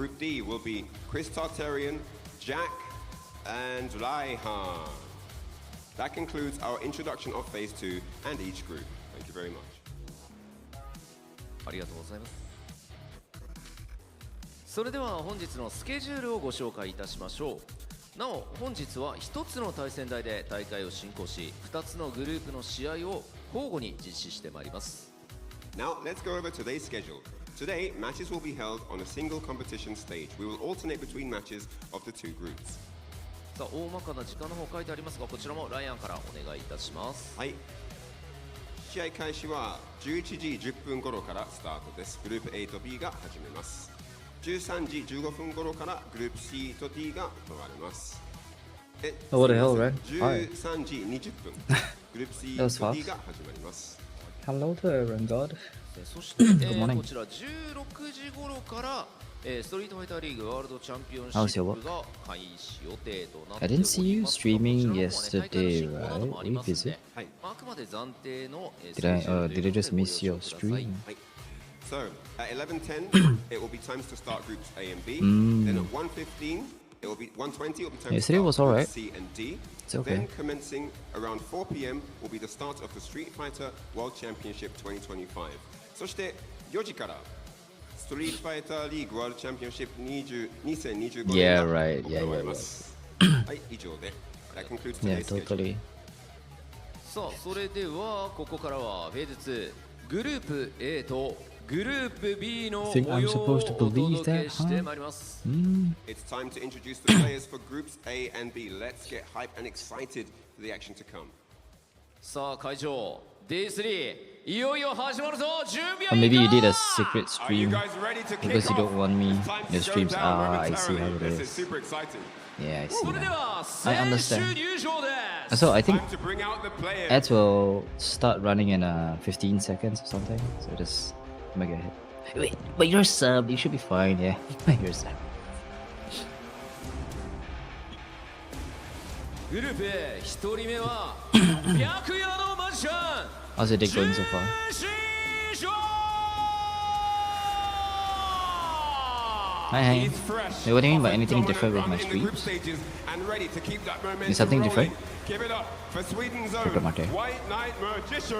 Group D will be Chris Tartarian, Jack, and Raihan. That concludes our introduction of Phase 2 and each group. Thank you very much. ありがとうございます。それでは本日のスケジュールをご紹介いたしましょう。なお本日は1つの対戦台で大会を進行し、2つのグループの試合を交互に実施してまいります。 Now let's go over today's schedule. Today, matches will be held on a single competition stage. We will alternate between matches of the two groups. さあ大まかな時間の方書いてありますが、こちらもライアンからお願いいたします。はい。試合開始は11時10分頃からスタートです。グループ A と B が始めます。13時15分頃からグループ C と D が問われます。What the hell, Ren? 13時20分グループ C と D が始まります。Hello there, Ren God. そして、こちら16時頃からストリートファイターリーグワールドチャンピオンシップが開始予定となっております。 I didn't see you streaming yesterday, right? Were you busy? あくまで暫定の Did I just miss your stream? So at 11:10, it will be times to start groups A and B. Then at 1:15, it will be 1:20. It will be time to Yesterday was start alright. groups C and D. It's okay. Then commencing around 4 p.m. will be the start of the Street Fighter World Championship 2025. そして4時からストリートファイターリーグワールドチャンピオンシップ2025 Yeah, right. Yeah, 行われ yeah, ま right. す。はい、以上で That concludes Yeah, today's schedule. totally. さあそれではここからはフェーズ2グループ A とグループ B の模 Think I'm 様を supposed to お believe 届 that, けしてまいります。 It's time to introduce the players for groups A and B. Let's get hyped and excited for the action to come. さあ会場 Day3 いよいよ始まるぞ。準備 Or はいい maybe you か did a secret Are you stream guys ready to kick because you off? don't want me. It's time to Your show streams. down Ah, I see how momentarily. it This is is. super exciting. Yeah, I そ see れで that. は I 選 understand. 手入場です。 So I think Time to bring out the players. ads will start running in 15 seconds or something. So just make it hit. Wait, but you're sub. You should be fine. Yeah, you're sub. グループ A 1人目は白夜のマジシャン How's your day going so far? 師匠 Hi, hi. He's fresh. Hey, what do you mean by Often anything dominant different with my run in the group streams? stages and ready to keep that momentum Is something rolling. different? Give it up for Sweden's own Check out my tape. White Knight Magician.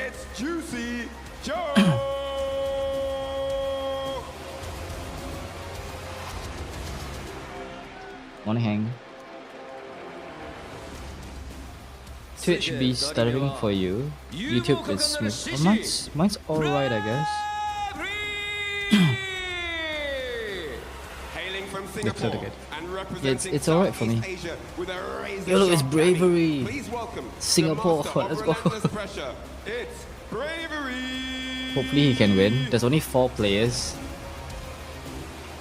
It's Juicy Joe. Wanna hang? Twitch should be stuttering for you. YouTube is smooth. Oh, mine's alright, I guess. Hailing from Looks so Singapore good. and Yeah, representing it's alright for me. Southeast Asia with a razor Yo, it's sharp bravery. body. Please welcome Singapore, the master of let's go. relentless pressure. It's bravery. Hopefully he can win. There's only 4 players.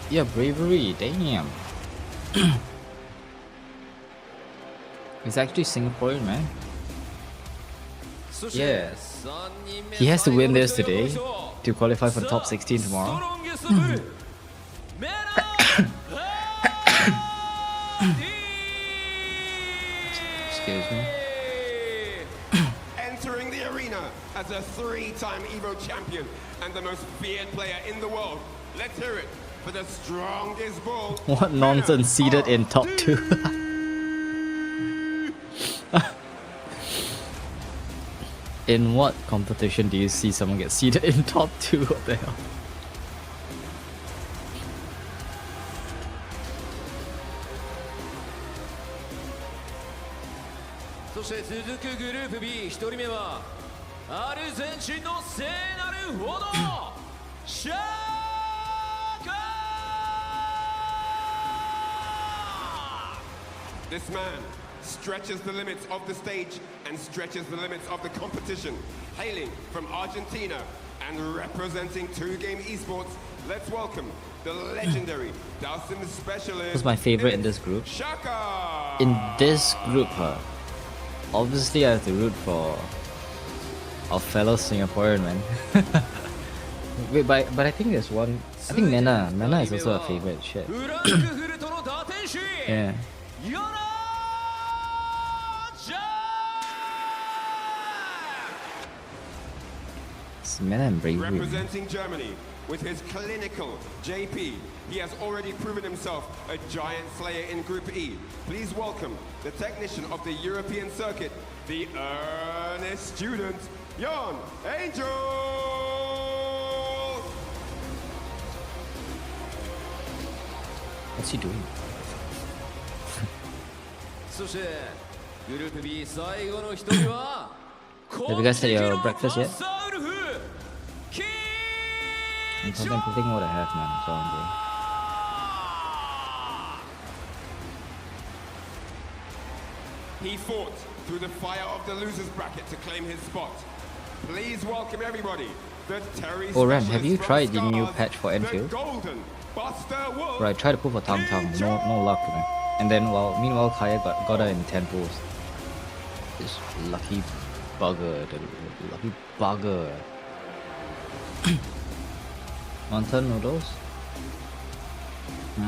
Yeah, bravery. Damn. It's actually Singaporean, man. Yeah. He has to win this today to qualify for the top 16 tomorrow. Excuse me. Entering the arena as a 3-time Evo champion and the most feared player in the world. Let's hear it for the strongest bull. What nonsense, seated in top 2. In what competition do you see someone get seated in top 2? What the hell? そして続くグループ B1 人目はアルゼンチンの聖なる炎シャーカー This man stretches the limits of the stage and stretches the limits of the competition. Hailing from Argentina and representing 2Game Esports, let's welcome the legendary Dowsim specialist. Who's my favorite in this group? Shaka! In this group, obviously I have to root for our fellow Singaporean, man. Wait, but I think there's one. I think Mena. Mena is also a favorite. Shit. Yeah. It's Mena and bravery. Man. Representing Germany with his clinical JP. He has already proven himself a giant slayer in Group E. Please welcome the technician of the European circuit, the earnest student, Yon Angel! What's he doing? そしてグループ B 最後の一人は Have you guys had your breakfast yet? サウルフ I'm contemplating what I have, man. So hungry. He fought through the fire of the losers bracket to claim his spot. Please welcome everybody, the Terry Oh, Ren, have you specialist tried from the new Scars, patch for the Enfield? Golden Buster Wolf. Right, try to pull for Tang Tang, no luck, man. And then meanwhile Kaya got her in 10 pulls. This lucky bugger, the lucky bugger. Wonton noodles? No,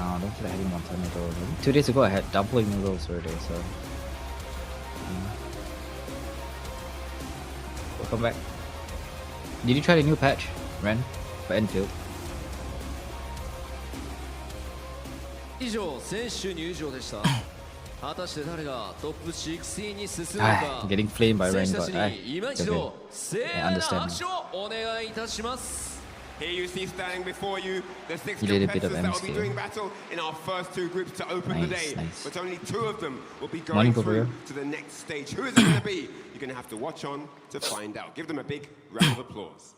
I don't feel like having wonton noodles. 2 days ago I had dumpling noodles already, so... Welcome back. Did you try the new patch, Ren? For Enfield? 以上選手入場でした果たして誰がトップ16に進むのか Getting flamed by 選 Ren, 手た but ちに今一度盛大な拍手をお願いいたします Here you see standing before you the 6 He did a bit of competitors that will be MC. doing battle in our first 2 groups to open the Nice, day. nice. But only 2 of them will be going Morning, through Gabriel. to the next stage. Who is it going to be? You're going to have to watch on to find out. Give them a big round of applause.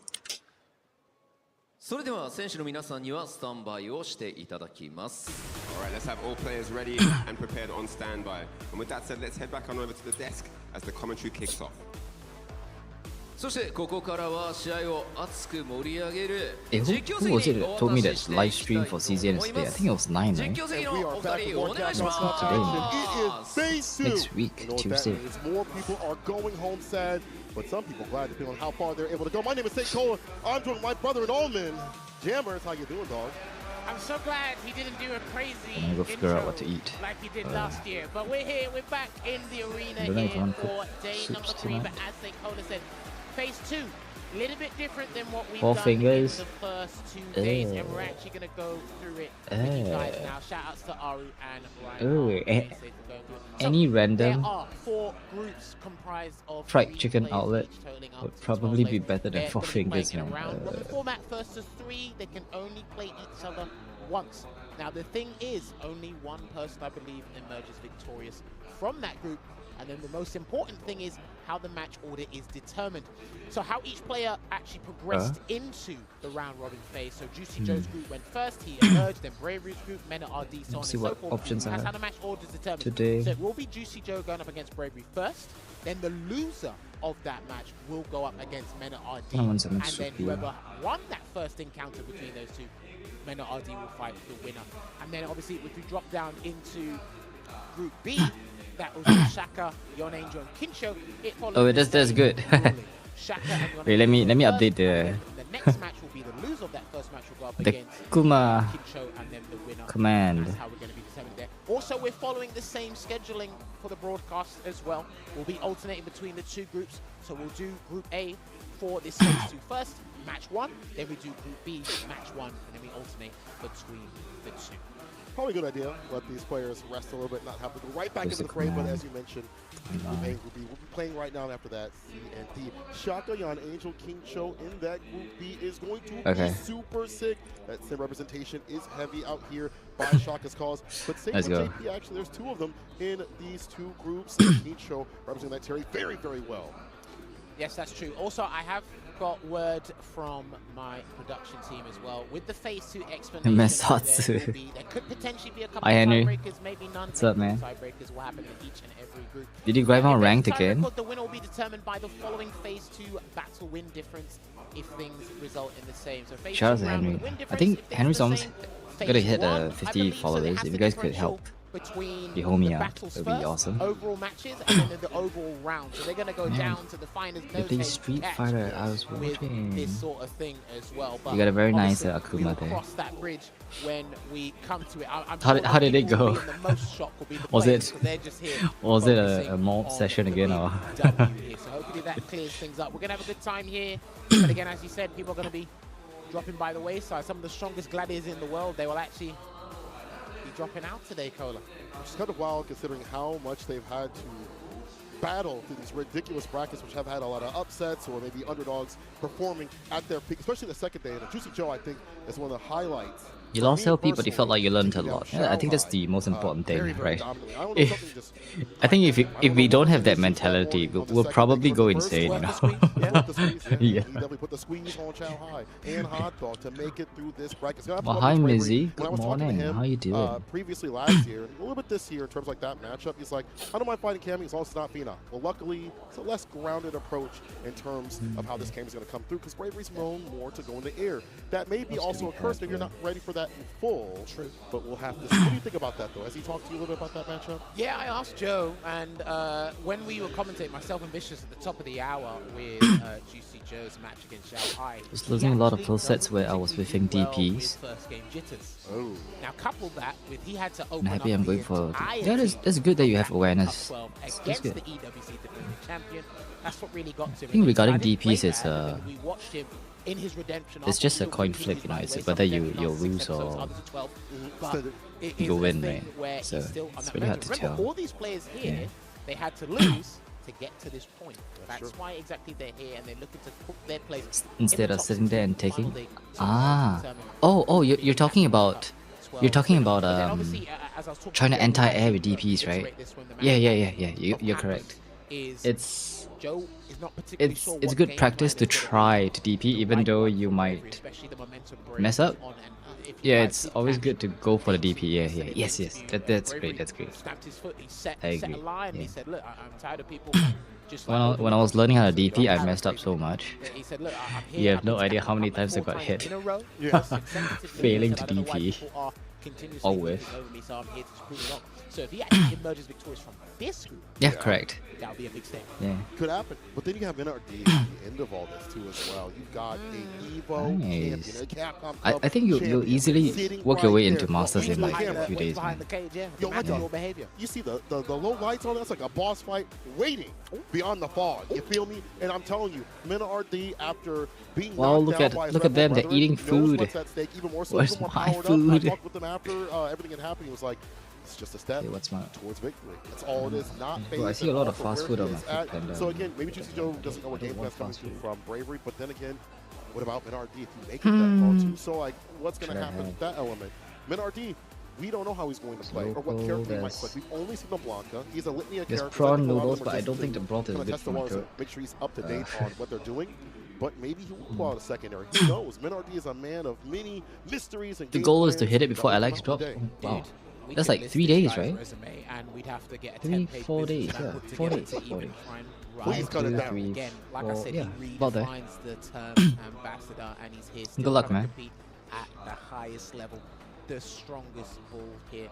それでは選手の皆さんにはスタンバイをしていただきます All right, let's have all players ready and prepared on standby. And with that said, let's head back on over to the desk as the commentary kicks off. そしてここからは試合を熱く盛り上げる Who was it that told me that live stream for CZN is today? I think it was 9, 実 right? 況席のお二人お願いしま It is す phase 2. Next week, You know what Tuesday. that means. More people are going home sad, but some people glad depending on how far they're able to go. My name is St. Cole. I'm joined with my brother in Allman. Jammers, how you doing, dog? I'm so glad he didn't do a crazy I'm gonna go figure out intro what to eat. like he did last year. But we're here, we're back in the arena I don't know if I here wanna for cook day soups number 3. tonight. But as St. Cola said, phase 2, a little bit different than what we've 4 done fingers. in the first 2 days. And we're actually going to go through it with you guys now. Shout outs to Aru and Ryan. Ooh, Stay safe for going through it. So any there random are 4 groups comprised of fried 3 chicken players outlet each, totaling up would to 12 probably be players. better than They're 4 gonna be fingers, playing in man. a round robin format versus 3. They can only play each other once. Now the thing is, only one person, I believe, emerges victorious from that group. And then the most important thing is how the match order is determined. So how each player actually progressed into the round robin phase. So Juicy Joe's group went first, he emerged, then Bravery's group, Mena RD, so on and See so what forth. options I That's how have the match order is determined. today. So it will be Juicy Joe going up against Bravery first. Then the loser of that match will go up against Mena RD. I want some And then soup, whoever won that first encounter between those two, Mena RD will fight the winner. And then obviously if we drop down into Group B, that was Shaka, Yon Angel, and Kinsho. It followed Oh, the that's same good. ruling. Shaka and Yon Wait, let me Angel first, update the- and then the next match will be the loser of that first match will go up The against Kuma Kinsho, and then the winner. command. That's how we're going to be determined there. Also, we're following the same scheduling for the broadcast as well. We'll be alternating between the 2 groups. So we'll do Group A for this phase 2 first, match 1. Then we do Group B, match 1, and then we alternate between the 2. Probably a good idea. Let these players rest a little bit, not have to go right back Where's into the the frame. But command? as you mentioned, Group A and Group B will be playing right now. And after that, C and D. Shaka, Yon Angel, King Cho in that Group B is going to Okay. be super sick. That sim representation is heavy out here by Shaka's cause. But same Let's with go. JP, actually, there's 2 of them in these 2 groups. King Cho representing that Terry very, very well. Yes, that's true. Also, I have got word from my production team as well. With the phase 2 explanation, Mesatsu. there could potentially be a couple Hi, of Henry. tiebreakers, maybe none. What's up, man? Tiebreakers will happen in each and every group. Did you grab on If there's a ranked tie again? record, the winner will be determined by the following phase 2 battle win difference if things result in the same. So phase Shout out 2 to round Henry. win I difference, think if things Henry's are the almost same. gonna Phase hit 1, I 50 believe, so it followers. has If the you guys could differential help. between You hold me the up, battles it'll be first, awesome. overall matches, and then the overall round. So they're going to go down to the finest. If they Street Fighter, I was with watching. this sort of thing as well. But You got a very nice obviously, we will Akuma there. cross that bridge when we come to it. I'm How sure did- how the did it people who will go? be in the most shock will be the Was players, it- 'cause they're just here was it a focusing mob on session the again, big or- W here. So hopefully that clears things up. We're gonna have a good time here. But again, as you said, people are gonna be dropping by the wayside. Some of the strongest gladiators in the world, they will actually be dropping out today, Cola. Which is kind of wild considering how much they've had to battle through these ridiculous brackets, which have had a lot of upsets or maybe underdogs performing at their peak, especially the second day. And Juicy Joe, I think, is one of the highlights. You For lost me LP, but you felt like you learned a personally, lot. taking Yeah, I down think that's Shanghai, the most important thing, very, very right? dominantly. I don't know, something just I think if I don't we know don't what have that it is mentality, on the we'll second probably day, go because the insane, you first know? one, he flipped the squeeze, yeah. Yeah. He definitely put the squeeze on Shanghai and Hot Dog to make it through this bracket. It's gonna have to Well, go hi, against Bravery. Mizzy. When I Good was talking to morning. him, How you doing? previously last year, and a little bit this year in terms of like that matchup, he's like, I don't mind fighting Cammy as long as it's not Fina. Well, luckily, it's a less grounded approach in terms of how this game is going to come through, because Bravery's known more to go in the air. That may be also a curse if you're not ready for that in full. True. But we'll have to see. What do you think about that, though? Has he talked to you a little bit about that matchup? Yeah, I asked Joe, and when we were commentating, myself and Vicious at the top of the hour with Juicy Joe's match against Shanghai, Was losing a lot of close sets where I was whiffing DPs. First game jitters. Oh. Now couple that with he had to open I'm happy up I'm the going for. entire Yeah, that's good that you have Cup awareness. 12 That's against good. the EWC defending champion. That's what really got to him. I think regarding I didn't play DPs, it's, that, and we watched him in his redemption. it's arc. just a He coin continues, flip, you know, by the it's way, whether some you- redemption you'll arcs, 6 lose episodes, or others are 12. But So it you is win, a thing right? where So he's still on it's that really hard momentum. to Remember, tell. all these players here, Yeah. they had to lose to get to this point. That's true. why exactly they're here, and they're looking to put their place Instead in of the top sitting there and 16 taking. final day. Ah. Determine Oh, you're talking about. You're talking about But then obviously, as I was talking trying to Joe, anti-air with to DPs, right? reiterate this when the Yeah, match yeah. You're happens, correct. is It's Joe is not particularly it's sure it's what good game practice plan to is gonna try be to DP, the even right though one you for Bravery, might especially the momentum mess Bravery up. is on, and if you Yeah, guys it's did always catch good to go for the James DP. Yeah, yesterday yeah. in Yes, the yes. interview, That's Bravery great. That's great. Stamped his foot. He set I a agree, line. And he yeah. said, "Look, I'm tired of people just When like I was overlooking learning how to me, so you DP, don't I messed up paraphrase so it." much. He said, "Look, I'm here. You have I've no been idea stamped how many up times I 4 got times hit. in a row, Yeah. consecutively." Failing He said, to "I don't know why DP. people are continuously Or looking whiff. over me, so I'm here to prove it wrong." So if he actually emerges victorious from this group, Yeah, correct. that would be a big step. Yeah. Could happen. But then you have NRD at the end of all this, too, as well. You've got a EVO champion, Nice. a Capcom I Cup think you'll champion easily sitting work your right way there. into Masters in Behind like the a camera. few days, behind man. the cage, yeah. Yo, Match I your behavior. You see the low lights on it? That's like a boss fight waiting beyond the fog. You feel me? And I'm telling you, Mena RD, after being Wow, knocked look down at- by his look at Red them, Bull they're brethren, eating knows food. what's at stake even more so. Where's even more my powered up. I food? talked with him after everything had happened. He was like, it's just a step Okay, what's my- towards victory. That's all it is. Not Bro, I phased see a at lot all of for fast where food he on my is at. food, So again, maybe Juicy Joe doesn't know where I don't game want plan's coming fast through food. from Bravery, but then again, what about Minardi if you make it that far too? So like, what's going to Should I happen have- with that element? Minardi, we don't know how he's going to play or what Local, character he might there's- play. We've only seen the Blanca. He's a litany of There's characters. prawn I think a lot of noodles, them are but I just don't think to the broth is kinda good test for the my waters and throat. make sure he's up to date on what they're doing. But maybe he will pull out a secondary. Who knows? Minardi is a man of many mysteries and The game goal is to plans hit it that before will come Alex out drops. today. Wow. Dude, we That's could like list 3 this days, guy's right? resume, and we'd have to get a 3, 10-page 4 business days, plan yeah. put 4 together days, to 4 even days. try and Please rise cut to it that. down. Again, like I Four, said, yeah, he about there. redefines the term ambassador, and he's here still luck, trying man. to compete at the highest level, the strongest ball here.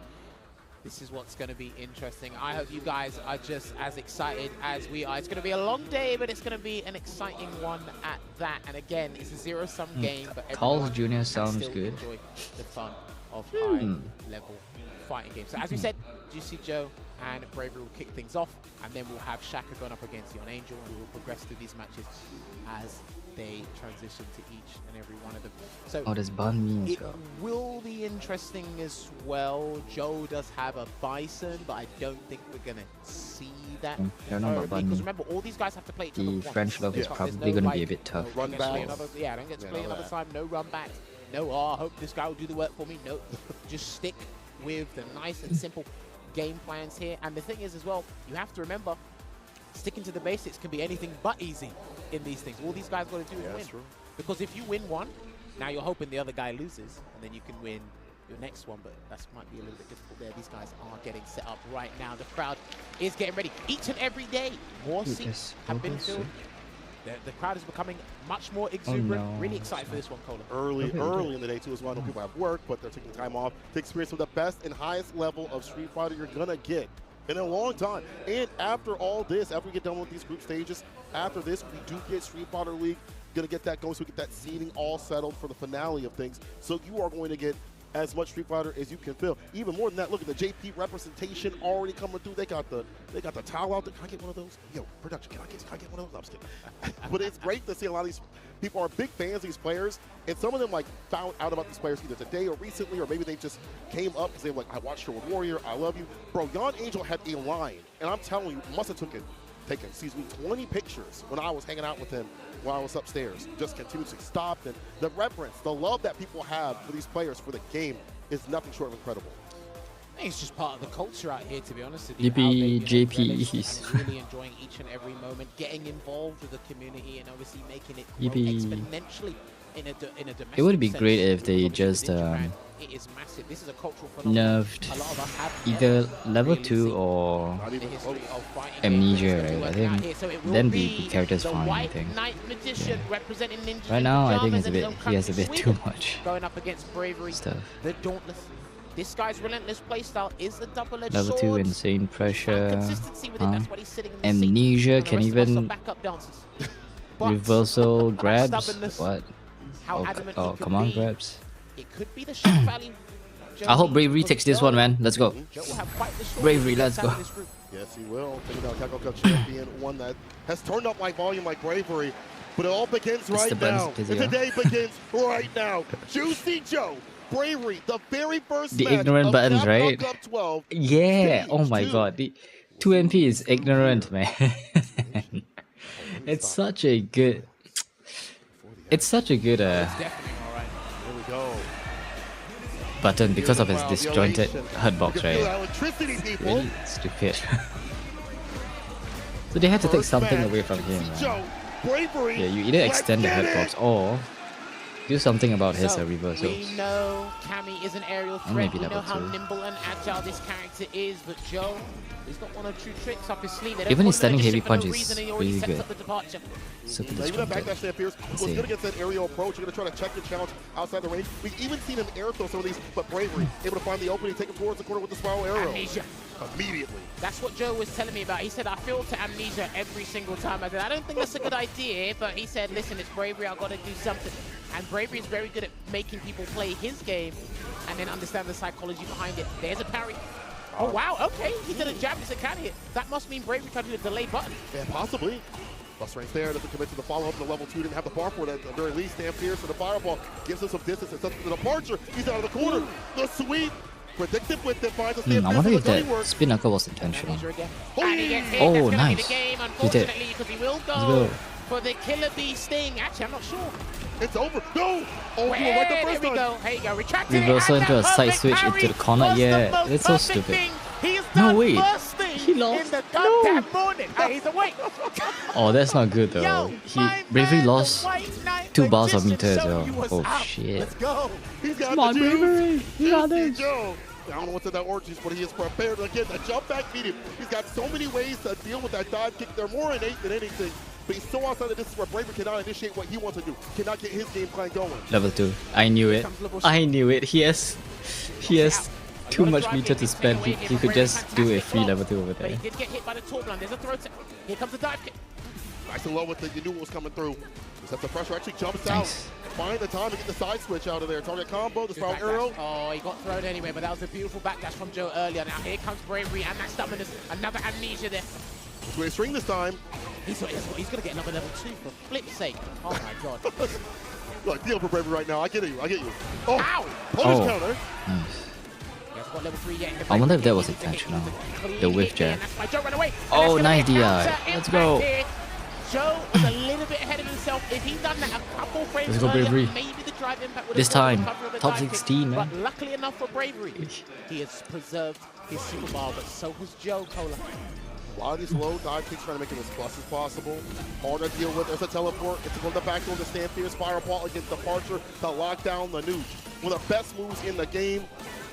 This is what's going to be interesting. I hope you guys are just as excited as we are. It's going to be a long day, but it's going to be an exciting one at that. And again, it's a zero-sum game, but Carl's everyone Jr. can sounds still good. enjoy the fun of high-level fighting games. So as we said, Juicy Joe and Bravery will kick things off, and then we'll have Shaka going up against Yon Angel, and we will progress through these matches as they transition to each and every one of them. So Oh, there's banh mi as it well. will be interesting as well. Joe does have a bison, but I don't think we're going to see that. Don't know about banh Because mi. remember, all these guys have to play each other The once. French love is There's probably no, gonna like, be a bit tough. Run back. backs. Yeah, I don't get to Yeah, play none of another that. time. No run backs. No, I hope this guy will do the work for me. No, just stick with the nice and simple game plans here. And the thing is as well, you have to remember, sticking to the basics can be anything but easy in these things. All these guys got to do is Yeah, win. that's true. Because if you win one, now you're hoping the other guy loses, and then you can win your next one, but that might be a little bit difficult there. These guys are getting set up right now. The crowd is getting ready. Each and every day, more Dude, seats there's have been logos, filled The crowd is becoming much more exuberant. no. Really excited for this one, Cola. Early in the day too as well. I know people have work, but they're taking time off to experience some of the best and highest level of Street Fighter you're gonna get in a long time. And after all this, after we get done with these group stages, after this, we do get Street Fighter League. Gonna get that going so we get that seeding all settled for the finale of things. So you are going to get as much Street Fighter as you can feel. Even more than that, look at the JP representation already coming through. They got the towel out there. Can I get one of those? Yo, production, can I get one of those? No, I'm just kidding. But it's great to see a lot of these people are big fans of these players, and some of them like found out about these players either today or recently, or maybe they just came up because they were like, I watched your Warrior, I love you. Bro, Jan Angel had a line, and I'm telling you, must have taken 20 pictures when I was hanging out with him while I was upstairs. Just continuously stopped, and the reverence, the love that people have for these players, for the game, is nothing short of incredible. I think it's just part of the culture out here, to be honest with you. Yippee, How they, JPs. and really enjoying each and every moment, getting involved with the community, and obviously making it grow Yippee. exponentially in a domestic It would be sense. great if they Obviously just within Japan, it is massive. This is a cultural phenomenon. nerfed A lot of us have either never level really 2 seen or Not the even history close. of fighting Amnesia, games right? I working out think here. So it will then be the character's the fine, I White think. Knight Magician representing ninjas Right in now, I think pajamas it's a in his bit, own he has a country, bit too Sweden, much going up against Bravery, stuff. the Dauntless. This guy's relentless playstyle is a double-edged Level 2 sword. insane Found pressure. consistency with it, that's why he's sitting in the Amnesia seat. And the can rest of us are even backup dancers. But reversal grabs. stubbornness, What? how Oh, adamant oh he could come on, be, grabs. it could be the Shock Valley. I hope journey, Bravery because takes this Joe- one, man. Let's go. Joe will have quite the story Bravery, if he let's gets out go. of this group. Yes, he will. Taking down Capcom Cup champion, one that has turned up like volume like Bravery. But it all begins the right buttons, now. please, And yeah. today begins right now. Juicy Joe, Bravery, the very first The match ignorant of buttons, Capcom right? Cup 12. Yeah. Stage Oh my 2. god. The 2MP is ignorant, man. It's such a good. It's such a good Definitely all right. Here we go. button because of his Wow, disjointed the elation. hurtbox, You can feel right? that electricity, people. Really stupid. So they have to take First something match, away from him. Juicy Man. Joe, Bravery. Yeah, you either Let's extend the get hurtbox it. or do something about his So, reversals. we know Cammy is an aerial Or threat. maybe We know level how 2. nimble and agile this character is, but Joe, he's got one or two tricks up his sleeve. They don't Even call his him standing a heavy magician for no punch is reason, and he already really sets good. up the departure. Super Now, even that disjointed. backdash stand fierce was see. good against that aerial approach. You're going to try to check the challenge outside the range. We've even seen him air throw some of these, but Bravery able to find the opening, take him towards the corner with the spiral arrow. Amnesia. Immediately. That's what Joe was telling me about. He said, I feel to Amnesia every single time. I said, I don't think that's a good idea, but he said, listen, it's Bravery, I've got to do something. And Bravery is very good at making people play his game and then understand the psychology behind it. There's a parry. Oh, wow, okay. He did a jab, it's a counter hit. That must mean Bravery tried to do a delay button. Yeah, possibly. Bust range there, doesn't commit to the follow-up to level 2, didn't have the bar for it at the very least. Stand fierce for the fireball, gives him some distance and sets the departure. He's out of the corner. The sweep, predictive with it, finds a stand I fierce wonder for if the money that work. spin knuckle was intentional. Amnesia again. Oh, And he gets hit. oh, That's gonna nice. be the game, He did. unfortunately, because he will Let's go go. for the Killer Bee Sting. Actually, I'm not sure. It's over. No! Oh, Where, you were right the there first we time. go. Here you go. Retract it. Reversal And into a that side perfect switch into parry the corner. was the Yeah, most it's so perfect stupid. thing He's No, done wait. first thing He lost. in the No. goddamn morning. Hey, he's awake. Oh, that's not good though. Yo, He my Bravery man, the lost White Knight 2 bars of magician meter as showed you well. what's Oh up. shit. Let's go. He's got Come on, the juice. Bravery. You got Juicy this. Joe. I don't know what's in that orange juice, but he is prepared again. The jump back medium. He's got so many ways to deal with that dive kick. They're more innate than anything. But he's so outside of this where Bravery cannot initiate what he wants to do. Cannot get his game plan going. Level 2. I knew it. I knew it. He has too much meter to spend. He could just do a free level 2 over But he there. did get hit by the Torbjorn. There's a throw to... Here comes the dive kick. Nice and low with it. You knew what was coming through. Just the pressure actually jumps Nice. out. Find the time to get the side switch out of there. Target combo, the spiral Backdash. arrow. Oh, he got thrown anyway, but that was a beautiful backdash from Joe earlier. Now here comes Bravery and that stubbornness. Another Amnesia there. It's with a string this time. He's going to get another level 2 for flip's sake. Oh my god. Look, deal for Bravery right now. I get you. I get you. Oh, Ow! punish Oh. counter. Nice. He hasn't got level 3 yet. I wonder if that was intentional. The whiff jab. That's why Joe ran away. Oh, And nice that's gonna be a DI. counter Let's impact go. here. Joe was a little bit ahead of himself. If he'd done that a couple frames Let's go, earlier, Bravery. maybe the drive impact would have This gone time, to cover of the top dive kick. 16, man. But luckily enough for Bravery, he has preserved his super bar, but so has Joe Cola. A lot of these low dive kicks trying to make it as plus as possible. Hard to deal with. There's a teleport. It's from the back door to stand fierce. Fireball against departure to lock down the nooch. One of the best moves in the game.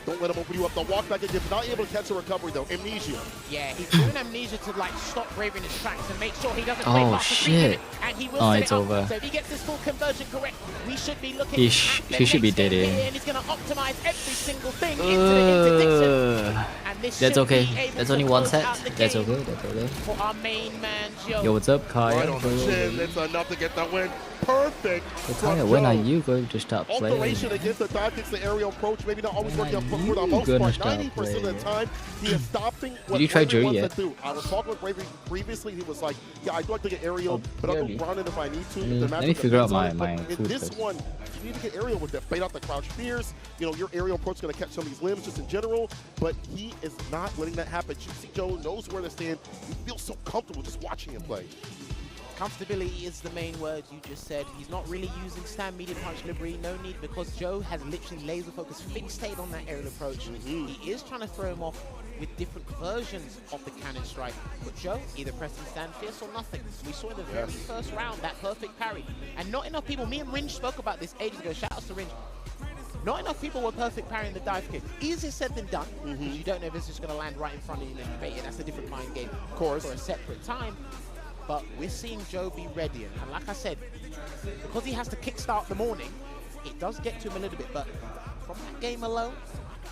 Don't let him open you up. The walk back again, not able to catch a recovery though. Amnesia. Yeah, he's doing Amnesia to like stop Bravery in his tracks and make sure he doesn't play Oh past the 3 shit. minutes, and he will Oh, set it's it up. over. So if he gets this full conversion correct, we should be looking He at the should be next dead thing here. here, and he's going to optimize every single thing into the interdiction. And this That's should okay. be able That's to only one close set. out the That's game okay. That's okay. for our main man, Joe. Yo, what's up, Kaya? Right on the chin. That's enough to get the win. Perfect. So, from Kaya, when are Joe. you going to start playing? Alteration against the dive kicks, the aerial approach, maybe not always When working are out for the you most gonna part. start 90% of the playing? time, he is stopping what you try Bravery Jury wants yet? to do. I was talking with Bravery previously. He was like, yeah, I do like to get aerial, Oh, but I'll yeah, go grounded if I need to. me- The let me matchup figure out depends on my it, but in food this first. one, you need to get aerial with that. Bait out the crouch fears. You know, your aerial approach is going to catch some of these limbs just in general, but he is not letting that happen. Juicy Joe knows where to stand. You feel so comfortable just watching him play. Comfortability is the main word you just said. He's not really using stand, medium punch, Libri. No need, because Joe has literally laser focus fixated on that aerial approach. He is trying to throw him off with different versions of the cannon strike. But Joe, either pressing stand fierce or nothing. We saw in the very first round that perfect parry. And not enough people, me and Ringe spoke about this ages ago. Shout outs to Ringe. Not enough people were perfect parrying the dive kick. Easier said than done, because you don't know if it's just going to land right in front of you and you bait it. That's a different mind game, of course, for a separate time. But we're seeing Joe be ready, and like I said, because he has to kickstart the morning, it does get to him a little bit, but from that game alone,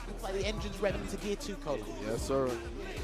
looks like the engine's revving into gear 2, Cola. Yes, sir.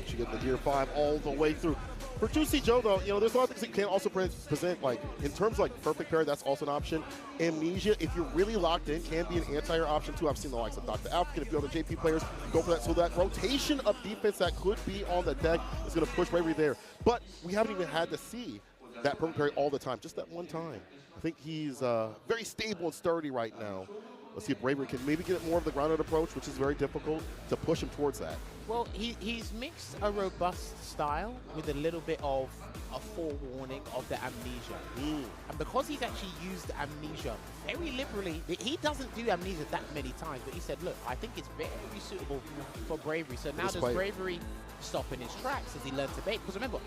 You get the gear 5 all the way through. For Juicy Joe, though, you know, there's a lot of things he can also present, like, in terms of, like, perfect parry, that's also an option. Amnesia, if you're really locked in, can be an anti-air option, too. I've seen the likes of Dr. African, a few other JP players go for that. So that rotation of defense that could be on the deck is going to push Bravery there. But we haven't even had to see that perfect parry all the time, just that one time. I think he's very stable and sturdy right now. Let's see if Bravery can maybe get more of the grounded approach, which is very difficult, to push him towards that. Well, he's mixed a robust style with a little bit of a forewarning of the amnesia. And because he's actually used amnesia very liberally, he doesn't do amnesia that many times, but he said, look, I think it's very suitable for Bravery. So now does Bravery stop in his tracks as he learns to bait? Because remember,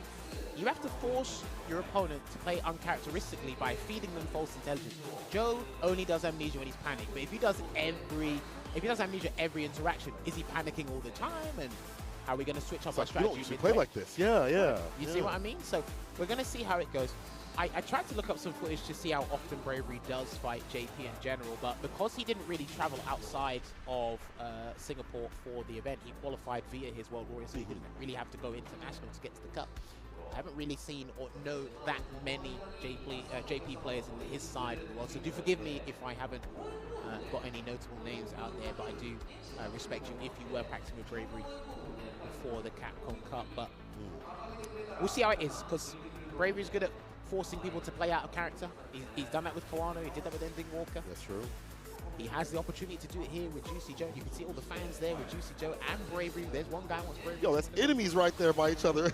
you have to force your opponent to play uncharacteristically by feeding them false intelligence. Joe only does amnesia when he's panicked, but if he does amnesia every interaction, is he panicking all the time? And how are we going to switch up our strategy? You play like this. Yeah. You see what I mean? So we're going to see how it goes. I tried to look up some footage to see how often Bravery does fight JP in general, but because he didn't really travel outside of Singapore for the event, he qualified via his World Warrior, so he didn't really have to go international to get to the Cup. I haven't really seen or know that many JP players in his side of the world, so do forgive me if I haven't got any notable names out there, but I do respect you if you were practicing with Bravery before the Capcom Cup. But we'll see how it is, because Bravery's good at forcing people to play out of character. He's done that with Kawano, he did that with Ending Walker. That's true. He has the opportunity to do it here with Juicy Joe. You can see all the fans there with Juicy Joe and Bravery. There's one guy who wants Bravery. Yo, that's enemies right there by each other.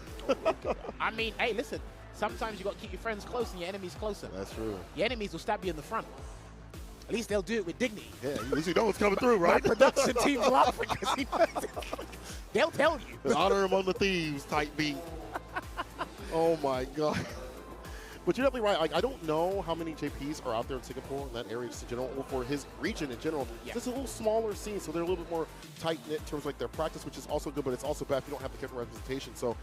I mean, hey, listen. Sometimes you got to keep your friends close and your enemies closer. That's true. Your enemies will stab you in the front. At least they'll do it with dignity. Yeah, at least you know what's coming through, right? My production team's laughing because he knows it. They'll tell you. The honor among the thieves type beat. Oh my God. But you're definitely right. Like, I don't know how many JPs are out there in Singapore in that area just in general, or for his region in general. Yeah. It's a little smaller scene, so they're a little bit more tight-knit in terms of like their practice, which is also good, but it's also bad if you don't have the character representation. So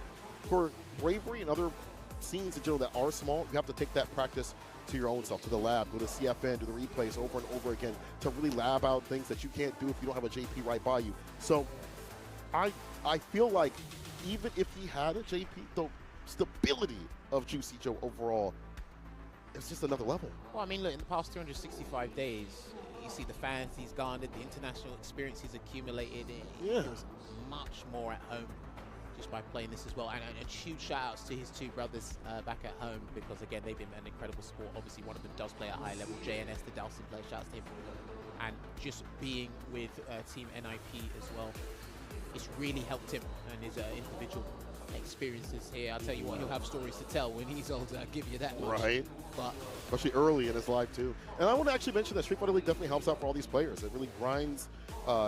for Bravery and other scenes in general that are small, you have to take that practice to your own self, to the lab, go to CFN, do the replays over and over again to really lab out things that you can't do if you don't have a JP right by you. So I feel like even if he had a JP, the stability of Juicy Joe overall, it's just another level. Well, I mean, look, in the past 365 days, you see the fans he's garnered, the international experience he's accumulated. He feels much more at home just by playing this as well. And huge shout-outs to his two brothers back at home, because, again, they've been an incredible sport. Obviously, one of them does play at a high level. JNS, the Dowson player, shouts to him. And just being with Team NIP as well, it's really helped him and his individual experiences here. I'll tell you what, he'll have stories to tell when he's older, I'll give you that much. Right. But especially early in his life too. And I want to actually mention that Street Fighter League definitely helps out for all these players. It really grinds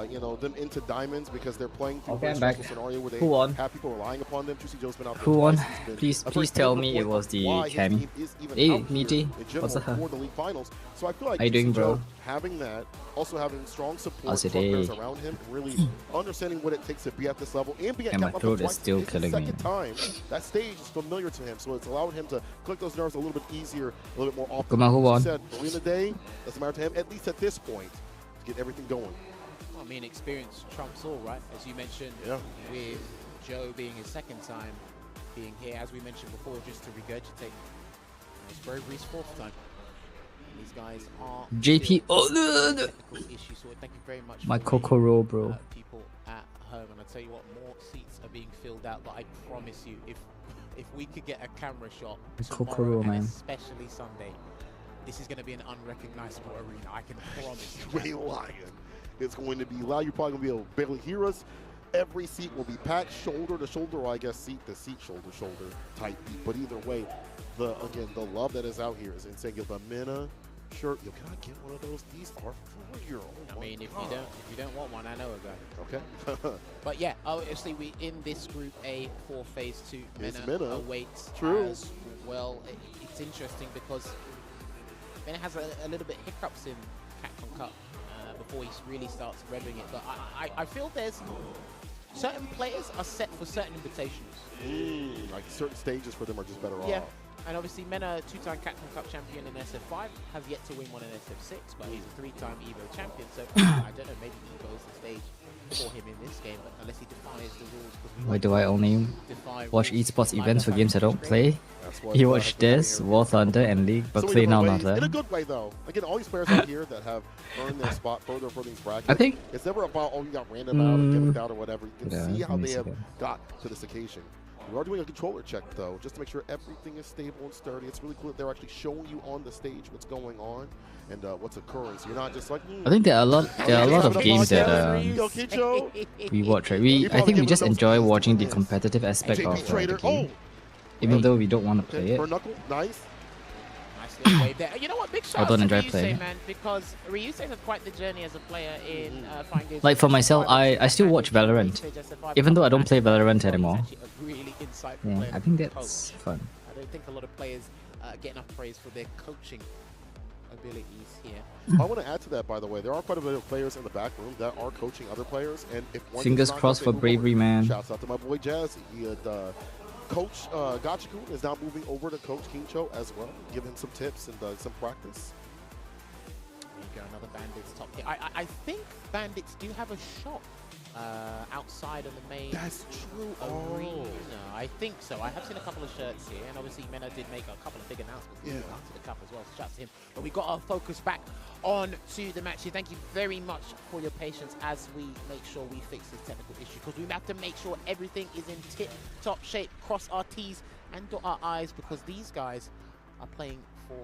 you know, them into diamonds because they're playing through Okay, a I'm stressful back. scenario where they Who won? have people relying upon them. Juicy Joe's been out there Who won? twice. He's been Please, a very please tell me pivotal it point was of the why his Cammy. team is even Hey, out here Meaty. in What's general up? for the league finals. So I feel like How you Juicy doing, bro? Joe having that, also having strong support How's from it, players eh? around him, and really understanding what it takes to be at this level and be at And my Capcom throat is twice. still It's his killing me. second time. That stage is familiar to him, so it's allowed him to click those nerves a little bit easier, a little bit more often. Come on, who As you won? said, Arena Day doesn't matter to him, at least at this point, to get everything going. I mean, experience trumps all, right? As you mentioned, Yeah. with Joe being his second time being here, as we mentioned before, just to regurgitate, it's Bravery's fourth time. And these guys are JP. still Oh, no, no. technical issues, so thank you very much My for Kokoro, bro. people at home. And I tell you what, more seats are being filled out, but I promise you, if we could get a camera shot tomorrow, Kokoro, and man. especially Sunday, this is going to be an unrecognizable arena. I can promise you. Ray Lion is going to be loud. You're probably going to be able to barely hear us. Every seat will be packed shoulder to shoulder, or I guess seat to seat, shoulder to shoulder type beat. But either way, the love that is out here is insane. Get the Mina shirt. Yo, can I get one of those? These are for your own. I mean, if you don't want one, I know a guy. Okay. But yeah, obviously we in this group A for phase 2. It's Mena Mena. awaits True. as well. It's interesting because Mena has a little bit hiccups in Capcom Cup before he really starts revving it. But I feel there's certain players are set for certain invitations. Like certain stages for them are just better Yeah. off. And obviously Mena, two-time Capcom Cup champion in SF5, has yet to win one in SF6, but he's a three-time EVO champion, so I don't know, maybe EVO is the stage for him in this game, but unless he defies the rules. 'cause we Why like do I only defy watch rules. esports Like events the for games I fact don't play? That's what You has watch been happening this, here. War Thunder, and League, but So play in now, a not way, in a that. good way, though. Again, all these players out here that have earned their spot further and further in these brackets. I think- it's never about, oh, you got random out or gimmicked out or whatever. You can Yeah, see give how me a they have second. got to this occasion. We are doing a controller check, though, just to make sure everything is stable and sturdy. It's really cool that they're actually showing you on the stage what's going on and what's occurring. So you're not just like, I think there are a lot of games that Yo, Kicho. we watch, right? I think we just enjoy watching the competitive aspect of JP the Trader. game, Oh, even though we don't want to play okay. it. Burn Knuckle. Nice. Nice little wave there. You know what? Big shout Although out to I enjoy Ryusei, playing. man, because Ryusei has quite the journey as a player in Fine Games. Like for myself, I still watch Valorant, even though I don't play Valorant anymore. He's actually a really insightful Yeah, player I think to that's coach. fun. I don't think a lot of players get enough praise for their coaching abilities here. I want to add to that, by the way. There are quite a bit of players in the back room that are coaching other players, and if one Fingers does not crossed get, for they move Bravery, over. man. Shouts out to my boy Jazzy. He had Coach Gachikun is now moving over to Coach Kincho as well, give him some tips and some practice. There you go, another Bandits top hit. I think Bandits do have a shop outside of the main That's true. arena. I think so. I have seen a couple of shirts here, and obviously Mena did make a couple of big announcements after the cup as well. So shouts to him. But we got our focus back on to the match here. Thank you very much for your patience as we make sure we fix this technical issue, because we have to make sure everything is in tip-top shape. Cross our T's and dot our I's, because these guys are playing for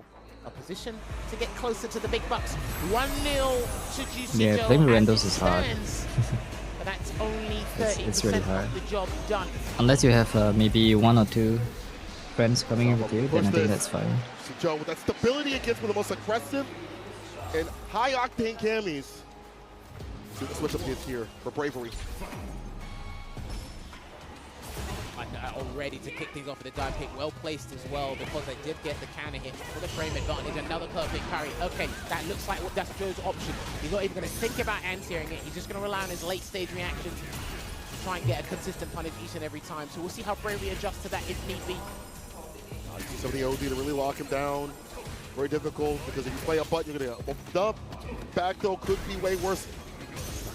a position to get closer to the big bucks. 1-0 to Juicy Yeah, Joe playing as Randos it is hard. stands. But that's only 30% It's really hard. of the job done. Unless you have maybe one or two friends coming in with you, then I think that's fine. So Joe, with that stability against one of the most aggressive and high-octane camis. See the switch up hits here for Bravery. Already to kick things off with the dive kick, well placed as well, because they did get the counter hit for the frame advantage. Another perfect parry. Okay, that looks like that's Joe's option. He's not even going to think about anti-airing it. He's just going to rely on his late stage reactions to try and get a consistent punish each and every time. So we'll see how Bravery adjusts to that if need be. You see some of the OD to really lock him down. Very difficult, because if you play a button, you're going to get bumped up. Back though could be way worse.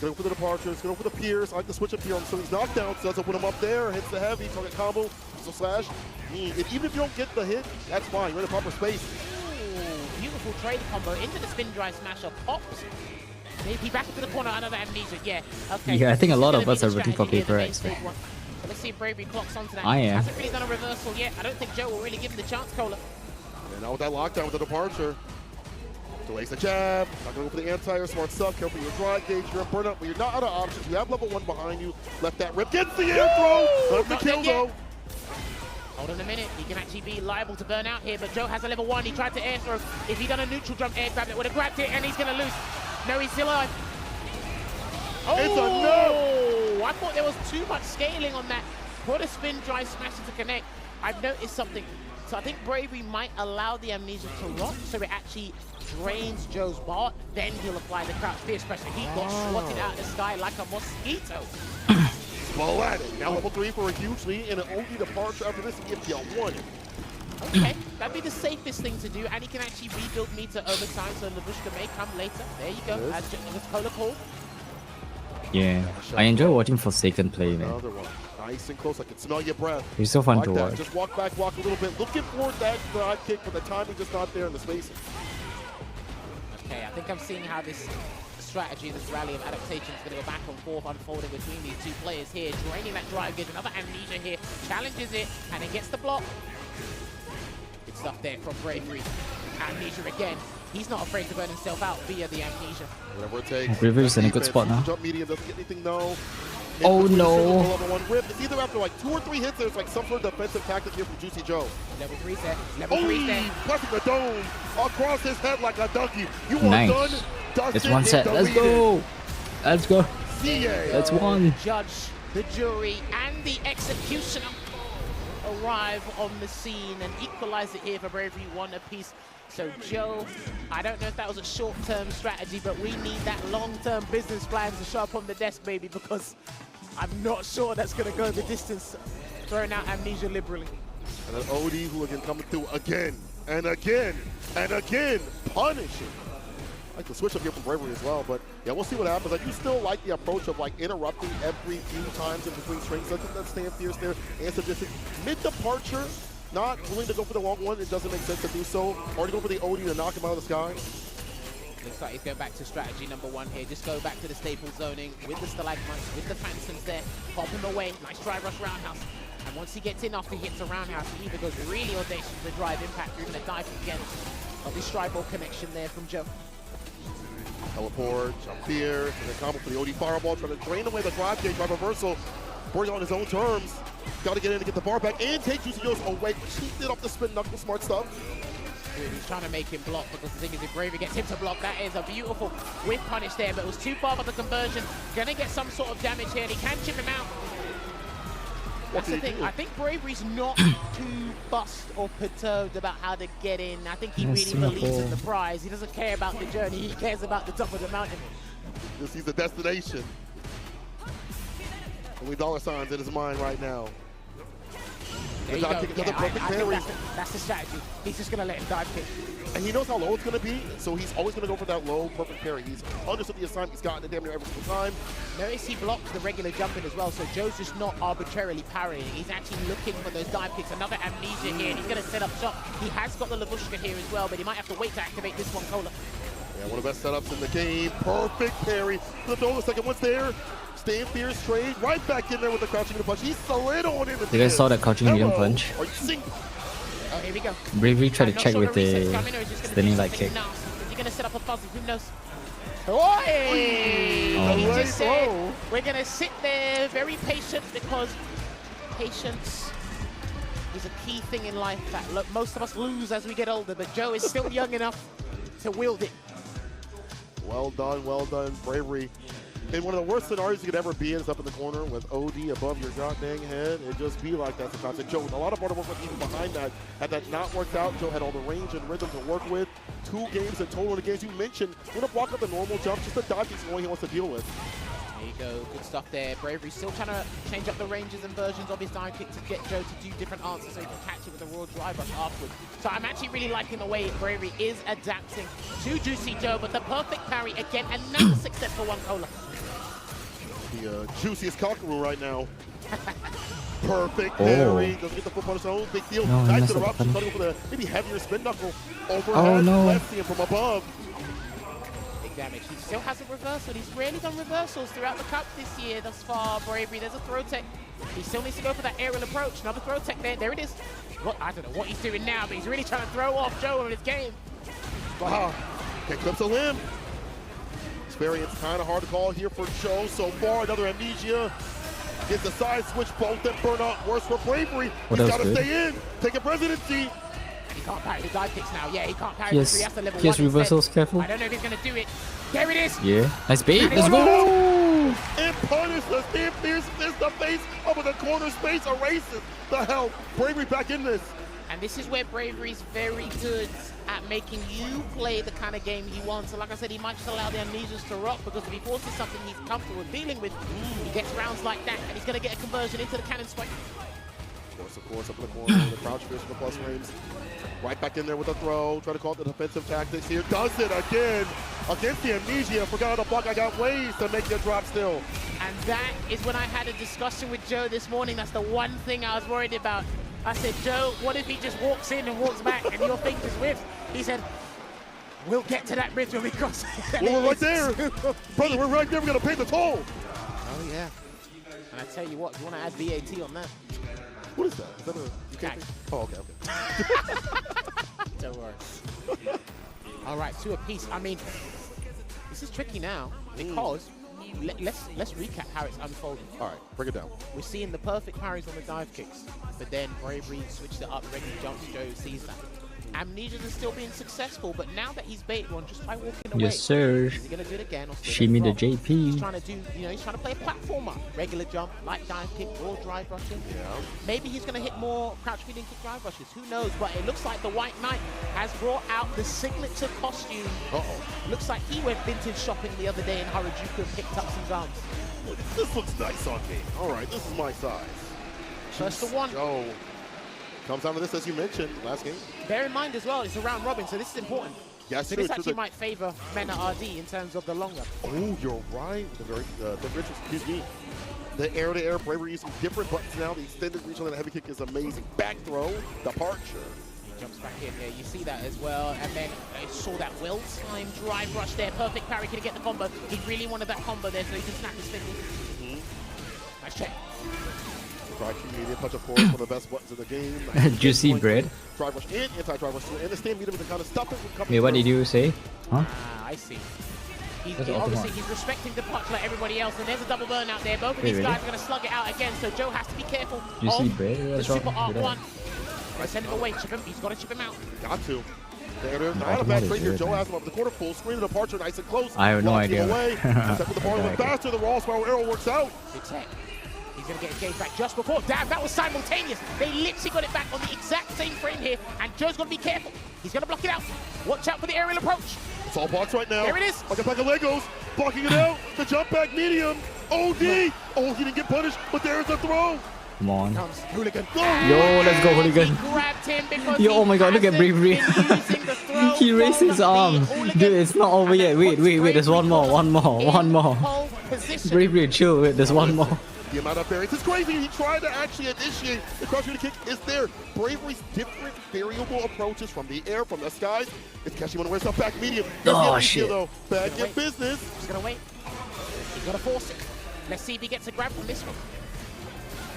Going for the departures, going for the Pierce. I like the switch up here on some of these knockdowns. Does open him up there, hits the heavy, target combo, so slash. Even if you don't get the hit, that's fine. You're in the proper space. Ooh, beautiful trade combo into the spin drive smasher. Pops. Maybe back into the corner, another amnesia. Yeah, okay. Yeah, I think a lot of This us is are gonna rooting for be the Paper strategy X. here, the main stage one. So let's see if Bravery clocks onto that. I am. Hasn't really done a reversal yet. I don't think Joe will really give him the chance, Cola. And now with that lockdown with the departure. Delays the jab, not gonna go for the anti-air, smart stuff, careful your drive gauge, you're in burnout, but you're not out of options. You have level 1 behind you, left that rip, gets the air throw, not the kill though. Hold on a minute, he can actually be liable to burn out here, but Joe has a level 1, he tried to air throw. If he'd done a neutral jump air grab, it would have grabbed it, and he's gonna lose. No, he's still alive. Oh, It's a no! I thought there was too much scaling on that. Put a spin drive smasher to connect. I've noticed something. So I think Bravery might allow the Amnesia to rock, so it actually drains Joe's bar. Then he'll apply the crouch fierce pressure. He got swatted out of the sky like a mosquito. Well at it. Now level 3 for a huge lead and an OD departure after this if you want it. Okay, that'd be the safest thing to do, and he can actually rebuild meter over time, so Lavushka may come later. There you go, as Cola called. Yeah, I enjoy watching Forsaken play, man. Another one. Nice and close. I can smell your breath. He's so fun Like to that. watch. Just walk back, walk a little bit. Looking for that drive kick, but the timing just not there in the spacing. Okay, I think I'm seeing how this strategy, this rally of adaptation is going to go back and forth, unfolding between these two players here. Draining that drive gauge, another Amnesia here, challenges it, and it gets the block. Good stuff there from Bravery. Amnesia again. He's not afraid to burn himself out via the Amnesia. Whatever it takes. Bravery's in a good spot now. Jump medium doesn't get anything, no. Oh, no. Level 1 rip. It's either after like 2 or 3 hits, there's like some sort of defensive tactic here from Juicy Joe. Level 3 set. Level 3 set. Pressing the dome across his head like a donkey. You are Nice. done. Dusted It's one and set. Let's deleted. go. Let's go. CA. That's one. Judge, the jury, and the executioner arrive on the scene and equalize it here for Bravery, 1 apiece. So Joe, I don't know if that was a short-term strategy, but we need that long-term business plan to show up on the desk, baby, because I'm not sure that's going to go the distance, throwing out Amnesia liberally. And an OD hooligan coming through again and again and again, punishing. I like the switch up here from Bravery as well, but yeah, we'll see what happens. I do still like the approach of like interrupting every few times in between strings. Let's that stand fierce there and suggested mid-departure, not willing to go for the long one. It doesn't make sense to do so. Already go for the OD to knock him out of the sky. Looks like he's going back to strategy number 1 here. Just go back to the staple zoning with the stalagmites, with the phantoms there. Pop him away. Nice drive rush roundhouse. And once he gets in after he hits a roundhouse, he either goes really audacious with the drive impact or even a dive again. Of the stride ball connection there from Joe. Teleport, jump fierce, and then combo for the OD fireball, trying to drain away the drive gauge, drive reversal. Boring on his own terms. Got to get in to get the bar back and take Juicy Joe's away. Cheated off the spin knuckle, smart stuff. He's trying to make him block because the thing is if Bravery gets him to block, that is a beautiful whip punish there, but it was too far for the conversion. Gonna get some sort of damage here, and he can chip him out. That's the thing, I think Bravery's not too fussed or perturbed about how to get in. I think he really believes in the prize. He doesn't care about the journey, he cares about the top of the mountain. This is the destination. Only dollar signs in his mind right now. There you go. Yeah, I think that's the strategy. He's just going to let him dive kick. And he knows how low it's going to be, so he's always going to go for that low perfect parry. He's understood the assignment. He's gotten it damn near every single time. Notice he blocks the regular jumping as well, so Joe's just not arbitrarily parrying. He's actually looking for those dive kicks. Another Amnesia here, and he's going to set up shop. He has got the Lavushka here as well, but he might have to wait to activate this one, Cola. Yeah, one of the best setups in the game. Perfect parry. Flipped over the second one's there. Stand fierce trade. Right back in there with the crouching medium punch. He slid on in. You guys saw that crouching medium punch? Oh, here we go. Bravery tried to check with the standing light kick. Is he going to set up a fuzzy? Who knows? He just said, we're going to sit there very patient because patience is a key thing in life that most of us lose as we get older, but Joe is still young enough to wield it. Well done, Bravery. In one of the worst scenarios you could ever be in is up in the corner with OD above your goddamn head. It just be like that sometimes. And Joe, a lot of hard work even behind that. Had that not worked out, Joe had all the range and rhythm to work with. 2 games in total in the games you mentioned. Would have walked up the normal jump, just the dodge is the only he wants to deal with. There you go, good stuff there. Bravery still trying to change up the ranges and versions of his dive kick to get Joe to do different answers so he can catch it with a raw drive rush afterwards. So I'm actually really liking the way Bravery is adapting to Juicy Joe, but the perfect parry again, another successful one, Cola. The juiciest conqueror right now. Perfect parry. Doesn't get the full punish. Oh, big deal. No, nice interruption. Trying to go for the maybe heavier spin knuckle. Overhead. Oh, no. Left him from above. Big damage. He still hasn't reversal. He's rarely done reversals throughout the cup this year thus far. Bravery. There's a throw tech. He still needs to go for that aerial approach. Another throw tech there. There it is. What? I don't know what he's doing now, but he's really trying to throw off Joe in his game. Wow. Okay, clips a limb. Experience kind of hard to call here for Joe so far. Another Amnesia. Gets the side switch, both and burnout. Worse for Bravery. He's got to stay in. Take a presidency. He can't parry the dive kicks now. Yeah, he can't parry the 3. He has to level 1 reversals, instead. careful. I don't know if he's going to do it. There it is. Yeah, nice bait. Let's go. and punish the Stand Fierce Fist. The face over the corner space erases the hell. Bravery back in this. And this is where Bravery's very good at making you play the kind of game he wants. So like I said, he might just allow the Amnesias to rock, because if he forces something he's comfortable dealing with, he gets rounds like that, and he's going to get a conversion into the cannon spike. Of course, up in the corner, the crouch fish for the plus frames. Right back in there with a throw, try to call it the defensive tactics here. Does it again against the Amnesia. Forgot how to block. I got ways to make you drop still. And that is when I had a discussion with Joe this morning. That's the one thing I was worried about. I said, Joe, what if he just walks in and walks back and your thing just whiffs? He said, we'll get to that bridge when we cross. Well, we're right there. Brother, we're right there. We're going to pay the toll. Oh, yeah. And I tell you what, if you want to add VAT on that. What is that? Is that a... You can't think? Oh, okay. Don't worry. All right, 2 apiece. I mean, this is tricky now because let's recap how it's unfolding. All right, break it down. We're seeing the perfect parries on the dive kicks, but then Bravery switched it up, regular jumps. Joe sees that. Amnesias is still being successful, but now that he's baited one just by walking away, Yes, sir. is he gonna do it again or still Shimmy the gonna flop? JP. He's trying to do, he's trying to play a platformer, regular jump, light dive kick, or drive rushes. Yeah. Maybe he's gonna hit more crouch feeding kick drive rushes. Who knows? But it looks like the White Knight has brought out the signature costume. Looks like he went vintage shopping the other day in Harajuku and picked up some guns. This looks nice on me. All right, this is my size. First to one. Joe comes down to this, as you mentioned, last game. Bear in mind as well, it's a round robin, so this is important. Yes, So this actually might favor Mena RD in terms of the longer. Oh, you're right. Excuse me. The air-to-air Bravery using different buttons now. The extended reach on that heavy kick is amazing. Back throw, departure. He jumps back in there. You see that as well. And then I saw that well-timed drive rush there. Perfect parry. Can he get the combo? He really wanted that combo there so he can snap his fingers. Nice check. Drive medium punch, of course, one of the best buttons in the game. Juicy bread. Drive rush and anti-drive rush, and the stand medium to kind of stop it from coming Wait, what through. did you say? Huh? Ah, I see. That's the Obviously, ultimate. he's respecting the punch like everybody else, and there's a double burn out there. Both of these Wait, guys really? are going to slug it out again, so Joe has to be careful You see of bread? the What's wrong Super Art with 1. that? They send him away, chip him. He's got to chip him out. Got to. There, not a Ultimate bad is trade here. good, Joe man. has him up the corner, full screen of departure, nice and close. I have no Blocks him idea. away. Except for the bar a little Okay. faster. The raw spiral arrow works out. Good tech. He's going to get his gauge back just before. Damn, that was simultaneous. They literally got it back on the exact same frame here, and Joe's going to be careful. He's going to block it out. Watch out for the aerial approach. It's all box right now. There it is. Like a pack of Legos. Blocking it out. The jump back medium. OD. Oh, he didn't get punished, but there's the throw. Come on. Comes Hooligan. Yo, let's go, Hooligan. He grabbed him because Yo, oh my God, look at hasn't Bravery. been using the throw He raised from his the arm. Hooligan. Dude, it's not over And yet. that Wait, puts there's one more, Bravery one more, in one more. pole position. Bravery, chill. Wait, there's one more. The amount of barriers is crazy. He tried to actually initiate the crouch kick. Is there? Bravery's different variable approaches from the air, from the skies. It's catching when it wears up back medium. There's Oh, the Amnesia, shit. though. Back He's in gonna business. He's going to wait. He's going to force it. Let's see if he gets a grab from this one.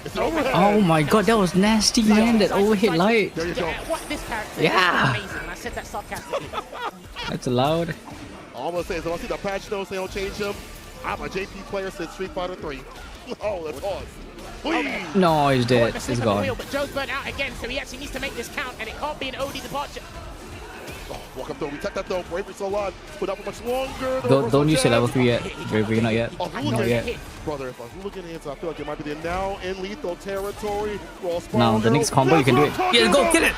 It's an overhead. Oh my God, that was nasty, man. That overhead light. There you go. What this character Yeah. is amazing. And I said that sarcastically. That's allowed. All I'm gonna say is, if I see the patch notes, they don't change him. I'm a JP player since Street Fighter 3. Oh, that's pause. Whee! No, he's Oh, dead. the He's slip of the gone. wheel, but Joe's burnt out again, so he actually needs to make this count, and it can't be an OD departure. Oh, walk up though. We tech that though. Bravery's so long. Put up for much longer. The Don't reversal use your level jab. 3 yet. Bravery, not yet. Oh, Not Hooligan. yet. Brother, if a Hooligan hits, I feel like it might be the now in lethal territory. Raw Now, the next combo, you can do it. Yeah, go, get it!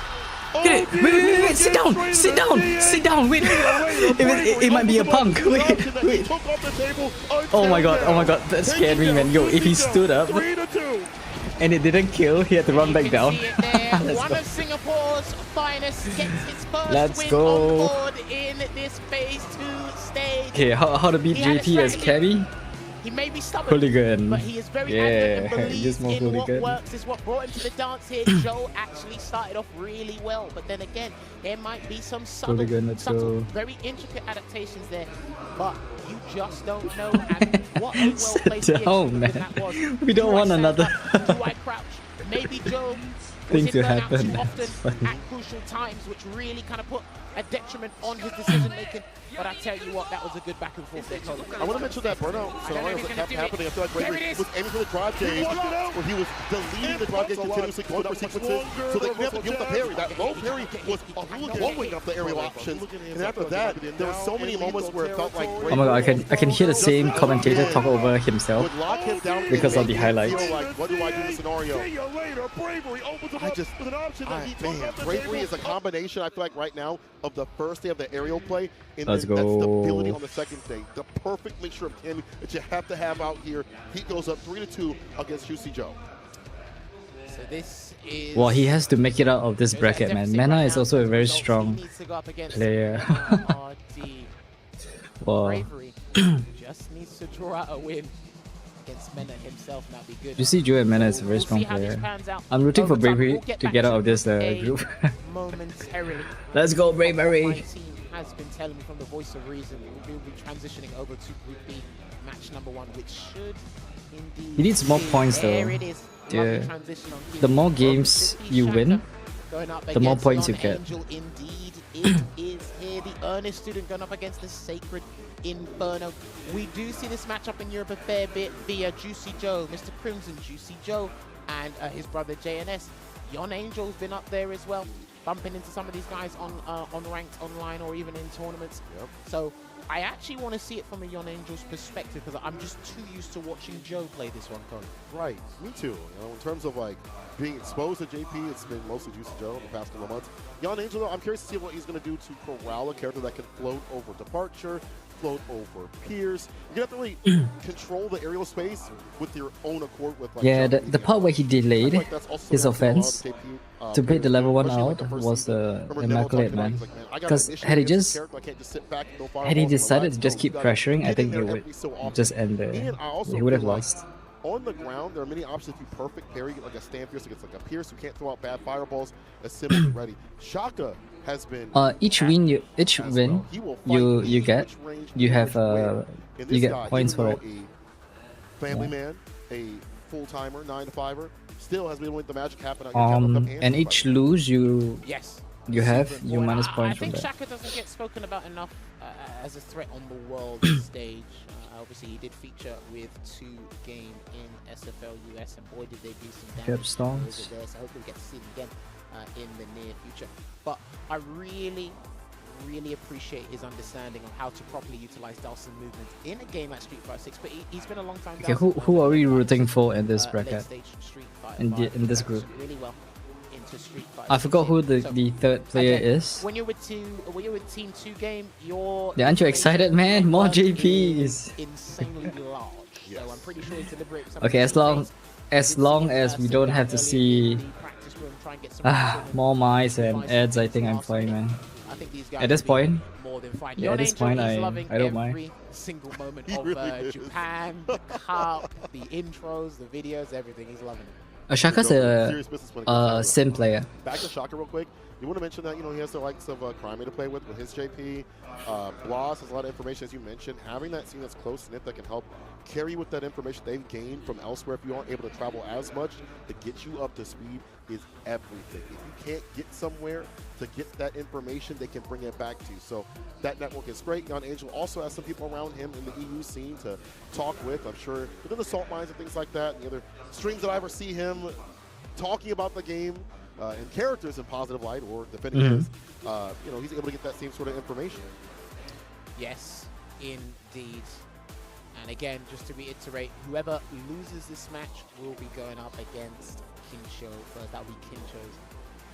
Get it! Wait, sit down! Sit down! Sit down! Wait! It might be a punk. Wait. Oh my God, that scared me, man. Yo, if he stood up 3-2. and it didn't kill, he had to run You back can down. see it there. Let's One go. of Singapore's finest gets his first Let's win go. on board in this phase 2 stage. Okay, how to beat He had a JP as strategy. carry? He may be stubborn, Hooligan. but he is very Yeah, adamant and believes just more in hooligan. what works, is what brought him to the dance here. Joe actually started off really well, but then again, there might be some Hooligan, let's subtle, go. very intricate adaptations there, but you just don't know. And what a well-placed Sit down, reaction man. that was. We don't Do I want stand another. up? Do I crouch? Maybe Joe Thing was to in burnout happen, too that's often funny. at crucial times, which really kind of put a detriment on his decision making. But I tell you what, that was a good back and forth there, Cody. I want to mention that burnout scenario that kept happening. I feel like Bravery was aiming for the drive game, where he was deleting the drive game continuously, going for sequences, so they kept giving the parry. That low parry was blowing up the aerial options, and after that, there were so many moments where it felt like Bravery, Oh my god, I can hear the same commentator talk over himself would lock him down because of the and make him highlights. feel like, what do I do in this scenario? Man, Bravery is a combination, I feel like right now, of the first day of the aerial play, and Let's then that go. stability on the second day. The perfect mixture of Cammy that you have to have out here. He goes up 3-2 against Juicy Joe. So this is... Well, he has to make it out of this there's that bracket, man. deficit Mana right is now. also a very Results he strong needs to go up against player. RD. Wow. Bravery just needs to draw out a win against Mena himself, and that'd be good. Juicy Joe and Mana is a very We'll strong see how this player. pans out I'm rooting for over time. Bravery We'll get to back get out of this a group. momentarily. Let's go, My Bravery! team has been telling me from the voice of reason we'll be transitioning over to Group B, match number 1, which should indeed. He needs more be. points, though. There it is. Yeah. Lovely transition on King. The more games 50 you Shaka win, going up the more against points you Lon get. Angel. Indeed, it is here. The earnest student going up against the Sacred Inferno. We do see this matchup in Europe a fair bit via Juicy Joe, Mr. Crimson, Juicy Joe, and his brother JNS. Yon Angel's been up there as well, bumping into some of these guys on ranked online or even in tournaments. Yep. So I actually want to see it from a Yon Angel's perspective because I'm just too used to watching Joe play this one, Cody. Right, me too. You know, in terms of like being exposed to JP, it's been mostly Juicy Joe in the past couple of months. Yon Angel, though, I'm curious to see what he's going to do to corral a character that can float over Departure, float over Piers. You have to really control the aerial space with your own accord. With like Yeah, jumping the part where he I feel delayed like that's also his something that a lot offense of KP, to break the level 1 especially, like, out the first was season. Remember Nemo immaculate, talking about, man. he's like, man, I gotta 'Cause initiate had he against this just- character, I can't just sit back, no Had he fireballs, no decided lights. to just No, keep you gotta pressuring, I get in think there it would every so often. just end there. And I also He would have feel like lost. on the ground, there are many options to perfect parry, like a stand fierce against like a Pierce who can't throw out bad fireballs, a Sim ready. Shaka has been Each win you as well. He will fight you any get, which range, you any have which way. you And this get guy, points even for though it. a family man, a full timer, 9-to-5er, still has been with the magic happen out And each lose you Yes. have Super you important. minus I points from think that. Shaka doesn't get spoken about enough as a threat on the world stage. Obviously, he did feature with 2Game in SFL US, and boy, did they do some damage Capstones. over there. So hopefully, we get to see him again in the near future. But I really appreciate his understanding of how to properly utilize Dawson movement in a game like Street Fighter 6. But he's been a long time. Okay, who are we rooting for in this bracket? late-stage Street Fighter In 5 this develops group? really well into Street Fighter I forgot who 6. So, the third player again, is. when you're with Team 2 Game, your Yeah, aren't you excited, man? More network JPs. is insanely large. Yes. So I'm pretty sure he's deliberating. Okay, as long as we don't have to see more mice and ads, I think I'm fine, man. I think these guys At this will be point, more than fine. yeah, Yon at this Angel point, is I loving don't mind. every single moment He of really is. Japan, the cup, the intros, the videos, everything. He's loving it. Shaka's Serious business when it comes down to it. sim player. Back to Shaka real quick. You want to mention that, you know, he has the likes of Crimey to play with his JP. Blas has a lot of information, as you mentioned. Having that scene that's close-knit that can help carry with that information they've gained from elsewhere if you aren't able to travel as much to get you up to speed is everything. If you can't get somewhere to get that information, they can bring it back to you. So that network is great. Yon Angel also has some people around him in the EU scene to talk with. I'm sure within the salt mines and things like that, and the other streams that I ever see him talking about the game, and characters in positive light or defending his, you know, he's able to get that same sort of information. Yes, indeed. And again, just to reiterate, whoever loses this match will be going up against Kinsho first. That will be Kinsho's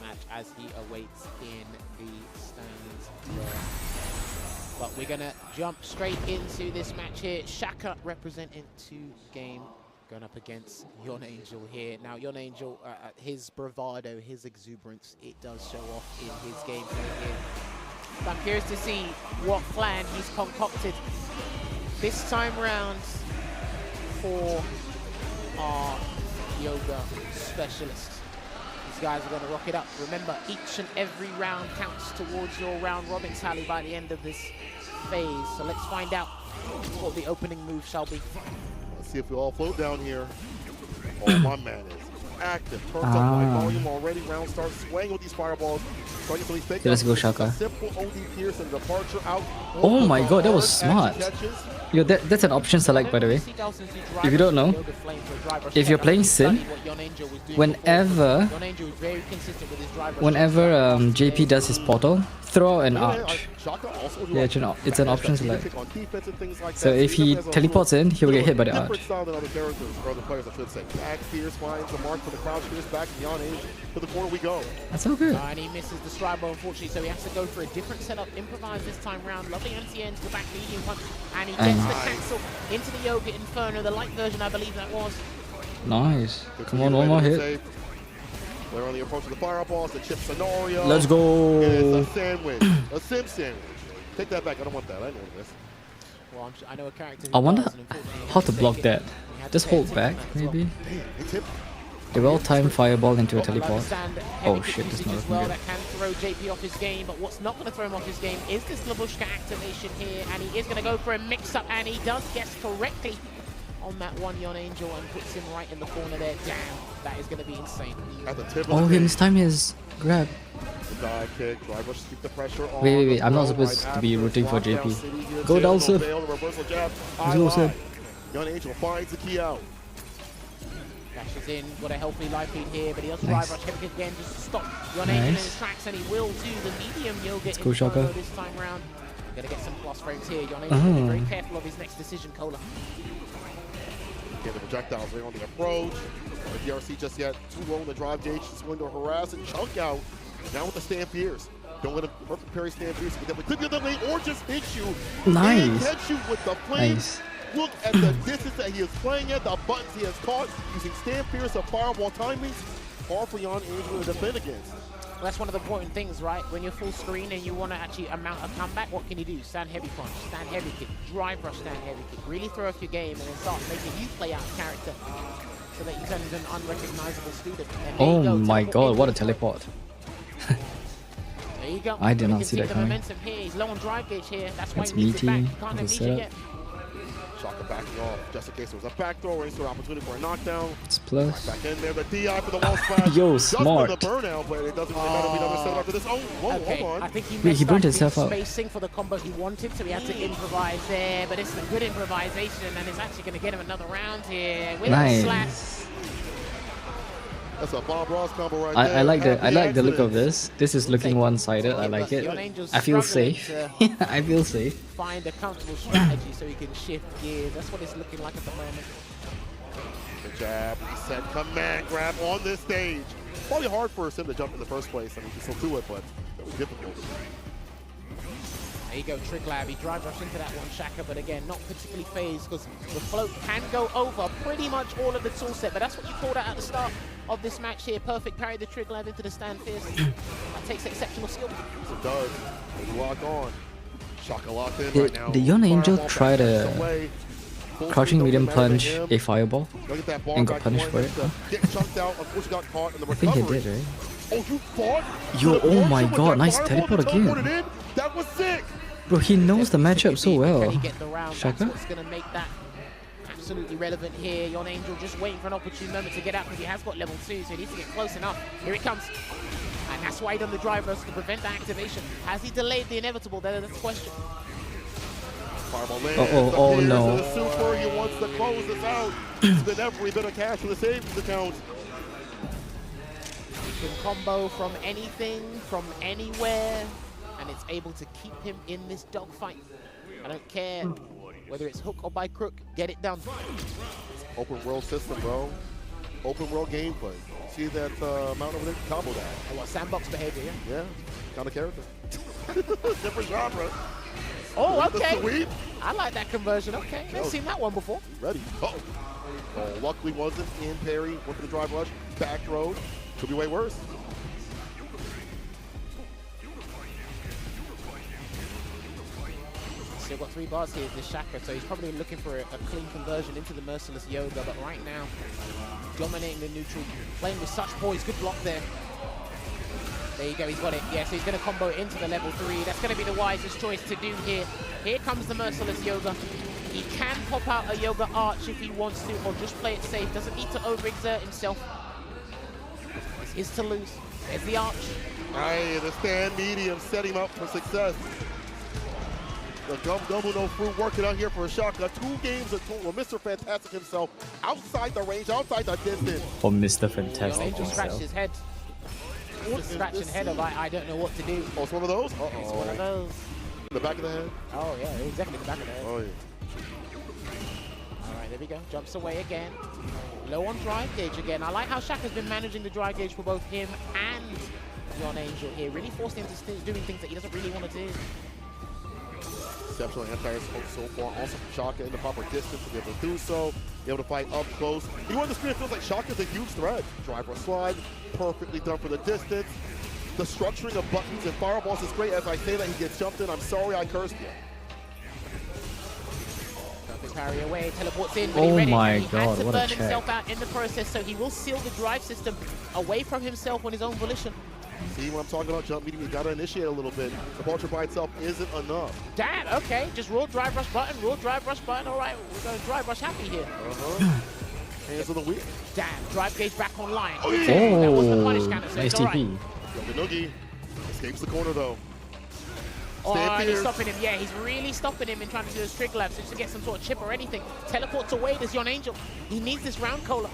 match as he awaits in the stands there. But we're going to jump straight into this match here. Shaka representing 2Game going up against Yon Angel here. Now, Yon Angel, his bravado, his exuberance, it does show off in his gameplay here. So I'm curious to see what plan he's concocted this time round for our yoga specialists. These guys are going to rock it up. Remember, each and every round counts towards your round robin tally by the end of this phase. So let's find out what the opening move shall be. Let's see if we all float down here. Oh, my man is active. Turns up light volume already. Round starts swaying with these fireballs. Trying to get some of these Okay, let's go takedowns. Shaka. Simple OD Pearson departure out. Oh my god, that was Hard smart. catches. Yo, that's an option select, by the way. If you don't know, if you're playing Sin, whenever JP does his portal, throw out an arch. Yeah, it's an option select. So if he teleports in, he will get hit by the arch. Different style than other characters, or other players, I should say. Back Fierce finds the mark for the crouch. Fierce back beyond age. To the corner we go. That's so good. And he misses the strider, unfortunately, so he has to go for a different setup, improvise this time round. Lovely anti-ends, the back medium punch, and he gets the cancel into the Yoga Inferno, the light version, I believe that was. Nice. Come on, one more hit. We're on the approach of the fireballs, the chip scenario. Let's go. It's a sandwich, a sim sandwich. Take that back. I don't want that. I know this. Well, I know a character. I wonder how to block that. Just hold back, maybe. A well-timed fireball into a teleport. Oh shit, that's not looking good. That can throw JP off his game, but what's not going to throw him off his game is this Labushka activation here, and he is going to go for a mix-up, and he does guess correctly on that one Yon Angel and puts him right in the corner there. Damn, that is going to be insane. At the tip Oh, this time is grab. Dive kick, drive rush, keep the pressure on. Wait, I'm not supposed to be rooting for JP. Go down, sir. Let's go, sir. Yon Angel finds the key out. Dashes in, got a healthy life lead here, but he does drive rush heavy again just to stop Yon Angel in his tracks, and he will do the medium Yoga Inferno this time round. Gonna get some plus frames here. Yon Angel will be very careful of his next decision, Cola. Get the projectiles right on the approach. The DRC just yet too low in the drive gauge. Just going to harass and chunk out. Now with the stand fierce. Don't let him perfect parry stand fierce. He can definitely clip you the lane or just hit you. Nice. And catch you with the flame. Nice. Look at the distance that he is playing at, the buttons he has caught using stand fierce and fireball timings. Hard for Yon Angel to defend against. Well, that's one of the important things, right? When you're full screen and you want to actually mount a comeback, what can you do? Stand heavy punch, stand heavy kick, drive rush, stand heavy kick. Really throw off your game and then start making you play out character so that you turn into an unrecognizable student. Oh my god, what a teleport. There you go. I did not see that coming. Momentum here. He's low on drive gauge here. That's why It's he needs it back. meaty. He can't It's a have meaty setup. yet. Shaka backing off just in case there was a backdoor or any sort of opportunity for a knockdown. It's plus. Back in there, the DI for the wall splash. Yo, Just smart. for the burnout, but it doesn't really matter if he doesn't set up after this. Oh, whoa, Okay, hold I on. think he Wait, messed he burnt up himself his out. spacing for the combo he wanted, so he had to improvise there. But it's a good improvisation, and it's actually going to get him another round here with a slash. Nice. That's a Bob Ross combo right I there. like the look of Accidents. this. This is looking one-sided. I like it. I feel safe. I feel safe. Find a comfortable strategy so he can shift gears. That's what it's looking like at the moment. The jab, reset, command grab on this stage. Probably hard for Sim to jump in the first place. I mean, he can still do it, but that was difficult. There you go, Trick Lab. He drive rush into that one Shaka, but again, not particularly phased because the float can go over pretty much all of the tool set. But that's what you called out at the start of this match here. Perfect parry the Trick Lab into the stand fierce. That takes exceptional skill. Yes, it does. He's locked on. Shaka locked in right now. Did Yon Angel Fireball try back to away. Full crouching speed, medium don't matter punch to him. a fireball? Look at that bar and got back punished going for it? to Get chunked out. Unfortunately, got caught in the I think recovery. he did, right? Oh, you fought? Yo, To the oh my portion with god, that nice fireball teleport to teleport again. it in? That was sick. Bro, he knows the matchup so Can well. he get the round? Shaka? That's what's going to make that absolutely relevant here. Yon Angel just waiting for an opportune moment to get out because he has got level 2, so he needs to get close enough. Here it comes. And that's why he done the drive rush to prevent the activation. Has he delayed the inevitable? That's the question. Fireball lands. Oh, appears no. to the super. He wants to close this out. Spend every bit of cash in the savings account. He can combo from anything, from anywhere, and it's able to keep him in this dogfight. I don't care whether it's hook or by crook, get it done. Open world system, bro. Open world gameplay. See that mount over there? Combo that. Oh, what, sandbox behavior, yeah? Yeah, kind of character. Different genre. Oh, The okay. sweep. I like that conversion, okay. Never seen that one before. Ready. Oh, luckily wasn't in parry. Went for the drive rush. Back road. Could be way worse. Still got 3 bars here, this Shaka, so he's probably looking for a clean conversion into the Merciless Yoga, but right now, dominating the neutral, playing with such poise, good block there. There you go, he's got it. Yeah, so he's going to combo it into the level 3. That's going to be the wisest choice to do here. Here comes the Merciless Yoga. He can pop out a Yoga Arch if he wants to, or just play it safe. Doesn't need to overexert himself. It's his to lose. There's the Arch. Hey, the stand medium set him up for success. The Gum no fruit working out here for Shaka. 2 games of total. Mr. Fantastic himself outside the range, outside the distance. For Mr. Your Fantastic Angel scratched himself. his head. Just scratching head of I don't know what to do. Oh, it's one of those? It's one of those. The back of the head? Oh yeah, it was definitely the back of the head. Oh, yeah. All right, there we go. Jumps away again. Low on drive gauge again. I like how Shaka's been managing the drive gauge for both him and Yon Angel here. Really forcing him to doing things that he doesn't really want to do. Exceptional anti-air so far. Also from Shaka in the proper distance to be able to do so. Be able to fight up close. You want the screen, it feels like Shaka's a huge threat. Driver slide, perfectly done for the distance. The structuring of buttons and fireballs is great. As I say that, he gets jumped in. I'm sorry I cursed you. Parry away, teleports in, but Oh he read it, my and he God, had to what a burn check. himself out in the process, so he will seal the drive system away from himself on his own volition. See what I'm talking about? Jump medium, you gotta initiate a little bit. The vulture by itself isn't enough. Damn, okay, just raw drive rush button, all right, we're going drive rush happy here. Hands of the weak. Damn, drive gauge back online. Oh, That was the punish Oh, counter, so nice it's all right. TP. Yogi Noogie escapes the corner though. Oh, Stand and he's fierce. stopping him. Yeah, he's really stopping him in trying to do his trigger labs just to get some sort of chip or anything. Teleports away, this Yon Angel. He needs this round cola.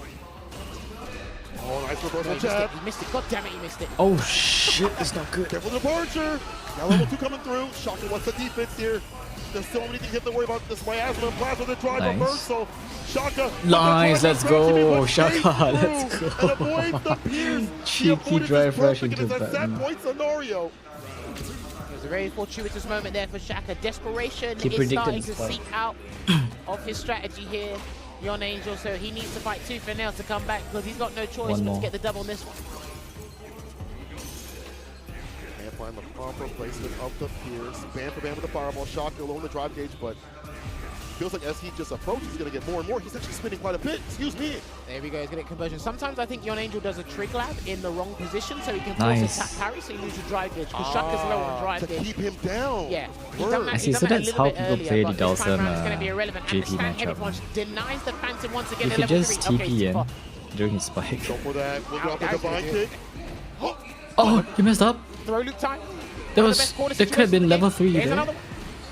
Oh, nice No, reversal he missed it. jab. He missed it. God damn it, he missed it. Oh shit, it's not good. Careful departure. Now level 2 coming through. Shaka wants the defense here. There's so many things you have to worry about. This miasma and plasma, the drive Nice. reversal. Shaka. Nice, let's go, Shaka. Shaka, let's go. And avoids the pierce. Cheeky drive rush into It's a set button. point scenario. It was a very fortuitous moment there for Shaka. Desperation He is predicted starting the to spike. seep out of his strategy here. Yon Angel, so he needs to fight tooth and nail to come back because he's got no choice One but more. to get the double on this one. Can't find the proper placement of the pierce. Band for band with the fireball. Shaka alone the drive gauge, but feels like as he just approaches, he's going to get more and more. He's actually spinning quite a bit. Excuse me. There we go, he's getting conversion. Sometimes I think Yon Angel does a trig lab in the wrong position so he can force Nice. a tap parry so you lose your drive gauge because Shaka's low on drive To gauge. keep him down. Yeah, he's Word. done that, I see, he's so done that that's a little how bit people earlier, play but the this time Dawson, around it's going to be irrelevant. And the JP stand heavy matchup. punch denies the Phantom once again You at could level just 3. Okay, TP super. in during his spike. Go for that. We'll Ow, drop the that was divine good. kick. Oh, he messed up. Throw loop time. There One of was, the best corner there could have been situations level in the game. 3 Here's there. another one.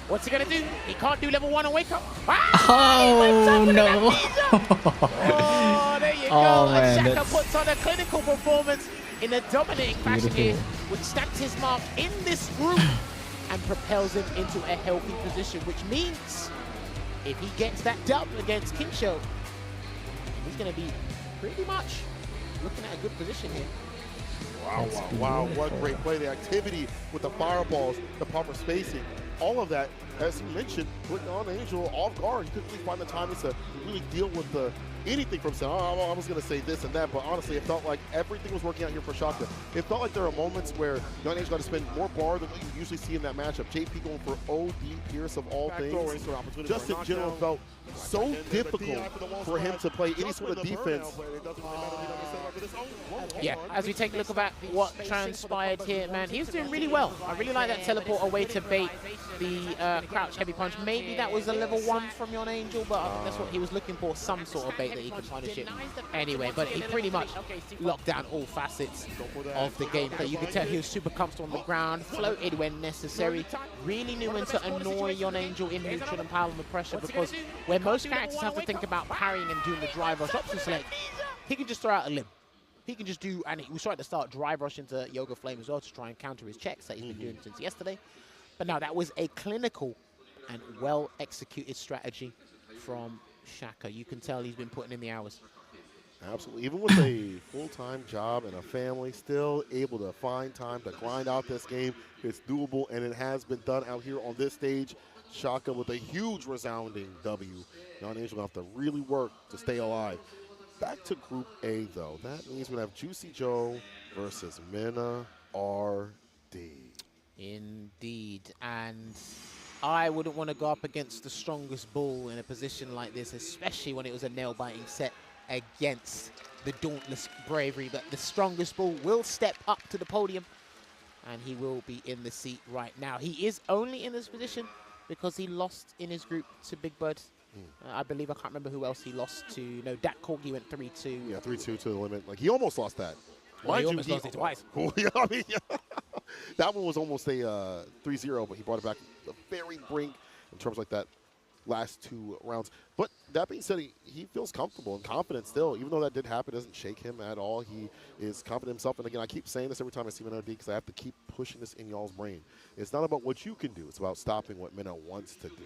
What's he going to do? He can't do level 1 and wake up. Ah! Oh no! Oh, there you Oh, go. man, And Shaka that's- puts on a clinical performance in a dominating fashion here, Beautiful. which stamps his mark in this group and propels him into a healthy position, which means if he gets that dub against Kinsho, he's going to be pretty much looking at a good position here. Wow, wow, what great play. The activity with the fireballs, the proper spacing, all of that, as you mentioned, put on Angel off guard. He couldn't really find the timing to really deal with the anything from saying, oh, I was going to say this and that, but honestly, it felt like everything was working out here for Shaka. It felt like there are moments where Young Angel got to spend more bar than what you usually see in that matchup. JP going for OD Pierce of all things. Just in general felt so difficult for him to play any sort of defense. Yeah, as we take a look about what transpired here, man, he was doing really well. I really like that teleport away to bait the crouch heavy punch. Maybe that was a level 1 from Yon Angel, but I think that's what he was looking for, some sort of bait that he could punish it anyway. But he pretty much locked down all facets of the gameplay. You could tell he was super comfortable on the ground, floated when necessary, really knew when to annoy Yon Angel in neutral and pile on the pressure, because where most characters have to think about parrying and doing the drive rush option select, he can just throw out a limb. He can just do, and he was trying to start drive rush into Yoga Flame as well to try and counter his checks that he's been doing since yesterday. But now that was a clinical and well-executed strategy from Shaka. You can tell he's been putting in the hours. Absolutely. Even with a full-time job and a family, still able to find time to grind out this game. It's doable, and it has been done out here on this stage. Shaka with a huge resounding W. Young Angel will have to really work to stay alive. Back to Group A, though. That means we have Juicy Joe versus Mena RD. Indeed. And I wouldn't want to go up against the strongest bull in a position like this, especially when it was a nail-biting set against the dauntless bravery. But the strongest bull will step up to the podium, and he will be in the seat right now. He is only in this position because he lost in his group to Big Bird. I believe, I can't remember who else he lost to. No, Dak Corgi went 3-2. Yeah, 3-2 to the limit. Like, he almost lost that. Well, he Mind you, almost lost it twice. Yeah, I mean, yeah. That one was almost a 3-0, but he brought it back the very brink in terms like that last 2 rounds. But that being said, he feels comfortable and confident still. Even though that did happen, it doesn't shake him at all. He is confident in himself. And again, I keep saying this every time I see Mena D because I have to keep pushing this in y'all's brain. It's not about what you can do. It's about stopping what Mena wants to do,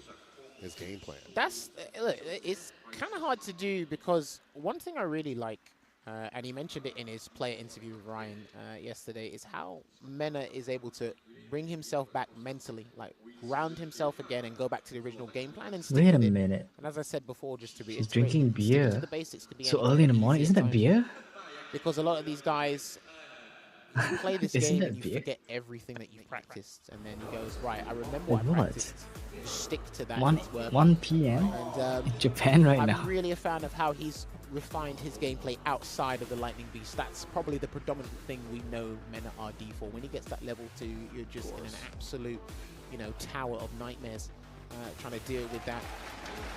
his game plan. That's, look, it's kind of hard to do because one thing I really like, and he mentioned it in his player interview with Ryan yesterday, is how Mena is able to bring himself back mentally, like ground himself again and go back to the original game plan and stick Wait a with it. minute. And as I said before, just to reiterate, He's drinking sticking beer to the basics can be so any early in the easier morning. Isn't that times. beer? Because a lot of these guys you play this Isn't game that and you beer? forget everything that you've practiced, and then he goes, right, I remember what I What? practiced. Stick to that. 1 it's working. 1 p.m. And in Japan right I'm now. really a fan of how he's refined his gameplay outside of the Lightning Beast. That's probably the predominant thing we know Mena RD for. When he gets that level 2, you're just in an absolute, you know, tower of nightmares trying to deal with that.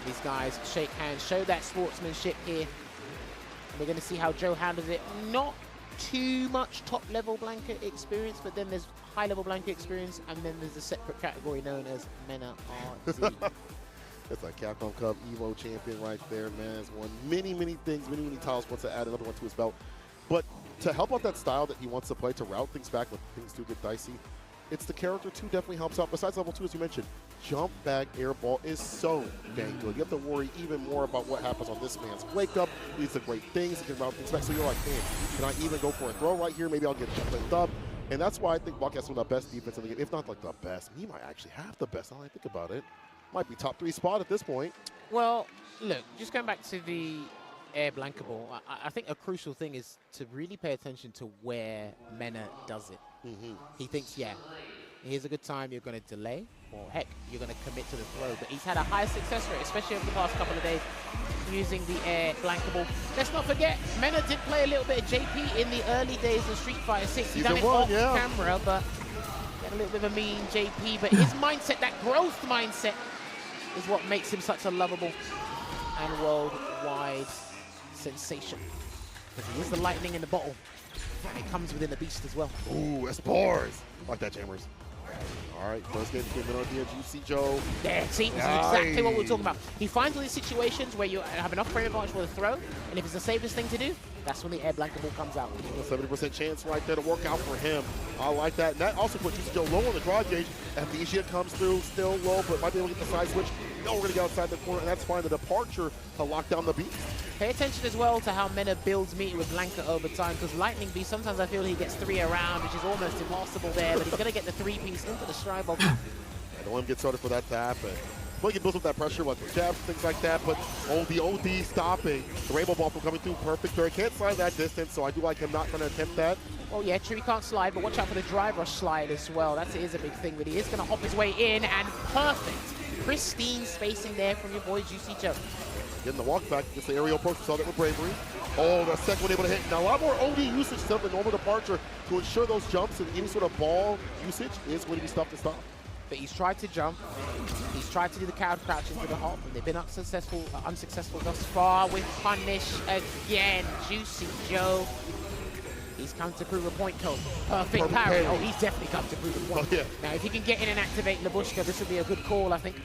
These guys shake hands, show that sportsmanship here. And we're going to see how Joe handles it. Not too much top-level blanket experience, but then there's high-level blanket experience, and then there's a separate category known as Mena RD. It's like Capcom Cup Evo champion right there, man. Has won many, many things, many, many titles. Wants to add another one to his belt. But to help out that style that he wants to play, to route things back when things do get dicey, it's the character 2 definitely helps out. Besides level 2, as you mentioned, jump back air ball is so dang good. You have to worry even more about what happens on this man's wake up. These are great things. He can route things back. So you're like, man, can I even go for a throw right here? Maybe I'll get jumped up. And that's why I think Buck has some of the best defense in the game. If not like the best, he might actually have the best. Now I think about it. Might be top 3 spot at this point. Well, look, just going back to the air blankable, I think a crucial thing is to really pay attention to where Mena does it. He thinks, yeah, here's a good time, you're going to delay, or heck, you're going to commit to the throw. But he's had a high success rate, especially over the past couple of days, using the air blankable. Let's not forget, Mena did play a little bit of JP in the early days of Street Fighter 6. He done it off camera, but had a little bit of a mean JP. But his mindset, that growth mindset, is what makes him such a lovable and worldwide sensation. Because he is the lightning in the bottle. And it comes within the beast as well. Ooh, Espars. Like that, Jammers. All right, first game between Mena D and Juicy Joe. There, see, this is exactly what we're talking about. He finds all these situations where you have enough frame advantage for the throw, and if it's the safest thing to do, that's when the air blankable comes out. A 70% chance right there to work out for him. I like that. And that also puts Juicy Joe low on the draw gauge. Amnesia comes through, still low, but might be able to get the side switch. No, we're going to get outside the corner, and that's fine. The departure to lock down the beat. Pay attention as well to how Mena builds meter with Blanca over time, because Lightning Beast, sometimes I feel he gets 3 around, which is almost impossible there, but he's going to get the 3-piece into the stride box. I don't want him to get started for that to happen. Well, he builds up that pressure with jabs, things like that, but the OD stopping. The rainbow ball from coming through perfect. He can't slide that distance, so I do like him not trying to attempt that. Oh yeah, true, he can't slide, but watch out for the drive rush slide as well. That is a big thing, but he is going to hop his way in, and perfect. Pristine spacing there from your boy Juicy Joe. Getting the walk back, gets the aerial approach, we saw that with Bravery. Oh, the second one able to hit. Now a lot more OD usage stuff than normal departure to ensure those jumps and any sort of ball usage is going to be stuff to stop. But he's tried to jump, he's tried to do the cow crouch into the hop, and they've been unsuccessful thus far with punish again. Juicy Joe. He's come to prove a point code. Perfect parry. Oh, he's definitely come to prove a point. Oh, yeah. Now, if he can get in and activate Labushka, this would be a good call, I think.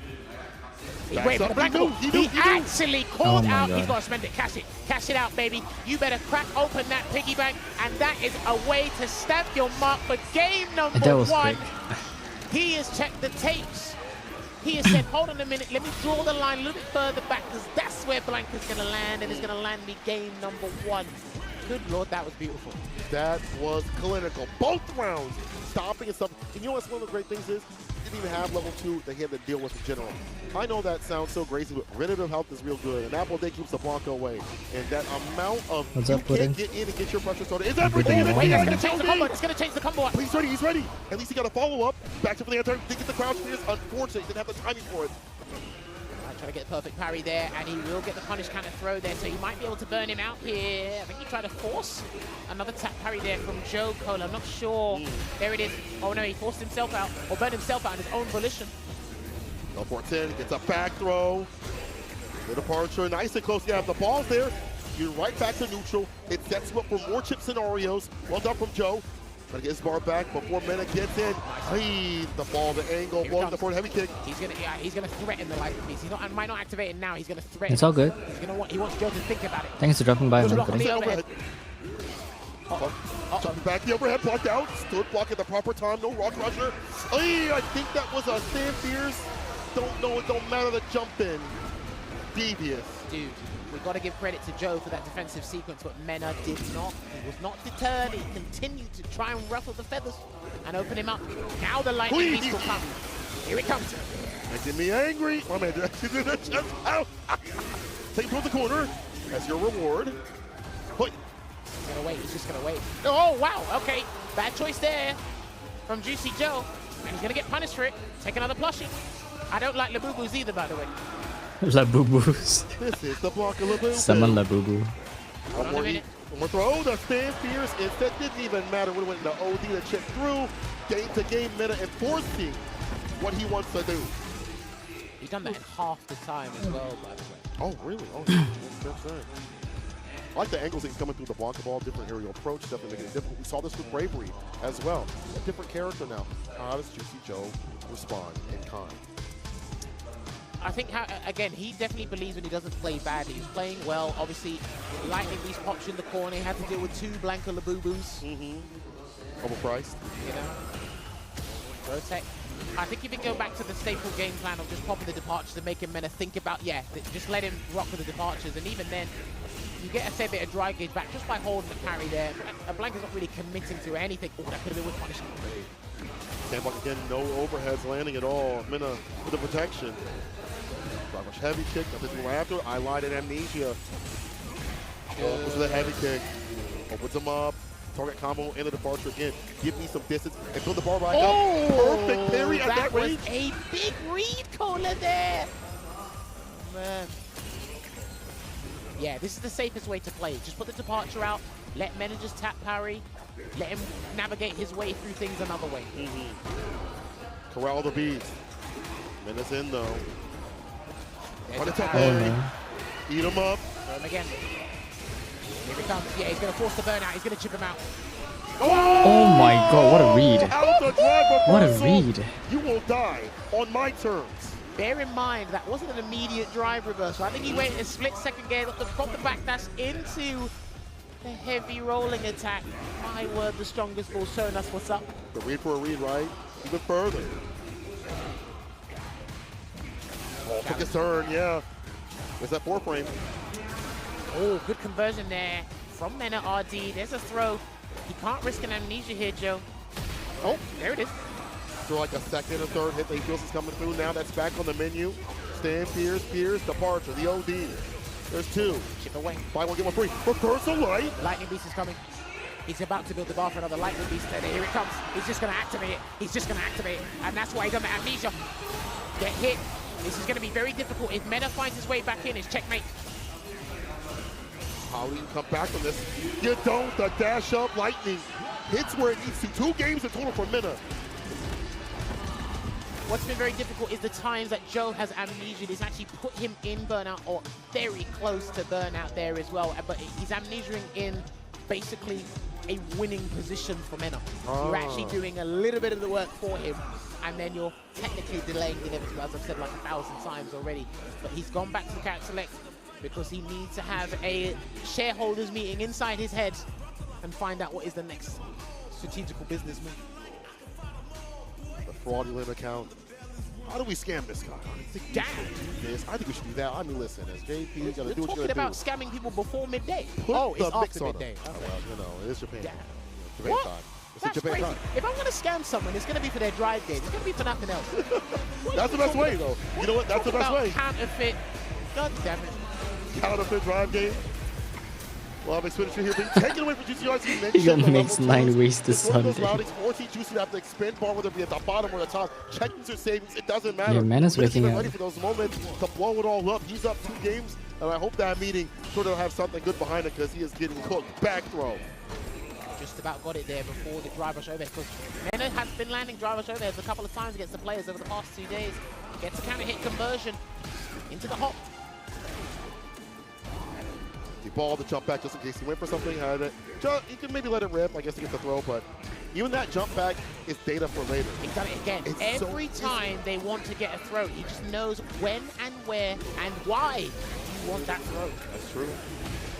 He Backs waited up. for the black ball. He actually called out. God. He's got to spend it. Cash it. Cash it out, baby. You better crack open that piggy bank, and that is a way to stamp your mark for game number That was 1. quick. He has checked the tapes. He has said, hold on a minute, let me draw the line a little bit further back, because that's where Blanca's going to land, and it's going to land me game number 1. Good Lord, that was beautiful. That was clinical. Both rounds, stopping and stuff. And you know what's one of the great things is? He didn't even have level 2 that he had to deal with in general. I know that sounds so crazy, but regenerative health is real good. And Apple Day keeps the Blanca away. And that amount of What's you up, Pudding? can't get in and get your pressure started. Is everything Pudding, Wait, that's Yeah. going to change the combo. It's going to change the combo. He's ready. At least he got a follow-up. Back to the anti. Didn't get the crouch spears. Unfortunately, he didn't have the timing for it. Trying to get the perfect parry there, and he will get the punish counter throw there, so he might be able to burn him out here. I think he tried to force another tap parry there from Joe Cole. I'm not sure. There it is. Oh no, he forced himself out, or burned himself out on his own volition. Teleports in, gets a back throw. The departure, nice and close. You have the balls there. You're right back to neutral. It sets you up for more chip scenarios. Well done from Joe. Trying to get his bar back before Mena gets in. Hey, the ball, the angle, blowing the forward heavy kick. He's gonna threaten the lightning beast. Might not activate it now. He's gonna threaten. It's all good. He wants Joe to think about it. Thanks for dropping by, Good man. block on Thanks. the overhead. Jumping back, the overhead blocked out. Stood block at the proper time, no rock rusher. Hey, I think that was a Stan Fierce. Don't know, it don't matter the jump in. Devious. Dude, we've got to give credit to Joe for that defensive sequence, but Mena did not. He was not deterred. He continued to try and ruffle the feathers and open him up. Now the lightning beast will come. Here it comes. Making me angry. My man directed in the chest. Ow. Take him towards the corner. That's your reward. Put. He's gonna wait. He's just gonna wait. Oh wow. Okay. Bad choice there from Juicy Joe, and he's gonna get punished for it. Take another plushie. I don't like Labubus either, by the way. Labubus. This is the block of Labubu. Summon Labubu. One more throw. The Stan Fierce. Instead, didn't even matter when it went into OD to chip through. Game to game, Mena enforcing what he wants to do. He's done that in half the time as well, by the way. Oh, really? Oh, that's right. I like the angles that he's coming through the block ball, different aerial approach, definitely making it difficult. We saw this with Bravery as well. A different character now. How does Juicy Joe respond in kind? I think, again, he definitely believes when he doesn't play badly. He's playing well. Obviously, Lightning Beast pops in the corner. He had to deal with 2 Blanca Labubus. Overpriced. You know? Rotec. I think if you go back to the staple game plan of just popping the departures and making Mena think about, just let him rock with the departures. And even then, you get a fair bit of drive gauge back just by holding the carry there. Blanca's not really committing to anything. Oh, that could have been with punishment. Sandblock again, no overheads landing at all. Mena with the protection. Rush heavy kick, nothing to go after. I lied at Amnesia. Goes with a heavy kick. Opens him up. Target combo and the departure again. Give me some distance and build the bar back up. Perfect parry at that range. That was a big read caller there. Man. Yeah, this is the safest way to play. Just put the departure out. Let Mena just tap parry. Let him navigate his way through things another way. Corral the beast. Mena's in though. There's On a the parry. Eat him up. Throw him again. Here he comes. Yeah, he's going to force the burnout. He's going to chip him out. Oh my god, what a read. Out the drive What a reversal. read. You will die on my terms. Bear in mind, that wasn't an immediate drive reversal. I think he went in a split-second gear, got the backdash into the heavy rolling attack. My word, the strongest ball showing us what's up. The read for a read, right? Even further. Oh, took his turn, yeah. There's that 4-frame. Oh, good conversion there from Mena RD. There's a throw. He can't risk an amnesia here, Joe. Oh, there it is. For like a second or third hit that he feels is coming through. Now that's back on the menu. Stan Fierce, departure, the OD. There's 2. Chip away. Buy one, get one free. Reversal light. Lightning Beast is coming. He's about to build the bar for another Lightning Beast. And here it comes. He's just going to activate it. He's just going to activate it. And that's why he's done the amnesia. Get hit. This is going to be very difficult. If Mena finds his way back in, it's checkmate. How do you come back from this? You don't. The dash up lightning hits where it needs to. 2 games in total for Mena. What's been very difficult is the times that Joe has amnesia. He's actually put him in burnout or very close to burnout there as well. But he's amnesiaing in basically a winning position for Mena. You're actually doing a little bit of the work for him, and then you're technically delaying the inevitable, as I've said like 1,000 times already. But he's gone back to the character select because he needs to have a shareholders meeting inside his head and find out what is the next strategical business move. The fraudulent account. How do we scam this guy? I think we should do this. I think we should do that. I mean, listen, as JP, you gotta do what you talking gotta about do. scamming people before midday. Put Oh, it's the mix after on midday. them. Okay. Well, you know, it is Japan. Yeah. Japan What? time. It's That's Japan crazy. time. If I'm gonna scam someone, it's gonna be for their drive game. It's gonna be for nothing else. That's the best way, though. You know what? That's the best way. Counterfeit. God damn it. Counterfeit drive game. Well, I'm expenditure here being taken away from Juicy RC. He got makes 9 ways to Sunday. Forcing Juicy to have to expend bar, whether it be at the bottom or the top. Checking their savings, it doesn't matter. Yeah, Mena's But he's waking even up. ready for those moments to blow it all up. He's up 2 games, and I hope that meeting sort of have something good behind it because he is getting cooked. Back throw. Just about got it there before the drive rush overhead, because Mena has been landing drive rush overheads a couple of times against the players over the past 2 days. Gets a counter hit conversion into the hop. The ball to jump back just in case he went for something. Had it. You can maybe let it rip, I guess, to get the throw, but Even that jump back is data for later. He's done it again. It's Every time they want to get a throw, he just knows when and where and why you want that throw. That's true.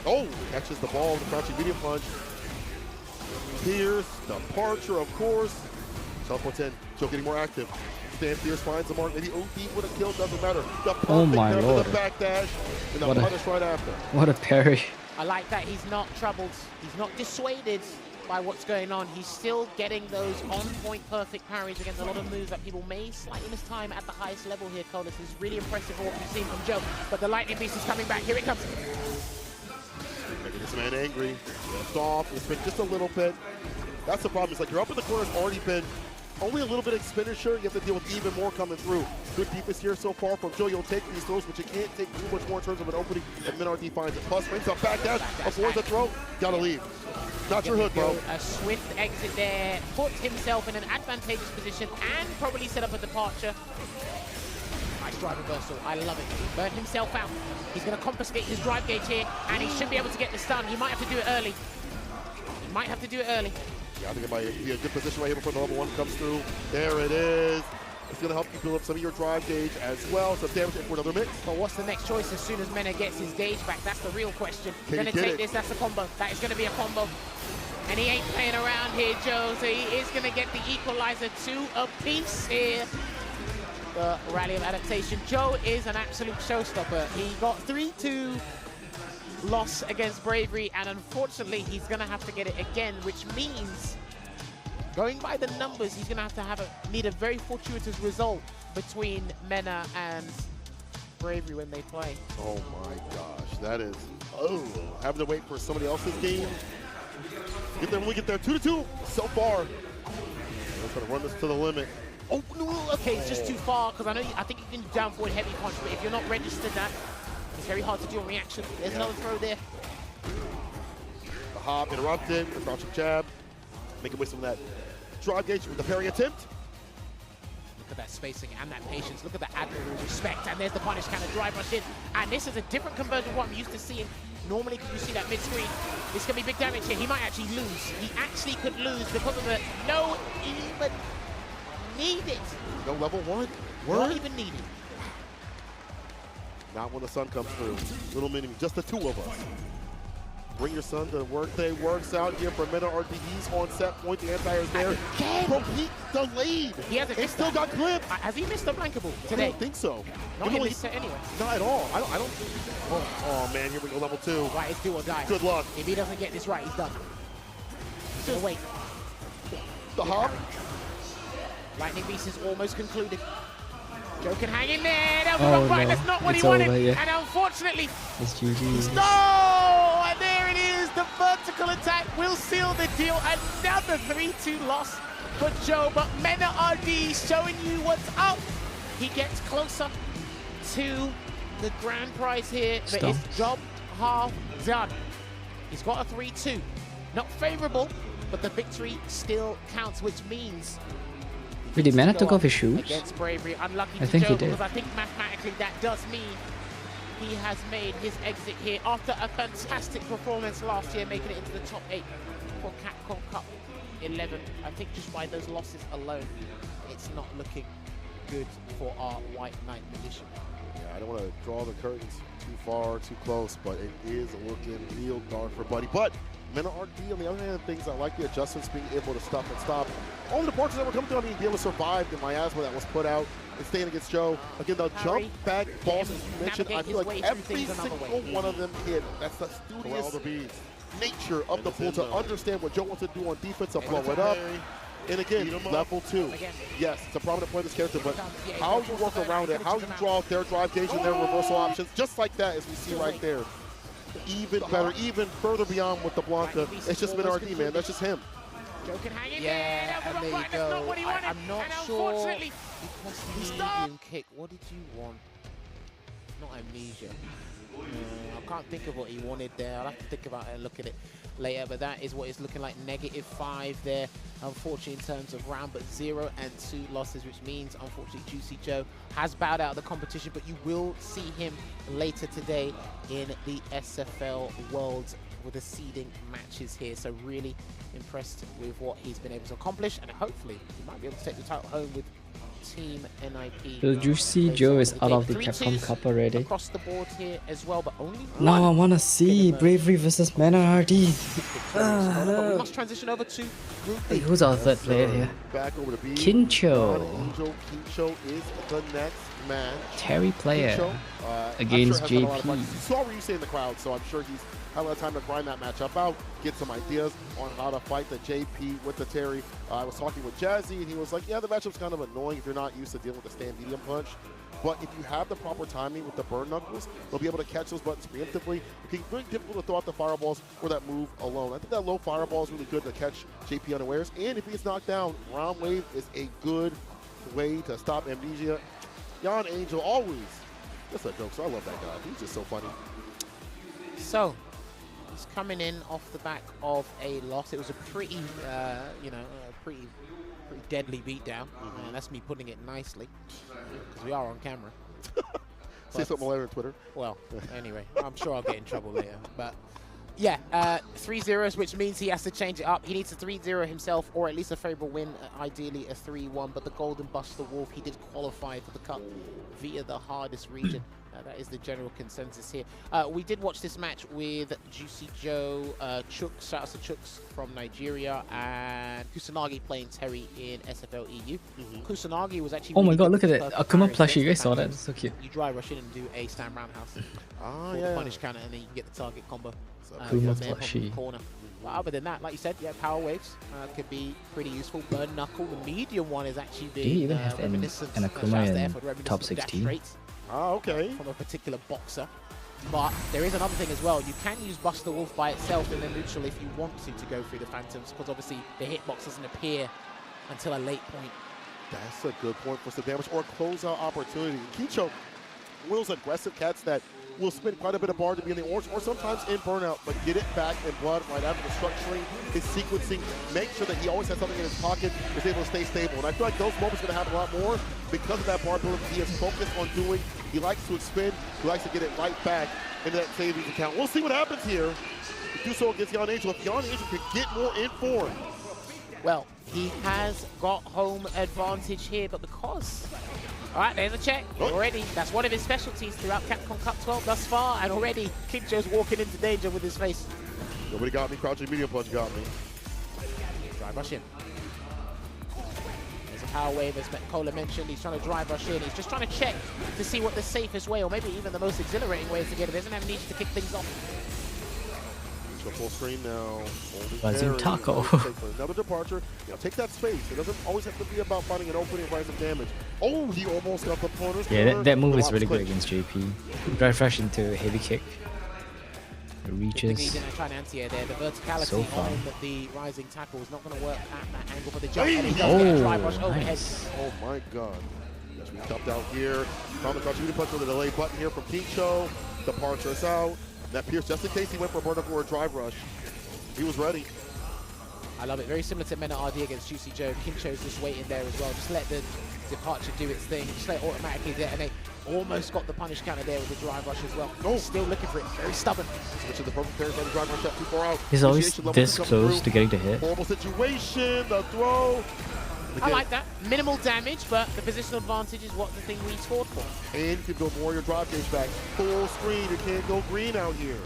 Oh, catches the ball with the crouching medium punch. Pierce, departure, of course. Teleports in. Joe getting more active. Stan Pierce finds the mark. Maybe OD would have killed, doesn't matter. The Oh my perfect lord. the backdash, and the What a- punish right after. What a parry. I like that he's not troubled. He's not dissuaded by what's going on. He's still getting those on-point perfect parries against a lot of moves that people may slightly mistime at the highest level here, Cole. This is really impressive for what we've seen from Joe. But the Lightning Beast is coming back. Here it comes. Making this man angry. Left off. It's been just a little bit. That's the problem. It's like you're up in the corner. It's already been only a little bit of expenditure. You have to deal with even more coming through. Good defense here so far from Joe. You'll take these throws, but you can't take too much more in terms of an opening. And Minardi finds it. Plus, brings up backdash. Avoids the throw. Gotta leave. Not your hood, bro. A swift exit there. Put himself in an advantageous position and probably set up a departure. Nice drive reversal. I love it. Burnt himself out. He's going to confiscate his drive gauge here, and he should be able to get the stun. He might have to do it early. He might have to do it early. Yeah, I think it might be a good position right here before the level 1 comes through. There it is. It's going to help you build up some of your drive gauge as well. Some damage for another mix. But what's the next choice as soon as Mena gets his gauge back? That's the real question. Can Gonna he get take it? this, that's a combo. That is gonna be a combo. And he ain't playing around here, Joe, so he is gonna get the equalizer 2 apiece here. The Rally of Adaptation. Joe is an absolute showstopper. He got 3-2 loss against Bravery, and unfortunately he's gonna have to get it again, which means going by the numbers, he's gonna have to need a very fortuitous result between Mena and Bravery when they play. Oh my gosh, that is, having to wait for somebody else's game. We get there 2-2 so far. Let's try to run this to the limit. Oh, no, okay, it's just too far, because I think you can down forward heavy punch, but if you're not registered that, it's very hard to do a reaction. There's another throw there. The hop interrupted, the crouching jab, making away some of that drive gauge with the parry attempt. Look at that spacing and that patience. Look at that admirable respect. And there's the punish kind of drive rush in. And this is a different conversion of what I'm used to seeing. Normally, you see that mid-screen. This can be big damage here. He might actually lose. He actually could lose because of the no even need it. No level 1. Not even needed. Not when the sun comes through. Little mini, just the 2 of us. Bring your son to the workday. Works out here for Mena RD. He's on set point. The anti-air is there. Again. Bro, he delayed. He hasn't It missed still that. got clipped. Has he missed a blankable I today? don't think so. Not in Really? this set anyway. Not at all. I don't. Oh man, here we go, level 2. Right, it's do or die. Good luck. If he doesn't get this right, he's done. So wait. The hop. Lightning Beast is almost concluded. Joe can hang in there. That was Oh, the wrong fight. no. That's not what It's he wanted. over, yeah. And unfortunately, It's GG. no! And there it is. The vertical attack will seal the deal. Another 3-2 loss for Joe. But Mena RD showing you what's up. He gets closer to the grand prize here. But Stop. his job half done. He's got a 3-2. Not favorable, but the victory still counts, which means Wait, did Mena go took up off his shoes? against Bravery. Unlucky I to think Joe he did. because I think mathematically that does mean he has made his exit here after a fantastic performance last year, making it into the top 8 for Capcom Cup 11. I think just by those losses alone, it's not looking good for our White Knight position. Yeah, I don't want to draw the curtains too far, too close, but it is looking real dark for Buddy. But Mena RD, on the other hand of things, I like the adjustments, being able to stuff and stop. All the departures that were coming through, I mean, be able to survive the miasma that was put out and staying against Joe. Again, the Parry, jump back balls, as you mentioned, I navigate feel his like way through every things another single way. one of them hit. That's the studious nature of the pool to understand what Joe wants to do on defense, to blow it up. And again, level 2. Again. Yes, it's a prominent point of this character, but Yeah, how he's you gonna work force the around burn, it, how you give it to draw out their drive gauge and their reversal options, just like that, as we see right there. Even better, even further beyond with the Blanca. It's just been RD, man. That's just him. Joe can hang in Yeah, there. That was and the there wrong you fight. That's not go. what he wanted. I'm not and sure. Unfortunately, Because Stop. Mm. kick. What did you want? Not amnesia. I can't think of what he wanted there. I'll have to think about it and look at it later. But that is what it's looking like. -5 there, unfortunately, in terms of round. But 0 and 2 losses, which means, unfortunately, Juicy Joe has bowed out of the competition. But you will see him later today in the SFL Worlds with the seeding matches here. So really impressed with what he's been able to accomplish, and hopefully he might be able to take the title home with Team NIP. The Juicy Joe is out of the 3-2s Capcom Cup already. across the board here as well, but only Now I one wanna see Bravery versus Mana RD. But we must transition over to Group B. Hey, who's our third player here? Back over to B. Kincho. Angel Kincho is the next match. Terry player Kincho, against I'm sure has had a lot of fun. JP. You saw what you say in the crowd, so I'm sure he's had a lot of time to grind that matchup out, get some ideas on how to fight the JP with the Terry. I was talking with Jazzy, and he was like, yeah, the matchup's kind of annoying if you're not used to dealing with the stand medium punch. But if you have the proper timing with the burn knuckles, they'll be able to catch those buttons preemptively. It can be very difficult to throw out the fireballs or that move alone. I think that low fireball is really good to catch JP unawares. And if he gets knocked down, round wave is a good way to stop Amnesia. Jan Angel always. That's a joke, so I love that guy. He's just so funny. So he's coming in off the back of a loss. It was a pretty, pretty deadly beatdown. And that's me putting it nicely, because we are on camera. Say something later on Twitter. Well, anyway, I'm sure I'll get in trouble later. But yeah, 3 zeros, which means he has to change it up. He needs a 3-0 himself, or at least a favorable win, ideally a 3-1. But the Golden Buster Wolf, he did qualify for the cup via the hardest region. That is the general consensus here. We did watch this match with Juicy Joe, Chooks, shout out to Chooks from Nigeria, and Kusanagi playing Terry in SFL EU. Kusanagi was actually. Oh my really god, good look at with it. the Akuma parries plushie, you guys against the saw that? Phantoms. It's so cute. You dry rush in and do a stand roundhouse for the punish counter, and then you can get the target combo. Akuma from plushie. the corner. But other than that, like you said, yeah, power waves could be pretty useful. Burn knuckle, the medium one is actually Do you even have an Akuma in top 16? Ah, okay. From a particular boxer. But there is another thing as well. You can use Buster Wolf by itself in the neutral if you want to go through the Phantoms, because obviously the hitbox doesn't appear until a late point. That's a good point for some damage or a closeout opportunity. Kincho, one of those aggressive cats that will spend quite a bit of bar to be in the orange or sometimes in burnout, but get it back in blood right after the structuring, his sequencing, make sure that he always has something in his pocket, is able to stay stable. And I feel like those moments are going to happen a lot more because of that bar ability he is focused on doing. He likes to expend, he likes to get it right back into that savings account. We'll see what happens here. Do so against Jan Angel. If Jan Angel can get more in form. Well, he has got home advantage here, but because... All right, there's a check already. That's one of his specialties throughout Capcom Cup 12 thus far, and already Kincho's walking into danger with his face. Nobody got me. Crouching medium punch got me. Drive rush in. There's a power wave, as Cola mentioned. He's trying to drive rush in. He's just trying to check to see what the safest way, or maybe even the most exhilarating way is to get it. Doesn't have need to kick things off. Full screen now. Bazoo Taco. Another departure. You know, take that space. It doesn't always have to be about finding an opening and finding some damage. Oh, he almost got the corners. Yeah, that move is really good against JP. Drive rush into heavy kick. It reaches. He's in a try and anti-air there. The verticality So far. on the rising tackle is not going to work at that angle for the jump. Hey! And he does get a drive rush Oh, overhead. nice. Oh my god. That's being topped out here. Found the crouching punch with a delay button here from Kincho. Departure is out. That Pierce, just in case he went for a burn up or a drive rush. He was ready. I love it. Very similar to Mena RD against Juicy Joe. Kincho's just waiting there as well. Just let the departure do its thing. Just let it automatically detonate. Almost got the punish counter there with the drive rush as well. Oh. Still looking for it. Very stubborn. Switching the perfect territory, the drive rush up too far out. He's always Initiation level this coming close through. to getting the hit. Horrible situation, the throw. I like that. Minimal damage, but the positional advantage is what the thing we scored for. And you can build more of your drive gauge back. Full screen, you can't go green out here.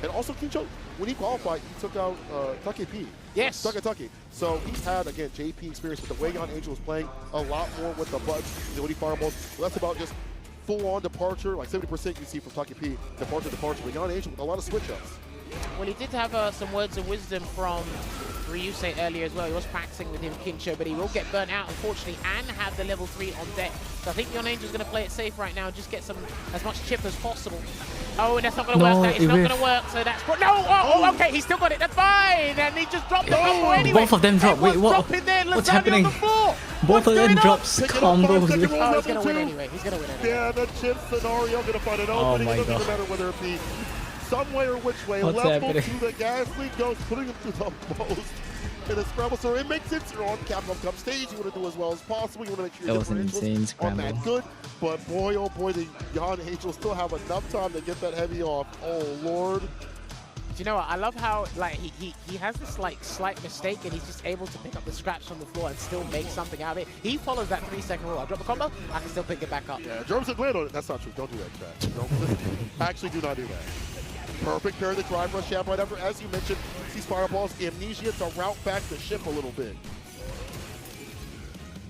And also Kincho, when he qualified, he took out Take P. Yes. Take. So he's had, again, JP experience with the way Jan Angel was playing a lot more with the buttons, the OD fireballs. So that's about just full-on departure, like 70% you see from Take P, departure. But Jan Angel with a lot of switch-ups. Well, he did have some words of wisdom from Ryusei earlier as well. He was practicing with him, Kincho, but he will get burnt out, unfortunately, and have the level 3 on deck. So I think Jan Angel's going to play it safe right now and just get as much chip as possible. Oh, and that's not going to work. That is not going to work. So that's... No! Oh, okay, he still got it. That's fine. And he just dropped the combo anyway. Both of them drop. Wait, what? What's happening? Both of them drops combos. Oh, he's going to win anyway. He's going to win anyway. Yeah, the chip scenario going to find an opening. It doesn't matter whether it be some way or which way. What's level happening? to the gas lead goes, putting him through the most in a scramble. So it makes sense. You're on Capcom Cup stage. You want to do as well as possible. You want to make sure That your was an insane on scramble. that good. But boy, oh boy, the Jan Angel still have enough time to get that heavy off. Oh, Lord. Do you know what? I love how like he has this like slight mistake and he's just able to pick up the scraps from the floor and still make something out of it. He follows that 3-second rule. I drop a combo, I can still pick it back up. Yeah, Germs and Glando, that's not true. Don't do that, chat. No, actually do not do that. Perfect pair of the drive rush jab right after, as you mentioned, these fireballs, Amnesia to route back the ship a little bit.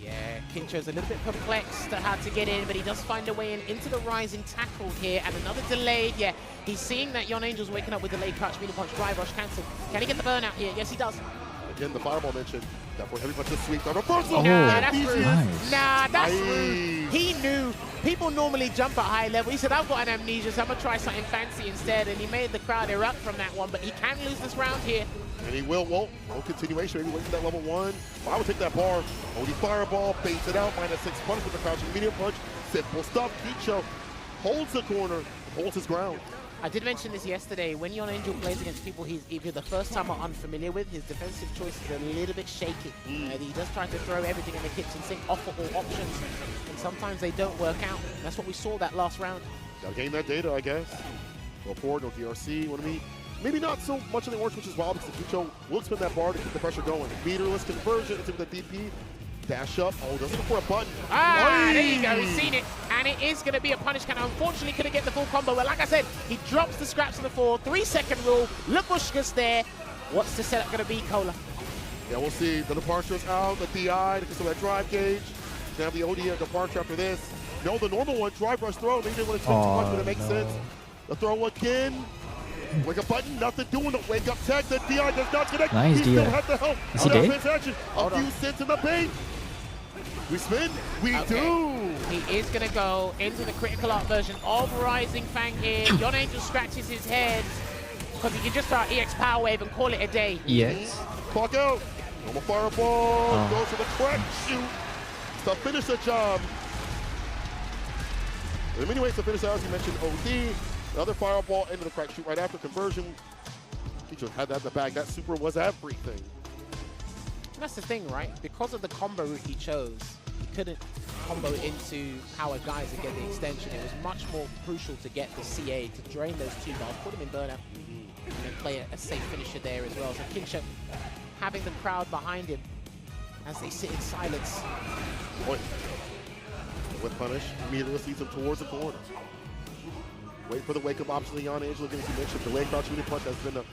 Yeah, Kincho's a little bit perplexed at how to get in, but he does find a way in into the rising tackle here, and another delayed. Yeah, he's seeing that Yon Angel's waking up with delayed crouch, medium punch, drive rush, cancel. Can he get the burnout here? Yes, he does. Again, the fireball mentioned. That boy, heavy punch to sweep. The reversal. Oh, Nah, that's rude. nice. Nah, that's Nice. rude. He knew. People normally jump at high level. He said, I've got an amnesia, so I'm going to try something fancy instead. And he made the crowd erupt from that one, but he can lose this round here. And he won't. No continuation. Maybe wait for that level 1. I would take that bar. Odie fireball, baits it out. -6 punch with the crouching medium punch. Simple stuff. Kicho holds the corner, holds his ground. I did mention this yesterday. When Yon Angel plays against people he's either the first time or unfamiliar with, his defensive choice is a little bit shaky. He does try to throw everything in the kitchen sink, offer all options, and sometimes they don't work out. That's what we saw that last round. Gotta gain that data, I guess. Go forward, no DRC. What I mean, maybe not so much in the orange, which is wild because Kicho will spin that bar to keep the pressure going. Meterless conversion into the DP. Dash up. Oh, doesn't look for a button. Ah, there you go. He's seen it. And it is going to be a punish counter. Unfortunately, couldn't get the full combo. But like I said, he drops the scraps to the floor. 3-second rule. Lubushka's there. What's the setup going to be, Cola? Yeah, we'll see. The departure's out. The DI, because of that drive gauge. They have the OD departure after this. No, the normal one, drive rush throw. Maybe they want to expect too much, but it makes sense. The throw again. Wake up button, nothing doing. The wake up tag. The DI does not connect. Nice he DI. still has the help. Is he dead? Transaction. A few cents in the paint. We spin. We do. He is going to go into the critical art version of Rising Fang here. Yon Angel scratches his head because he can just start EX Power Wave and call it a day. Yes. Clock out. Normal fireball. Goes to the crack shoot to finish the job. In many ways to finish out, as you mentioned, OD. The other fireball into the crack shoot right after conversion. He just had that in the bag. That super was everything. And that's the thing, right? Because of the combo route he chose, he couldn't combo into Power Guys and get the extension. It was much more crucial to get the CA to drain those 2 bars, put him in burnout, and then play a safe finisher there as well. So Kinsho having the crowd behind him as they sit in silence. Boy. With punish, immediately leads him towards the corner. Wait for the wake-up option. Yon Angel, again, as you mentioned, the leg crouch punch has been a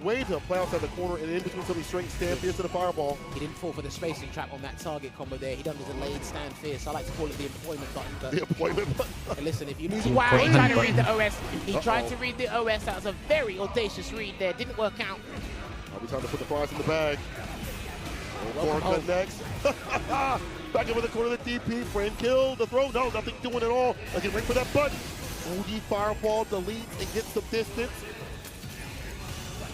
way to play outside the corner and in between some of these straight stand fierce to the fireball. He didn't fall for the spacing trap on that target combo there. He done the delayed stand fierce. I like to call it the employment button. But The employment button. hey, listen, if you lose, wow, he tried to read the OS. He tried to read the OS. That was a very audacious read there. Didn't work out. I'll be trying to put the fries in the bag. Corner cut next. Back in with the corner of the DP. Frame kill. The throw. No, nothing doing at all. Again, wait for that button. OG fireball deletes and gets some distance.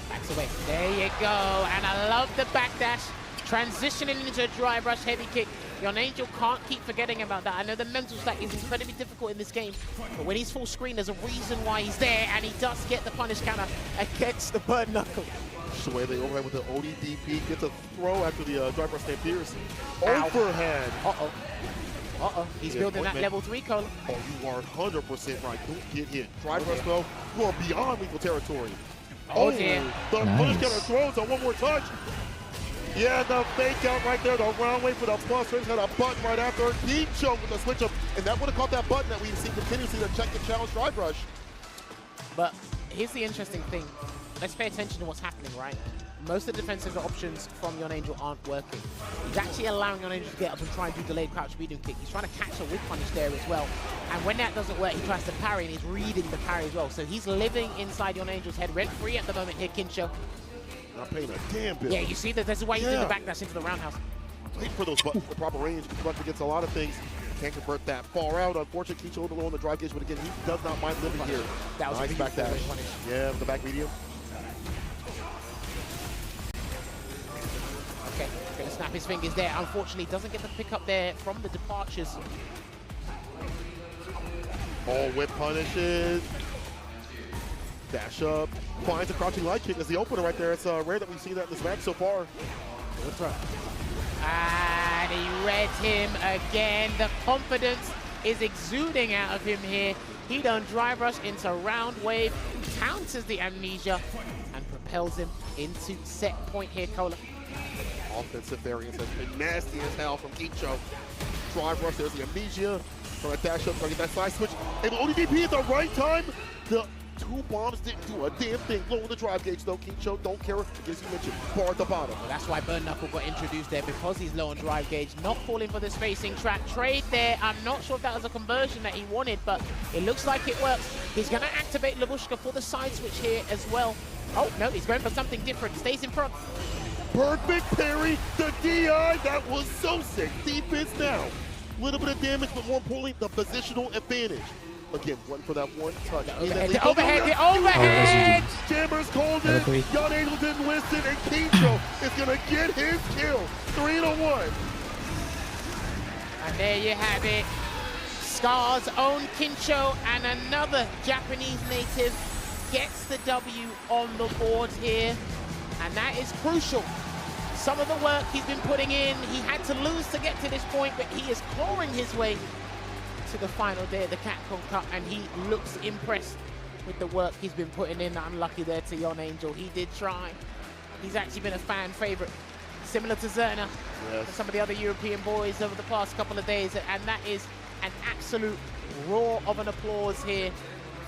Backs away. There you go. And I love the backdash. Transitioning into a drive rush heavy kick. Yon Angel can't keep forgetting about that. I know the mental stack is incredibly difficult in this game, but when he's full screen, there's a reason why he's there, and he does get the punish counter against the bird knuckle. The way they overhead with the OD DP, gets a throw after the drive rush stand fierce. Overhead. Uh-oh. He's building that level 3, Cola. Oh, you are 100% right. Don't get hit. Drive rush though, you are beyond lethal territory. Oh, dear. The punish counter throws on one more touch. Yeah, the fake out right there, the round way for the plus range, had a button right after. Deep choke with the switch up, and that would have caught that button that we've seen continuously to check the challenge drive rush. But here's the interesting thing. Let's pay attention to what's happening, right? Most of the defensive options from Yon Angel aren't working. He's actually allowing Yon Angel to get up and try and do delayed crouch medium kick. He's trying to catch a whip punish there as well. And when that doesn't work, he tries to parry, and he's reading the parry as well. So he's living inside Yon Angel's head rent-free at the moment here, Kinsho. Not paying a damn bill. Yeah, you see that. This is why you do the backdash into the roundhouse. Wait for those buttons, the proper range. Buttons against a lot of things. Can't convert that far out. Unfortunately, Kicho a little low on the drive gauge, but again, he does not mind living here. That was nice back dash. punish. Yeah, with the back medium. Okay, gonna snap his fingers there. Unfortunately, doesn't get the pick up there from the departures. All whip punishes. Dash up. Finds a crouching light kick as the opener right there. It's rare that we've seen that in this match so far. What's right? And he read him again. The confidence is exuding out of him here. He done drive rush into round wave, counters the amnesia, and propels him into set point here, Cola. Offensive variance has been nasty as hell from Kicho. Drive rush, there's the amnesia. Trying to dash up, trying to get that side switch. And ODDP at the right time. The two bombs didn't do a damn thing. Low the drive gauge though. Kicho don't care. As you mentioned, bar at the bottom. Well, that's why Burn Knuckle got introduced there, because he's low on drive gauge. Not falling for the spacing trap. Trade there. I'm not sure if that was a conversion that he wanted, but it looks like it works. He's going to activate Lavushka for the side switch here as well. Oh, no, he's going for something different. Stays in front. Perfect parry. The DI, that was so sick. Defense now. Little bit of damage, but more importantly, the positional advantage. Again, went for that one touch. The overhead! Jammers called it. Young Angel didn't listen, and Kicho is going to get his kill. 3-1. And there you have it. Scar's own Kincho and another Japanese native gets the W on the board here. And that is crucial. Some of the work he's been putting in, he had to lose to get to this point, but he is clawing his way to the final day of the Capcom Cup, and he looks impressed with the work he's been putting in. Unlucky there to Yon Angel. He did try. He's actually been a fan favorite, similar to Zerna and some of the other European boys over the past couple of days, and that is an absolute roar of an applause here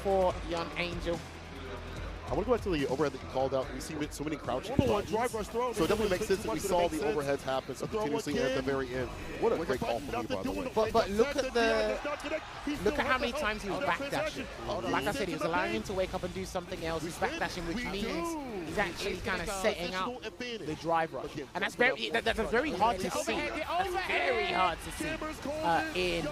for Yon Angel. I want to go back to the overhead that you called out. We see so many crouching buttons. So it definitely makes sense that we saw the overheads happen so continuously at the very end. What a great call from you, by the way. But look at how many times he was backdashing. Like I said, he was allowing him to wake up and do something else. He's backdashing, which means he's actually kind of setting up the drive rush. And that's very hard to see. That's very hard to see in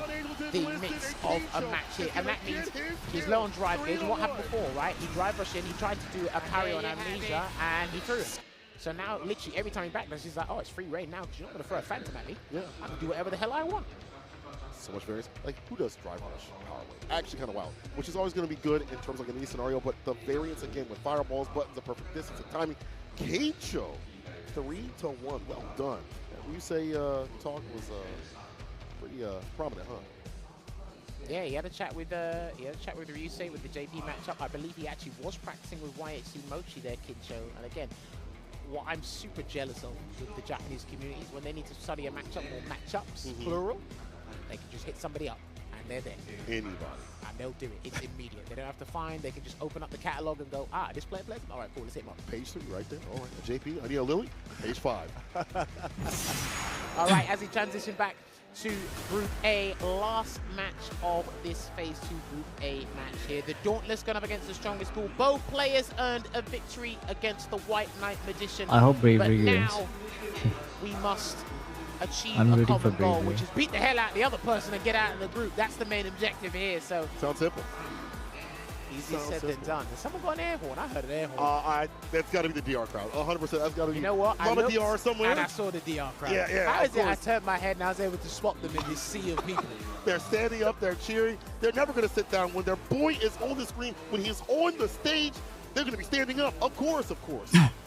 the midst of a match here. And that means he's low on drive gauge. What happened before, right? He drive rushed in, he tried to do a parry on Amnesia, and he threw it. So now, literally, every time he backdashes, he's like, oh, it's free reign now, because you're not going to throw a Phantom at me. Yeah. I can do whatever the hell I want. So much variance. Like, who does drive rush power wave? Actually kind of wild, which is always going to be good in terms of like any scenario, but the variance, again, with fireballs, buttons, the perfect distance, and timing. Keicho, 3-1. Well done. And you say talk was pretty prominent, huh? Yeah, he had a chat with Ryusei with the JP matchup. I believe he actually was practicing with YHC Mochi there, Kincho. And again, what I'm super jealous of with the Japanese community is when they need to study a matchup or matchups, plural, they can just hit somebody up and they're there. Anybody. And they'll do it. It's immediate. They don't have to find. They can just open up the catalog and go, this player plays. All right, cool. Let's hit him up. Page 3 right there. All right. JP, I need a Lily. Page 5. All right, as he transitioned back to Group A, last match of this Phase 2 Group A match here. The Dauntless going up against the strongest pool. Both players earned a victory against the White Knight Magician. I hope Bravery but wins. now we must achieve I'm a rooting common for goal, Bravery. which is beat the hell out of the other person and get out of the group. That's the main objective here. So Sounds simple. easier said than done. Has someone got an air horn? I heard an air horn. That's got to be the DR crowd. 100%. That's got to be. You know what? Not a DR somewhere. And I saw the DR crowd. Yeah. How is it I turned my head and I was able to spot them in this sea of people? They're standing up, they're cheering. They're never going to sit down. When their boy is on the screen, when he's on the stage, they're going to be standing up. Of course.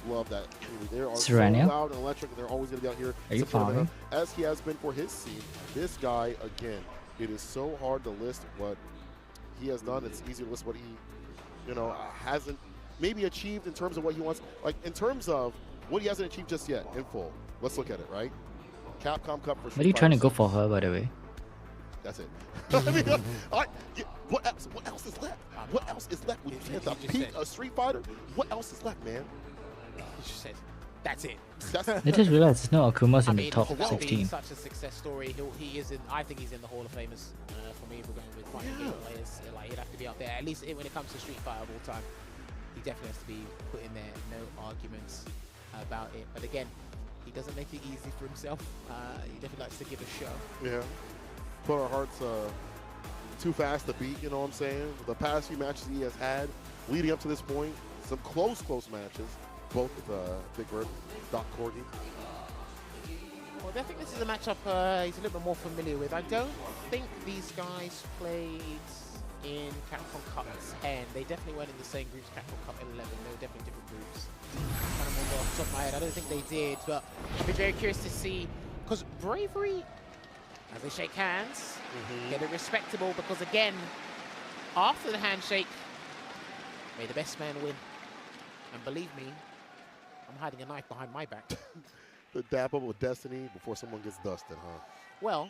Love that. They are so loud and electric, and they're always going to be out here. Are you following? As he has been for his scene. This guy, again, it is so hard to list what he has done. It's easy to list what he, hasn't maybe achieved in terms of what he wants. Like, in terms of what he hasn't achieved just yet, in full. Let's look at it, right? Capcom Cup for What are you trying to go for her, by the way? That's it. I mean, what else is left? What else is left? When you hit the peak of Street Fighter, what else is left, man? He just said, that's it. I just realized there's no Akumas in the top for that 16. being such a success story, he is in. I think he's in the Hall of Famers. For me, if we're going with fighting game players, like, he'd have to be up there. At least when it comes to Street Fighter of all time, he definitely has to be put in there. No arguments about it. But again, he doesn't make it easy for himself. He definitely likes to give a show. Yeah. Put our hearts too fast to beat, you know what I'm saying? The past few matches he has had leading up to this point, some close matches, both with Big Bird, Doc Corgi. Well, I think this is a matchup he's a little bit more familiar with. I don't think these guys played in Capcom Cup 10. They definitely weren't in the same groups Capcom Cup 11. They were definitely different groups. Kind of remember off the top of my head. I don't think they did, but I'd be very curious to see, because Bravery, as they shake hands, get it respectable, because again, after the handshake, may the best man win. And believe me, hiding a knife behind my back. The dab up with Destiny before someone gets dusted, huh? Well,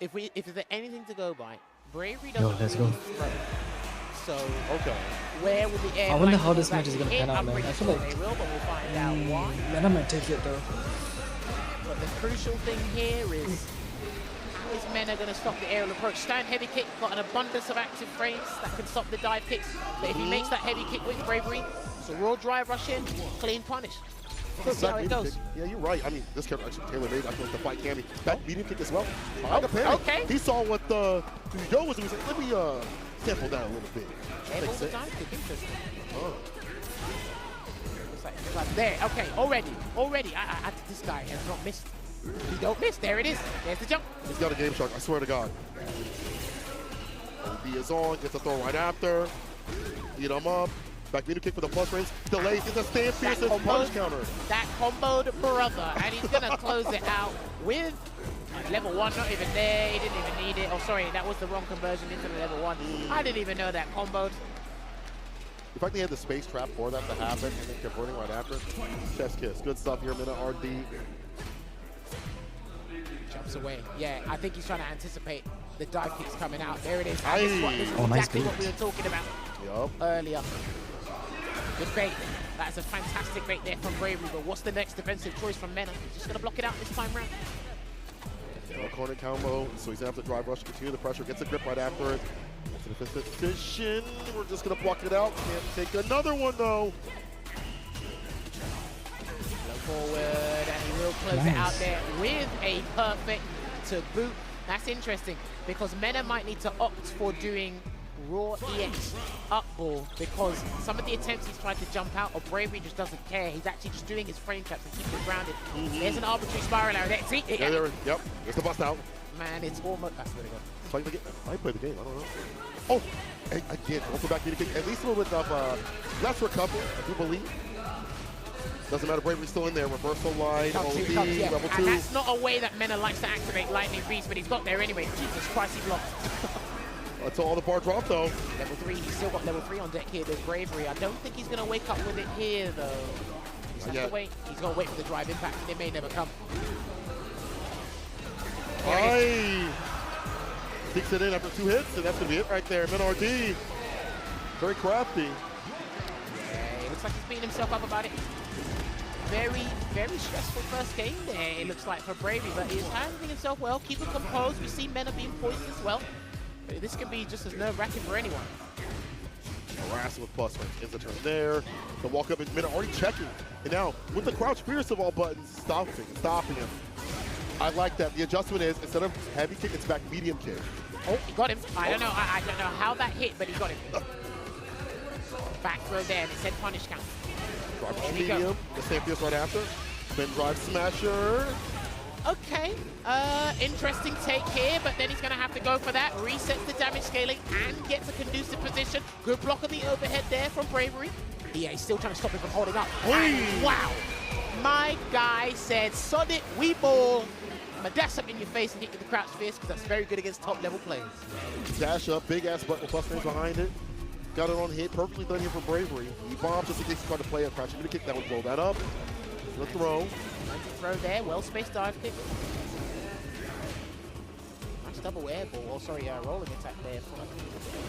if there's anything to go by, Bravery Yo, doesn't let's really go. throw. So Okay. where will the air? I wonder lightning how this go match back is gonna hit? pan out, I'm man. pretty I feel sure like they will, but we'll find out why. Mena might take it though. But the crucial thing here is how is Mena going to stop the aerial approach? Stand heavy kick, got an abundance of active frames that can stop the dive kicks. But if he makes that heavy kick with Bravery, so raw drive rush in, clean punish. Let's see how it goes. Yeah, you're right. I mean, this character actually tailor-made. I feel like the fight Cammy. Back medium kick as well. Like a panic. Okay. He saw what the Yo was doing. He said, let me sample that a little bit. Airballs Makes the sense. dive kick, interesting. Oh. It's like there, okay, already. This guy has not missed. He don't miss, there it is. There's the jump. He's got a game shark, I swear to God. OD is on, gets a throw right after. Eat him up. Back medium kick for the plus range. Delays, it's a stand fierce punch counter. That comboed brother, and he's gonna close it out with level 1, not even there, he didn't even need it. Oh, sorry, that was the wrong conversion into the level 1. I didn't even know that comboed. In fact, they had the space trap for that to happen, and then converting right after. Chef's kiss. Good stuff here, Mena RD. Jumps away. Yeah, I think he's trying to anticipate the dive kicks coming out. There it is. Aye. This is Oh, nice exactly what bait. we were talking about Yup. earlier. Good bait. That's a fantastic bait there from Bravery, but what's the next defensive choice from Mena? He's just going to block it out this time round. Corner combo, so he's gonna have to drive rush, continue the pressure, gets a grip right after it. To the fifth position, we're just gonna block it out. Can't take another one though. Go forward, and he will close it out there with a perfect to boot. That's interesting, because Mena might need to opt for doing raw EX up ball, because some of the attempts he's tried to jump out, or Bravery just doesn't care. He's actually just doing his frame traps and keeping it grounded. There's an arbitrary spiral arrow there. See? Yep, there's the bust out. Man, it's almost... That's really good. Play the game. I play the game, I don't know. Oh, again, also back here to kick. At least a little bit of less recovery, I do believe. Doesn't matter, Bravery's still in there. Reversal line, OD, Yeah. level 2. And that's not a way that Mena likes to activate Lightning Beast, but he's got there anyway. Jesus Christ, he blocked. That's all the bar drop though. Level 3, he's still got level 3 on deck here. There's Bravery. I don't think he's going to wake up with it here, though. He's going to wait. He's going to wait for the drive impact. It may never come. Aye. Sticks it in after 2 hits, and that's going to be it right there. Mena RD. Very crafty. Yeah, it looks like he's beating himself up about it. Very, very stressful first game there, it looks like, for Bravery, but he's handling himself well, keeping composed. We see Mena being poised as well. This can be just as nerve-wracking for anyone. Harassing with plus range. Ends the turn there. The walk up is Mena already checking. And now, with the crouch fierce of all buttons, stopping him. I like that. The adjustment is, instead of heavy kick, it's back medium kick. Oh, he got him. I don't know. I don't know how that hit, but he got him. Back throw there, and it said punish count. Drive There we medium. go. The same fierce right after. Spin drive smasher. Okay, interesting take here, but then he's going to have to go for that. Resets the damage scaling and gets a conducive position. Good block on the overhead there from Bravery. Yeah, he's still trying to stop him from holding up. And wow, my guy said, sod it, we ball. I'm gonna dash up in your face and hit you with the crouch fist, because that's very good against top level players. Dash up, big ass button with plus range behind it. Got it on hit, perfectly done here for Bravery. He bombs just in case he's trying to play a crouch. He's gonna kick that one, blow that up. The throw. Nice throw there, well-spaced dive kick. Nice double air ball, oh sorry, rolling attack there from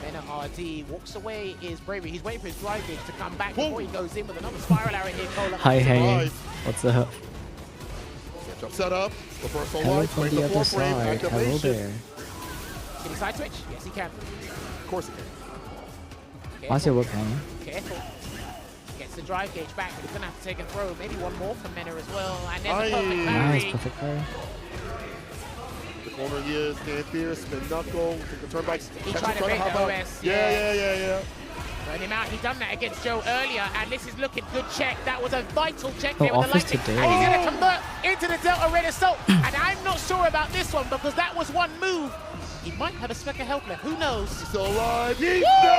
Mena RD. Walks away is Bravery. He's waiting for his drive gauge to come back before he goes in with another spiral arrow here, Cola. Hi, hey. Nice. What's up? Jump set up. Reversal Hello line. from Play the the other four frame. side. Hello Activation. there. Can he side switch? Yes, he can. Of course he can. How's your work, man? Careful. Gets the drive gauge back, but he's gonna have to take a throw. Maybe one more from Mena as well. And there's a perfect Nice, parry. perfect play. The corner he is. Stand fierce. Spin knuckle. Take the turn back. He tried to bait the hop out. OS. Yeah. Burn him out. He done that against Joe earlier, and this is looking good check. That was a vital check Oh, there with the offers lightning. today. And he's going to convert into the Delta Red Assault. And I'm not sure about this one, because that was one move. He might have a speck of health left. Who knows? He's still alive.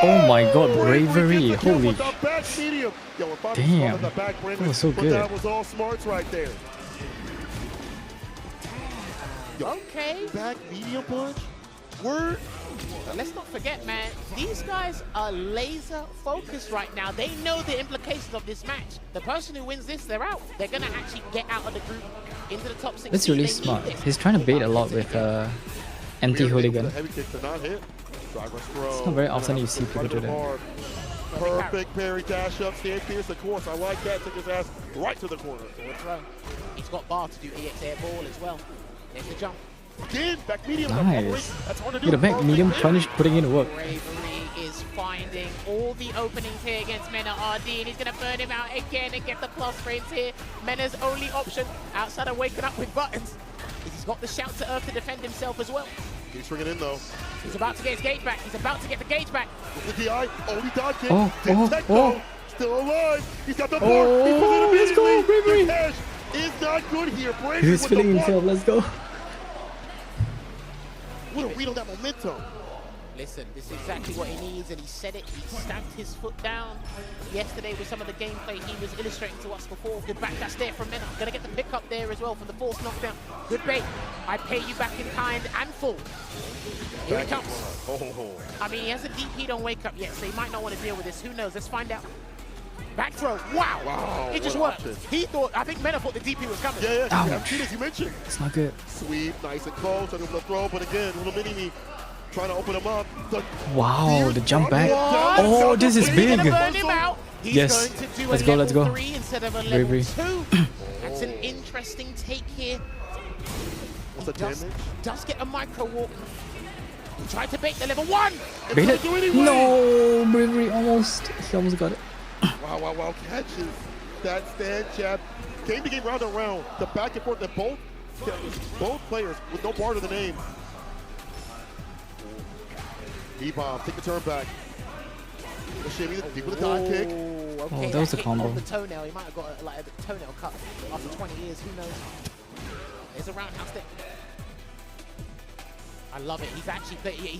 Oh my god, bravery. Gets the kill Holy. with the back medium. Yo, if I Damn. was the back, Brandon, That was so but good. that was all smarts right there. Yo, Okay. back medium punch. Word. But let's not forget, man, these guys are laser focused right now. They know the implications of this match. The person who wins this, they're out. They're going to actually get out of the group into the top 6. That's really smart. He's trying to bait a lot with anti-hooligan. It's not very often you see people do that. Perfect parry dash up, stand pierce the course. I like that. Took his ass right to the corner. He's got bar to do EX air ball as well. There's the jump. Again, back medium. Nice. That's hard to do. Get a back medium punish, putting in work. Bravery is finding all the openings here against Mena RD, and he's going to burn him out again and get the plus frames here. Mena's only option outside of waking up with buttons is he's got the shout to earth to defend himself as well. He's swinging in though. He's about to get his gauge back. He's about to get the gauge back. With the DI, only dodge kick. Oh. Still alive. He's got the board. Oh, let's go, Bravery. Cash is not good here. Bravery He's with feeling the himself. Let's go. What a read on that momentum. Listen, this is exactly what he needs, and he said it. He stamped his foot down yesterday with some of the gameplay he was illustrating to us before. Good backdash there from Mena. Gonna get the pick up there as well for the force knockdown. Good bait. I pay you back in kind and full. Here he comes. I mean, he hasn't DP'd on wake up yet, so he might not want to deal with this. Who knows? Let's find out. Back throw. Wow. It just worked. He thought, I think Mena thought the DP was coming. Yeah. Ouch. As you mentioned. It's not good. Sweep, nice and close. Trying to throw, but again, little mini-me trying to open him up. Wow, the jump back. What? Oh, this is big. Gonna burn him out. He's Yes. going to do Let's a go, level let's go. 3 instead of a level Bravery. 2. That's an interesting take here. What's the damage? Does get a micro walk. He tried to bait the level 1. Bait it. Do anyway. No, Bravery almost. He almost got it. Wow. Catches that stand jab. Game to game, round and round. The back and forth that both players with no bar to the name. E-bomb, take the turn back. The shimmy, deep with a dive kick. Okay, that was a hit combo. on the toenail. He might have got a toenail cut after 20 years. Who knows? There's a roundhouse there. I love it. He's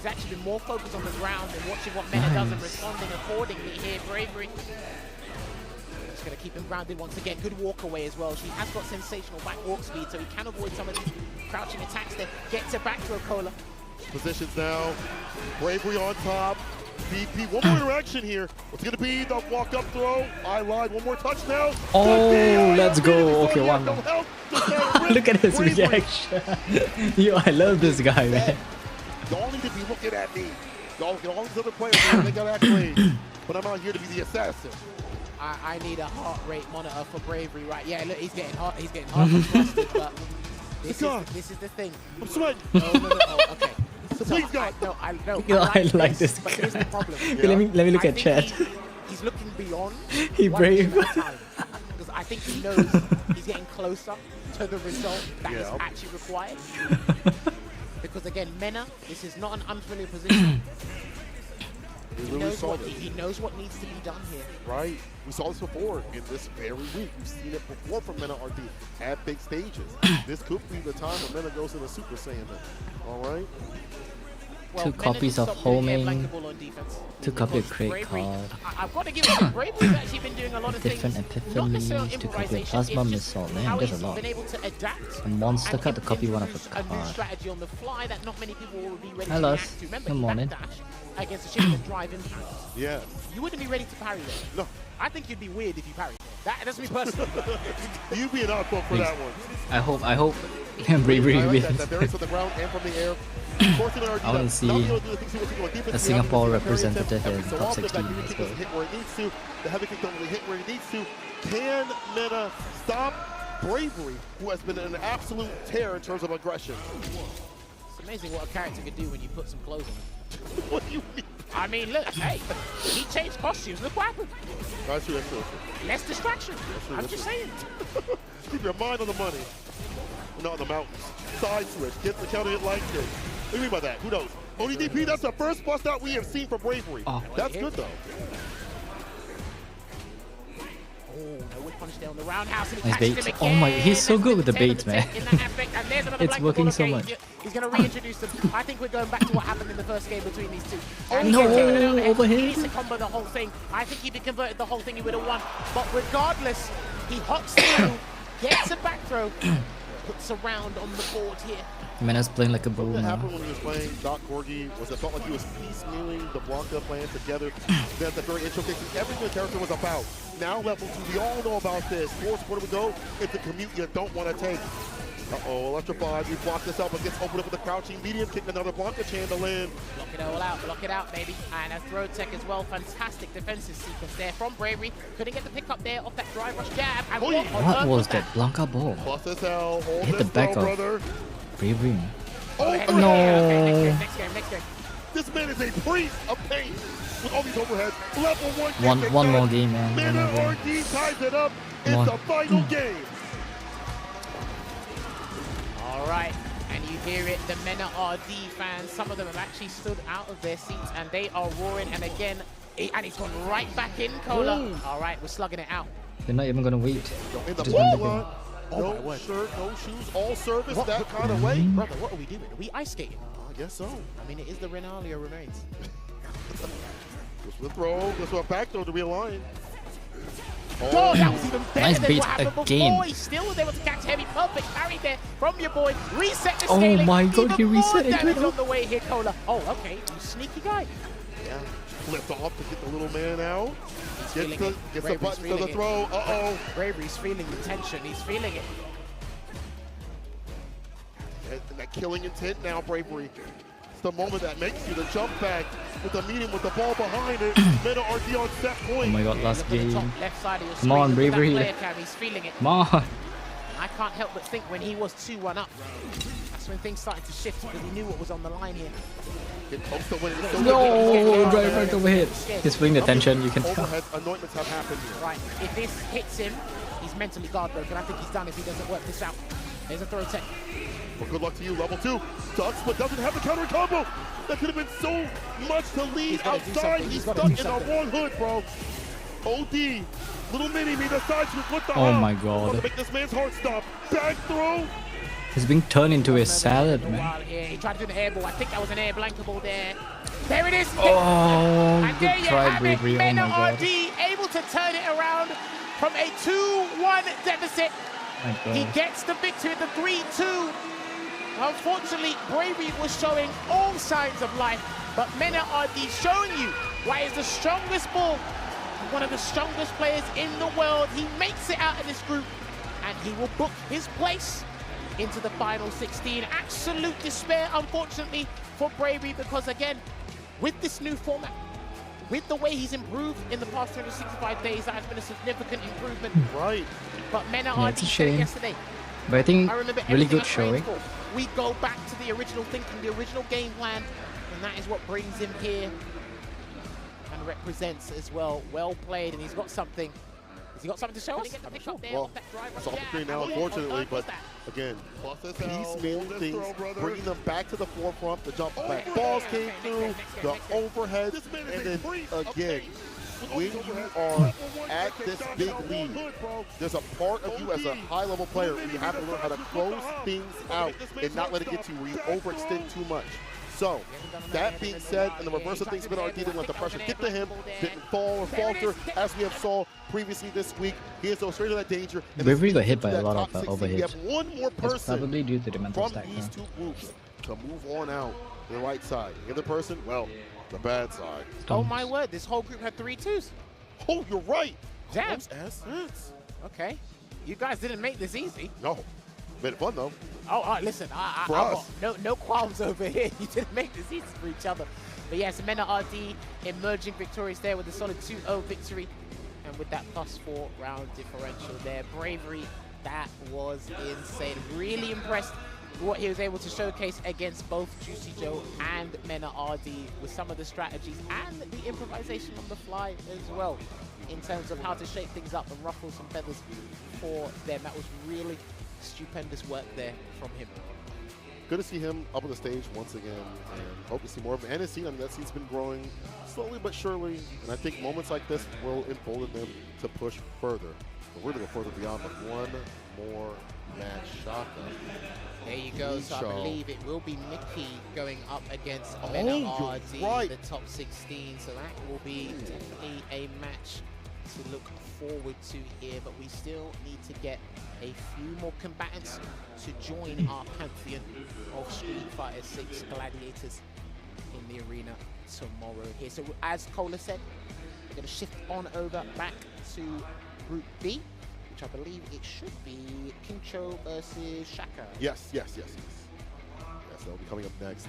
actually been more focused on the ground and watching what Mena does and responding accordingly here. Bravery. Just going to keep him grounded once again. Good walk away as well. She has got sensational back walk speed, so he can avoid some of these crouching attacks there. Gets it back to a Cola. Positions now. Bravery on top. BP, one more interaction here. What's going to be the walk-up throw? I lied. One more touchdown. Oh, let's go. Okay, one more. more. Look at his reaction. Yo, I love this guy, man. Y'all need to be looking at me. Y'all get all these other players, they got accolades. But I'm out here to be the assassin. I need a heart rate monitor for Bravery, right? Yeah, look, he's getting hot. He's getting hot and flustered, but this is the thing. I'm sweating. No. Oh, okay. Please, God. I like this but guy. here's the problem. Okay, let me look I at think chat. He's looking beyond. He one brave. mission at a time. Because I think he knows he's getting closer to the result that is actually required. Because again, Mena, this is not an unfamiliar position. He knows what needs to be done here. Right. We saw this before in this very week. We've seen it before from Mena RD at big stages. This could be the time when Mena goes into Super Saiyan. All right. Well, 2 Mena copies did of stop doing air homing. blankable on defense. 2 copy of Because crate Bravery- card. I've got to give it to Bravery's actually been doing a lot of Different things. Not necessarily epiphanies, 2 copy of improvisation, plasma it's just missile. Man, how that's a he's lot. been able to adapt A monster and card to copy one of introduce a a new card. strategy on the fly that not many people will be ready Hi, to Lars. react to. Remember, Good he morning. backdash against a ship with drive impact. Yeah. You wouldn't be ready to parry there. No. I think you'd be weird if you parried there. That's me personally. You be an outflow for that one. I hope Bravery I like wins. that variance on the ground and from the air. I want to see a Singapore representative in top 16. The Let's go. hit where it needs to. The heavy kick don't really hit where it needs to. Can Mena stop Bravery, who has been an absolute tear in terms of aggression? It's amazing what a character can do when you put some clothes on him. What do you mean? I mean, look, hey, he changed costumes. Look what happened. That's true. Less distraction. I'm just saying. Keep your mind on the money. Not on the mountains. Side switch. Gets the counter hit like this. What do you mean by that? Who knows? Only DP, that's the first bust out we have seen from Bravery. Oh. That's good, though. Oh, no whip punch there on the roundhouse. And he Nice catches bait. him Oh my- again. he's so good with the There's baits, man. in that aspect, and there's another It's blanket working ball. so Okay, much. He's going to reintroduce them. I think we're going back to what happened in the first game between these two. Oh, he no, gets taken overhead. overhead. He needs to combo the whole thing. I think if he converted the whole thing, he would have won. But regardless, he hops through, gets a back throw, puts a round on the board here. Mena's playing like a bull What now. happened when he was playing Doc Corgi was it felt like he was piecemealing the Blanca plan together. That's the very showcasing everything the character was about. Now level 2, we all know about this. Force, where do we go? It's a commute you don't want to take. Uh-oh, electrified. You block this out, but gets opened up with a crouching medium kick. Another Blanca chandelier. Block it out, baby. And a throw tech as well. Fantastic defensive sequence there from Bravery. Couldn't get the pick up there off that drive rush jab. And What What was that Blanca ball? Plus as hell. Hold Hit the this back throw, of brother. Bravery. Overhead. No. Okay, next game. This man is a priest of pain with all these overheads. Level 1 One more game, man. One Mana more game. RD ties it up. Come It's on. the final game. All right, and you hear it, the Mena RD fans, some of them have actually stood out of their seats and they are roaring, and again, and it's gone right back in, Cola. Ooh. All right, we're slugging it out. They're not even gonna wait. In the Just one bloodline, Oh my no word. shirt, no shoes, all service, What- that kind of way. Brother, what are we doing? Are we ice skating? I guess so. I mean, it is the Renalia remains. Goes for the throw, goes for a back throw to realign. Oh, that was even better Nice than beat what happened again. before. He still was able to catch heavy. Perfect parry there from your boy. Reset the Oh scaling. my God, Even he reset more it. damage on the way here, Cola. Oh, okay, you sneaky guy. Yeah, flipped off to get the little man out. feeling Gets the it. button Bravery's to the feeling it. throw. Uh-oh. Bravery's feeling the tension. He's feeling it. And that killing intent now, Bravery. It's the moment that makes you the jump back with the medium with the ball behind it. Meta RD on set Oh point. my god, last Look at the game. top left side of your Come on, screen. Look at that Bravery. player cam, he's feeling it. Come on. I can't help but think when he was 2-1 up, that's when things started to shift because he knew what was on the line here. Get close to winning. It's No, drive right overhead. He's feeling the tension, you can tell. Overhead anointments have happened here. Right, if this hits him, he's mentally guard broken. I think he's done if he doesn't work this out. There's a throw tech. Well, good luck to you, level 2. Ducks, but doesn't have the counter combo. That could have been so much to lead He's gotta do outside. something. He's He's gotta stuck do in the something. wrong hood, bro. OD. Little mini-me, the side switch with the Oh hop. my God. About to make this man's heart stop. Back throw. He's being turned into a salad, man. While here. He tried to do the air ball. I think that was an air blanket ball there. There it is. Oh, And there good you try, have Bravery. it. Oh my Mena god. RD able to turn it around from a 2-1 deficit. My He god. gets the victory, the 3-2. Unfortunately, Bravery was showing all signs of life, but Mena RD showing you why he's the strongest ball, one of the strongest players in the world. He makes it out of this group, and he will book his place into the final 16. Absolute despair, unfortunately, for Bravery, because again, with this new format, with the way he's improved in the past 365 days, that has been a significant improvement. Right. But Mena Yeah, RD it's a said it shame. yesterday. But I think I remember really everything good I trained showing. for. We go back to the original thinking, the original game plan, and that is what brings him here and represents as well. Well played, and he's got something. Has he got something to show us? I'm sure. Well, it's off the screen now, unfortunately, but again, piecemeal things, bringing them back to the forefront. The jump back balls came through, the overhead, and then again, when you are at this big lead, there's a part of you as a high-level player where you have to learn how to close things out and not let it get to you where you overextend too much. So, that being said, in the reverse of things, RD didn't let the pressure get to him, didn't fall or falter, as we have saw previously this week. He is straight to that danger. And Bravery this got leads hit by to a that lot of top 16. overhits. We have one more It's person probably due to the mental from stack these now. two groups to move on out to the right side. The other person, well, the bad side. Oh my word, this whole group had 3 2s. Oh, you're right. Damn. Close as sense. Okay. You guys didn't make this easy. No. Made it fun, though. Oh, listen, I For got us. no qualms over here. You didn't make this easy for each other. But yes, Mena RD emerging victorious there with a solid 2-0 victory. And with that +4 round differential there. Bravery, that was insane. Really impressed with what he was able to showcase against both Juicy Joe and Mena RD with some of the strategies and the improvisation on the fly as well in terms of how to shake things up and ruffle some feathers for them. That was really stupendous work there from him. Good to see him up on the stage once again, and hope to see more of him. And his scene, I mean, that scene's been growing slowly but surely, and I think moments like this will embolden them to push further. But we're going to go further beyond, but one more match. Shaka. There you go. So I Show. believe it will be Mickey going up against Oh, Mena you're RD, right. the top 16. So that will be definitely a match to look forward to here, but we still need to get a few more combatants to join our pantheon of Street Fighter 6 gladiators in the arena tomorrow here. So as Cola said, we're going to shift on over back to Group B, which I believe it should be Kincho versus Shaka. Yes. Yes, that'll be coming up next.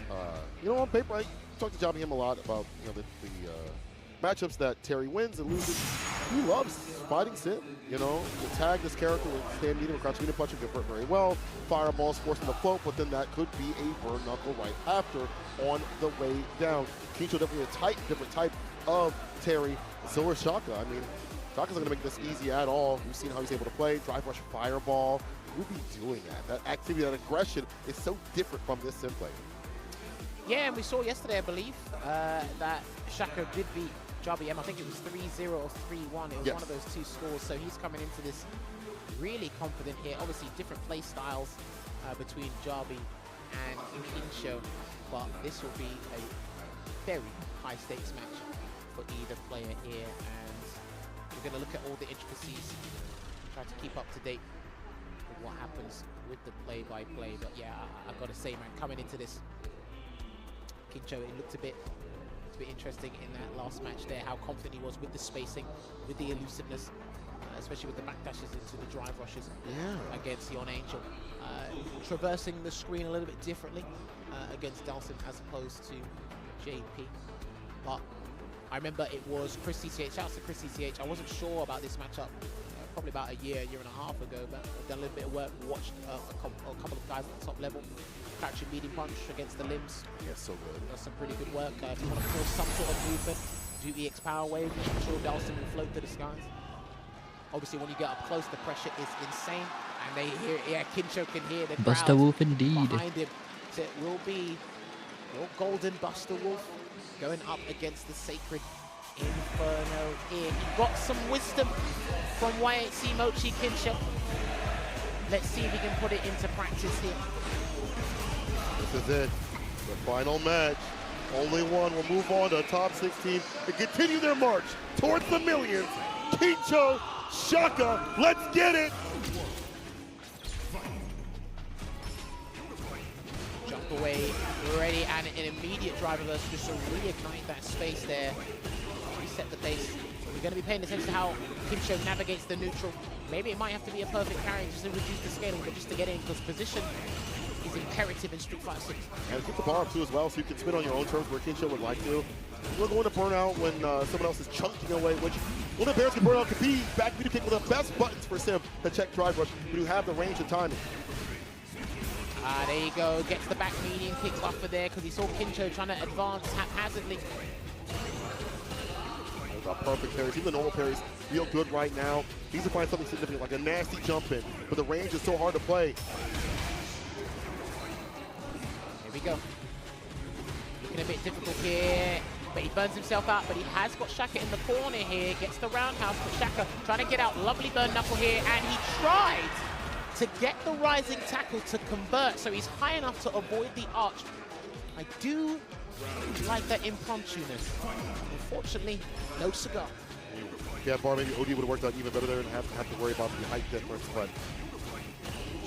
You know, on paper, I talked to Jabby him a lot about the matchups that Terry wins and loses. He loves fighting Sim. You know, to tag this character with stand medium or crouch medium punch can work very well. Fireballs force him to float, but then that could be a burn knuckle right after on the way down. Kincho definitely a different type of Terry. So is Shaka. I mean, Shaka's not going to make this easy at all. We've seen how he's able to play. Drive rush, fireball. Who'd be doing that? That activity, that aggression is so different from this Sim play. Yeah, and we saw yesterday, I believe, that Shaka did beat Jabby M. I think it was 3-0 or 3-1. It was one of those two scores. So he's coming into this really confident here. Obviously, different play styles between Jabby and Kincho, but this will be a very high-stakes match for either player here. And we're going to look at all the intricacies, try to keep up to date with what happens with the play-by-play. But yeah, I've got to say, man, coming into this, Kincho, it looked a bit interesting in that last match there, how confident he was with the spacing, with the elusiveness, especially with the backdashes into the drive rushes against Yon Angel. Traversing the screen a little bit differently against Dalsin as opposed to JP. But I remember it was Chris CCH. Shouts to Chris CCH. I wasn't sure about this matchup probably about a year and a half ago, but I've done a little bit of work, watched a couple of guys at the top level catch a medium punch against the limbs. Yeah, so good. That's some pretty good work. If you want to force some sort of movement, do EX power wave. I'm sure Dalsin will float to the skies. Obviously, when you get up close, the pressure is insane. And they hear, Kincho can hear the Buster crowd Wolf indeed. behind him. So it will be your golden Buster Wolf going up against the sacred Inferno here. He got some wisdom from YHC Mochi Kincho. Let's see if he can put it into practice here. This is it. The final match. Only one will move on to top 16 and continue their march towards the millions. Kincho, Shaka, let's get it! Jump away, ready, and an immediate drive reverse just to reignite that space there. Reset the pace. We're going to be paying attention to how Kincho navigates the neutral. Maybe it might have to be a perfect carry just to reduce the scaling, but just to get in, because position is imperative in Street Fighter 6. And keep the bar up too as well, so you can spin on your own terms where Kincho would like to. You're going to burn out when someone else is chunking away, which one of the bears can burn out could be back medium kick with the best buttons for Sim to check drive rush when you have the range and timing. There you go, gets the back medium kick buffer there because he saw Kincho trying to advance haphazardly. Those are perfect parries. Even the normal parries feel good right now. He needs to find something significant, like a nasty jump in, but the range is so hard to play. Here we go. Looking a bit difficult here, but he burns himself out, but he has got Shaka in the corner here, gets the roundhouse, but Shaka trying to get out, lovely burn knuckle here, and he tried to get the rising tackle to convert, so he's high enough to avoid the arch. I do like that impromptu-ness. Unfortunately, no cigar. Yeah, bar maybe OD would have worked out even better there and have to worry about the height difference, but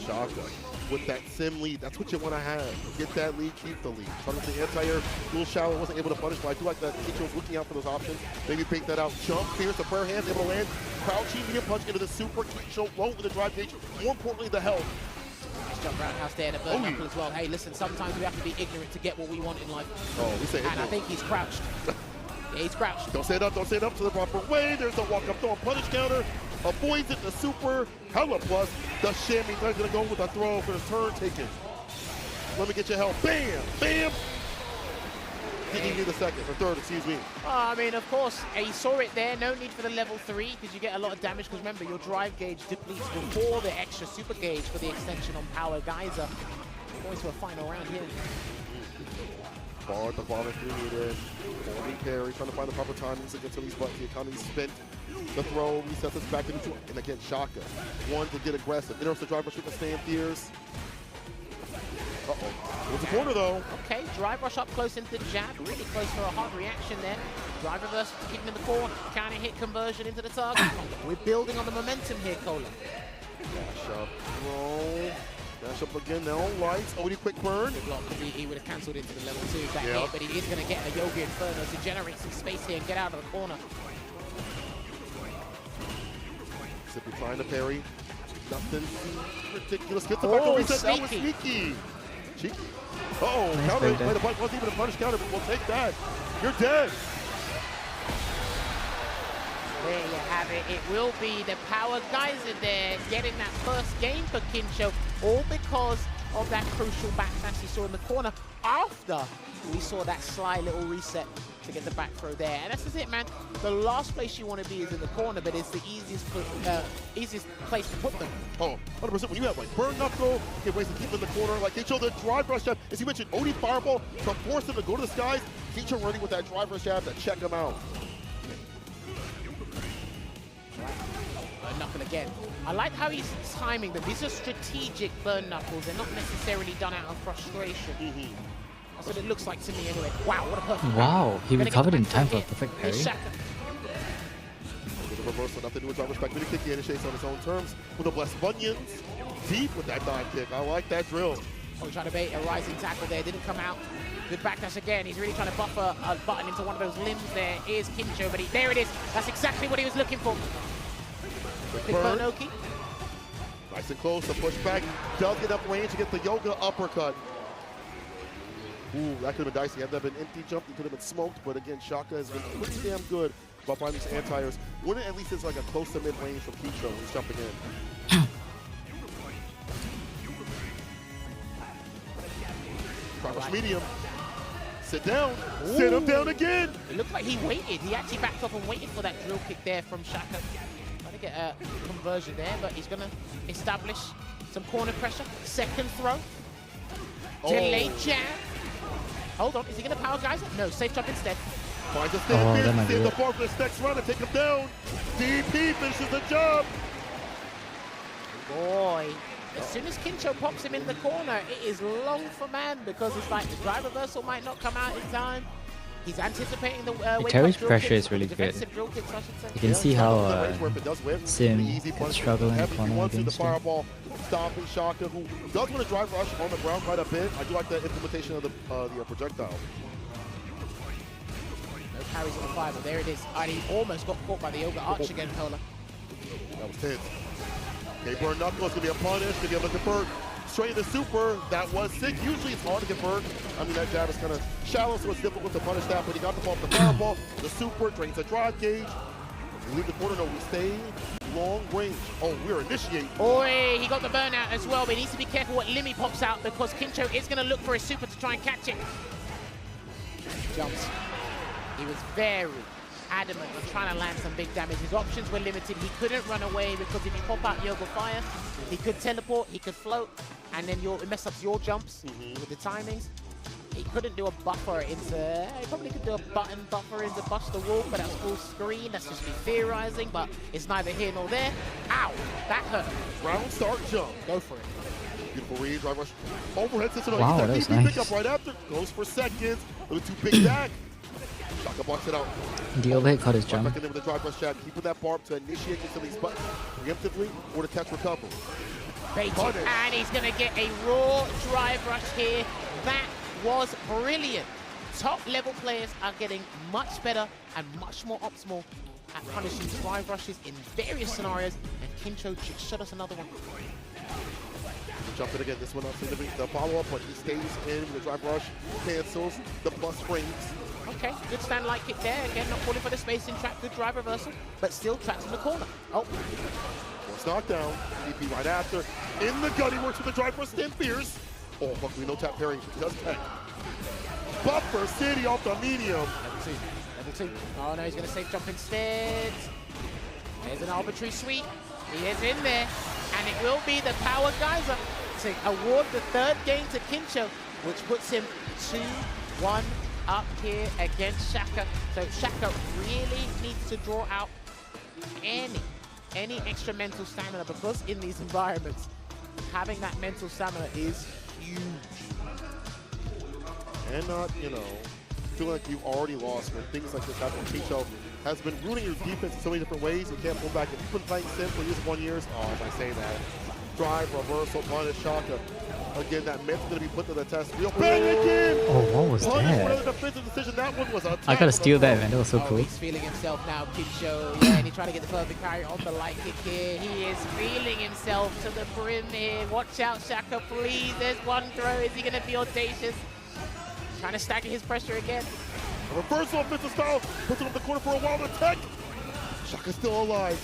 Shaka with that Sim lead, that's what you want to have. Get that lead, keep the lead. Trying to the anti-air, little shallow, wasn't able to punish, but I do like that Kincho was looking out for those options. Maybe bait that out, jump, fierce, the prayer hands, able to land, crouching, medium punch into the super Kincho, low with the drive gauge, more importantly, the health. Nice jump roundhouse there, and a burn knuckle as well. Hey, listen, sometimes we have to be ignorant to get what we want in life. Oh, we say and I think he's crouched. Yeah, he's crouched. Don't stand up to the proper way. There's the walk up throw, punish counter, avoids it, the super, hella plus, the shimmy. They're gonna go with a throw for the turn taken. Let me get your help. Bam, bam. Didn't even need the second, or third, excuse me. I mean, of course, he saw it there. No need for the level 3, because you get a lot of damage, because remember, your drive gauge depletes before the extra super gauge for the extension on power geyser. Going to a final round here. Bar at the bottom if you need it. Holding carry, trying to find the proper timings to get to these buttons. The economy's spent. The throw resets us back into two. And again, Shaka. One to get aggressive. Interrupts the drive rush with the stand fears. Uh-oh. It's a corner, though. Okay, drive rush up close into the jab, really close for a hard reaction there. Drive reverse to keep him in the corner. Counter hit conversion into the target. We're building on the momentum here, Cola. Dash up, roll. Dash up again now, lights. Odie quick burn. Good block, because he would have cancelled into the level 2 if that Yeah. hit, but he is going to get a Yogi Inferno to generate some space here and get out of the corner. Simply trying to parry. Nothing ridiculous. Gets the back Oh, reset. That was sneaky. sneaky. Cheeky. Uh-oh, Nice counter. break there. Wait, the bite wasn't even a punish counter, but we'll take that. You're dead. There you have it. It will be the Power Geyser there getting that first game for Kincho, all because of that crucial backdash he saw in the corner after we saw that sly little reset to get the back throw there. And that's just it, man. The last place you want to be is in the corner, but it's the easiest place to put them. Oh, 100%. When you have like burn knuckle, get ways to keep in the corner. Like they show the drive rush jab. As you mentioned, Odie fireball to force him to go to the skies. Kincho running with that drive rush jab to check him out. Burn knuckle again. I like how he's timing them. These are strategic burn knuckles. They're not necessarily done out of frustration. That's what it looks like to me anyway. Wow, what a perfect Wow, he Gonna get recovered the in back time throw for a here. perfect Here's parry. Shaka. With the reversal, nothing to do with drive rush back. Really kick initiates on his own terms with a blessed bunions. Deep with that dive kick. I like that drill. Oh, trying to bait a rising tackle there. Didn't come out. Good backdash again. He's really trying to buffer a button into one of those limbs there. Is Kincho, but there it is. That's exactly what he was looking for. Big burn. Burnoki. Nice and close. The push back does get up range to get the yoga uppercut. Ooh, that could have been dicey. Had that been empty jump, he could have been smoked. But again, Shaka has been pretty damn good about finding these anti-airs. When at least it's like a close to mid-range from Kincho when he's jumping in. Crouch medium. Sit down. Sit him down again. It looked like he waited. He actually backed off and waited for that drill kick there from Shaka. Trying to get a conversion there, but he's going to establish some corner pressure. Second throw. Delayed jab. Hold on, is he going to power geyser? No, safe jump instead. Finds a that might stand be in the it. bar for this next round to take him down. DP finishes the job. Boy, as soon as Kincho pops him in the corner, it is long for man because it's like the drive reversal might not come out in time. He's anticipating the wake Terry's up drill pressure kicks, is really defensive good. drill kicks, I should say. You can see how Sim is is struggling in the corner the against him. fireball, stopping Shaka, who does want to drive rush on the ground quite a bit. I do like that implementation of the projectile. No carries on the fire, but there it is. And he almost got caught by the Yoga Arch again, Kola. That was tense. Okay, burn knuckle. It's gonna be a punish. Gonna be able to convert straight into super. That was sick. Usually it's hard to convert. I mean, that jab is kind of shallow, so it's difficult to punish that. But he got the ball off the fireball. The super drains the drive gauge. We leave the corner. No, we stay long range. Oh, we're initiating. Oi, he got the burnout as well, but he needs to be careful what limb he pops out because Kincho is going to look for his super to try and catch it. Jumps. He was very adamant on trying to land some big damage. His options were limited. He couldn't run away because if you pop out Yoga Fire, he could teleport, he could float, and then it mess up your jumps with the timings. He couldn't do a buffer into, he probably could do a button buffer into Bust the Wolf, but that's full screen. That's just me theorizing, but it's neither here nor there. Ow, that hurt. Round start jump. Go for it. Beautiful read, drive rush. Overhead system. Wow, that was nice. Pick up right after. Goes for seconds. A little too big back. Shaka blocks it out. The overhead caught his Right jump. back in there with the drive rush jab. Keeping that barb to initiate into these buttons preemptively or to catch recovery. Baited. Punish. And he's going to get a raw drive rush here. That was brilliant. Top level players are getting much better and much more optimal at punishing drive rushes in various scenarios. And Kincho shot us another one. Jump it again. This one up to the follow-up, but he stays in with the drive rush. Cancels the plus frames. Okay, good stand light kick there. Again, not falling for the spacing trap. Good drive reversal, but still trapped in the corner. Oh. Force knockdown. DP right after. In the gut, he works with the drive rush. Stand fierce. Oh, luckily no tap parry. He does tech. Buffer City off the medium. Level 2. Level 2. Oh no, he's going to safe jump instead. There's an arbitrary sweep. He is in there. And it will be the Power Geyser to award the third game to Kincho, which puts him 2-1 up here against Shaka. So Shaka really needs to draw out any extra mental stamina because in these environments, having that mental stamina is huge. And not, you know, feel like you already lost when things like this happen. Chicho has been ruining your defense in so many different ways. You can't pull back. If you've been playing Sim for years upon years, as I say that, drive, reversal, punish, Shaka. Again, that myth's going to be put to the test. Real bang again! Oh, what was Punish, that? another defensive decision. That one was a I gotta steal that, man. That was so cool. He's feeling himself now, Kincho. Yeah, and he's trying to get the perfect carry on the light kick here. He is feeling himself to the brim here. Watch out, Shaka, please. There's one throw. Is he going to be audacious? Trying to stagger his pressure again. A reversal offensive style. Puts it up the corner for a wild attack. Shaka's still alive.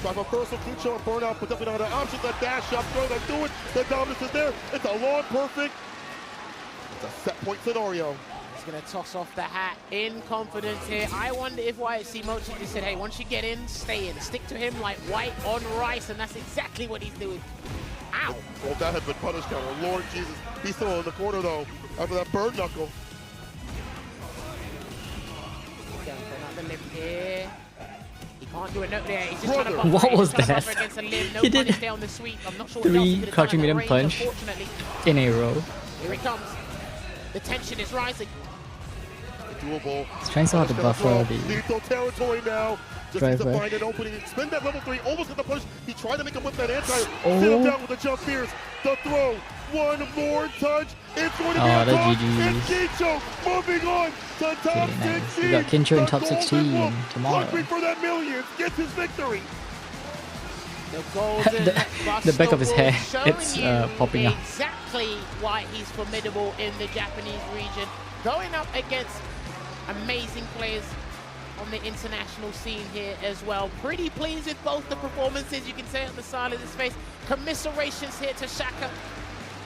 Drive reversal, Kincho and burnout, but definitely not an option. The dash up, throw, they do it. The dominance is there. It's a long perfect. It's a set point scenario. He's going to toss off the hat in confidence here. I wonder if YHC Mochi just said, hey, once you get in, stay in. Stick to him like white on rice, and that's exactly what he's doing. Ow! Well, that had been punish counter. Lord Jesus. He's still in the corner, though, after that bird knuckle. Going for another limb here. He can't do a note there. He's just Brother. trying to What was buffer that? against a limb. No He did punish there on the sweep. I'm not sure what else he 3 could have crouching done at medium range, punch unfortunately. in a row. Here he comes. The tension is rising. Doable. He's trying so hard to buffer the Lethal territory now. Just needs to driver. find an opening. Spin that level 3. Almost got the push. He tried to make him with that anti. Oh. Sit him down with the jump fierce. The throw. One more touch. It's going to be Oh, a the top. GGs. And Kincho moving on to top Okay, nice. 16. We got Kincho in The top Golden 16 Wolf, tomorrow. hungry for that millions. Gets his victory. The golden the back of his hair, showing it's you popping up. exactly why he's formidable in the Japanese region. Going up against amazing players on the international scene here as well. Pretty pleased with both the performances. You can say it on the side of his face. Commiserations here to Shaka,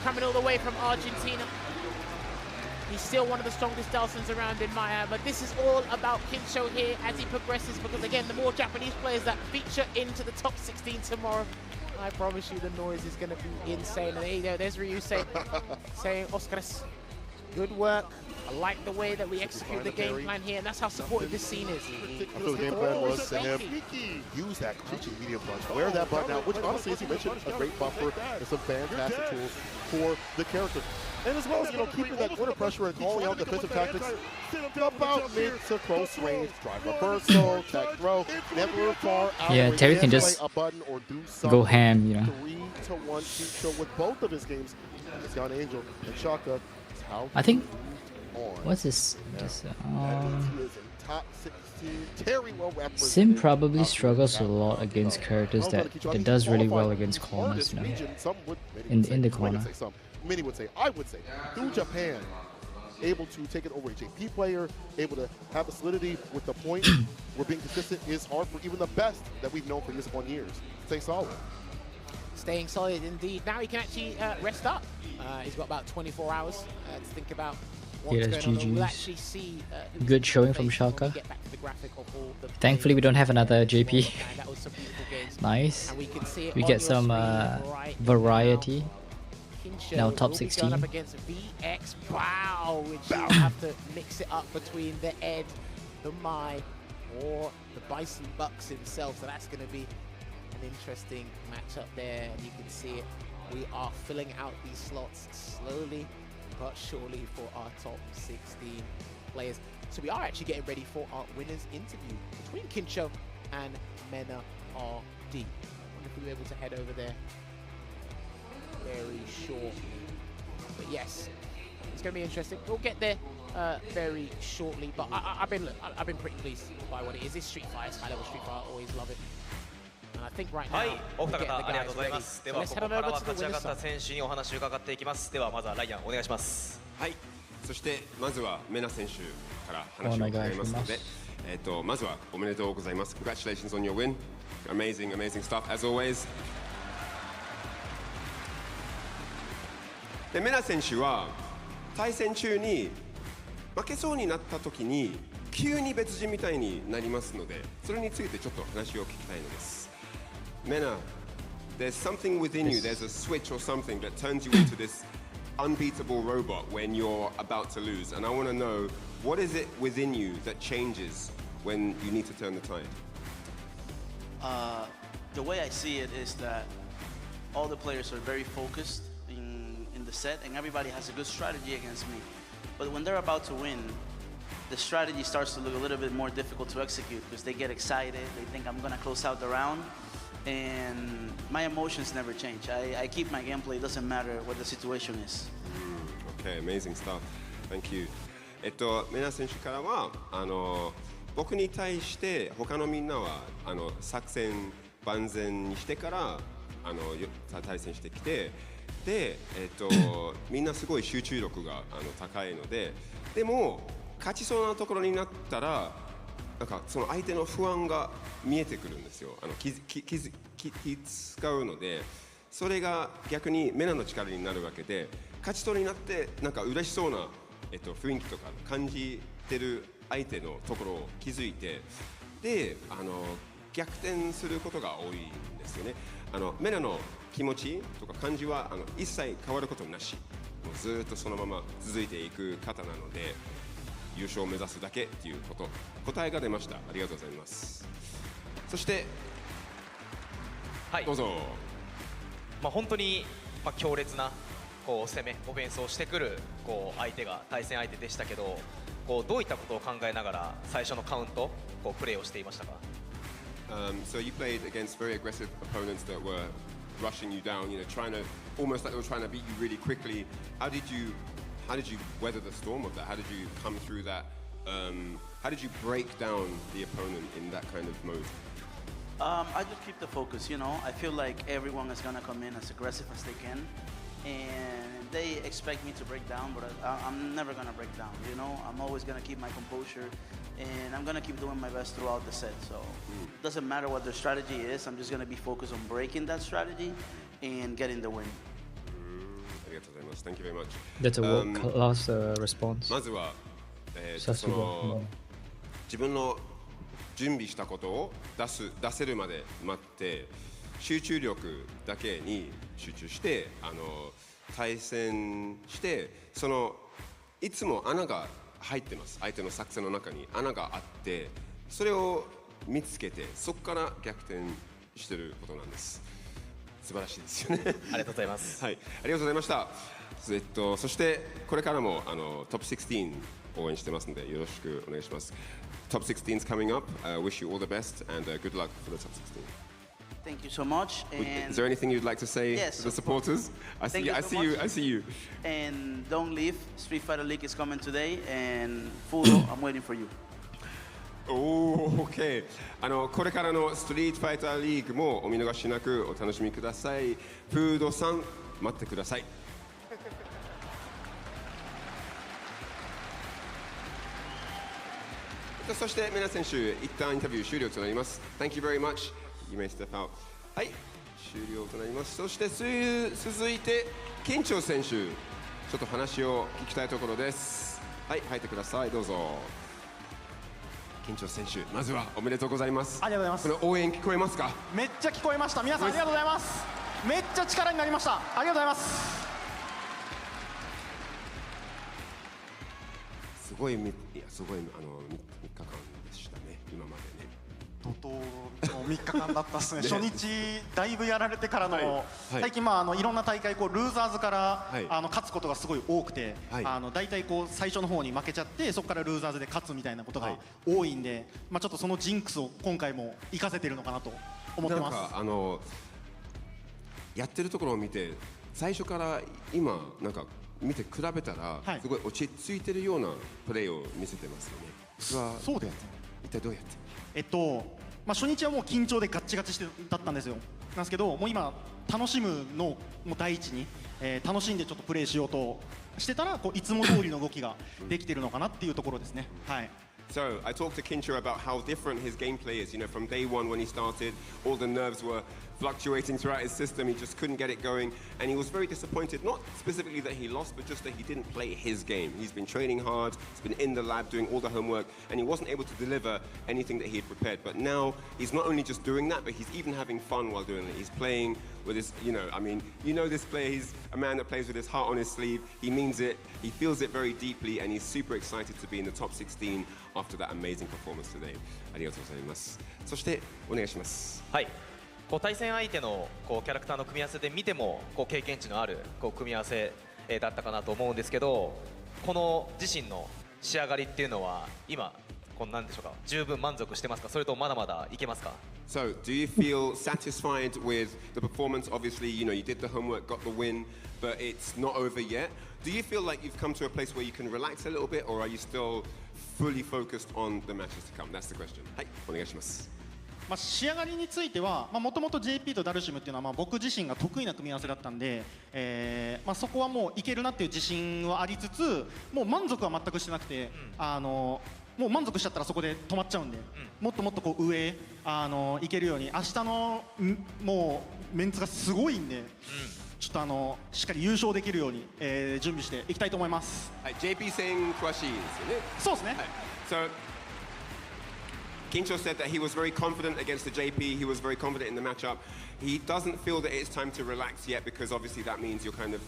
coming all the way from Argentina. He's still one of the strongest Delsons around in Maya, but this is all about Kincho here as he progresses, because again, the more Japanese players that feature into the top 16 tomorrow, I promise you the noise is going to be insane. And there you go, there's Ryu saying, Oscaris, good work. I like the way that we execute the game plan here, and that's how supportive this scene is. I feel the game plan was to him use that crouching medium punch, wear that button out, which honestly, as you mentioned, a great buffer and some fantastic tools for the character. And as well as, you know, keeping that corner pressure and calling out defensive tactics about mid to close range, drive reversal, tech throw, never far out. Yeah, where Terry he can play just a button or do go something. ham, you know. 3-1 Chicho with both of his games. It's Young Angel and Shaka. How I think, on. what's this? He is in top 16. Terry well represented. Sim probably Out struggles a there. lot against characters that does really well against corners, you know. In the corner. Many would say, I would say, through Japan, able to take it over a JP player, able to have the solidity with the point where being consistent is hard for even the best that we've known for years upon years. Stay solid. Staying solid indeed. Now he can actually rest up. He's got about 24 hours to think about what's Yeah, that's going on. We'll GGs. actually see who's Good showing from when we Shaka. get back to the graphic of all the Thankfully, we don't have another JP. And that was some beautiful games. Nice. And we can see it We on get your some screen right variety. now. Kincho Now top will be 16. going up against VX Bow, which you have to mix it up between the Ed, the Mai, or the Bison Bucks himself. So that's going to be an interesting matchup there. And you can see it. We are filling out these slots slowly but surely for our top 16 players. So we are actually getting ready for our winners interview between Kincho and Mena RD. I wonder if we were able to head over there very shortly. But yes, it's going to be interesting. We'll get there very shortly. But I've been pretty pleased by what it is. It's Street Fighter, high level Street Fighter. I always love it. And I think right now, はい、お we're 二 getting 方 the ありがと guys うござい ready. ます。で So は let's こ head こ on から over は to 勝 the ち上が winner's った side. 選手にお話を伺っていきます。ではまずはライアンお願いします。はい、そしてまずはメナ選手から話を伺いますので、まずはおめでとうございます。Congratulations on your win. Amazing, amazing stuff as always. でメナ選手は対戦中に負けそうになった時に急に別人みたいになりますので、それについてちょっと話を聞きたいのです。メナ、there's something within you, there's a switch or something that turns you into this unbeatable robot when you're about to lose. And I want to know, what is it within you that changes when you need to turn the tide? The way I see it is that all the players are very focused in the set, and everybody has a good strategy against me. But when they're about to win, the strategy starts to look a little bit more difficult to execute because they get excited, they think I'm gonna close out the round, and my emotions never change. I keep my gameplay, it doesn't matter what the situation is. Okay, amazing stuff. Thank you. メナ選手からは僕に対して他のみんなは作戦万全にしてから対戦してきて、でみんなすごい集中力が高いので、でも勝ちそうなところになったらなんかその相手の不安が見えてくるんですよ。気使うので、それが逆にメナの力になるわけで、勝ち取りになってなんか嬉しそうな雰囲気とか感じてる相手のところを気づいて、で逆転することが多いんですよね。メナの気持ちとか感じは一切変わることなし、もうずっとそのまま続いていく方なので、優勝を目指すだけっていうこと、答えが出ました。ありがとうございます。そして、はい、どうぞ。本当に強烈な攻め、オフェンスをしてくる対戦相手でしたけど、どういったことを考えながら最初のカウントプレーをしていましたか？ So you played against very aggressive opponents that were rushing you down, trying to almost like they were trying to beat you really quickly. How did you weather the storm of that? How did you come through that? How did you break down the opponent in that kind of mode? I just keep the focus, I feel like everyone is gonna come in as aggressive as they can, and they expect me to break down, but I'm never gonna break down, I'm always gonna keep my composure, and I'm gonna keep doing my best throughout the set. So it doesn't matter what their strategy is, I'm just gonna be focused on breaking that strategy and getting the win. ありがとうございます。Thank you very much. That's a world-class response. まずは、さすが自分の準備したことを出せるまで待って、集中力だけに集中して対戦して、いつも穴が入ってます。相手の作戦の中に穴があって、それを見つけて、そこから逆転してることなんです。素晴らしいですよね。ありがとうございます。はい、ありがとうございました。そしてこれからもトップ16応援してますので、よろしくお願いします。Top 16 is coming up. Wish you all the best and good luck for the top 16. Thank you so much. And is there anything you'd like to say yes, to the supporters? I see you. And don't leave. Street Fighter League is coming today, and Fudo, I'm waiting for you. OK。これからのストリートファイターリーグもお見逃しなくお楽しみください。フードさん、待ってください。そしてメナ選手、一旦インタビュー終了となります。Thank you very much. You may step out. はい、終了となります。そして続いて、金長選手、ちょっと話を聞きたいところです。はい、入ってください。どうぞ。金長選手、まずはおめでとうございます。ありがとうございます。この応援聞こえますか？めっちゃ聞こえました。皆さんありがとうございます。めっちゃ力になりました。ありがとうございます。すごい3日間でしたね、今までね。怒涛の3日間だったですね。初日だいぶやられてからの、最近いろんな大会ルーザーズから、勝つことがすごい多くて、大体最初の方に負けちゃって、そこからルーザーズで勝つみたいなことが多いんで、ちょっとそのジンクスを今回も活かせてるのかなと思ってます。なんかやってるところを見て、最初から今なんか見て比べたら、すごい落ち着いてるようなプレーを見せてますよね。そうです。一体どうやって？初日はもう緊張でガッチガチだったんですよ。なんですけど、もう今楽しむのをもう第一に、楽しんでちょっとプレーしようとしてたら、いつも通りの動きができてるのかなっていうところですね。はい。So I talked to Kincho about how different his gameplay is. From day one when he started, all the nerves were fluctuating throughout his system. He just couldn't get it going, and he was very disappointed. Not specifically that he lost, but just that he didn't play his game. He's been training hard. He's been in the lab doing all the homework, and he wasn't able to deliver anything that he had prepared. But now he's not only just doing that, but he's even having fun while doing it. He's playing with his, this player. He's a man that plays with his heart on his sleeve. He means it. He feels it very deeply, and he's super excited to be in the top 16 after that amazing performance today. ありがとうございます。そしてお願いします。はい。対戦相手のキャラクターの組み合わせで見ても経験値のある組み合わせだったかなと思うんですけど、この自身の仕上がりっていうのは今こんなんでしょうか、十分満足してますか、それともまだまだいけますか。 So, do you feel satisfied with the performance? Obviously, you did the homework, got the win, but it's not over yet. Do you feel like you've come to a place where you can relax a little bit, or are you still fully focused on the matches to come? That's the question. はい、お願いします。仕上がりについてはもともと JP とダルシムっていうのは僕自身が得意な組み合わせだったんで、そこはもういけるなっていう自信はありつつ、もう満足は全くしてなくて、もう満足しちゃったらそこで止まっちゃうんで、もっともっとこう上いけるように、明日のもうメンツがすごいんで、ちょっとしっかり優勝できるように、準備していきたいと思います。はい、JP 戦詳しいですよね。そうですね。はい。So, Kincho said that he was very confident against the JP. He was very confident in the matchup. He doesn't feel that it's time to relax yet because obviously that means you're kind of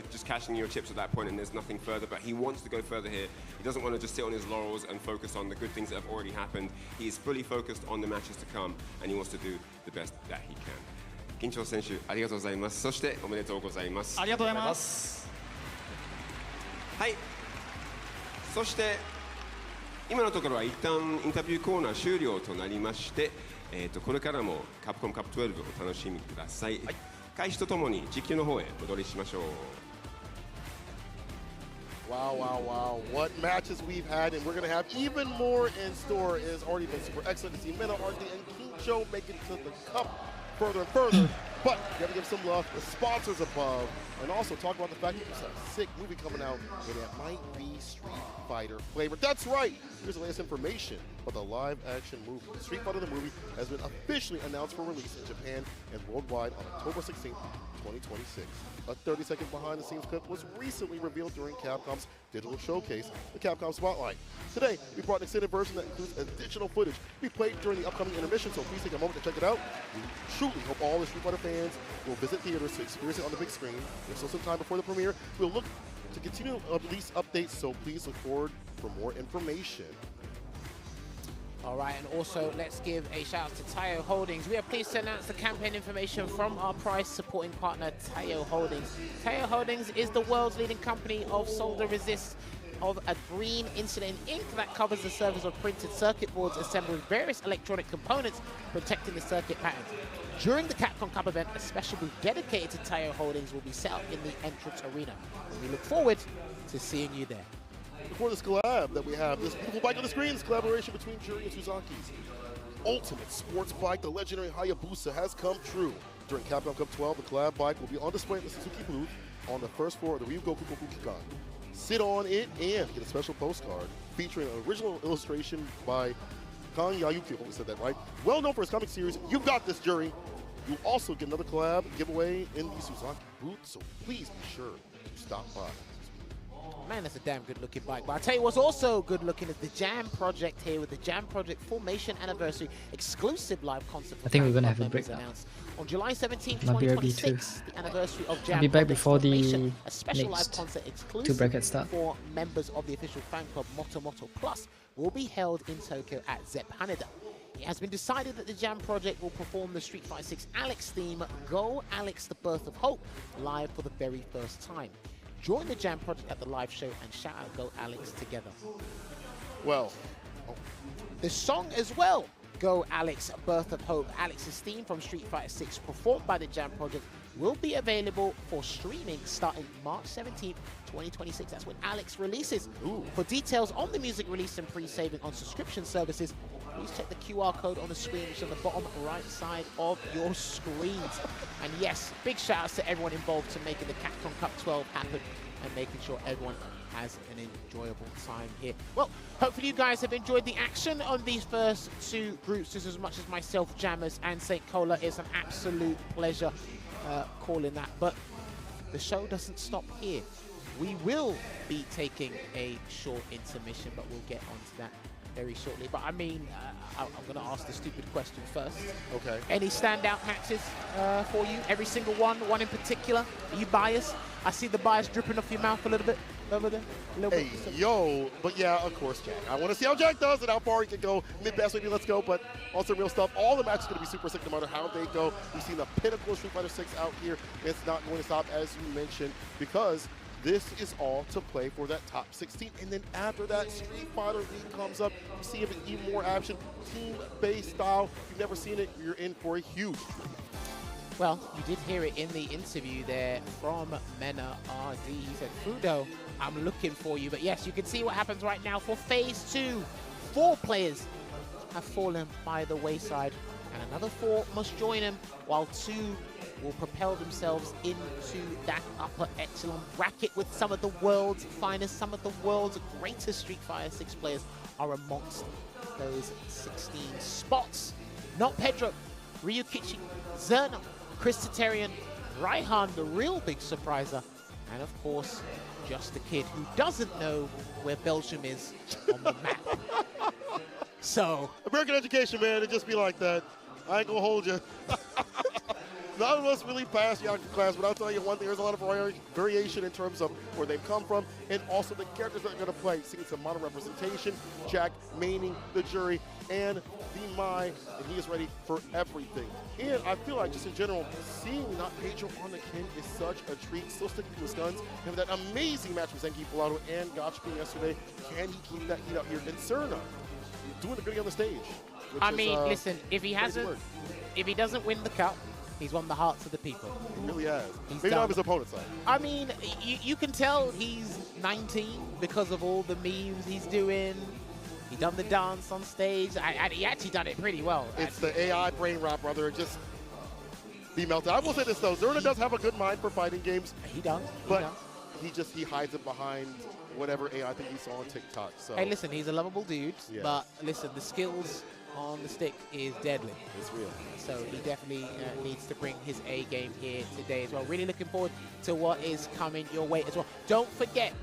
just cashing your chips at that point and there's nothing further. But he wants to go further here. He doesn't want to just sit on his laurels and focus on the good things that have already happened. He is fully focused on the matches to come and he wants to do the best that he can. Kincho 選手、ありがとうございます。そしておめでとうございます。ありがとうございます。はい。そして今のところは一旦インタビューコーナー終了となりまして、これからもカプコンカップ12をお楽しみください。はい、開始とともに実況の方へ戻りしましょう。Wow, wow, wow. What matches we've had, and we're going to have even more in store. It has already been super excellent to see Mena, RD, and Kincho make it to the cup further and further. But you have to give some love to the sponsors above, and also talk about the fact that there's a sick movie coming out, and it might be Street Fighter flavored. That's right! Here's the latest information about the live-action movie. Street Fighter the movie has been officially announced for release in Japan and worldwide on October 16th, 2026. A 30-second behind-the-scenes clip was recently revealed during Capcom's digital showcase, the Capcom Spotlight. Today, we brought an extended version that includes additional footage we played during the upcoming intermission, so please take a moment to check it out. We truly hope all the Street Fighter fans will visit theaters to experience it on the big screen. If so, sometime before the premiere, we'll look to continue to release updates, so please look forward for more information. All right, and also let's give a shout out to Taiyo Holdings. We are pleased to announce the campaign information from our prize supporting partner, Taiyo Holdings. Taiyo Holdings is the world's leading company of solder resist of a green insulin ink that covers the surface of printed circuit boards assembled with various electronic components, protecting the circuit patterns. During the Capcom Cup event, a special booth dedicated to Taiyo Holdings will be set up in the entrance arena. And we look forward to seeing you there. Before this collab that we have, this beautiful bike on the screen, this collaboration between Juri and Suzaki's ultimate sports bike, the legendary Hayabusa, has come true. During Capcom Cup 12, the collab bike will be on display at the Suzuki booth on the first floor of the Ryugoku Kokukikan. Sit on it and get a special postcard featuring an original illustration by Kan Yayuki. Hope we said that right. Well known for his comic series, You Got This, Juri. You'll also get another collab giveaway in the Suzaki booth, so please be sure to stop by. Man, that's a damn good looking bike. But I'll tell you what's also good looking is the Jam Project here with the Jam Project Formation Anniversary exclusive live concert. I think we're gonna have a break now. Announced on July 17th, My BRB 2026, the anniversary of Jam I'll be back Project before the Formation, a special live next concert two exclusive brackets start. for members of the official fan club Moto Moto Plus will be held in Tokyo at Zepp Haneda. It has been decided that the Jam Project will perform the Street Fighter 6 Alex theme, Go Alex the Birth of Hope, live for the very first time. Join the Jam Project at the live show and shout out Go Alex together. Well, the song as well, Go Alex, Birth of Hope, Alex's theme from Street Fighter 6, performed by the Jam Project, will be available for streaming starting March 17th, 2026. That's when Alex releases. Ooh. For details on the music release and pre-saving on subscription services, please check the QR code on the screen, which is on the bottom right side of your screens. And yes, big shout outs to everyone involved to making the Capcom Cup 12 happen and making sure everyone has an enjoyable time here. Well, hopefully you guys have enjoyed the action on these first two groups just as much as myself, Jammers, and St. Cola. It's an absolute pleasure calling that. But the show doesn't stop here. We will be taking a short intermission, but we'll get onto that very shortly. But I mean, I'm going to ask the stupid question first. okay. Any standout matches for you? Every single one? One in particular? Are you biased? I see the bias dripping off your mouth a little bit. over there? A little Hey, bit. yo, but yeah, of course, Jack. I want to see how Jack does and how far he can go. Mid-best, maybe let's go, but also real stuff. All the matches are going to be super sick no matter how they go. We've seen the pinnacle of Street Fighter 6 out here. It's not going to stop, as you mentioned, because this is all to play for that top 16. And then after that, Street Fighter League comes up. You see even more action, team-based style. If you've never seen it, you're in for a huge treat. Well, you did hear it in the interview there from Mena RD. He said, Fudo, I'm looking for you. But yes, you can see what happens right now for Phase 2. 4 players have fallen by the wayside, and another 4 must join him, while 2 will propel themselves into that upper echelon bracket with some of the world's finest, some of the world's greatest Street Fighter 6 players are amongst those 16 spots. Not Pedro, Ryukichi, Zerno, Chris Tatarian, Raihan, the real big surpriser, and of course, just a kid who doesn't know where Belgium is on the map. So, American education, man, it just be like that. I ain't gonna hold you. None of us really passed the class, but I'll tell you one thing, there's a lot of variation in terms of where they've come from, and also the characters that are gonna play. Seeing some modern representation, Jack maining the jury, and the Mai, and he is ready for everything. And I feel like just in general, seeing not Pedro on the Kin is such a treat. Still sticking to his guns. And that amazing match with Zenki Pilato and Gotchkin yesterday, can he keep that heat out here? And Serna doing the goodie on the stage. I mean, listen, if he doesn't win the cup, he's won the hearts of the people. He really has. He's Maybe not done. of his opponent's side. I mean, you can tell he's 19 because of all the memes he's doing. He done the dance on stage. He actually done it pretty well. It's the AI brain rot, brother. It just be melted. I will say this, though. Zerna does have a good mind for fighting games. He does. But he hides it behind whatever AI thing he saw on TikTok. So. Hey, listen, he's a lovable dude. Yes. But listen, the skills on the stick is deadly. It's real. So he definitely needs to bring his A game here today as well. Really looking forward to what is coming your way as well. Don't forget,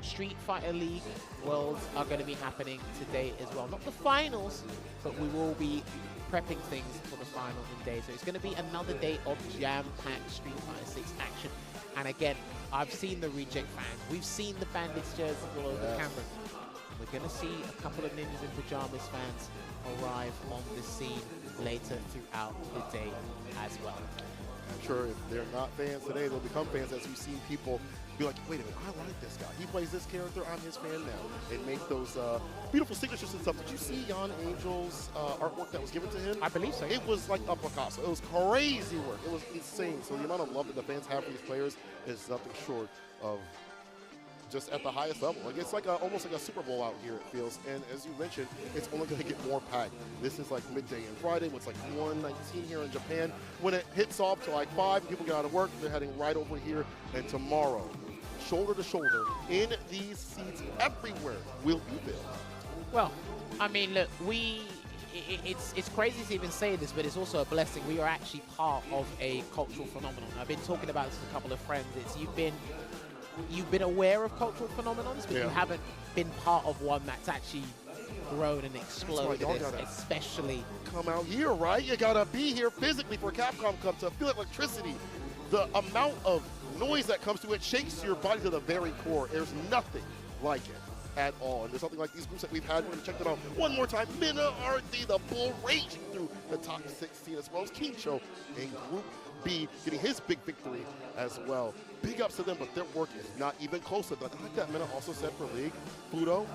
Street Fighter League Worlds are going to be happening today as well. Not the finals, but we will be prepping things for the final day. So it's going to be another day of jam-packed Street Fighter 6 action. And again, I've seen the Reject fans. We've seen the Bandits jerseys all over camera. We're going to see a couple of Ninjas in Pajamas fans arrive on the scene later throughout the day as well. I'm sure if they're not fans today, they'll become fans as we've seen people be like, wait a minute, I like this guy. He plays this character, I'm his fan now. And make those beautiful signatures and stuff. Did you see Jan Angel's artwork that was given to him? I believe so. It was like a Picasso. It was crazy work. It was insane. So the amount of love that the fans have for these players is nothing short of just at the highest level. Like it's like almost like a Super Bowl out here, it feels. And as you mentioned, it's only going to get more packed. This is like midday and Friday, when it's like 1:19 here in Japan. When it hits off to like 5, people get out of work, they're heading right over here. And tomorrow, shoulder to shoulder, in these seats everywhere, will be filled. Well, I mean, look, it's crazy to even say this, but it's also a blessing. We are actually part of a cultural phenomenon. I've been talking about this with a couple of friends. You've been aware of cultural phenomenons, but you haven't been part of one that's actually grown and exploded, especially. Come out here, right? You gotta be here physically for Capcom Cup to feel electricity. The amount of noise that comes to it shakes your body to the very core. There's nothing like it at all. And there's something like these groups that we've had. We're gonna check them out one more time. Mena RD, the bull raging through the top 16, as well as Kincho in Group B, getting his big victory as well. Big ups to them, but their work is not even close to that. I think that Mena also said for League, Fudo,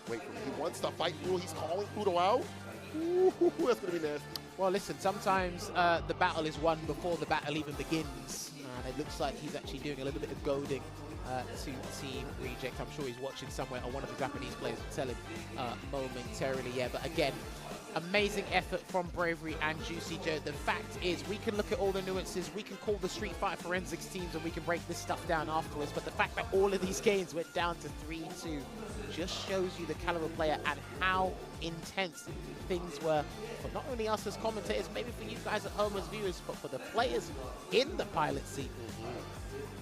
wait for me, he wants to fight Fudo. He's calling Fudo out. Ooh, that's gonna be nasty. Well, listen, sometimes the battle is won before the battle even begins. And it looks like he's actually doing a little bit of goading to Team Reject. I'm sure he's watching somewhere, or one of the Japanese players will tell him momentarily. Yeah, but again, amazing effort from Bravery and Juicy Joe. The fact is, we can look at all the nuances, we can call the Street Fighter forensics teams, and we can break this stuff down afterwards. But the fact that all of these games went down to 3-2 just shows you the caliber player and how intense things were for not only us as commentators, maybe for you guys at home as viewers, but for the players in the pilot seat,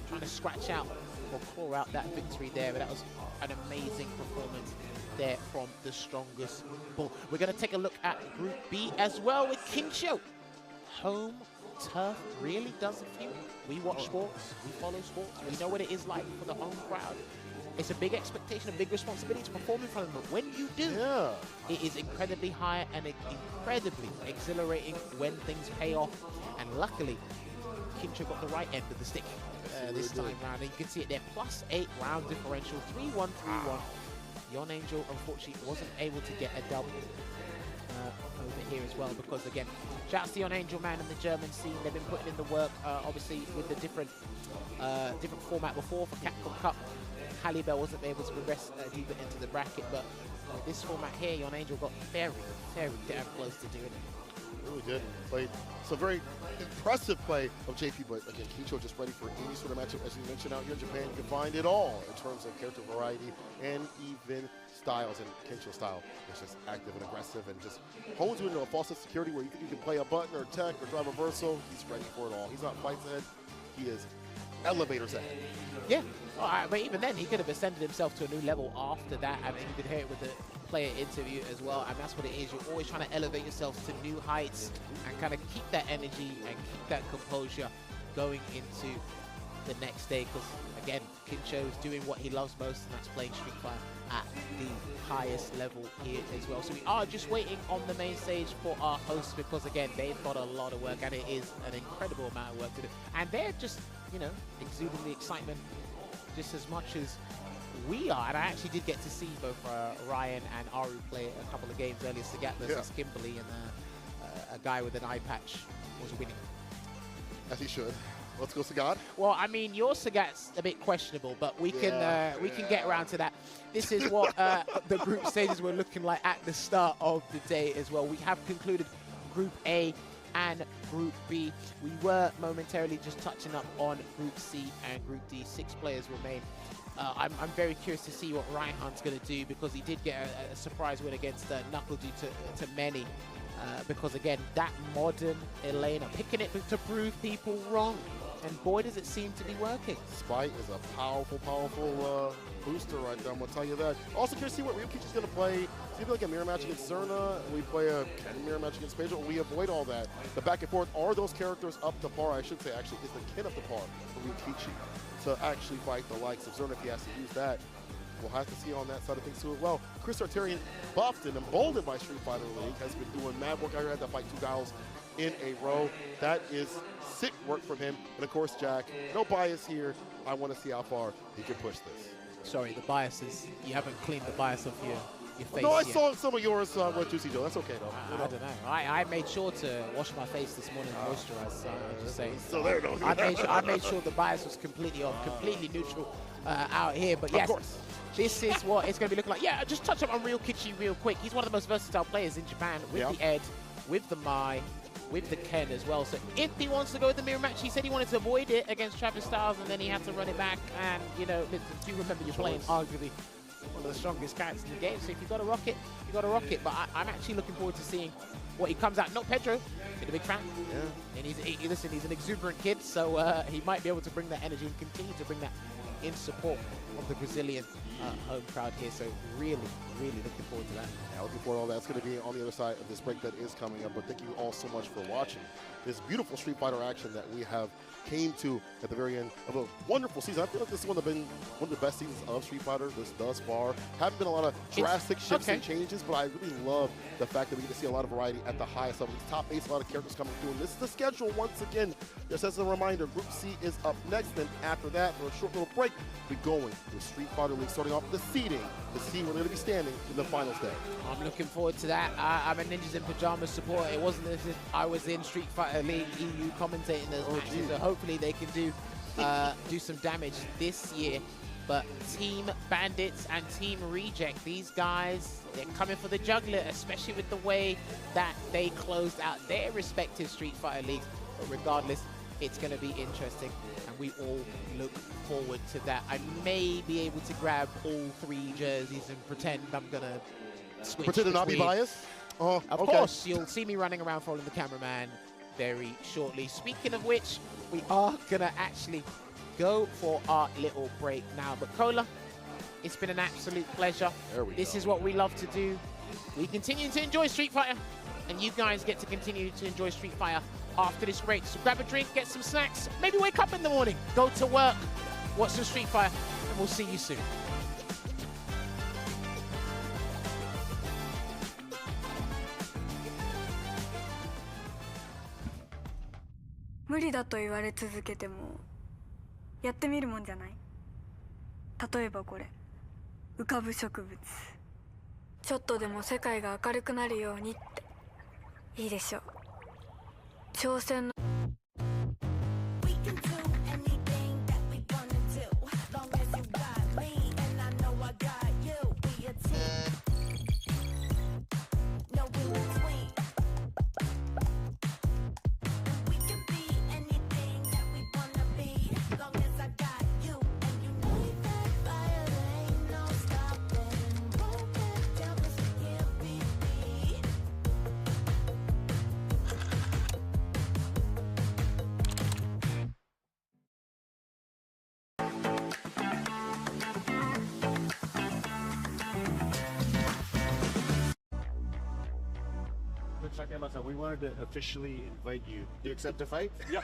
trying to scratch out or claw out that victory there. But that was an amazing performance there from the strongest bull. We're going to take a look at Group B as well with Kincho. Home turf really does a few. We watch sports, we follow sports, we know what it is like for the home crowd. it's a big expectation, a big responsibility to perform in front of them. But when you do, it is incredibly high and incredibly exhilarating when things pay off. And luckily, Kincho got the right end of the stick this time round. And you can see it there, +8 round differential, 3-1, 3-1. Yon Angel, unfortunately, wasn't able to get a dub over here as well, because again, shouts to Yon Angel, man, and the German scene. They've been putting in the work, obviously, with the different format before for Capcom Cup. Halibel wasn't able to progress deeper into the bracket, but with this format here, Yon Angel got very, very damn close to doing it. Really did. Played some very impressive play of JP, but again, Kincho just ready for any sort of matchup. As you mentioned, out here in Japan, you can find it all in terms of character variety and even styles. And Kincho's style is just active and aggressive and just hones you into a false sense of security where you think you can play a button or tech or drive reversal. He's ready for it all. He's not fights ahead. He is elevators ahead. Yeah, but even then, he could have ascended himself to a new level after that. I mean, you could hear it with the player interview as well, and that's what it is. You're always trying to elevate yourself to new heights and kind of keep that energy and keep that composure going into the next day, because again, Kincho is doing what he loves most, and that's playing Street Fighter at the highest level here as well. So we are just waiting on the main stage for our hosts, because again, they've got a lot of work, and it is an incredible amount of work to do, and they're just, you know, exuding the excitement just as much as we are. And I actually did get to see both Ryan and Aru play a couple of games earlier. Sagat versus Kimberly, and a guy with an eye patch was winning. As he should. Let's go, Sagat. Well, I mean, your Sagat's a bit questionable, but we can get around to that. This is what the group stages were looking like at the start of the day as well. We have concluded Group A and Group B. We were momentarily just touching up on Group C and Group D. 6 players remain. I'm very curious to see what Reinhardt's going to do, because he did get a surprise win against Knuckle due to many. Because again, that modern Elena, picking it to prove people wrong. And boy, does it seem to be working. Spite is a powerful, powerful booster right there, I'm going to tell you that. Also, curious to see what Ryukichi's going to play. It's either like a mirror match against Zerna, we play a mirror match against Pedro, we avoid all that. The back and forth, are those characters up to par? I should say, actually, is the kid up to par for Ryukichi to actually fight the likes of Zerna if he has to use that? We'll have to see on that side of things too as well. Chris Arterian, buffed and emboldened by Street Fighter League, has been doing mad work out here. Had to fight 2 guys in a row. That is sick work from him. And of course, Jack, no bias here. I want to see how far he can push this. Sorry, the bias is, you haven't cleaned the bias off your face. No, I saw some of yours with Juicy Joe. That's okay, though. I don't know. I made sure to wash my face this morning and moisturize, so I'm just saying. So there goes. I made sure the bias was completely off, completely neutral out here. But yes, this is what it's going to be looking like. Yeah, just touch up on Ryukichi real quick. He's one of the most versatile players in Japan, with the Ed, with the Mai, with the Ken as well. So if he wants to go with the mirror match, he said he wanted to avoid it against Travis Styles, and then he had to run it back. And, you know, do you remember you're playing arguably one of the strongest characters in the game? So if you got to rock it, you got to rock it. But I'm actually looking forward to seeing what he comes out. Not Pedro, been a big fan. Yeah. And he's an exuberant kid, so he might be able to bring that energy and continue to bring that in support of the Brazilian home crowd here. So really, really looking forward to that. Yeah, looking forward to all that's going to be on the other side of this break that is coming up. But thank you all so much for watching this beautiful Street Fighter action that we have came to at the very end of a wonderful season. I feel like this is one of the best seasons of Street Fighter this thus far. Haven't been a lot of drastic shifts and changes, but I really love the fact that we get to see a lot of variety at the highest level. These top 8, a lot of characters coming through. And this is the schedule once again. Just as a reminder, Group C is up next. Then after that, for a short little break, we're going with Street Fighter League, starting off with the seeding to see where they're going to be standing in the finals day. I'm looking forward to that. I'm a Ninjas in Pajamas supporter. It wasn't as if I was in Street Fighter League EU commentating those matches, so hopefully they can do some damage this year. But Team Bandits and Team Reject, these guys, they're coming for the juggler, especially with the way that they closed out their respective Street Fighter leagues. But regardless, it's going to be interesting, and we all look forward to that. I may be able to grab all 3 jerseys and pretend I'm going to switch. Pretend to not be biased? Of course, you'll see me running around following the cameraman very shortly. Speaking of which, we are going to actually go for our little break now. But Cola, it's been an absolute pleasure. This is what we love to do. We continue to enjoy Street Fighter, and you guys get to continue to enjoy Street Fighter after this break. So grab a drink, get some snacks, maybe wake up in the morning, go to work, watch some Street Fighter, and we'll see you soon. 無理だと言われ続けてもやってみるもんじゃない？例えばこれ、浮かぶ植物。ちょっとでも世界が明るくなるようにって。いいでしょう。挑戦のWe wanted to officially invite you. Do you accept a fight? Yeah.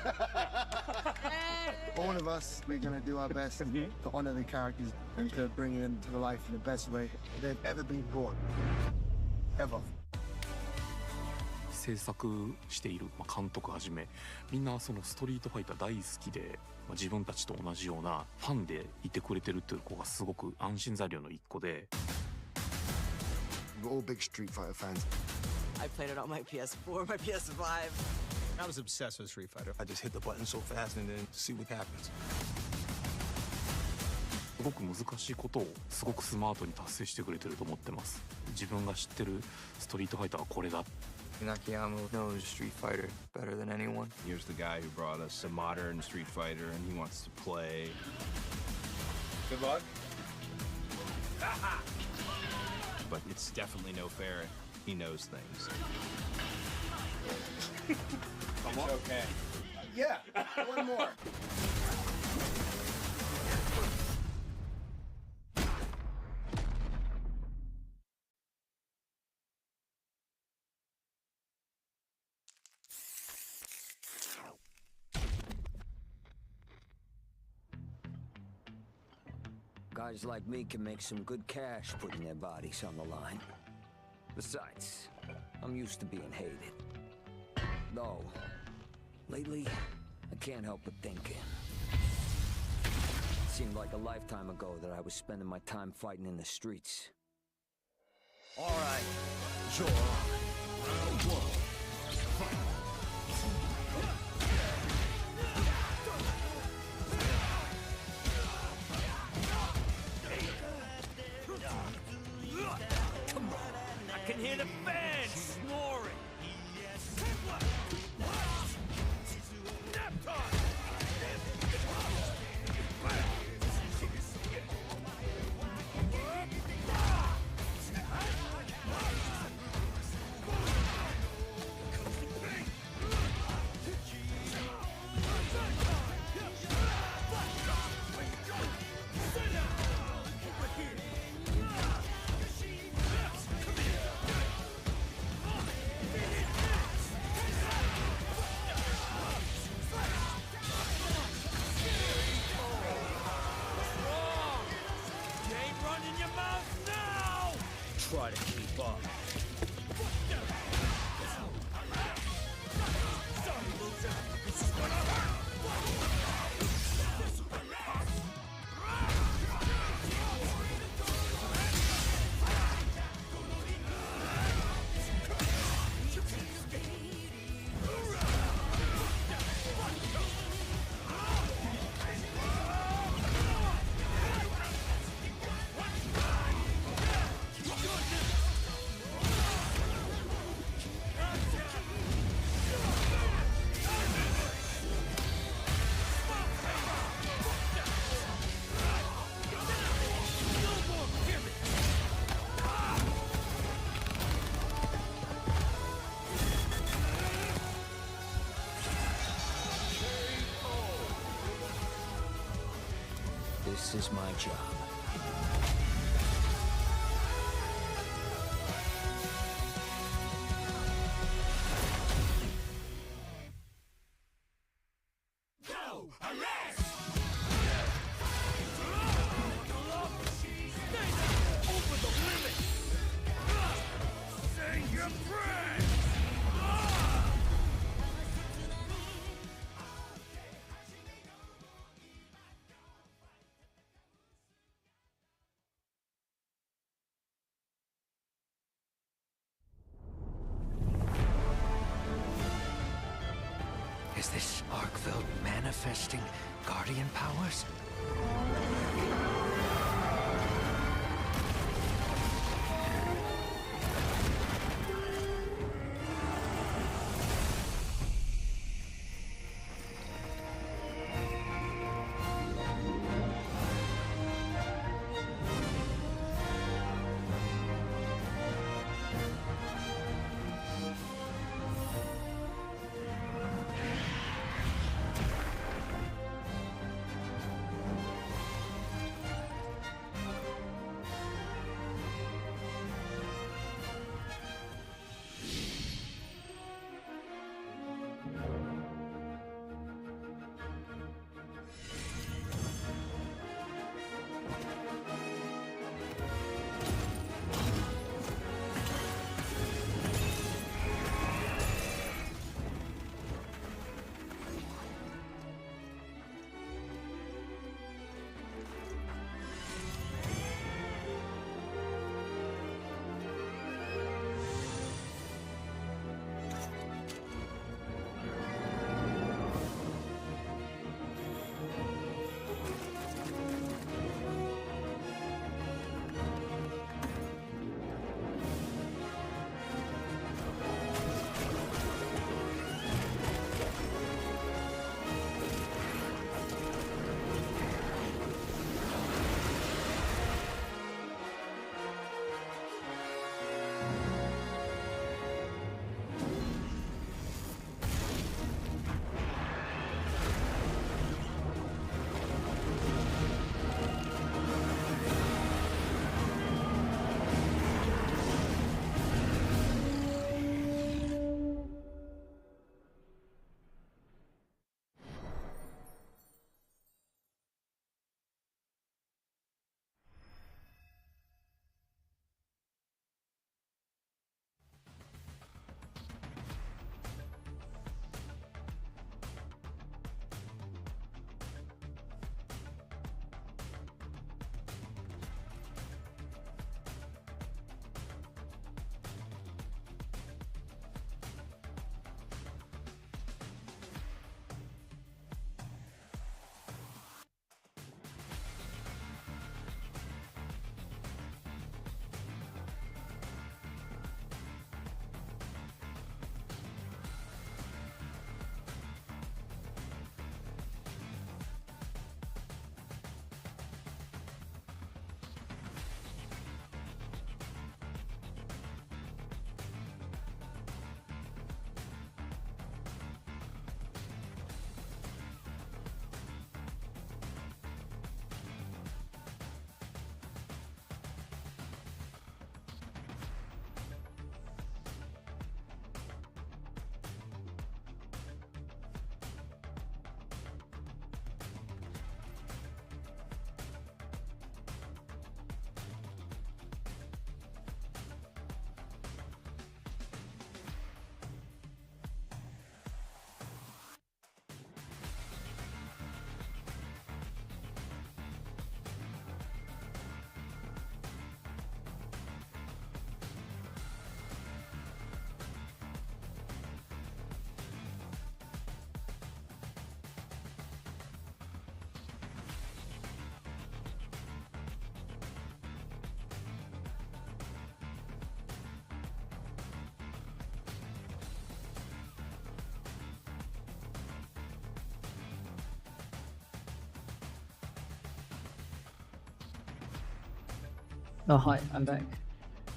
All of us, we're going to do our best to honor the characters and to bring them to the life in the best way they've ever been brought. Ever. 制作している監督はじめみんなそのストリートファイター大好きで自分たちと同じようなファンでいてくれてるっていう子がすごく安心材料の一個で。We're all big Street Fighter fans. I played it on my PS4, my PS5. I was obsessed with Street Fighter. I just hit the button so fast and then see what happens. すごく難しいことをすごくスマートに達成してくれてると思ってます。自分が知ってるストリートファイターはこれだ。Nakayama knows Street Fighter better than anyone. Here's the guy who brought us a modern Street Fighter and he wants to play. Good luck. But it's definitely no fair. He knows things. It's okay. Yeah, one more. Guys like me can make some good cash putting their bodies on the line. Besides, I'm used to being hated. Though, lately, I can't help but thinking. It seemed like a lifetime ago that I was spending my time fighting in the streets. All right, you're on. Round one. Fight. I can hear the fans snoring. Nap time. Try to keep up. This is gonna hurt. This is my job. Go! Arrest! Over the limit! Say your prayers! Arkveld manifesting guardian powers? Oh, hi, I'm back.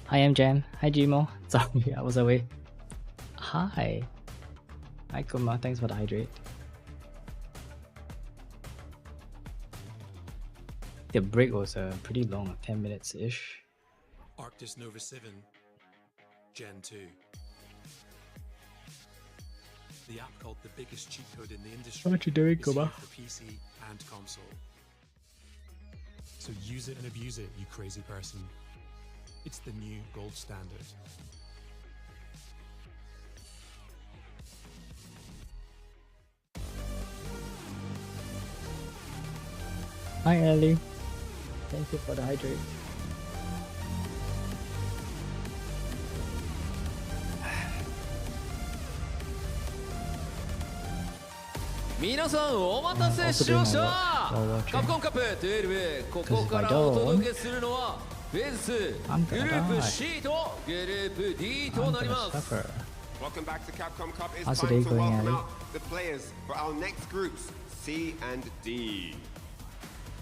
Hi, I'm Jan. Hi, Gmo. Sorry, I was away. Hi. Hi, Kuma. Thanks for the hydrate. The break was pretty long, 10 minutes-ish. Arctis Nova 7, Gen 2. The app called the biggest cheat code in the industry. What you doing, is Kuma? here for PC and console. So use it and abuse it, you crazy person. It's the new gold standard. Hi, Ellie. Thank you for the hydrate. 皆さんお待たせしました。カプコンカップ12、ここからお届けするのはフェーズ2、グループ C とグループ D となります。 Welcome back to Capcom Cup. It's How's time the day to going, welcome Ali? out the players for our next groups, C and D.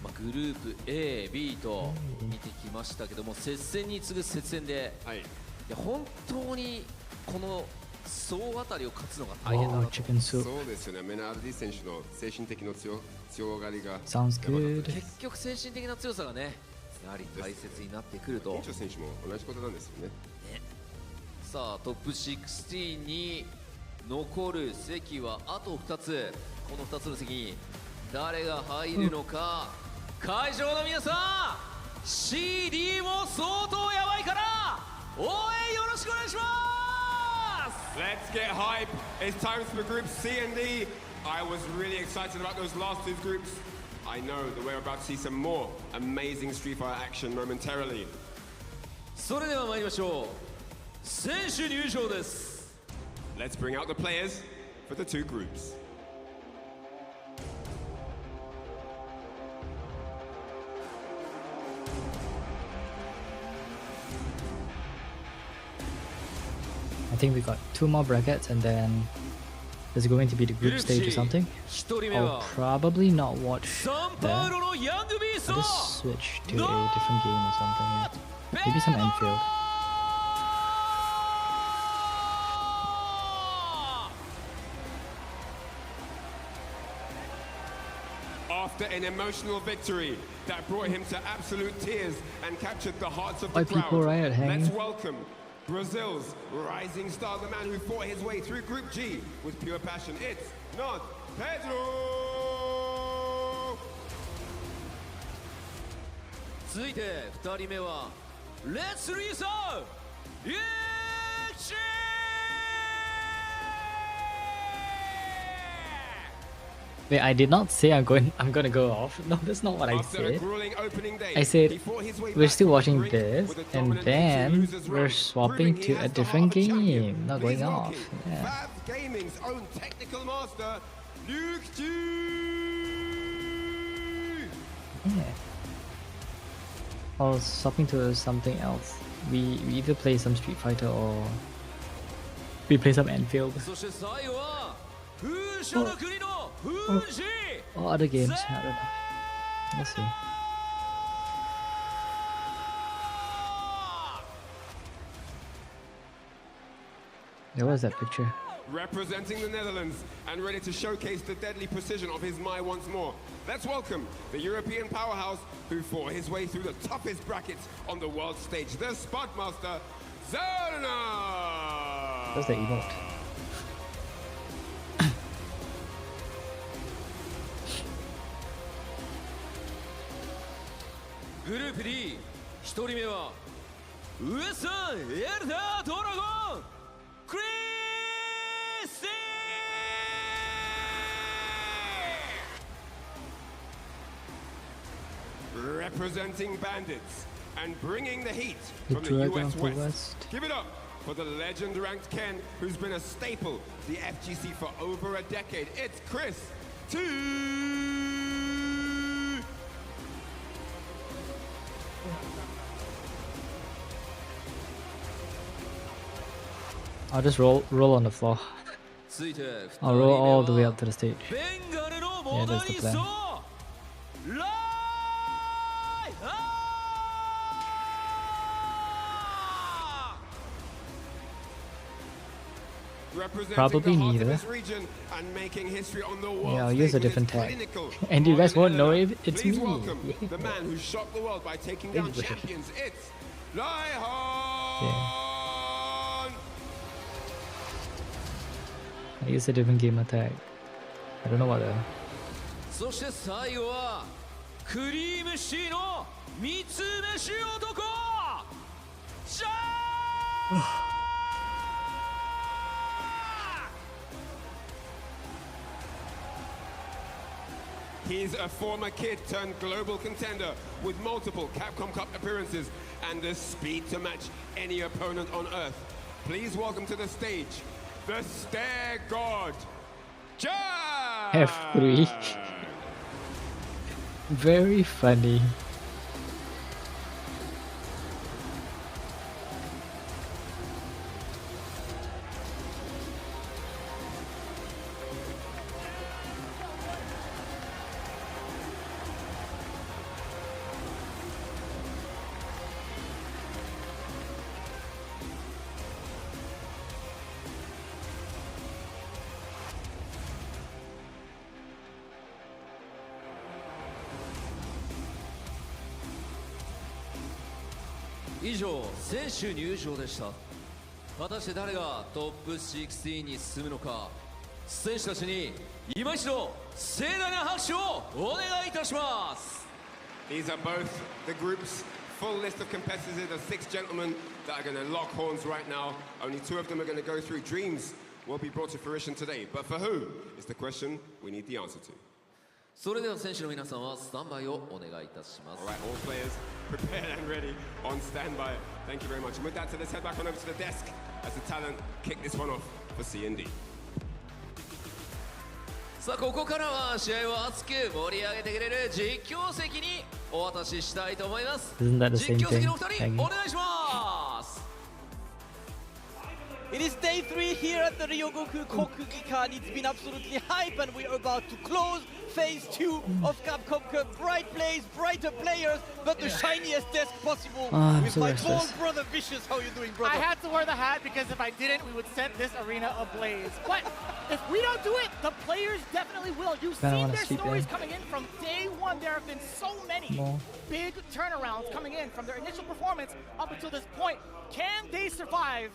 グループ A、B と見てきましたけども、接戦に次ぐ接戦で、いや本当にこの総当たりを勝つのが大変だなと。そうですよね。メナーディ選手の精神的な強がりが Sounds good. 結局精神的な強さがね、やはり大切になってくると。ケンチョ選手も同じことなんですよね。さあトップ16に残る席はあと2つ。この2つの席に誰が入るのか、会場の皆さん CD も相当やばいから応援よろしくお願いします。 Let's get hype. It's time for groups C and D. I was really excited about those last two groups. I know that we're about to see some more amazing Street Fighter action momentarily. それでは参りましょう。選手入場です。 Let's bring out the players for the two groups. I think we got 2 more brackets and then there's going to be the group stage or something. I'll probably not watch that. I'll just switch to a different game or something. Yeah. Maybe some Enfield. After an emotional victory that brought him to absolute tears and captured the hearts of the White people crowd, riot hanging. let's welcome Brazil's rising star, the man who fought his way through Group G with pure passion. It's not Pedro! 続いて2人目は Let's Restart! Wait, I did not say I'm gonna go off. No, that's not what I said. I said we're still watching this and then we're swapping to a different game, not going off. Yeah. Gaming's own technical master, Luke G. Yeah. Or swapping to something else. We either play some Street Fighter or we play some Enfield. Or other games, I don't know. We'll see. Yeah, what is that picture? Representing the Netherlands and ready to showcase the deadly precision of his Mai once more. Let's welcome the European powerhouse who fought his way through the toughest brackets on the world stage, the Spudmaster, Zona! What's the emote? Group D 1人目はウエスタンエルダードラゴンクリスティ Representing bandits and bringing the heat from the US West. Give it up for the legend-ranked Ken, who's been a staple to the FGC for over a decade. It's Chris T. I'll just roll on the floor. I'll roll all the way up to the stage. Yeah, that's the plan. Probably neither. Yeah, I'll use a different tag. And you guys won't know if it's me. The man who shocked the world by taking down champions. It's I use a different gamer tag. I don't know what the... そして最後はクリームシーの三つ飯男シャーHe's a former kid turned global contender with multiple Capcom Cup appearances and the speed to match any opponent on Earth. Please welcome to the stage, the Stair God, Jazz! F3. Very funny.以上選手入場でした。果たして誰がトップ16に進むのか、選手たちに今一度盛大な拍手をお願いいたします。 These are both the group's full list of competitors, the 6 gentlemen that are going to lock horns right now. Only 2 of them are going to go through. Dreams will be brought to fruition today, but for who is the question we need the answer to. それでは選手の皆さんはスタンバイをお願いいたします。 All right, all players prepared and ready on standby. Thank you very much. And with that, let's head back on over to the desk as the talent kick this one off for C&D. さあここからは試合を熱く盛り上げてくれる実況席にお渡ししたいと思います。 Isn't that the 実 same 況席のお thing? 二人お願いします。 It is day 3 here at the Ryogoku Kokugikan. It's been absolutely hype and we are about to close phase 2 of Capcom Cup. Bright plays, brighter players, but the shiniest desk possible. With so my restless. bold brother Vicious. How are you doing, brother? I had to wear the hat because if I didn't, we would set this arena ablaze. But if we don't do it, the players definitely will. You've Kinda seen wanna their sleep stories in. coming in from day 1. There have been so many No. big turnarounds coming in from their initial performance up until this point. Can they survive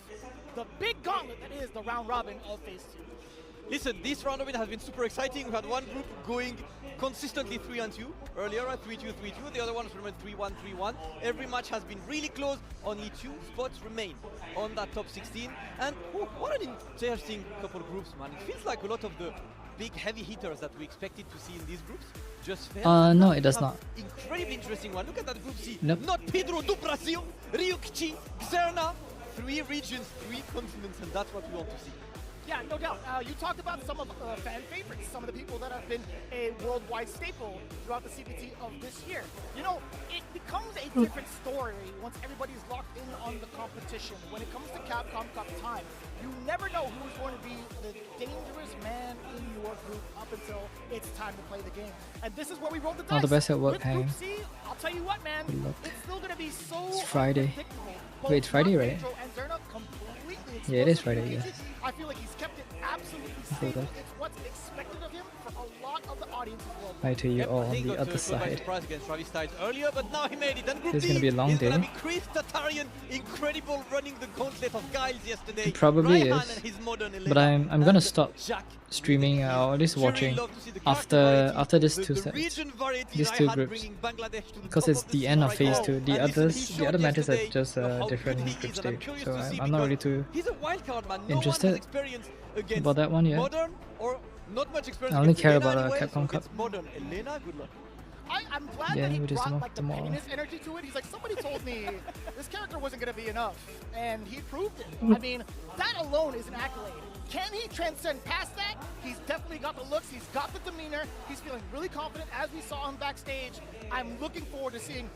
the big gauntlet that is the round robin of phase 2? Listen, this round robin has been super exciting. We had one group going consistently 3-2 earlier at 3-2, 3-2. The other ones remained 3-1, 3-1. Every match has been really close. Only 2 spots remain on that top 16. And what an interesting couple of groups, man. It feels like a lot of the big heavy hitters that we expected to see in these groups just failed. No, it does not. Incredibly interesting one. Look at that group C. Nope. Not Pedro do Brasil, Ryukichi, Xerna. 3 regions, 3 continents, and that's what we want to see. Yeah, no doubt. You talked about some of fan favorites, some of the people that have been a worldwide staple throughout the CPT of this year. You know, it becomes a different story once everybody's locked in on the competition. When it comes to Capcom Cup time, you never know who's going to be the dangerous man in your group up until it's time to play the game. And this is where we roll the dice. All the best at work, With Group Hang. C, I'll tell you what, man, Good luck. it's still going to be so It's Friday. unpredictable. Wait, it's Friday, right? Pedro and Xerna completely Yeah, it is explosive. Friday, yeah. I feel like he's kept it absolutely Hold stable. on. It's what's expected of him for a lot of the audience as well. Bye to you all on He the got other caught by side. surprise against Travis Styles earlier, but now he made it. And Group This is D gonna be a long is gonna day. be Chris Tatarian, incredible running the gauntlet of Giles yesterday. It probably Raihan is. and his modern But Elena. I'm gonna And stop Jack. streaming or at least Sure, watching love to see the after this the 2 sets. region variety These Raihan 2 groups. bringing Bangladesh to the Because top it's of the the end of right phase now. 2. The And listen, he the showed other matches are yesterday just how different good he group is, and I'm stage. curious So to see I'm not really because too he's a wild card, man. No interested one has experience against about that one yet. modern or not much experience. I only against care Elena about anyway, Capcom so Cup. against modern Elena, good luck. I'm glad Yeah, that he we just brought walk like the tomorrow. pettiness energy to it. He's like, somebody told me this character wasn't going to be enough, and he proved it. I mean, that alone is an accolade. Can he transcend past that? He's definitely got the looks, he's got the demeanor, he's feeling really confident as we saw him backstage. I'm looking forward to seeing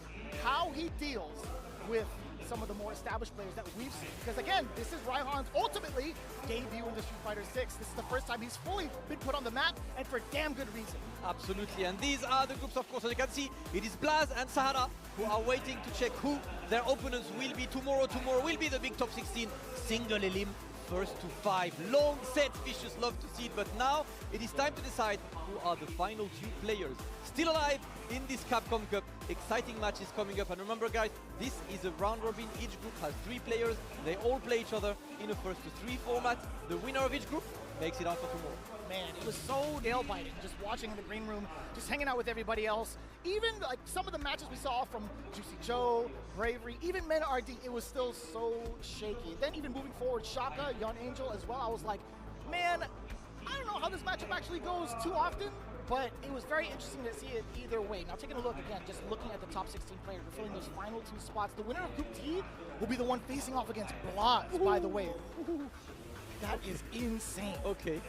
how he deals with some of the more established players that we've seen. Because again, this is Raihan's ultimately debut in the Street Fighter 6. This is the first time he's fully been put on the map, and for damn good reason. Absolutely, and these are the groups, of course, as you can see, it is Blaz and Sahara who are waiting to check who their opponents will be tomorrow. Tomorrow will be the big top 16 single elim. First to 5, long set, Vicious love to see it, but now it is time to decide who are the final 2 players still alive in this Capcom Cup. Exciting matches coming up, and remember guys, this is a round robin. Each group has 3 players, they all play each other in a first to 3 format. The winner of each group makes it on for tomorrow. Man, it was so nail-biting just watching in the green room, just hanging out with everybody else. Even like some of the matches we saw from Juicy Joe, Bravery, even Men RD, it was still so shaky. Then even moving forward, Shaka, Yon Angel as well, I was like, man, I don't know how this matchup actually goes too often, but it was very interesting to see it either way. Now taking a look again, just looking at the top 16 players, we're filling those final 2 spots. The winner of Group T will be the one facing off against Blaz, by the way. That is insane. Okay.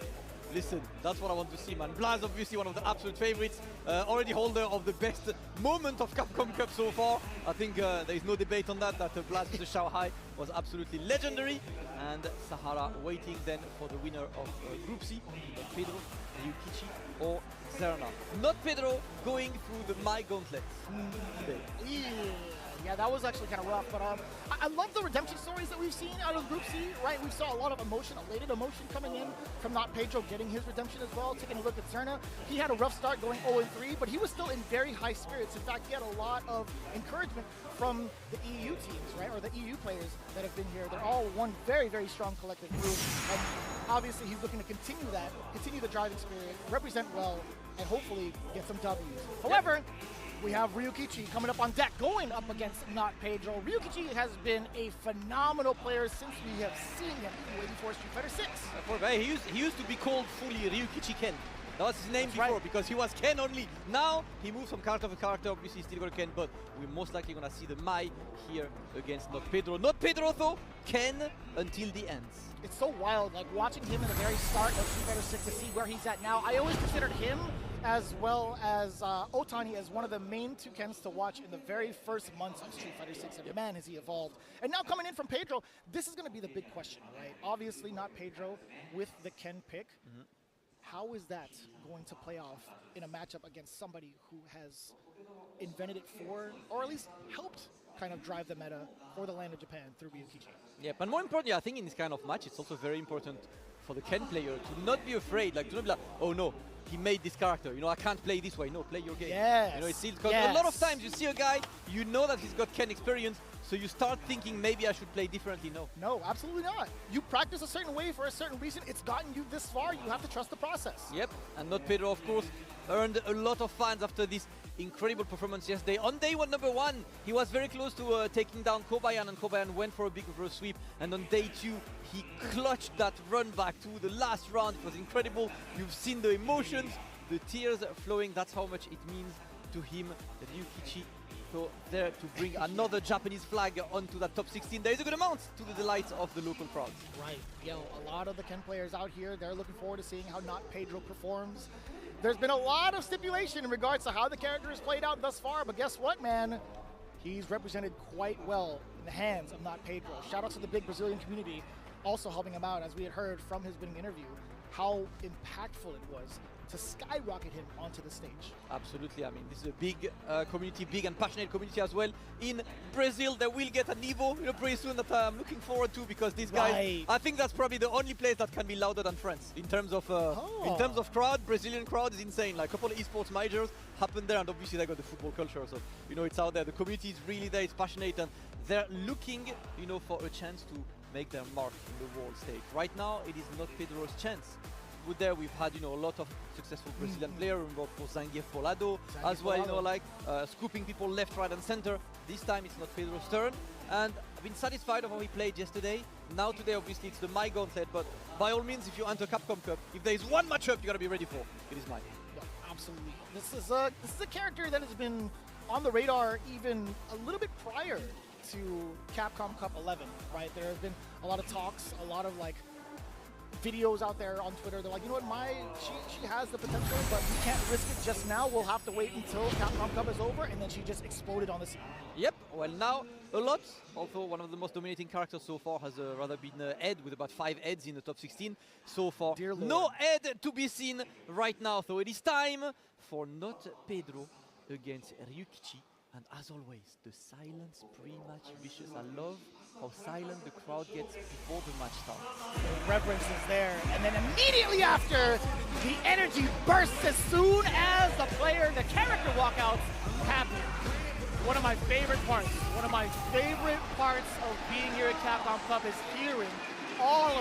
Listen, that's what I want to see, man. Blaz, obviously one of the absolute favorites, already holder of the best moment of Capcom Cup so far. I think there is no debate on that Blaz vs Shanghai was absolutely legendary. And Sahara waiting then for the winner of Group C, Pedro, Ryukichi or Zerna. Not Pedro going through the My Gauntlet today. Yeah, that was actually kind of rough, but I love the redemption stories that we've seen out of Group C, right? We saw a lot of emotion, elated emotion coming in from Not Pedro getting his redemption as well. Taking a look at Zerna, he had a rough start going 0-3, but he was still in very high spirits. In fact, he had a lot of encouragement from the EU teams, right? Or the EU players that have been here. They're all one very, very strong collective group, and obviously he's looking to continue that, continue the driving spirit, represent well, and hopefully get some W's. However, we have Ryukichi coming up on deck, going up against Not Pedro. Ryukichi has been a phenomenal player since we have seen him waiting for Street Fighter 6. He used to be called fully Ryukichi Ken. That was his name before, because he was Ken only. Now he moves from character to character. Obviously he's still got Ken, but we're most likely gonna see the Mai here against Not Pedro. Not Pedro though, Ken until the end. It's so wild, like watching him at the very start of Street Fighter 6 to see where he's at now. I always considered him, as well as Otani, as one of the main two Kens to watch in the very first months of Street Fighter 6, and man, has he evolved. And now coming in from Pedro, this is going to be the big question, right? Obviously not Pedro with the Ken pick. How is that going to play off in a matchup against somebody who has invented it for, or at least helped kind of drive the meta for the land of Japan through Ryukichi? Yeah, but more importantly, I think in this kind of match, it's also very important for the Ken player to not be afraid, like to not be like, oh no, he made this character, you know, I can't play this way. No, play your game. Yes. You know, it's because a lot of times you see a guy, you know that he's got Ken experience, so you start thinking maybe I should play differently. No, absolutely not. You practice a certain way for a certain reason. It's gotten you this far. You have to trust the process. Yep, and Not Pedro, of course, earned a lot of fans after this incredible performance yesterday. On day one, number one, he was very close to taking down Kobayan, and Kobayan went for a big reverse sweep. And on day two, he clutched that run back to the last round. It was incredible. You've seen the emotions, the tears flowing. That's how much it means to him, Ryukichi. So there to bring another Japanese flag onto that top 16. There is a good amount to the delights of the local crowds. Right. Yo, a lot of the Ken players out here, they're looking forward to seeing how Not Pedro performs. There's been a lot of stipulation in regards to how the character has played out thus far, but guess what, man? He's represented quite well in the hands of Not Pedro. Shout out to the big Brazilian community also helping him out, as we had heard from his winning interview, how impactful it was to skyrocket him onto the stage. Absolutely. I mean, this is a big community, big and passionate community as well. In Brazil, they will get an Evo, you know, pretty soon that I'm looking forward to, because these guys, I think that's probably the only place that can be louder than France in terms of crowd. Brazilian crowd is insane. Like a couple of esports majors happen there, and obviously they got the football culture, so you know it's out there. The community is really there. It's passionate, and they're looking, you know, for a chance to make their mark in the world stage. Right now, it is Not Pedro's chance. There we've had, you know, a lot of successful Brazilian players, for Zangief Folado as well, you know, like scooping people left, right and center. This time it's Not Pedro's turn, and I've been satisfied of how he played yesterday. Now today obviously it's the My Gauntlet, but by all means, if you enter Capcom Cup, if there is one matchup you gotta be ready for, it is mine. Yeah, absolutely. This is a character that has been on the radar even a little bit prior to Capcom Cup 11, right? There have been a lot of talks, a lot of like videos out there on Twitter. They're like, you know what, she has the potential, but we can't risk it just now. We'll have to wait until Capcom Cup is over, and then she just exploded on the scene. Yep, well now a lot. Also one of the most dominating characters so far has rather been Ed, with about 5 Eds in the top 16 so far. Dear Lord. No Ed to be seen right now, so it is time for Not Pedro against Ryukichi. And as always, the silence pre-match vicious. I love how silent the crowd gets before the match starts. The reverence is there, and then immediately after, the energy bursts as soon as the character walkouts happen. One of my favorite parts of being here at Capcom Cup is hearing all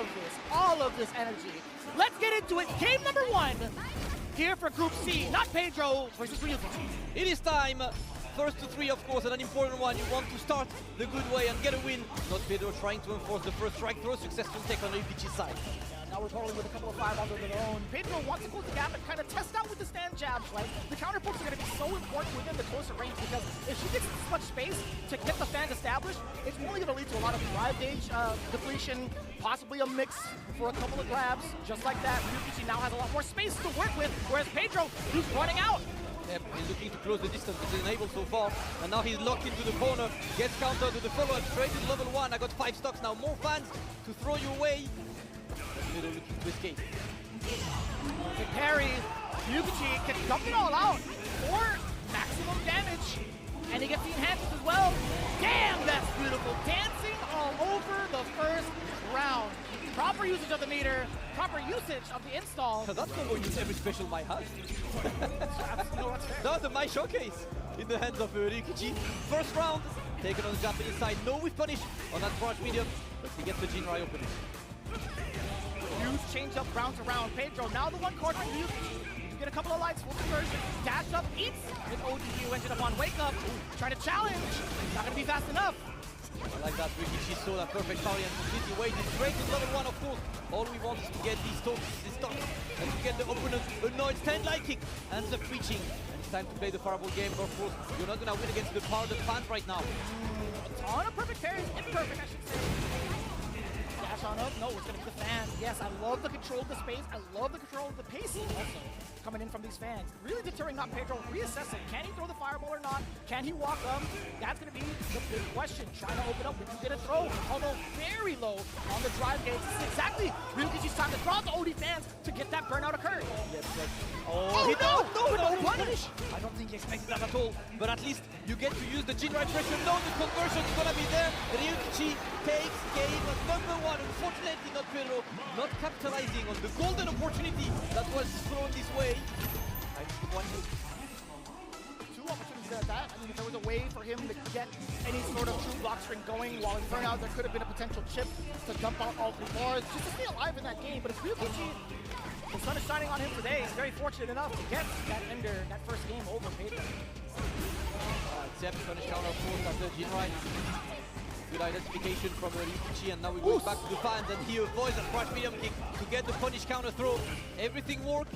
of this energy. Let's get into it. Game number 1 here for Group C. Not Pedro versus Ryukichi. It is time. First to 3, of course, and an important one. You want to start the good way and get a win. Not Pedro trying to enforce the first strike throw. Successful take on Ryukichi's side. Now we're rolling with a couple of fireballs of their own. Pedro wants to close the gap and kind of test out with the stand jabs, right? The counterpokes are going to be so important within the closer range because if she gets this much space to get the fans established, it's only going to lead to a lot of drive gauge depletion, possibly a mix for a couple of grabs. Just like that, Ryukichi now has a lot more space to work with, whereas Pedro, he's running out. Yep, he's looking to close the distance, which is unable so far. And now he's locked into the corner, gets countered to the follow-up, straight to level 1. I got 5 stocks now, more fans to throw you away. Middle looking to escape. Perfect parry. Ryukichi can dump it all out for maximum damage. And he gets the enhancements as well. Damn, that's beautiful. Dancing all over the first round. Proper usage of the meter, proper usage of the install. That's not what use every special Mai has. No, that's fair. That's the Mai showcase in the hands of Ryukichi. First round, taken on the Japanese side. No whiff punish on that branch medium, but he gets the Jinrai opening. Huge change up round to round. Pedro now the one cornering Ryukichi. To get a couple of lights, full conversion. Dash up, eats an ODU engine up on wake up. Trying to challenge. Not going to be fast enough. I like that. Ryukichi saw that perfect parry and completely waited. Straight to level 1, of course. All we want is to get these stocks, and to get the opponent annoyed. Stand light kick, ends up reaching. And it's time to play the fireball game. But of course, you're not going to win against the power of the fans right now. A ton of perfect parries. Imperfect, I should say. Dash on up. No, it's going to be the fans. Yes, I love the control of the space. I love the control of the pacing also coming in from these fans. Really deterring not Pedro. Reassessing. Can he throw the fireball or not? Can he walk up? That's going to be the big question. Trying to open up. We can get a throw, although very low on the drive gauge. This is exactly Ryukichi's time to draw the OD fans to get that burnout occurred. Yes. Oh, no punish! I don't think he expected that at all, but at least you get to use the Jinrai pressure. No, the conversion is gonna be there. Ryukichi takes game number 1. Unfortunately, not Pedro, not capitalizing on the golden opportunity that was thrown this way. Two opportunities at that. I mean, if there was a way for him to get any sort of true block string going while in burnout, there could have been a potential chip to dump out all 3 bars just to stay alive in that game. But it's Ryukichi. The sun is shining on him today. He's very fortunate enough to get that ender, that first game over Pedro. Zep punish counter, of course, after Jinrai. Good identification from Ryukichi, and now we go back to the fans, and he avoids that crash medium kick to get the punish counter throw. Everything worked.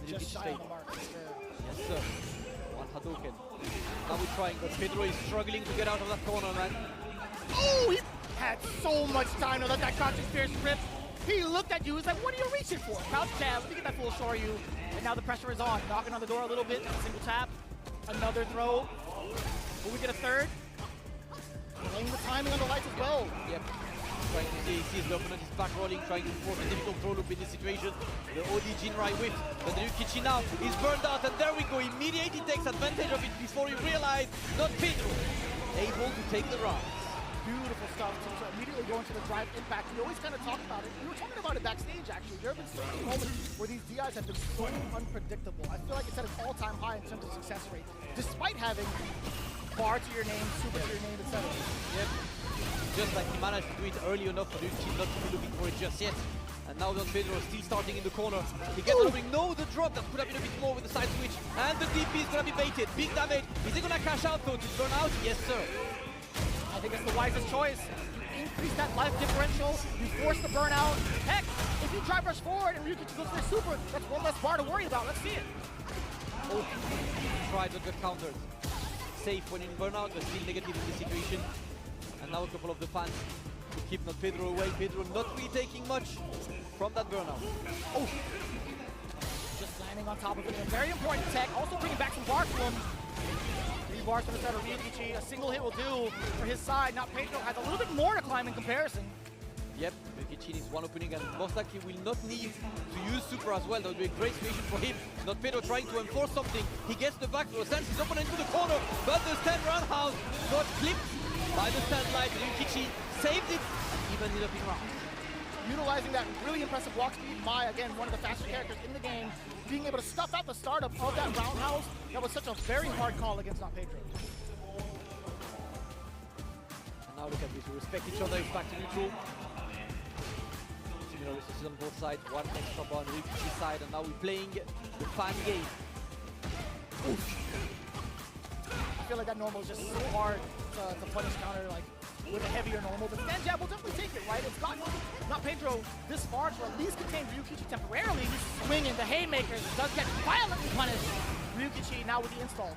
Just shy on the mark. Yes, sir. One Hadouken. Now we're trying, but Pedro is struggling to get out of that corner, man. Oh, he had so much time to let that crouching spear strip. He looked at you, he's like, what are you reaching for? Crouch jab, let me get that full shore you. And now the pressure is on. Knocking on the door a little bit, single tap. Another throw. Will we get a third? Playing the timing on the lights as well. Yep. Trying to see, he sees the opponent is back rolling, trying to force a difficult throw loop in this situation. The OD Jinrai whip, but Ryukichi now is burned out, and there we go. Immediately takes advantage of it before he realized, not Pedro, able to take the round. Beautiful stuff to immediately go into the drive impact. We always kind of talk about it. We were talking about it backstage, actually. There have been certain moments where these DIs have been so unpredictable. I feel like it's at an all-time high in terms of success rate, despite having bar to your name, super to your name, etc. Yep. Just like he managed to do it early enough for Ryukichi not to be looking for it just yet. And now Don Pedro still starting in the corner. He gets the ring. No, the drop that could have been a bit more with the side switch. And the DP is going to be baited. Big damage. Is he going to cash out though to burn out? Yes, sir. I think it's the wisest choice. You increase that life differential, you force the burnout. Heck, if you drive rush forward and Ryukichi goes for a super, that's one less bar to worry about. Let's see it. Oh, tried to get countered. Safe when in burnout, but still negative in this situation. And now a couple of the fans to keep not Pedro away. Pedro not really taking much from that burnout. Oh, just landing on top of it. A very important tech, also bringing back some bar to him. 3 bars from the side of Ryukichi. A single hit will do for his side. Now Pedro has a little bit more to climb in comparison. Yep, Ryukichi needs one opening and most likely will not need to use super as well. That would be a great situation for him. Not Pedro trying to enforce something. He gets the back throw, sends his opponent into the corner, but the stand roundhouse got clipped by the stand light. Ryukichi saved it and even ended up in round. Utilizing that really impressive walk speed, Mai, again, one of the faster characters in the game, being able to stuff out the startup of that roundhouse, that was such a very hard call against not Pedro. And now look at this, we respect each other, it's back to neutral. Similar resistance on both sides, one extra bar on Ryukichi's side, and now we're playing the fan game. Oof. I feel like that normal is just so hard to punish counter, like with a heavier normal, but stand jab will definitely take it, right? It's gotten not Pedro this far to at least contain Ryukichi temporarily. He's swinging the haymakers, does get violently punished. Ryukichi now with the install.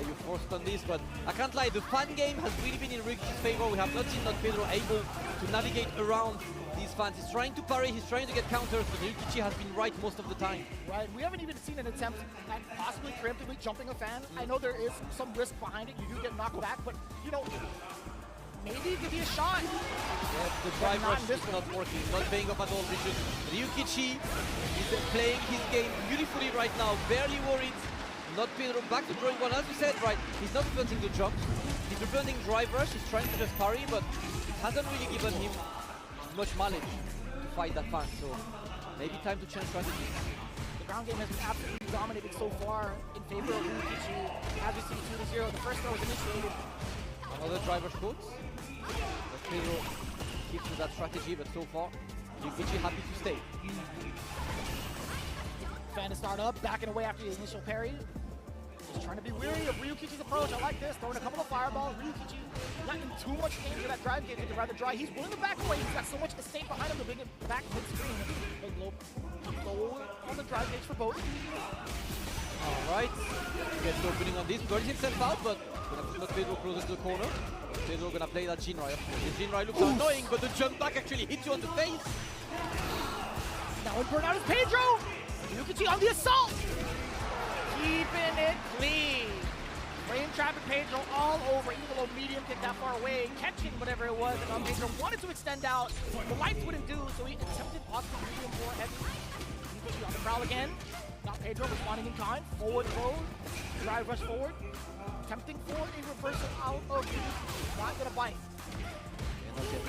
You forced on this, but I can't lie, the fan game has really been in Ryukichi's favor. We have not seen Pedro able to navigate around these fans. He's trying to parry, he's trying to get counters, but Ryukichi has been right most of the time. Right, we haven't even seen an attempt at possibly preemptively jumping a fan. I know there is some risk behind it, you do get knocked back, but you know, maybe it could be a shot. Yeah, the drive rush is not working, not paying off at all, Richard. Ryukichi is playing his game beautifully right now, barely worried. Not Pedro back to drawing one, as we said, right, he's not preventing the jumps, he's preventing drive rush, he's trying to just parry, but it hasn't really given him much mileage to fight that fan, so maybe time to change strategy. The ground game has been absolutely dominated so far in favor of Ryukichi. As we see 2-0, the first throw was initiated. Another drive rush quote. Pedro keeps with that strategy, but so far, Ryukichi happy to stay. Fan to start up, backing away after the initial parry. Just trying to be wary of Ryukichi's approach. I like this, throwing a couple of fireballs. Ryukichi not in too much danger that drive game, he'd rather dry. He's willing to back away. He's got so much estate behind him to bring it back mid-screen. Low on the drive gauge for both. Alright, gets the opening on this, burns himself out, but gonna put Pedro closer to the corner. Pedro gonna play that Jinrai. The Jinrai looks annoying, but the jump back actually hits you on the face. Now in burnout is Pedro! Ryukichi on the assault! Keeping it clean. Frame trapping Pedro all over, even though medium kick that far away, catching whatever it was, and Pedro wanted to extend out. The lights wouldn't do, so he attempted possibly medium more heavy. Ryukichi on the prowl again. Not Pedro responding in kind. Forward throw, drive rush forward. Attempting for a reversal out of Ryukichi. Not gonna bite.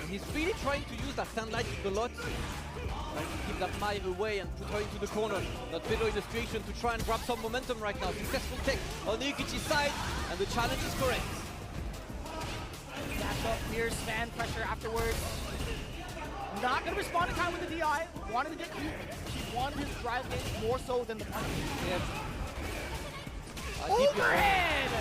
He's really trying to use that stand light a lot. Trying to keep that Mai away and put her into the corner. Not Pedro in the situation to try and grab some momentum right now. Successful tech on Ryukichi's side, and the challenge is correct. Dash up, fierce fan pressure afterwards. Not gonna respond in time with the DI. Wanted to get you. He won his drive game more so than the punch. Yes. Overhead!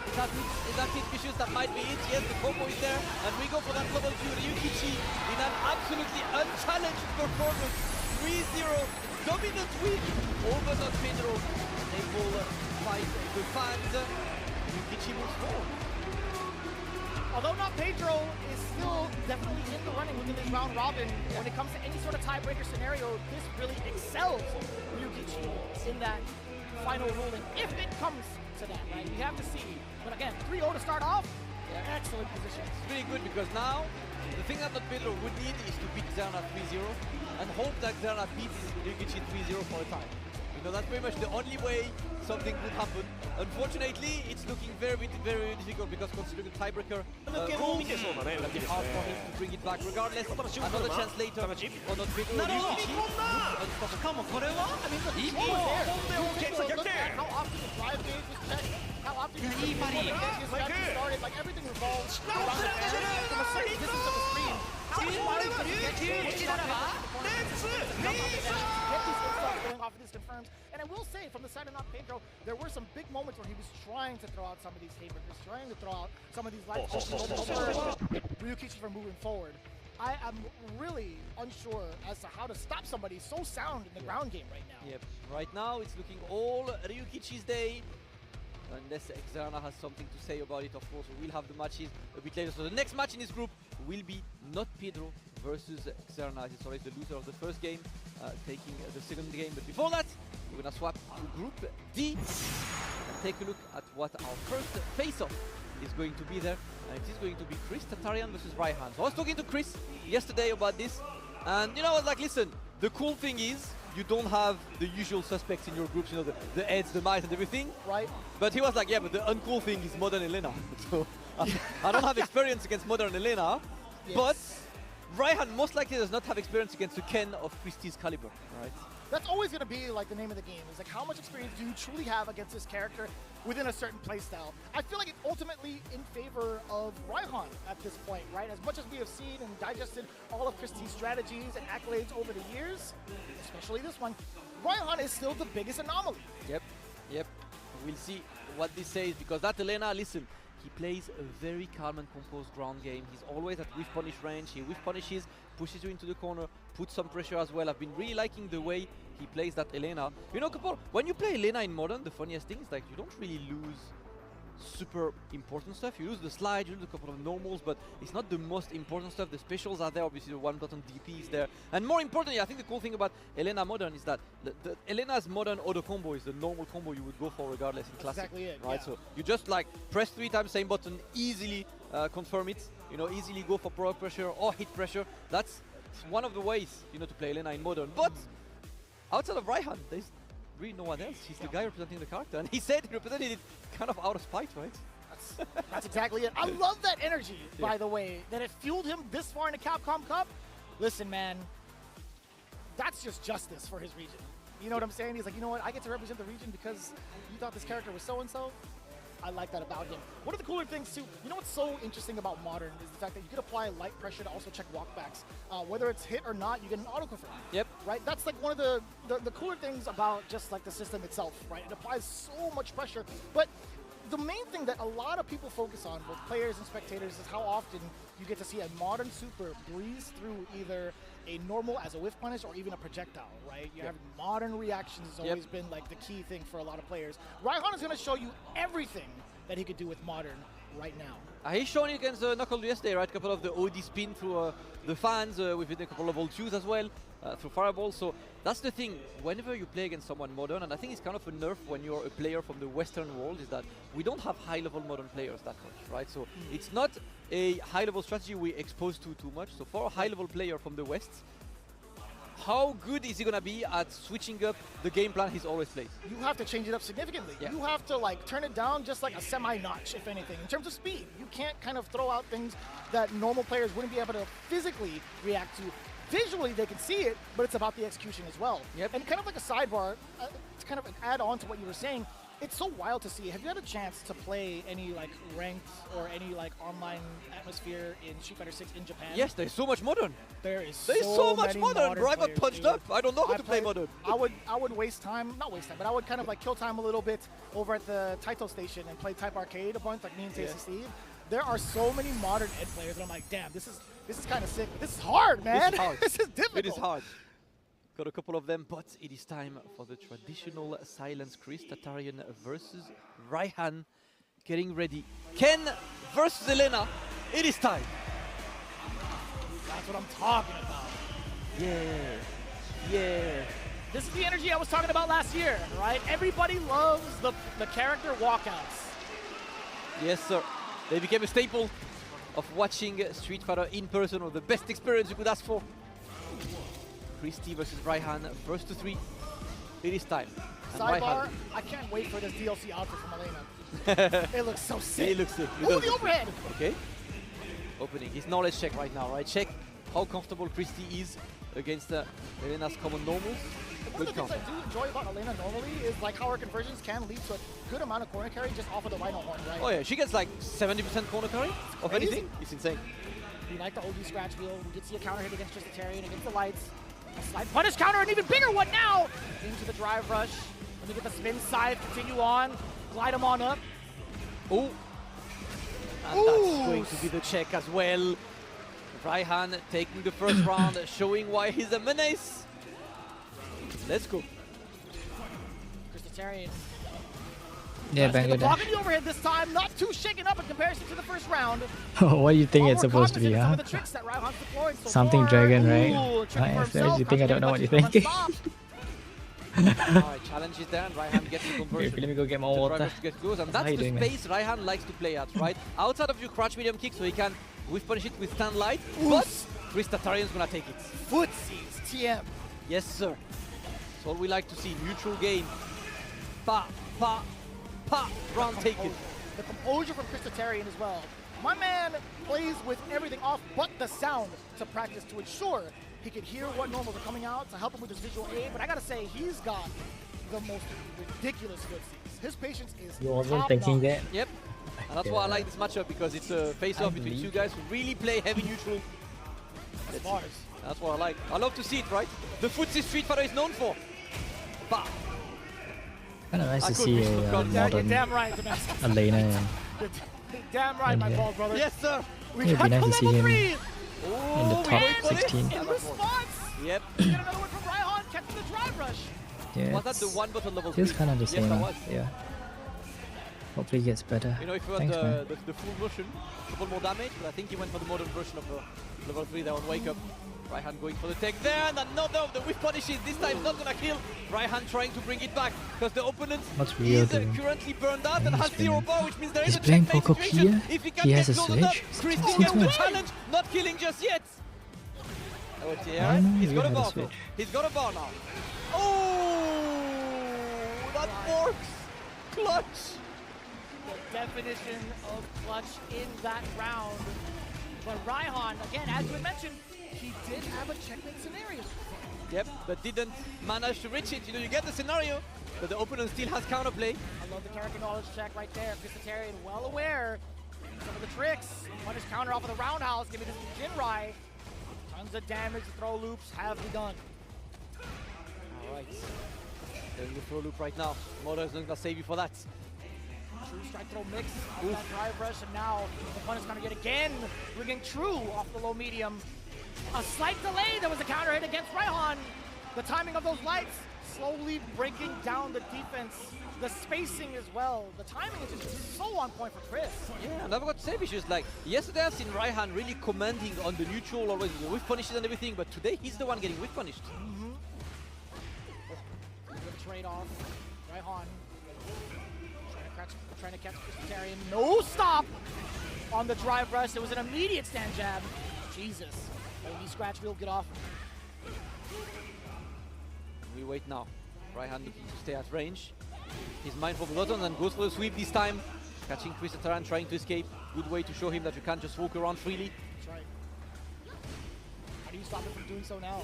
Is that hit vicious? That might be it. Yes, the combo is there. And we go for that level 2. Ryukichi in an absolutely unchallenged performance. 3-0 dominant win over Not Pedro. Able to fight the fans. Ryukichi moves forward. Although Not Pedro is still definitely in the running within this round robin, when it comes to any sort of tiebreaker scenario, this really excels Ryukichi in that final ruling, if it comes to that, right? We have to see. But again, 3-0 to start off, excellent position. It's really good because now, the thing that Not Pedro would need is to beat Xerna 3-0 and hope that Xerna beats Ryukichi 3-0 for a time. You know, that's pretty much the only way something would happen. Unfortunately, it's looking very difficult because considering the tiebreaker, it'll be hard for him to bring it back. Regardless, another chance later for Not Pedro. Ryukichi looks unstoppable. I mean, the control is there. Look at how often the drive gauge was checked, how often the strategy started, like everything revolves around the fan from a certain distance of the screen. How much mileage does he get these insults going off of these confirms? And I will say, from the side of Not Pedro, there were some big moments where he was trying to throw out some of these haymakers, trying to throw out some of these lights Ryukichi from moving forward. I am really unsure as to how to stop somebody so sound in the ground game right now. Yep, right now it's looking all Ryukichi's day. Unless Xerna has something to say about it, of course, we'll have the matches a bit later. So the next match in this group will be Not Pedro versus Xerna. It's always the loser of the first game taking the second game. But before that, we're gonna swap to Group D and take a look at what our first face-off is going to be there. And it is going to be Chris Tatarian versus Raihan. So I was talking to Chris yesterday about this, and you know, I was like, listen, the cool thing is you don't have the usual suspects in your groups, you know, the Eds, the Mice and everything. Right. But he was like, yeah, but the uncool thing is Modern Elena. So I don't have experience against Modern Elena, but Raihan most likely does not have experience against the Ken of Christie's caliber, right? That's always going to be like the name of the game. Is like, how much experience do you truly have against this character within a certain playstyle? I feel like it's ultimately in favor of Raihan at this point, right? As much as we have seen and digested all of Christie's strategies and accolades over the years, especially this one, Raihan is still the biggest anomaly. Yep. We'll see what this says, because that Elena, listen, he plays a very calm and composed ground game. He's always at whiff punish range. He whiff punishes, pushes you into the corner, puts some pressure as well. I've been really liking the way he plays that Elena. You know, when you play Elena in Modern, the funniest thing is like you don't really lose super important stuff. You lose the slide, you lose a couple of normals, but it's not the most important stuff. The specials are there, obviously the one-button DP is there. And more importantly, I think the cool thing about Elena Modern is that the Elena's Modern auto combo is the normal combo you would go for regardless in Classic. Exactly it, right? yeah. So you just like press 3 times same button, easily confirm it, you know, easily go for power pressure or hit pressure. That's one of the ways, you know, to play Elena in Modern. But outside of Raihan, there's really no one else. He's the guy representing the character, and he said he represented it kind of out of spite, right? That's exactly it. I love that energy, by the way, that it fueled him this far in the Capcom Cup. Listen, man, that's just justice for his region. You know what I'm saying? He's like, you know what? I get to represent the region because you thought this character was so-and-so. I like that about him. One of the cooler things, too, you know what's so interesting about Modern is the fact that you can apply light pressure to also check walkbacks. Whether it's hit or not, you get an auto-confirm. Yep. Right? That's like one of the cooler things about just like the system itself, right? It applies so much pressure. But the main thing that a lot of people focus on, both players and spectators, is how often you get to see a Modern Super breeze through either a normal as a whiff punish or even a projectile, right? You have Modern reactions has always been like the key thing for a lot of players. Raihan is going to show you everything that he could do with Modern right now. He's shown it against Knuckle yesterday, right? A couple of the OD spin through the fans, with a couple of old shoes as well, through Fireball. So that's the thing, whenever you play against someone Modern, and I think it's kind of a nerf when you're a player from the Western world, is that we don't have high-level Modern players that much, right? So it's not a high-level strategy we expose to too much. So for a high-level player from the West, how good is he going to be at switching up the game plan he's always played? You have to change it up significantly. Yeah. You have to like turn it down just like a semi-notch, if anything. In terms of speed, you can't kind of throw out things that normal players wouldn't be able to physically react to. Visually, they can see it, but it's about the execution as well. Yep. And kind of like a sidebar, it's kind of an add-on to what you were saying. It's so wild to see. Have you had a chance to play any like ranked or any like online atmosphere in Street Fighter 6 in Japan? Yes, there's so much Modern. There's so much many Modern, bro. I got players, punched dude. up. I don't know how to play Modern. I would waste time, not waste time, but I would kind of like kill time a little bit over at the Taito station and play Type Arcade a bunch, like me and Tasty Steve. There are so many Modern Ed players, and I'm like, damn, this is kind of sick. But this is hard, man. This is hard. This is difficult. It is hard. Got a couple of them, but it is time for the traditional silence. Chris Tatarian versus Raihan. Getting ready. Ken versus Elena. It is time. That's what I'm talking about. Yeah. This is the energy I was talking about last year, right? Everybody loves the character walkouts. Yes, sir. They became a staple of watching Street Fighter in person, or the best experience you could ask for. Christy versus Raihan, first to 3. It is time. And Sidebar, Raihan. I can't wait for this DLC outfit from Elena. It looks so sick. It looks sick. Ooh, the overhead! Okay. Opening his knowledge check right now, right? Check how comfortable Christy is against Elena's common normals. One of the things I do enjoy about Elena normally is like how her conversions can lead to a good amount of corner carry just off of the Rhino Horn, right? Oh yeah, she gets like 70% corner carry of anything. It's insane. We like the OG scratch wheel. We did see a counter hit against Tristitarian, against the lights. A slide punish counter, an even bigger one now! Into the drive rush. Let me get the spin side, continue on, glide him on up. Oh! And that's going to be the check as well. Raihan taking the first round, showing why he's a menace. Let's go. Tristitarian. Yeah, bang it down. Blocking the overhead this time, not too shaken up in comparison to the first round. What do you think it's supposed to be, huh? Something dragon, right? You think I don't know what you're thinking? Alright, challenge is there, and Raihan gets the conversion. Okay, let me go get more water. To get goes, and that's the space Raihan likes to play at, right? Outside of your crouch medium kick, so he can whiff punish it with stand light, but Chris Tatarian's gonna take it. Footsies, TM. Yes, sir. That's all we like to see. Neutral game. Pa, pa, pa, round taken. The composure from Tristitarian as well. My man plays with everything off but the sound to practice to ensure he could hear what normals are coming out to help him with his visual aid. But I gotta say, he's got the most ridiculous footsies. His patience is You wasn't thinking that? Yep. And that's why I like this matchup, because it's a face-off between two guys who really play heavy neutral. That's what I like. I love to see it, right? The footsie Street Fighter is known for. Bah. Kind of nice to see a modern damn right, Elena Damn right, And my yeah. ball brother. Yes, sir. We It'd be got nice the to see level him 3. in the top 16. In response, Yep. we get another one from Raihan, catching the drive rush. Yeah, Was that the one button level 3? feels kind of the same. Yes, that was. Yeah. Hopefully it gets better. You know, if you want Thanks, man. the full motion, couple more damage, but I think he went for the modern version of level 3 there on Wake Up. Raihan going for the tech there, and another of the whiff punishes. This time it's not gonna kill. Raihan trying to bring it back because the opponent What's Rio is doing? currently burned out and He's has 0 playing- bar, which means there is He's a playing checkmate Poco situation. Kia? If he can He get has a close enough, switch? Chris Since will get the when? challenge, not killing just yet. Oh, yeah, I know he's you got a had a bar. switch. He's got a bar now. Oh, that works. Clutch. The definition of clutch in that round. But Raihan, again, as we mentioned, he did have a checkmate scenario. Yep, but didn't manage to reach it. You know, you get the scenario, but the opponent still has counterplay. I love the character knowledge check right there. Christitarian well aware of some of the tricks. Punish counter off of the roundhouse. Give me this to Jinrai. Tons of damage. Throw loops have begun. All right. Doing the throw loop right now. Moto is not going to save you for that. True strike throw mix on that drive rush, and now the opponent's going to get again. Bringing True off the low medium. A slight delay. There was a counter hit against Raihan. The timing of those lights slowly breaking down the defense. The spacing as well. The timing is just so on point for Chris. Yeah, and I've got to say, because like yesterday I've seen Raihan really commanding on the neutral, always the whiff punishes and everything, but today he's the one getting whiff punished. Trade-off. Raihan trying to catch Christitarian. No stop on the drive rush. It was an immediate stand jab. Jesus. Only scratch wheel, get off. We wait now. Raihan looking to stay at range. He's mindful of the button and goes for the sweep this time. Catching Christitarian, trying to escape. Good way to show him that you can't just walk around freely. That's right. How do you stop him from doing so now?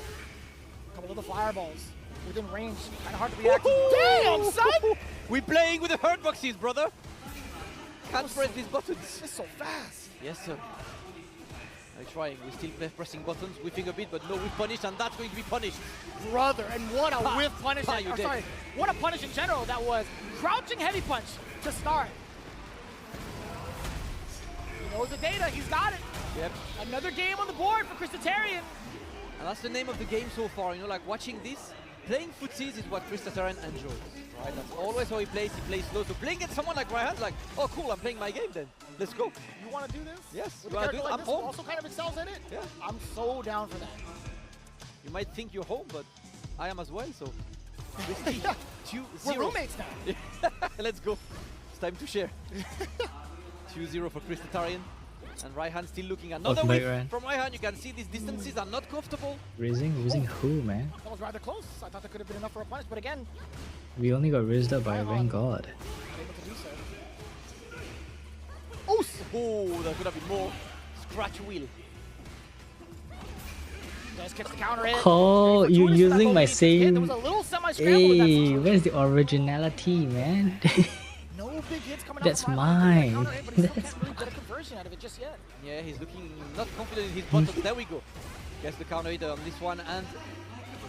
A couple of the fireballs within range. Kind of hard to react. Damn, son! We're playing with the hurt boxes, brother. Can't press these buttons. It's so fast. Yes, sir. We're trying. We're still pressing buttons, whiffing a bit, but no whiff punish, and that's going to be punished. Brother, and what a whiff punish. You Sorry, what a punish in general that was. Crouching heavy punch to start. He knows the data. He's got it. Yep. Another game on the board for Christitarian. And that's the name of the game so far. You know, like watching this, playing footsies is what Christitarian enjoys. Right? That's always how he plays. He plays slow. So playing against someone like Raihan's like, oh cool, I'm playing my game then. Let's go. You want to do this? Yes. With You a want to character do it? like I'm this who home. also kind of excels in it? Yeah. I'm so down for that. You might think you're home, but I am as well. So Yeah. We're roommates now. Let's go. It's time to share. 2-0 for Christitarian. And Raihan still looking. Another Welcome back, whiff Ryan. from Raihan. You can see these distances are not comfortable. Using who, man? That was rather close. I thought that could have been enough for a punish, but again, We only got rizzed up by Vanguard. able to do so. Oh, that could have been more. Scratch wheel. Does catch the counter hit. Oh, you using my There same. was a little semi-scramble with that Hey, situation. where's the originality, man? No big hits coming That's out from Raihan. mine. Counter hit, but he's not getting really good at conversion out of it just yet. Yeah, he's looking not confident in his buttons. There we go. Gets the counter hit on this one and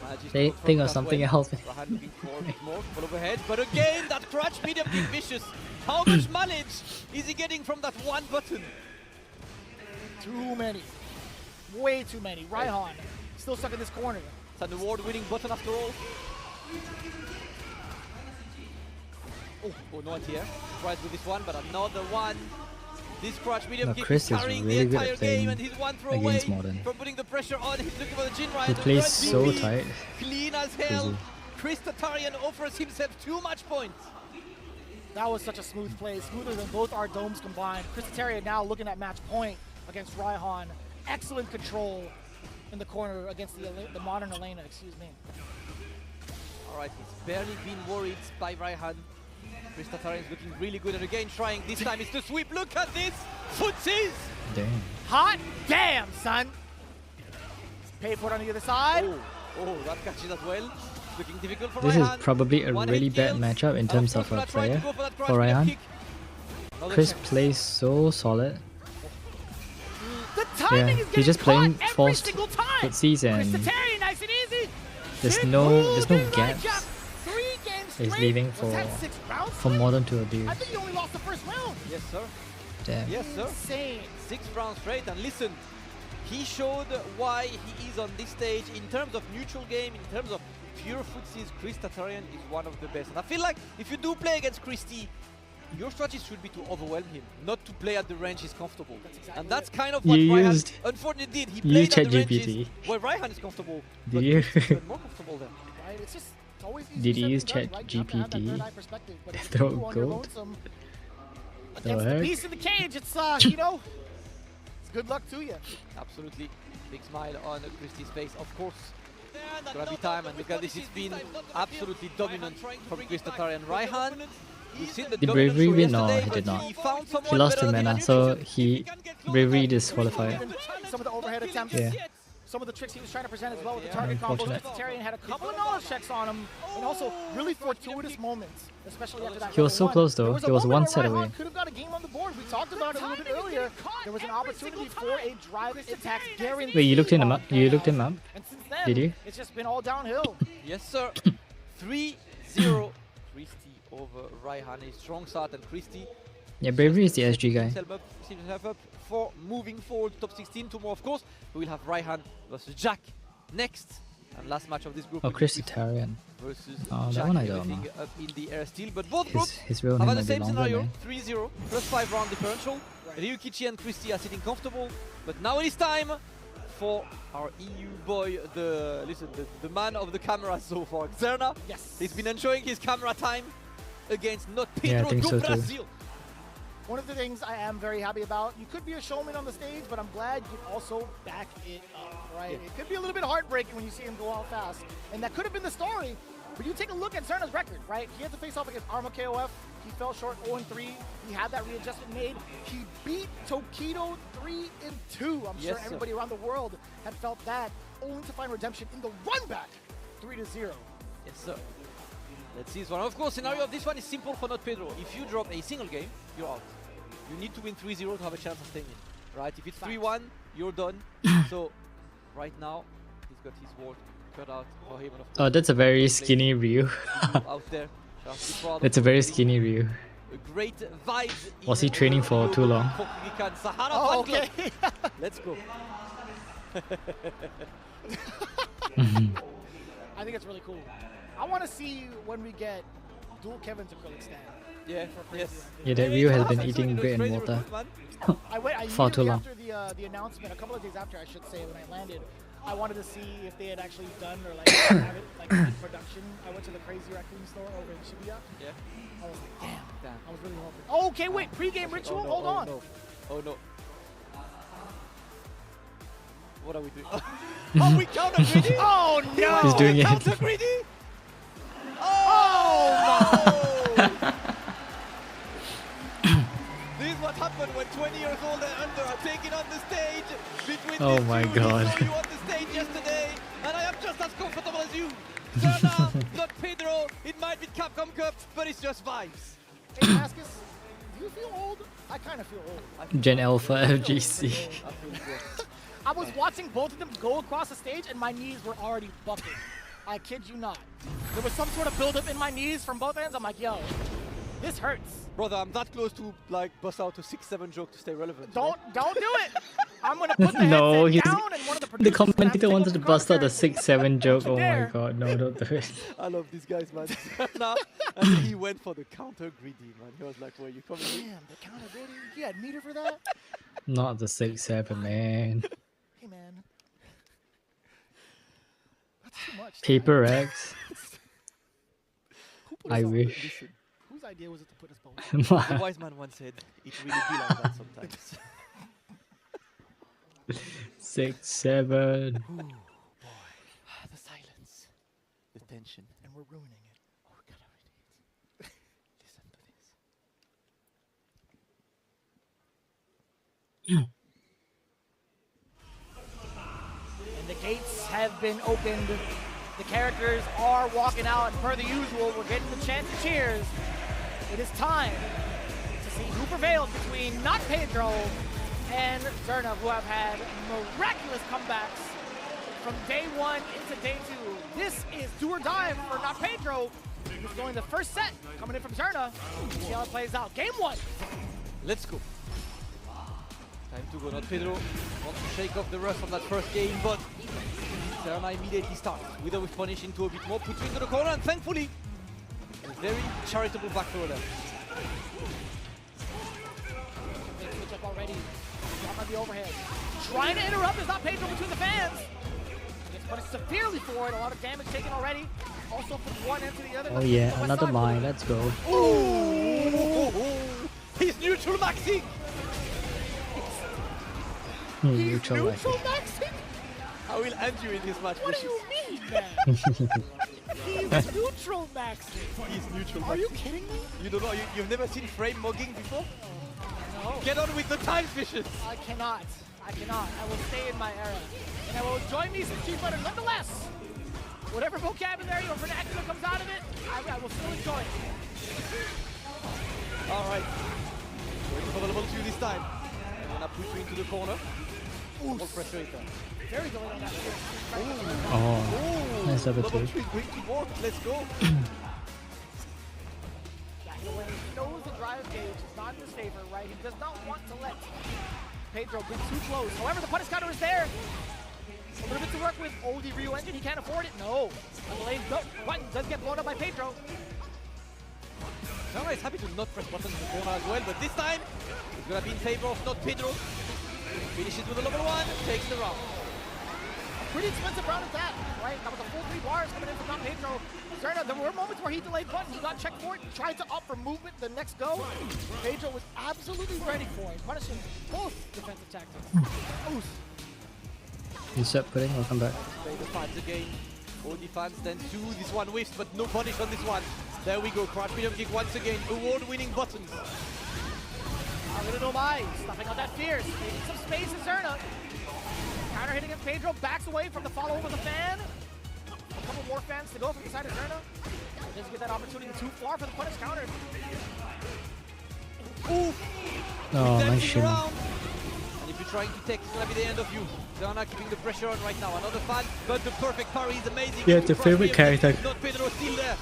manages to confirm Think of that something well. else. Raihan looking for a bit more. Full overhead. But again, that crutch medium being vicious. How much mileage is he getting from that one button? Too many. Way too many. Raihan still stuck in this corner. It's an award-winning button after all. Oh, no anti-air. Tries with this one, but another one. This crutch medium No, kick Chris is is carrying really the good at entire game, playing and he's one throw away against Modern. from putting the pressure on. He's looking for the Jinrai. He The plays third so BP, tight. Clean as hell. Crazy. Christitarian offers himself too much points. That was such a smooth play, smoother than both our domes combined. Christitarian now looking at match point against Raihan. Excellent control in the corner against the modern Elena, excuse me. All right, he's barely been worried by Raihan. Christitarian is looking really good, and again trying. This time it's the sweep. Look at this. Footsies. Damn. Hot damn, son. Pay for it on the other side. Oh, that catches as well. Looking difficult for This is Raihan. probably a One really hit bad kills. matchup in And terms course of a gonna try to player go for that crutch for medium Raihan. kick. Another Chris check. plays so solid. The timing Yeah, is he's getting just playing caught every forced single time. footsies and Christitarian, nice and easy. there's Big no move in gaps. Rajab. 3 games He's straight. leaving Was for that 6 rounds? Modern to abuse. I think he only lost the first round. Yes, sir. Damn. Yes, sir. Insane. 6 rounds straight, and listen, he showed why he is on this stage in terms of neutral game, in terms of pure footsies. Chris Tatarian is one of the best. And I feel like if you do play against Christy, your strategy should be to overwhelm him, not to play at the range he's comfortable. And that's kind of what Raihan unfortunately did. He played at the ranges where Raihan is comfortable, but he's even more comfortable there. Right? It's just always Did he use ChatGPT? Oh, goat. Against the beast in the cage, it's you know, it's good luck to you. Absolutely. Big smile on Christy's face, of course. It's gonna be time, and look at this, it's been absolutely dominant from Chris Tatarian. Raihan, we've seen the Did Bravery win? No, yesterday, he did but not. He He lost to Mana, so he Bravery disqualified. Some of the overhead attempts. Yeah. Some of the tricks he was trying to present as well with the target combos. Vegetarian had a couple of knowledge checks on him, and also really fortuitous moments, especially after that. He was so close though. He was one set away. Could have got a game on the board. We talked about it a little bit earlier. There was an opportunity for a drive attack guarantee. Wait, you looked him up? You looked him up? And since then, Did you? It's just been all downhill. Yes, sir. 3-0. Christy over Raihan. A strong start, and Christy. Yeah, Bravery is the SG guy. Seems himself up for moving forward to top 16. Tomorrow, of course, we will have Raihan versus Jack next. And last match of this group. Oh, Chris Tatarian. Versus Oh, Jack, that one I don't know. everything up in the air still. But both groups His real have name had the might be same longer, scenario. man. 3-0, plus 5 round differential. Ryukichi and Christy are sitting comfortable. But now it is time for our EU boy, the man of the camera so far, Xerna. Yes. He's been enjoying his camera time against not Yeah, I Pedro think do so too. Brasil. One of the things I am very happy about, you could be a showman on the stage, but I'm glad you can also back it up, right? Yeah. It could be a little bit heartbreaking when you see him go out fast, and that could have been the story, but you take a look at Xerna's record, right? He had to face off against Arma KOF, he fell short 0-3, he had that readjustment made, he beat Tokido 3-2. I'm sure everybody around the world had felt that, only to find redemption in the run back, 3-0. Yes, sir. Let's see this one. Of course, scenario of this one is simple for Not Pedro. If you drop a single game, you're out. You need to win 3-0 to have a chance of staying in, right? If it's 3-1, you're done. So, right now, he's got his world cut out for him. Oh, that's a very skinny Ryu. Out there. That's a very skinny Ryu. A great vibes. Was he training for too long? Oh, okay. Let's go. I think it's really cool. I want to see when we get dual Kevin's acrylic stand. Yeah, yes. Yeah, that Ryu has been eating bread and water for too long. After the announcement, a couple of days after, I should say, when I landed, I wanted to see if they had actually done or like have it like in production. I went to the Crazy Raccoon store over in Shibuya. Yeah. I was like, damn. I was really hoping. Oh, okay, wait, pre-game ritual. No, Hold on. No. Oh no. What are we doing? Oh, we counter greedy. Oh no. He's doing it. Counter greedy. Oh no. This is what happened when 20 years old and under are taken on the stage between Oh these my two. God. I saw you on the stage yesterday, and I am just as comfortable as you. Xerna, not Pedro. It might be Capcom Cup, but it's just vibes. Hey, Mascus, do you feel old? I kind of feel old. Gen Alpha FGC. I was watching both of them go across the stage, and my knees were already bucking. I kid you not. There was some sort of buildup in my knees from both ends. I'm like, yo, this hurts. Brother, I'm that close to like bust out a 6-7 joke to stay relevant. Don't do it. I'm gonna put the No, headset down, and one of the the producers commentator wanted to bust out a 6-7 joke. Oh my god, no, don't do it. I love these guys, man. Now, and he went for the counter greedy, man. He was like, "Where you coming?" Damn, the counter greedy. You had meter for that? Not the 6-7, man. Hey, man. That's too much. Paper X. Who put I us on? wish. Listen, whose idea was it to put us both? The wise man once said, "It really be like that sometimes." 6-7. Ooh, boy. The silence. The tension. And we're ruining it. Oh, we gotta read it. Listen to this. And the gates have been opened. The characters are walking out, and per the usual, we're getting the chance to cheers. It is time to see who prevails between Not Pedro and Xerna, who have had miraculous comebacks from day one into day two. This is do or die for Not Pedro, who's going the first set, coming in from Xerna. See how it plays out. Game one. Let's go. Time to go. Not Pedro wants to shake off the rust from that first game, but Serna immediately starts with a punish into a bit more, puts you into the corner, and thankfully, a very charitable back throw there. Switch up already. Drop on the overhead. Trying to interrupt is not Pedro between the fans. Gets punished severely for it. A lot of damage taken already. Also from one end to the other. Oh yeah, another mine. Let's go. Ooh! He's neutral maxing! Neutral maxing? I will end you in this match. What do you mean, man? He's neutral maxing. He's neutral maxing. Are you kidding me? You don't know, you've never seen frame mugging before? No. Get on with the time fishes. I cannot. I will stay in my era. And I will enjoy me some Street Fighter nonetheless. Whatever vocabulary or vernacular comes out of it, I will still enjoy it. Alright. Going for the level 2 this time. I'm gonna push you into the corner. Double pressure it down. Very delayed on that here. Oh, nice level 2. Level 3 is going to work. Let's go. When he knows the drive gauge is not in his favor, right? He does not want to let Pedro get too close. However, the punish counter is there. A little bit to work with. OD Ryu engine, he can't afford it. No. A delayed button does get blown up by Pedro. Serna is happy to not press buttons in the corner as well, but this time he's gonna be in favor of not Pedro. Finishes with a level 1, takes the round. Pretty expensive round at that, right? That was a full 3 bars coming in from Don Pedro. Serna, there were moments where he delayed buttons, he got checked for it, tried to opt for movement the next go. Pedro was absolutely ready for it, punishing both defensive tactics. Oof. Reset pudding, I'll come back. Play the fans again. OD fans then 2, this one whiffs, but no punish on this one. There we go, crouch medium kick once again, award-winning buttons. A little Mai, stuffing on that fierce, taking some space in Serna. Counter hitting against Pedro, backs away from the follow with the fan. A couple more fans to go from the side of Serna. Doesn't get that opportunity too far for the punish counter. Oof! Oh, nice shot. And if you're trying to take, it's gonna be the end of you. Serna keeping the pressure on right now. Another fan, but the perfect parry is amazing. Yeah, it's your favorite character. Not Pedro still there.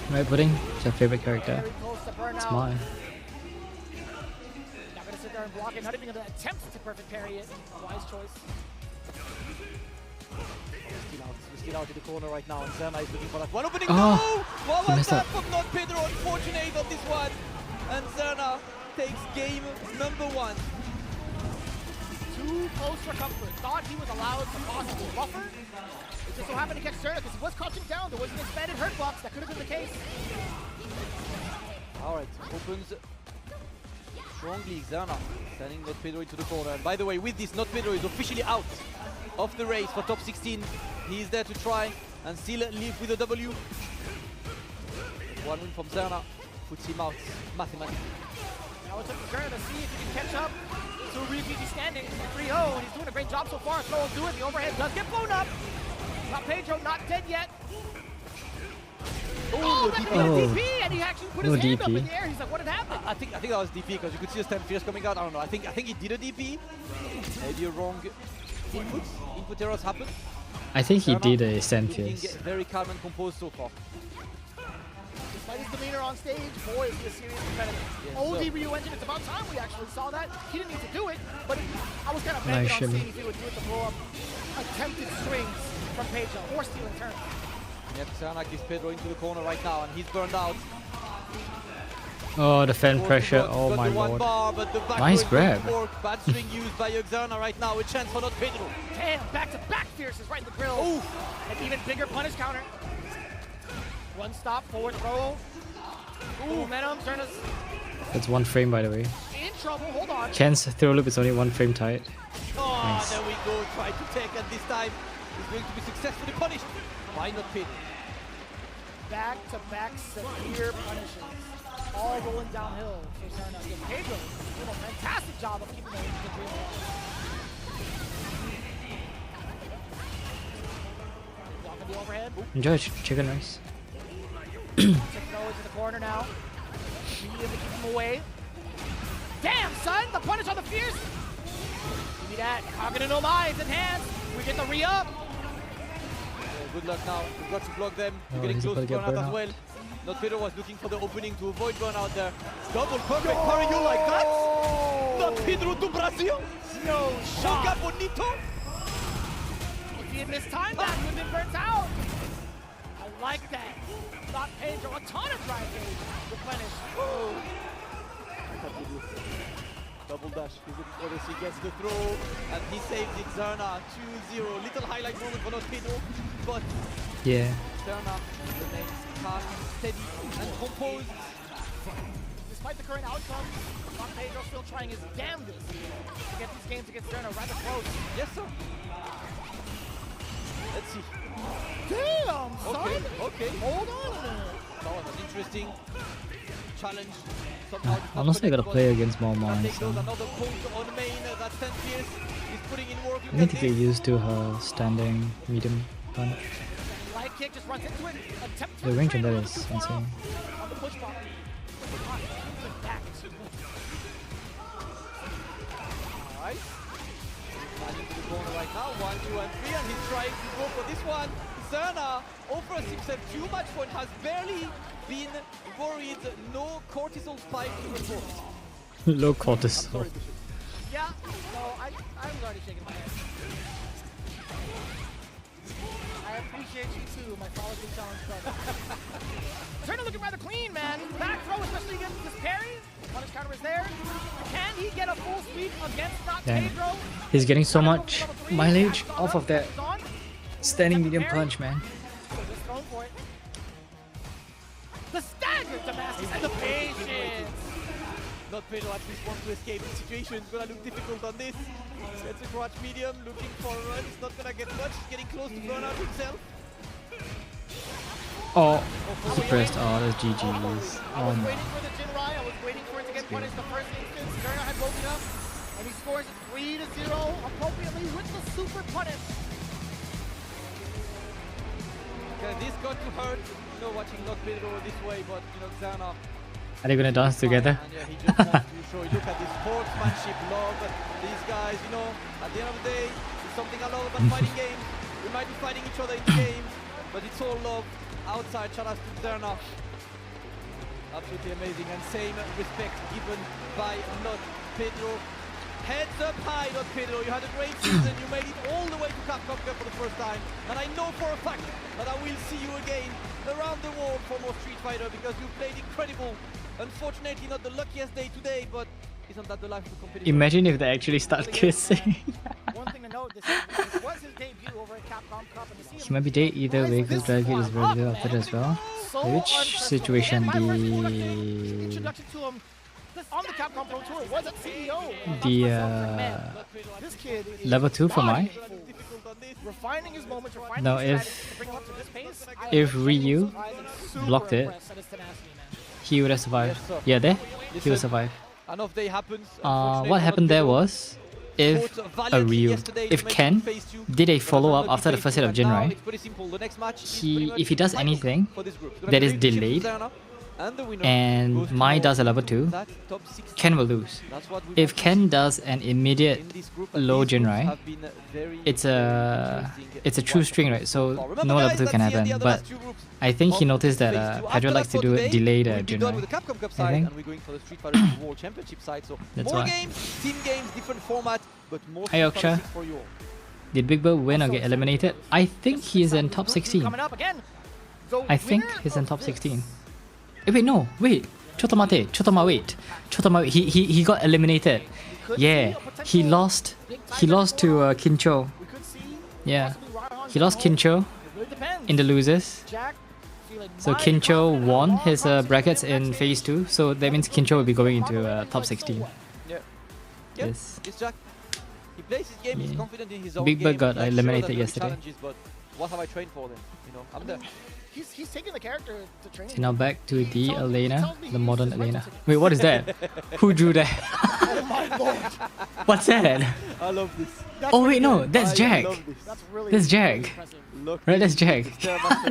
Right, pudding. It's your favorite character. It's mine. Not gonna sit there and block it. Not even gonna attempt to perfect parry it. Wise choice. Still out in the corner right now, and Serna is looking for that one opening. Oh, No! What was messed that up. from not Pedro? Unfortunate on this one. And Serna takes game number 1. Too close for comfort. Thought he was allowed to possibly buffer. It just so happened to catch Serna because he was crouching down. There was an expanded hurt box. That could have been the case. Alright, opens strongly. Serna sending Not Pedro into the corner. And by the way, with this, Not Pedro is officially out of the race for top 16. He is there to try and still live with a W. One win from Serna puts him out mathematically. Now it's up to Serna to see if he can catch up to Ryukichi standing 3-0, and he's doing a great job so far. Throw will do it. The overhead does get blown up. Not Pedro, not dead yet. Oh, that was DP, and he actually put his hand up in the air. He's like, what had happened? I think that was DP because you could see the stem fierce coming out. I don't know. I think he did a DP. Maybe a wrong input errors happened. I think he did a stand Looking fierce. very calm and composed so far. Despite his demeanor on stage, boy, is he a serious competitor. Yes, OD Ryu engine, it's about time we actually saw that. He didn't need to do it, but I was kind of begging on stage if he would do it to blow up attempted swings from Pedro or stealing turns. Yep, Serna gives Pedro into the corner right now, and he's burned out. Oh, the fan pressure. Oh my one lord. Bar, but the Nice grab. Bad swing used by Xerna right now. A chance for not Pedro. Damn, back-to-back fierces right in the grill. Ooh. An even bigger punish counter. One stop, forward throw. Ooh, Venom, Xerna's That's 1 frame by the way. in trouble. Hold on. Ken's throw loop is only 1 frame tight. Oh, Nice. there we go. Try to take, and this time he's going to be successfully punished by not Pedro. Back-to-back severe punishes. All rolling downhill for Xerna. Again, Pedro doing a fantastic job of keeping the dream alive. Blocking the overhead. Enjoy chicken rice. Throw into the corner now. Immediately keep him away. Damn, son! The punish on the fierce! Give me that. Kagura no Mai is enhanced. We get the re-up. Good luck now. We've got to block them. We're Oh, getting he's close to about to get burnout as burnout. well. Not Pedro was looking for the opening to avoid burnout there. Double perfect parry you like that? Not Pedro do Brasil. No shot. Joga bonito. If he had missed time, that would have been burnt out. I like that. Not Pedro. A ton of drive phase. Replenish. Oh. Double dash. He's looking for this. He gets the throw. And he saves it. Zerna 2-0. Little highlight moment for not Pedro. But Yeah. Zerna remains calm, steady, and composed. Despite the current outcome, Don Pedro still trying his damnedest to get these games against Zerna rather close. Yes, sir. Let's see. Damn, son! Okay. Hold on a minute. That was an interesting challenge. Somehow Honestly, I gotta play against more mons. goes another poke on main. That 10 Pierce is putting in work. I need to get used to her standing medium punch. Light kick just runs into it. Attempt The range on that is insane. on the push button. Alright. Manning to the corner right now. 1, 2, and 3, and he's trying to go for this one. Zerna offers himself too much point, has barely been worried. No cortisol spike to report. Low cortisol. Yeah, no, I was already shaking my head. I appreciate you too, my follically challenged brother. Turner looking rather clean, man. Back throw, especially against this parry. Punish counter is there. Can he get a full sweep against not Damn. Pedro? He's getting so much mileage off of that standing medium punch, man. Just going for it. The stagger to Damascus and the patience. Not Pedro at least wants to escape the situation. It's gonna look difficult on this. Gets a crotch medium, looking for a run. It's not gonna get much. He's getting close to burnout himself. Oh, suppressed. Oh, that's GG's. I was Oh my. waiting for the Jinrai. I was waiting for it to get punished the first instance. Zerna had woken up, and he scores 3-0 appropriately with the super punish. Okay, this got to hurt. You know, watching not Pedro this way, but you know, Zerna. Are they gonna dance together? And yeah, he just wants to show. Look at this sportsmanship, love. These guys, you know, at the end of the day, it's something I love about fighting games. We might be fighting each other in the games, but it's all love. Outside, shout out to Zerna. Absolutely amazing, and same respect given by not Pedro. Heads up high, not Pedro. You had a great season. You made it all the way to Capcom Cup for the first time, and I know for a fact that I will see you again around the world for more Street Fighter because you played incredible. Unfortunately, not the luckiest day today, but isn't that the life of the competitor? Imagine if they actually start kissing. One thing to note, this was his debut over at Capcom Cup, and to see him He might be dead either way because Drive is very good after that as well. Which situation introduction to him on the Capcom Pro Tour was at CEO. This kid level 2 for my? Refining his moments, refining No, his strategies to bring him up to this pace. if Ryu blocked it, he would have survived. Yeah, there, he would survive. Enough day happens. What happened there was, if a Ryu, if Ken did a follow-up after the first hit of Jinrai, if he does anything that is delayed, and Mai does a level 2, Ken will lose. If Ken does an immediate low Jinrai, it's a true string, right? So no level 2 can happen. But I think he noticed that Pedro likes to do it delayed Jinrai. I think. That's why. Team games, different format, but more Hi Yoksha. Did Big Bird win or get eliminated? I think he's in top 16. I think he's in top 16. Wait, no, wait. Chotoma, wait. He got eliminated. Yeah, he lost to Kincho. Yeah, he lost Kincho in the losers. So Kincho won his brackets in phase 2. So that means Kincho will be going into top 16. Yeah. Yes. It's Jack. He plays his game. He's confident in his own Big game. Bird got He's eliminated sure yesterday. But what have I trained for then? You know, I'm there. He's taking the character to train. So now back to the Elena, the modern Elena. Wait, what is that? Who drew that? Oh my lord! What's that? I love this. Oh wait, no, that's Jack. That's Jack. Right, that's Jack.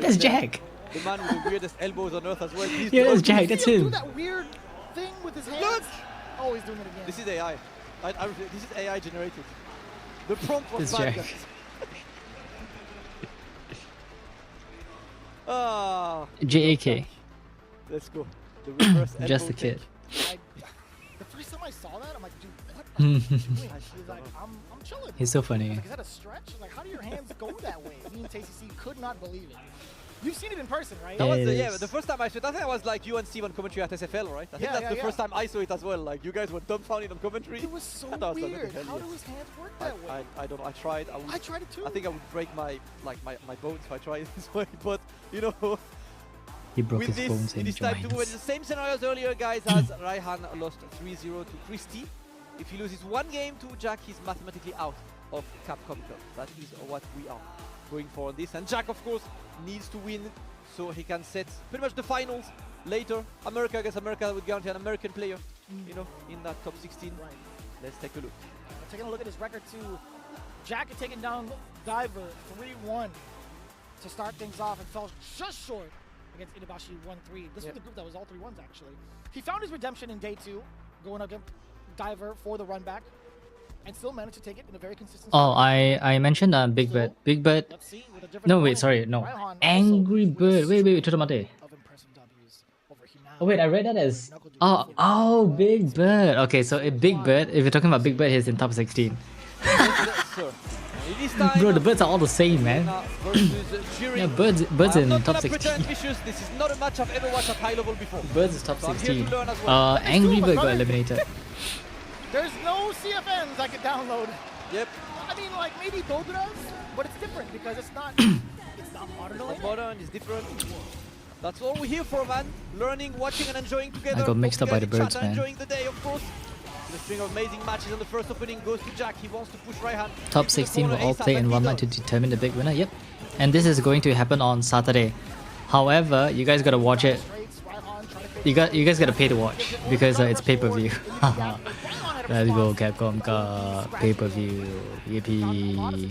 That's Jack. The man with the weirdest elbows on earth as well. Yeah, that's Jack. That's him. Do that weird thing with his hands. Look! Oh, he's doing it again. This is AI. This is AI generated. The prompt was That's bad. Jack. JAK. Let's go. The reverse Just a elbow kid. The first time I I saw that, I'm like, dude, what are you doing? She's like, I'm chilling. He's so funny. Like, is that a stretch? Like, how do your hands go that way? Me and TCC could not believe it. You've seen it in person, right? That was the first time I saw it. I think I was like you and Steven commentary at SFL, right? I think that's the first time I saw it as well. Like you guys were dumbfounded on commentary. It was so weird. How do his hands work that way? I don't know. I tried. I tried it too. I think I would break my bones if I tried it this way. But you know, he broke with his bones it and is time to joints. move. It's the same scenario as earlier, guys. As Raihan lost 3-0 to Christie. If he loses one game to Jack, he's mathematically out of Capcom Cup. That is what we are going for on this. And Jack, of course, needs to win so he can set pretty much the finals later. America against America would guarantee an American player, you know, in that top 16. Right. Let's take a look. Taking a look at his record too. Jack had taken down Diver 3-1 to start things off and fell just short against Inabashi 1-3. This was the group that was all 3-1s actually. He found his redemption in day 2, going against Diver for the run back, and still managed to take it in a very consistent Oh, I mentioned Big Bird. Big Bird. No, wait, sorry, no. Angry Bird. Wait, Chotomate. Oh wait, I read that as Big Bird. Okay, so a Big Bird. If you're talking about Big Bird, he's in top 16. Bro, the birds are all the same, man. Yeah, birds in top 16. This is not a match I've ever watched at high level before. Birds is top 16. Angry Bird got eliminated. There's no CFNs I could download. Yep. I mean, like maybe Bogu does, but it's different because it's not modern. It's modern, it's different. That's all we're here for, man. Learning, watching, and enjoying together. I got mixed up by the birds, man. Enjoying the day, of course. The string of amazing matches on the first opening goes to Jack. He wants to push Raihan. Top 16 will all play in one night to determine the big winner. Yep. And this is going to happen on Saturday. However, you guys gotta watch it. You guys gotta pay to watch because it's pay-per-view. Let's go, Capcom Cup, pay-per-view, yippee.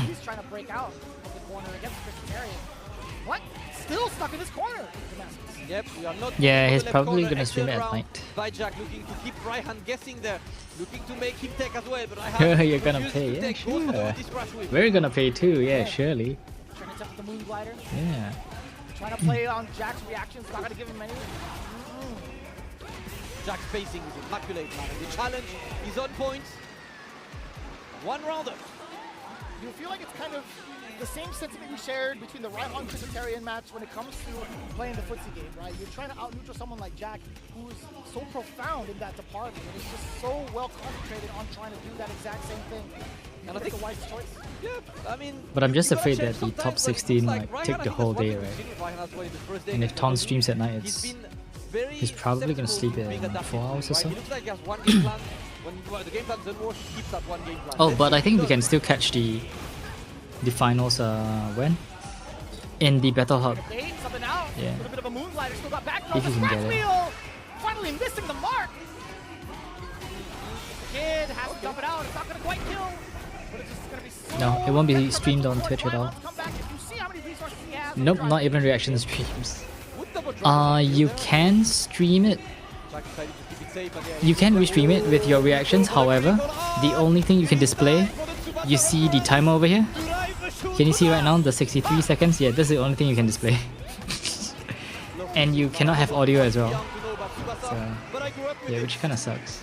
He's trying to break out of the corner against Christian. What? Still stuck in this corner. Yep, we are not. Yeah, he's probably gonna stream it at night. By Jack looking to keep Raihan guessing there, looking to make him take as well. But Raihan you're gonna pay, yeah, sure. We're gonna pay too, yeah, surely. Trying to test the moon glider. Yeah. Trying to play on Jack's reactions. Not gonna give him any. Jack's facing is immaculate, man. The challenge is on point. One rounder. You feel like it's kind of the same sentiment you shared between the Raihan Trinitarian match when it comes to playing the footsie game, right? You're trying to out-neutral someone like Jack, who's so profound in that department, and is just so well concentrated on trying to do that exact same thing. And I think the wise choice. Yeah, I mean. But I'm just afraid that the top 16 might take the whole day, right? And if Ton streams at night, he's probably gonna sleep in 4 hours or so. Oh, but I think we can still catch the finals when? In the Battle Hub. Yeah. If you can get it. Finally missing the mark. Kid has to dump it out. It's not gonna quite kill. But it's just gonna be so no, it won't be streamed on Twitch at all. Nope, not even reaction streams. You can stream it. You can restream it with your reactions, however, the only thing you can display, you see the timer over here? Can you see right now the 63 seconds? Yeah, that's the only thing you can display. And you cannot have audio as well. So, yeah, which kind of sucks.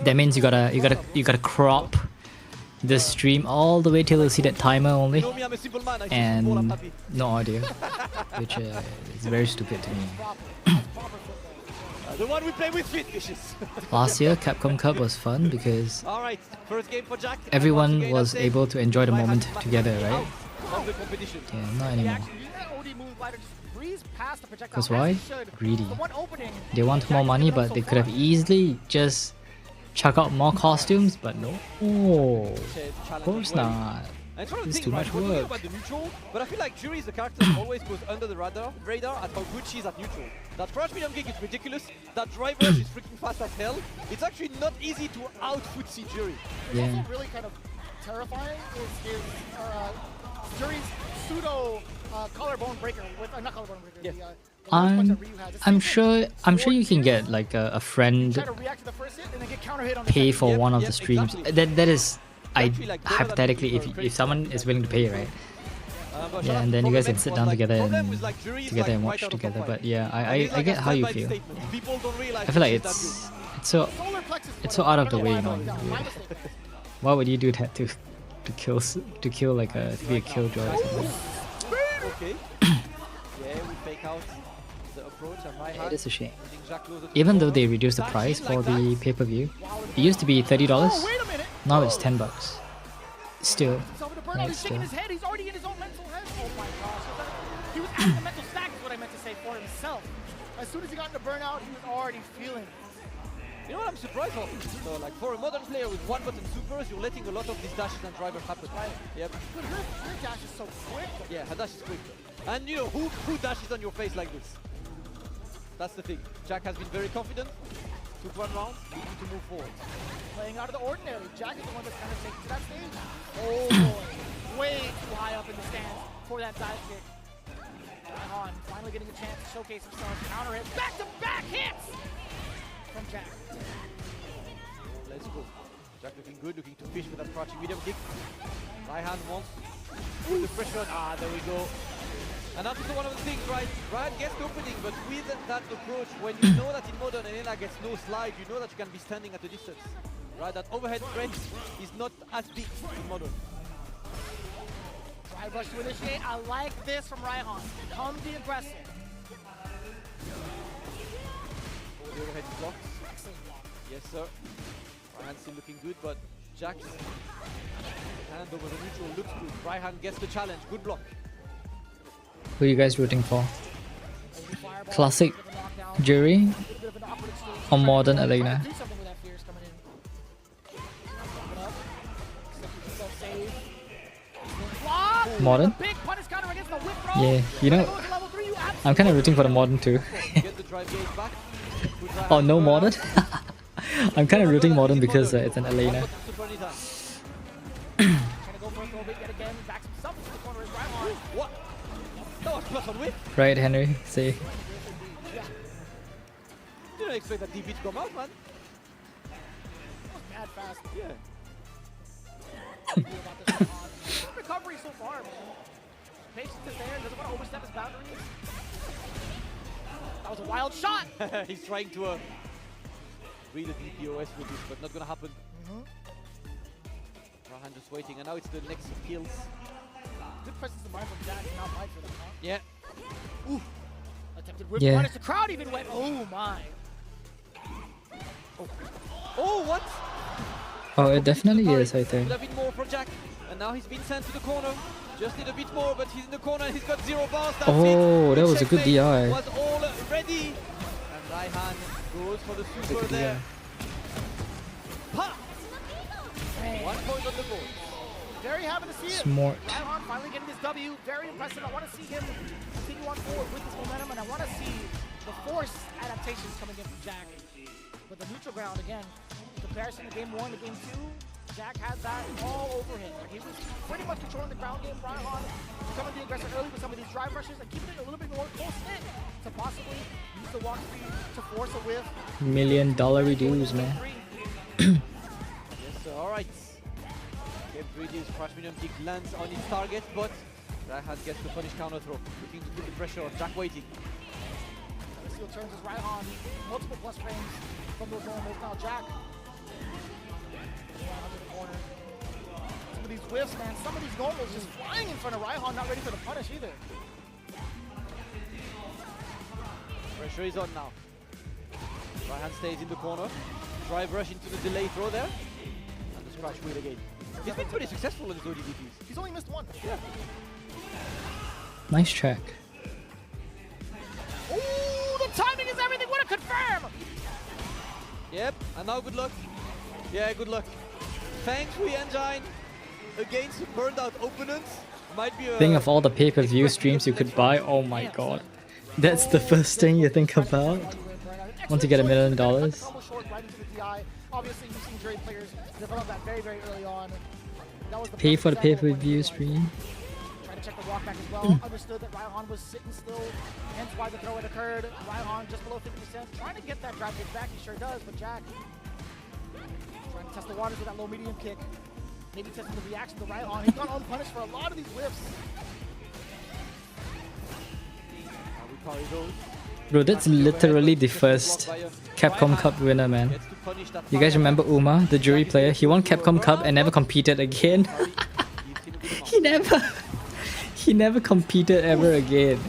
That means you gotta crop the stream all the way till you see that timer only, and no audio, which is very stupid to me. The one we play with fishes. Last year, Capcom Cup was fun because everyone was able to enjoy the moment together, right? Yeah, not anymore. Because why? Greedy. They want more money, but they could have easily just chuck out more costumes, but no. Oh, of course not. It's too much work. But I feel like Jury is a character that always goes under the radar at how good she is at neutral. That crouch medium kick is ridiculous. That drive rush is freaking fast as hell. It's actually not easy to out-footsie Jury. What's also really kind of terrifying is Jury's pseudo collarbone breaker with not collarbone breaker. Yeah. I'm sure you can get like a friend pay for one of the streams. That is hypothetically, if someone is willing to pay, right? Yeah, and then you guys can sit down together and watch together. But yeah, I get how you feel. I feel like it's so out of the way, you know. Why would you do that to kill like to be a killjoy or something? Okay. Yeah, we fake out the approach and right hand. It is a shame. Even though they reduced the price for the pay-per-view, it used to be $30. Now it's $10. Still, he's shaking his head. He's already in his own mental head. Oh my gosh. He was out of the mental stack is what I meant to say for himself. As soon as he got into burnout, he was already feeling it. You know what I'm surprised of? So like for a modern player with one button supers, you're letting a lot of these dashes and drivers happen. Right. Yep. But your dash is so quick. Yeah, her dash is quick. And you know, who dashes on your face like this? That's the thing. Jack has been very confident. Took one round, we need to move forward. Playing out of the ordinary. Jack is the one that's kind of taken to that stage. Oh boy. Way too high up in the stands for that dive kick. On, finally getting a chance to showcase himself. Counter hit. Back-to-back hits from Jack. Let's go. Jack looking good, looking to fish with that crouching medium kick. Right hand wants to put the pressure on. Ah, there we go. And that's also one of the things, right? Ryan gets the opening, but with that approach, when you know that in modern Elena gets no slide, you know that you can be standing at a distance. Right? That overhead threat is not as big in modern. Drive rush to initiate. I like this from Raihan. Come the aggressive. Oh, the overhead is blocked. Yes, sir. Raihan still looking good, but Jack's hand over the neutral looks good. Raihan gets the challenge. Good block. Who are you guys rooting for? Classic Jury or modern Elena? Modern? Yeah, you know, I'm kind of rooting for the modern too. Oh, no modern? I'm kind of rooting modern because it's an Elena. Right, Henry? See. Didn't expect that DP to come out, man. Mad fast. Yeah. Recovery so far, man. Patience is there, doesn't want to overstep his boundaries. That was a wild shot! He's trying to read a DPOS with this, but not gonna happen. Rahan just waiting, and now it's the next kills. Good presence of mind from Jack, not fight for them, huh? Yeah. Ooh. Attempted whip punish, the crowd even went, oh my. Oh, what? Oh, it definitely is, I think. Could have been more for Jack, and now he's been sent to the corner. Just need a bit more, but he's in the corner and he's got 0 bars. That's oh, it. That was a good DI. Was all ready, and Raihan goes for the super there. Pa! 1 point on the board. Very happy to see it. Smart. Raihan finally getting this W. Very impressive. I want to see him continue on forward with this momentum, and I want to see the force adaptations coming in from Jack. But the neutral ground, again, in comparison to game 1 to game 2, Jack had that all over him. Like, he was pretty much controlling the ground game. Raihan becoming the aggressor early with some of these drive rushes and keeping it a little bit more close-knit to possibly use the walk speed to force a whiff. $1 million reduce, man. Yes, sir. All right. Game 3D's crash medium kick lands on its target, but Raihan gets the punish counter throw, looking to put the pressure on. Jack waiting. Seal turns as Raihan, multiple plus frames from those normals. Now Jack. Under the corner. Some of these whiffs, man, some of these normals just flying in front of Raihan, not ready for the punish either. Pressure is on now. Raihan stays in the corner. Drive rush into the delay throw there. And the scratch wheel again. He's been pretty successful in his ODDPs. He's only missed one. Yeah. Nice track. Ooh, the timing is everything. What a confirm! Yep, and now good luck. Yeah, good luck. Fang Shui Engine against burned out opponents might be a... Think of all the pay-per-view streams you could buy. Oh my god. That's the first thing you think about? Want to get $1 million? Obviously, we've seen Jury players develop that very, very early on. That was the Pay for the pay-per-view stream. Trying to check the walk back as well. Understood that Raihan was sitting still, hence why the throw had occurred. Raihan just below 50%. Trying to get that drive kick back, he sure does, but Jack trying to test the waters with that low medium kick. Maybe testing the reaction to Raihan. He's gone unpunished for a lot of these whiffs. Bro, that's literally the first Capcom Cup winner, man. You guys remember Uma, the jury player? He won Capcom Cup and never competed again. he never competed ever again.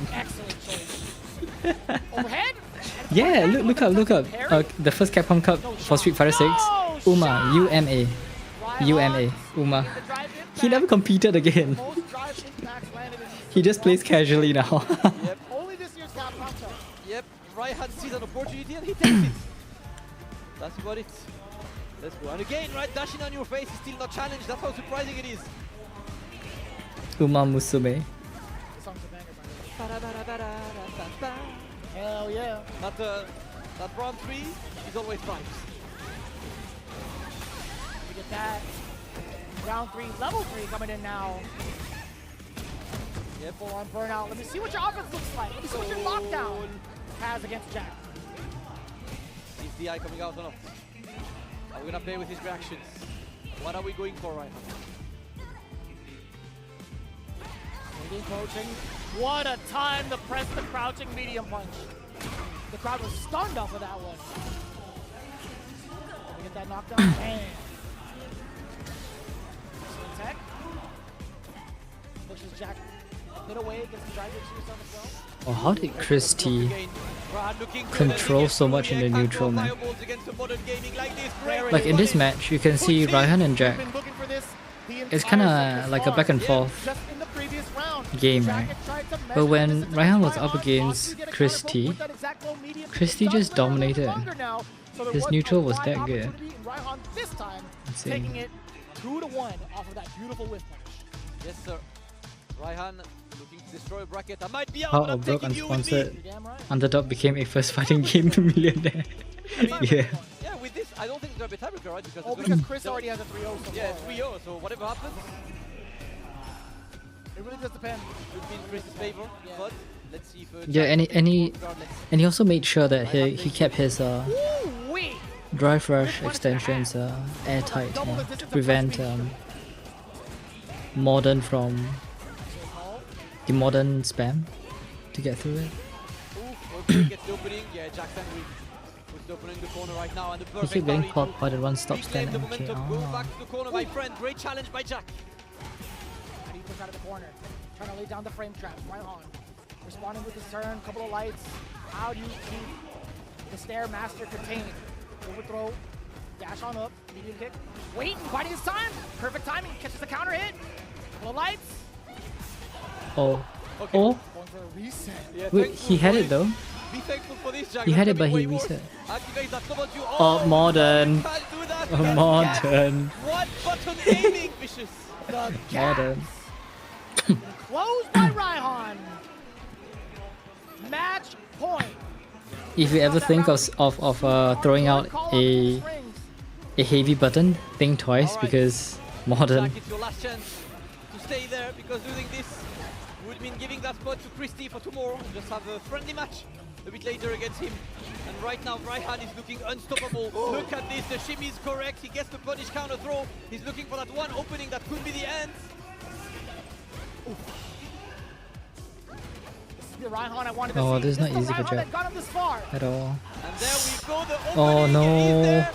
Yeah, look up. The first Capcom Cup for Street Fighter 6, Uma, Uma. He never competed again. He just plays casually now. Yep. Only this year's Capcom Cup. Yep. Raihan sees an opportunity and he takes it. That's about it. Let's go. And again, right, dashing on your face is still not challenged. That's how surprising it is. Uma Musume. Hell yeah. That round 3 is always vibes. Look at that. Round 3, level 3 coming in now. Yeah, full on burnout. Let me see what your offense looks like. Let me see what your lockdown has against Jack. Is the eye coming out or not? Are we gonna play with his reactions? What are we going for right now? Coaching. What a time to press the crouching medium punch. The crowd was stunned off of that one. Let me get that knockdown. Bam. Tech. Pushes Jack a bit away, gets the driver to yourself as well. Oh, how did Christy control so much in the neutral, man? Like in this match, you can see Raihan and Jack. It's kind of like a back and forth game, right? But when Raihan was up against Christy, Christy just dominated. His neutral was that good. Insane. Taking it 2-1 off of that beautiful whiff punch. Yes, sir. Raihan looking to destroy a bracket. I might be out, How but a I'm broke taking you with unsponsored me. underdog became a first fighting game millionaire. Yeah. Yeah, with this, I don't think it's going to be a tiebreaker, right? Because, because Chris already has a 3-0 so yeah, far, 3-0, so whatever happens, it really does depend. Should be in Chris's favor, but let's see if... Yeah, and he also made sure that he kept his drive rush extensions airtight, to prevent Modern from the Modern spam to get through it. Gets the opening. Yeah, Jackson with the opening in the corner right now, and the He perfect keep getting parry caught by the one stop reclaim stand the MK. momentum. Go back to the corner, my friend. Great challenge by Jack. And he puts out of the corner, trying to lay down the frame trap. Right on. Responding with his turn, couple of lights. How do you keep the Stairmaster contained? Overthrow, dash on up, medium kick. Waiting, biding his time. Perfect timing, catches the counter hit. Couple of lights. Oh. Okay. Oh. Going for a reset. Yeah, Wait, he had it though. Be thankful for this, Jack. He had it, but he reset. Oh, Modern. Oh, Modern. One button aiming, vicious. The Modern. Closed by Raihan. Match point. If you ever think of throwing out a heavy button, think twice because Modern. Jack, it's your last chance to stay there because losing this would mean giving that spot to Christy for tomorrow and just have a friendly match a bit later against him. And right now, Raihan is looking unstoppable. Look at this, the shimmy is correct. He gets the punish counter throw. He's looking for that one opening that could be the end. Oh, this is not easy for Jack at all. Oh no.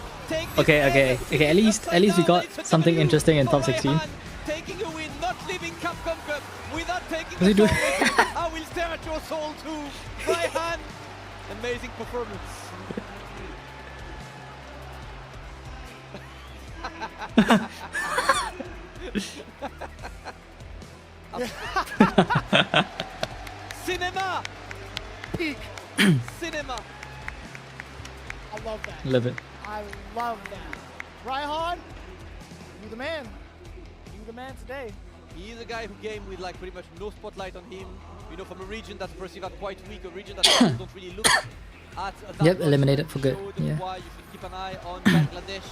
Okay. At least we got something interesting in top 16. Taking a win, not leaving Capcom Cup without taking What's he the doing? I will stare at your soul too. Raihan, amazing performance. Cinema! Peak! Cinema! I love that. Love it. I love that. Raihan, you the man. You the man today. He is a guy who came with like pretty much no spotlight on him. You know, from a region that's perceived as quite weak, a region that people don't really look at. Yep, eliminated for good. Yeah. Why you should keep an eye on Bangladesh.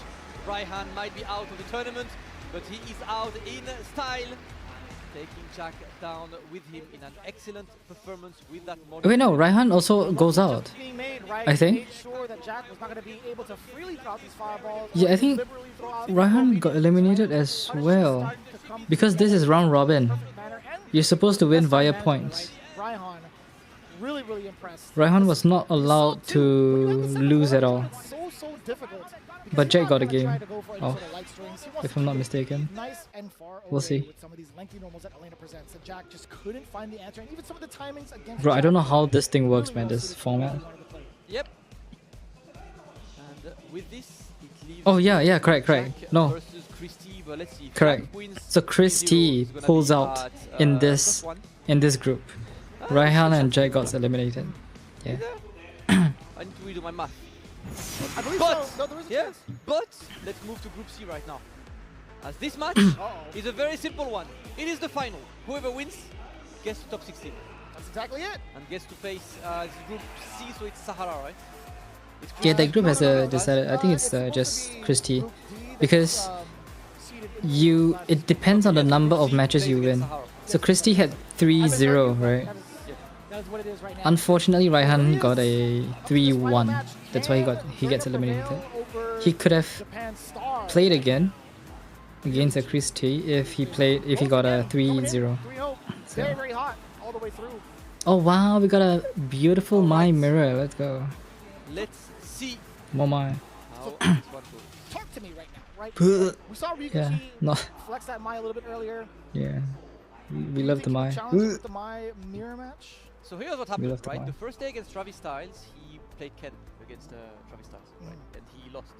Raihan might be out of the tournament, but he is out in style. Taking Jack down with him in an excellent performance with that model. Wait, no, Raihan also goes out. I think. Yeah, I think Raihan got eliminated as well. Because this is round robin. You're supposed to win via points. Raihan really, really impressed. Raihan was not allowed to lose at all. So difficult. But Jack got a game. Oh, if I'm not mistaken. Nice and far we'll see. With some of these lengthy normals that Elena presents, and Jack just couldn't find the answer, and even some of the timings against. Bro, I don't know how this thing works, man. This format. Yep. And with this, it leaves. Oh yeah, correct. No. Christie, but let's see. Correct. So Christie pulls out in this group. Raihan and Jack got eliminated. Yeah. I need to redo my math. I believe but, so. No, there is a chance. But let's move to Group C right now. As this match is a very simple one. It is the final. Whoever wins gets to top 16. That's exactly it. And gets to face Group C, so it's Sahara, right? Yeah, that group has decided. I think it's just Christie, because it depends on the number of matches you win. So Christie had 3-0, right? That is what it is right now. Unfortunately, Raihan got a 3-1. That's why he gets eliminated. He could have played again against a Christie if he got a 3-0. Very, very hot all the way through. Oh wow, we got a beautiful My Mirror. Let's go. Let's see. More My. Talk to me right now, right? We saw Ryukichi flex that Mai a little bit earlier. Yeah. We love the Mai. The Mai mirror match. So here's what happened, right? The first day against Travis Styles, he played Ken against Travis Styles, right? And he lost.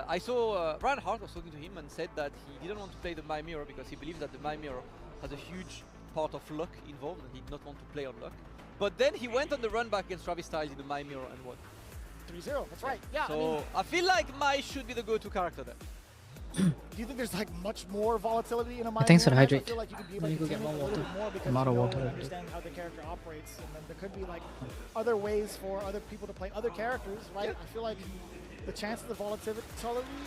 I saw Ryan Hart was talking to him and said that he didn't want to play the My Mirror because he believes that the My Mirror has a huge part of luck involved and he did not want to play on luck. But then he went on the run back against Travis Styles in the My Mirror and won. 3-0, that's right. Yeah. So I feel like Mai should be the go-to character there. Do you think there's like much more volatility in a Mai? Thanks for the hydrate. I feel like you could be able Let me go to get more water. because I'm out of water. Understand how the character operates, and then there could be like other ways for other people to play other characters, right? I feel like the chances of volatility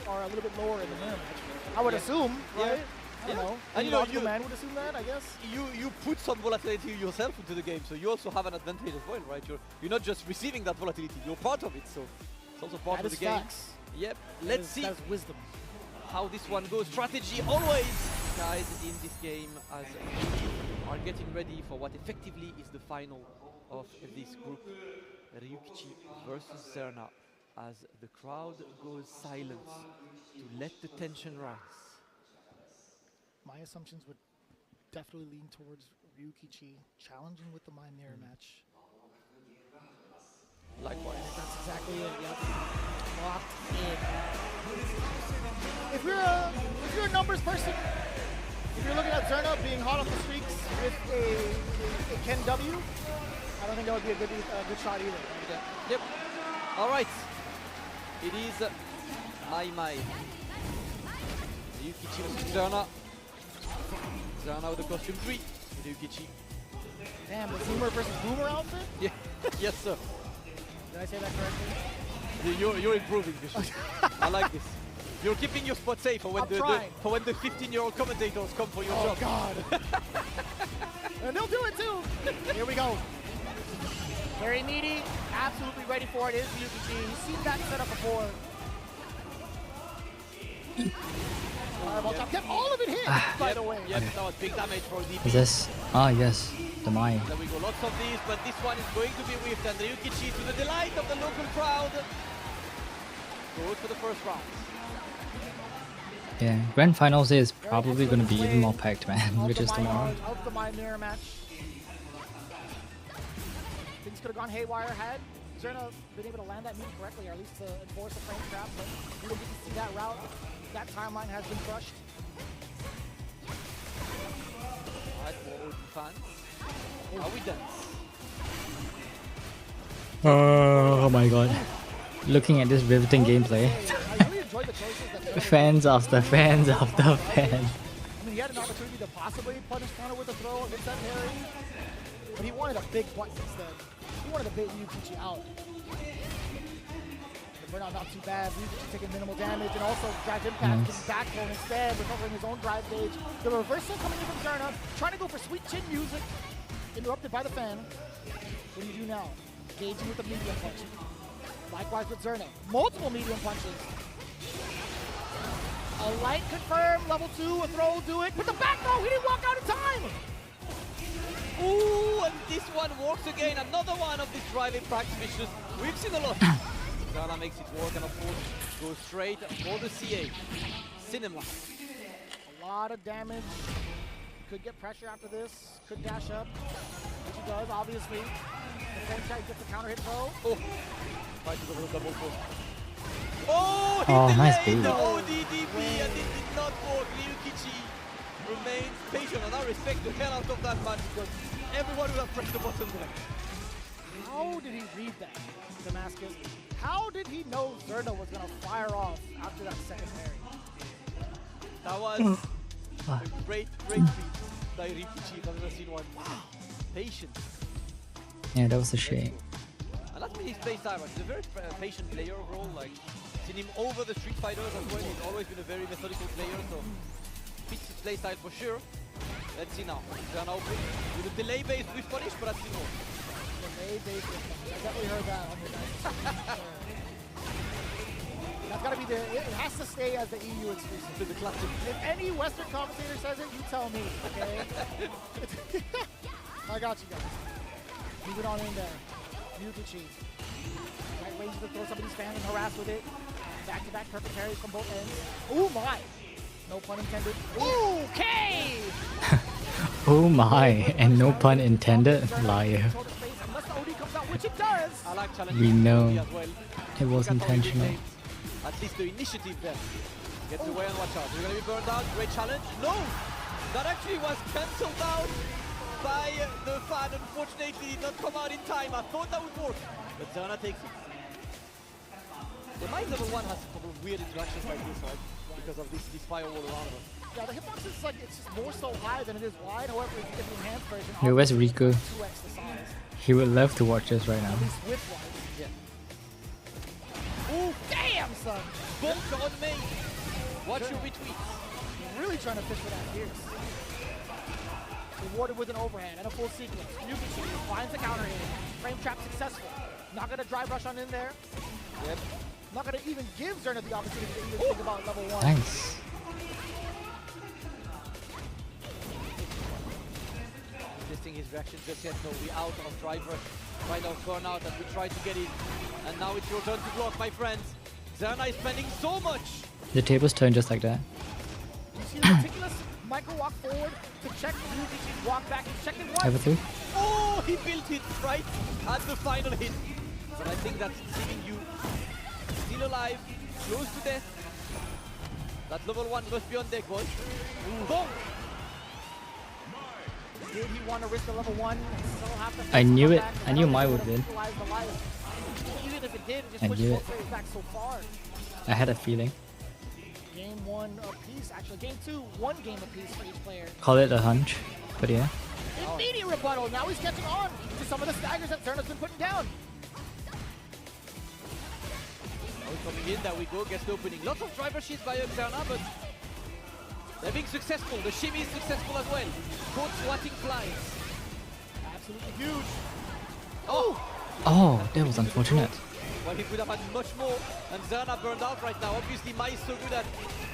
are a little bit lower in the mirror match. I would assume, right? I don't know. And you know, man would assume that, I guess. You put some volatility yourself into the game, so you also have an advantage as well, right? You're not just receiving that volatility; you're part of it, so it's also part of the game. Facts. Yep. Let's see. That's wisdom. How this one goes. Strategy always, guys, in this game as we are getting ready for what effectively is the final of this group. Ryukichi versus Serna, as the crowd goes silent to let the tension rise. My assumptions would definitely lean towards Ryukichi challenging with the My Mirror match. Likewise. That's exactly it. Yep. Locked in. If you're a numbers person, if you're looking at Zerna being hot off the streaks with a Ken W, I don't think that would be a good shot either. Yeah. Yep. All right. It is Mai. Ryukichi versus Zerna. Zerna with the costume 3. Ryukichi. Damn, the Zoomer versus Boomer outfit? Yeah. Yes, sir. Did I say that correctly? You're improving, Vishnu. I like this. You're keeping your spot safe for when the 15-year-old commentators come for your job. Oh God! And they'll do it too. Here we go. Very needy, absolutely ready for it. Is Ryukichi. He's seen that setup before. Fireball chop. Get all of it hit, by the way. Yep, that was big damage for DP. Is this? Ah, yes. The Mai. There we go. Lots of these, but this one is going to be whiffed. And Ryukichi, to the delight of the local crowd, goes for the first round. Yeah, Grand Finals is probably going to be even more packed, man, which is tomorrow. Of the My Mirror match. Things could have gone haywire had Zerna been able to land that move correctly, or at least to enforce a frame trap, but we didn't get to see that route. That timeline has been crushed. Alright, for Odin fans, how we dance? Oh my god. Looking at this riveting gameplay. I really enjoyed the choices that fans after fans after fans. I mean, he had an opportunity to possibly punish Connor with a throw against that parry, but he wanted a big button instead. He wanted to bait Ryukichi out. The burnout not too bad. Ryukichi taking minimal damage, and also drive impact getting backbone instead, recovering his own drive gauge. The reversal coming in from Zerna, trying to go for sweet chin music, interrupted by the fan. What do you do now? Engaging with the medium punch. Likewise with Zerna. Multiple medium punches. A light confirm, level 2, a throw, do it. With the back throw, he didn't walk out in time! Ooh, and this one works again. Another one of these drive impacts vicious. We've seen a lot. Zana makes it work and of course goes straight for the CA. Cinema. A lot of damage. Could get pressure after this. Could dash up. Which he does, obviously. The frame check gets the counter hit throw. Oh. Tries to go for the double pull. Oh, he Oh, nice delayed the bait. ODDP and it did not work. Ryukichi remains patient, and I respect the hell out of that man because everyone would have pressed the button there. How did he read that, Damascus? How did he know Zerna was going to fire off after that second parry? That was a great feat by Ryukichi. I've never seen one. Wow, patient. Yeah, that was a shame. And that's been his play style. He's a very patient player overall. Like, seen him over the Street Fighters as well. He's always been a very methodical player, so fits his play style for sure. Let's see now. Zerna open with a delay based with punish, but that's more. Delay based with punish. I definitely heard that on your night. That's gotta be it has to stay as the EU exclusive. To the classic. If any Western commentator says it, you tell me, okay? I got you guys. Move it on in there. Ryukichi. Right ways to throw some of these fans and harass with it. Back-to-back perfect parries from both ends. Oh my! No pun intended. Okay! Oh my, and no pun intended, liar. Unless the OD comes out, which it does! I like challenging We know as well. it was intentional. At least the initiative there. Gets away and watch out. You're gonna be burned out. Great challenge. No! That actually was cancelled out by the fan. Unfortunately, did not come out in time. I thought that would work. But Zerna takes it. The Mind Level 1 has a couple of weird interactions like this, right? Because of this firewall around him. Yeah, the hitbox is like, it's just more so high than it is wide. However, if you get the enhanced version, Hey, where's Riku? 2x the size. He would love to watch this right now. At least width-wise. Yeah. Ooh, damn, son! Bonk on me! Watch your retweets. Really trying to fish for that Pierce. Rewarded with an overhand and a full sequence. Ryukichi finds the counter in. Frame trap successful. Not gonna drive rush on in there. Yep. Not gonna even give Zerna the opportunity to even think about level 1. Nice. Testing his reaction just yet. No, we out of drive rush. Right out burnout as we try to get in. And now it's your turn to block, my friends. Zerna is spending so much. The tables turn just like that. You see the meticulous micro walk forward to check Ryukichi's walk back and check it once. Ever through? Oh, he built it right at the final hit. But I think that's leaving you still alive, close to death. That level 1 must be on deck, boys. Boom! Did he want to risk the level 1 and still have to I knew it. back? I knew mine would win. Even if it did, it just I pushed knew both it. players back so far. I had a feeling. Game 1 apiece, actually. Game 2, 1 game apiece for each player. Call it a hunch, but yeah. Immediate rebuttal. Now he's catching on to some of the staggers that Zerna's been putting down. Coming in, there we go, gets the opening. Lots of driver sheets by Zerna, but they're being successful. The shimmy is successful as well. Caught swatting flies. Absolutely huge. Oh! Oh, that was unfortunate. Well, he could have had much more, and Zerna burned out right now. Obviously, Mai is so good at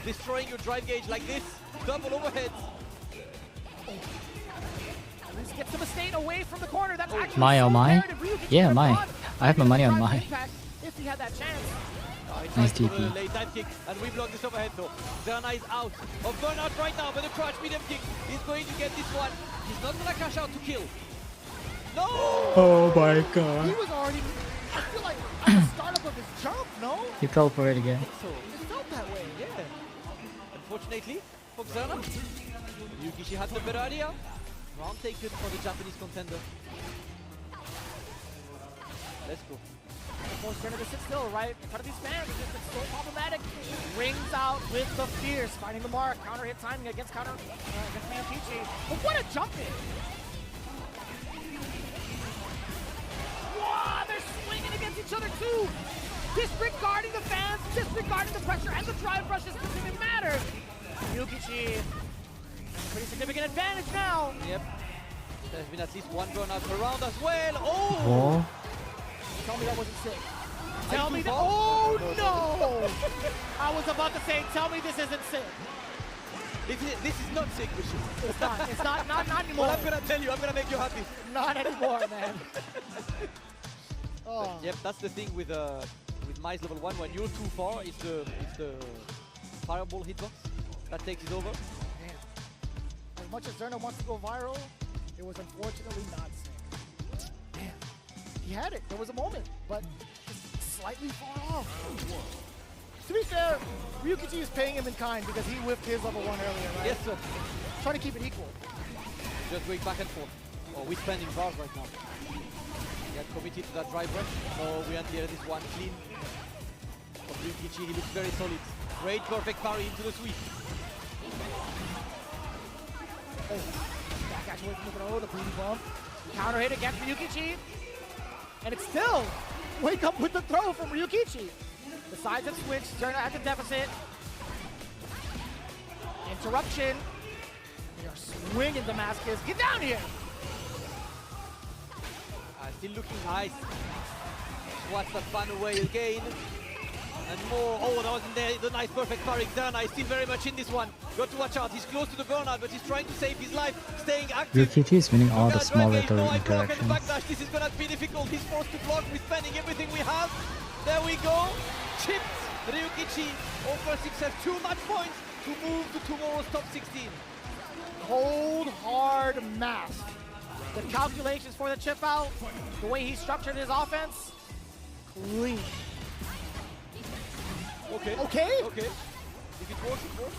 destroying your drive gauge like this. Double overheads. At least gets him a state away from the corner. That's actually Mai, so oh Mai? imperative. Ryukichi Yeah, would have Mai. gone. I have my money on Mai. Impact if he had that chance. Nice For the TP. late dive kick, and we block this overhead though. Zerna is out of burnout right now, but the crouch medium kick is going to get this one. He's not gonna cash out to kill. No! Oh my He god. was already, I feel like, at the startup of his jump, no? He fell for it again. So it felt that way, yeah. Unfortunately for Zerna, Ryukichi had the better idea. Round taken for the Japanese contender. Let's go. Force Zerna to sit still, right? In front of these fans, it's been so problematic. Rings out with the fierce, finding the mark. Counter hit timing against against Mantici. But what a jump in! Wow, they're swinging against each other too! Disregarding the fans, disregarding the pressure, and the drive rushes doesn't even matter. Ryukichi, pretty significant advantage now. Yep. There's been at least one burnout per round as well. Oh! Oh. Tell me that wasn't sick. Tell me that. Oh no! I was about to say, tell me this isn't sick. This is not sick, Vicious. It's not. It's not anymore. Well, I'm gonna tell you, I'm gonna make you happy. Not anymore, man. Oh. Yep, that's the thing with Mice level 1. When you're too far, it's the fireball hitbox that takes it over. Man. As much as Zerna wants to go viral, it was unfortunately not safe. Man, he had it. There was a moment, but just slightly far off. To be fair, Ryukichi is paying him in kind because he whiffed his level 1 earlier, right? Yes, sir. trying to keep it equal. Just going back and forth. Oh, we're spending bars right now. He had committed to that drive rush. So we anti-air this one clean. From Ryukichi, he looks very solid. Great perfect parry into the sweep. Oh, back catch away from the throw, the booty bump. Counter hit against Ryukichi. And it's still wake up with the throw from Ryukichi. The sides have switched. Zerna at the deficit. Interruption. They are swinging Damascus. Get down here! Still looking nice. Swats that fan away again. And more. Oh, that wasn't there. The nice perfect parry. Zerna is still very much in this one. Got to watch out. He's close to the burnout, but he's trying to save his life. Staying active. Ryukichi is winning all the smaller interactions. Backdash. This is gonna be difficult. He's forced to block. We're spending everything we have. There we go. Chipped. Ryukichi over 6 has too much points to move to tomorrow's top 16. Cold, hard mask. The calculations for the chip out, the way he structured his offense, clean. Okay. Okay? Okay. If it works, it works.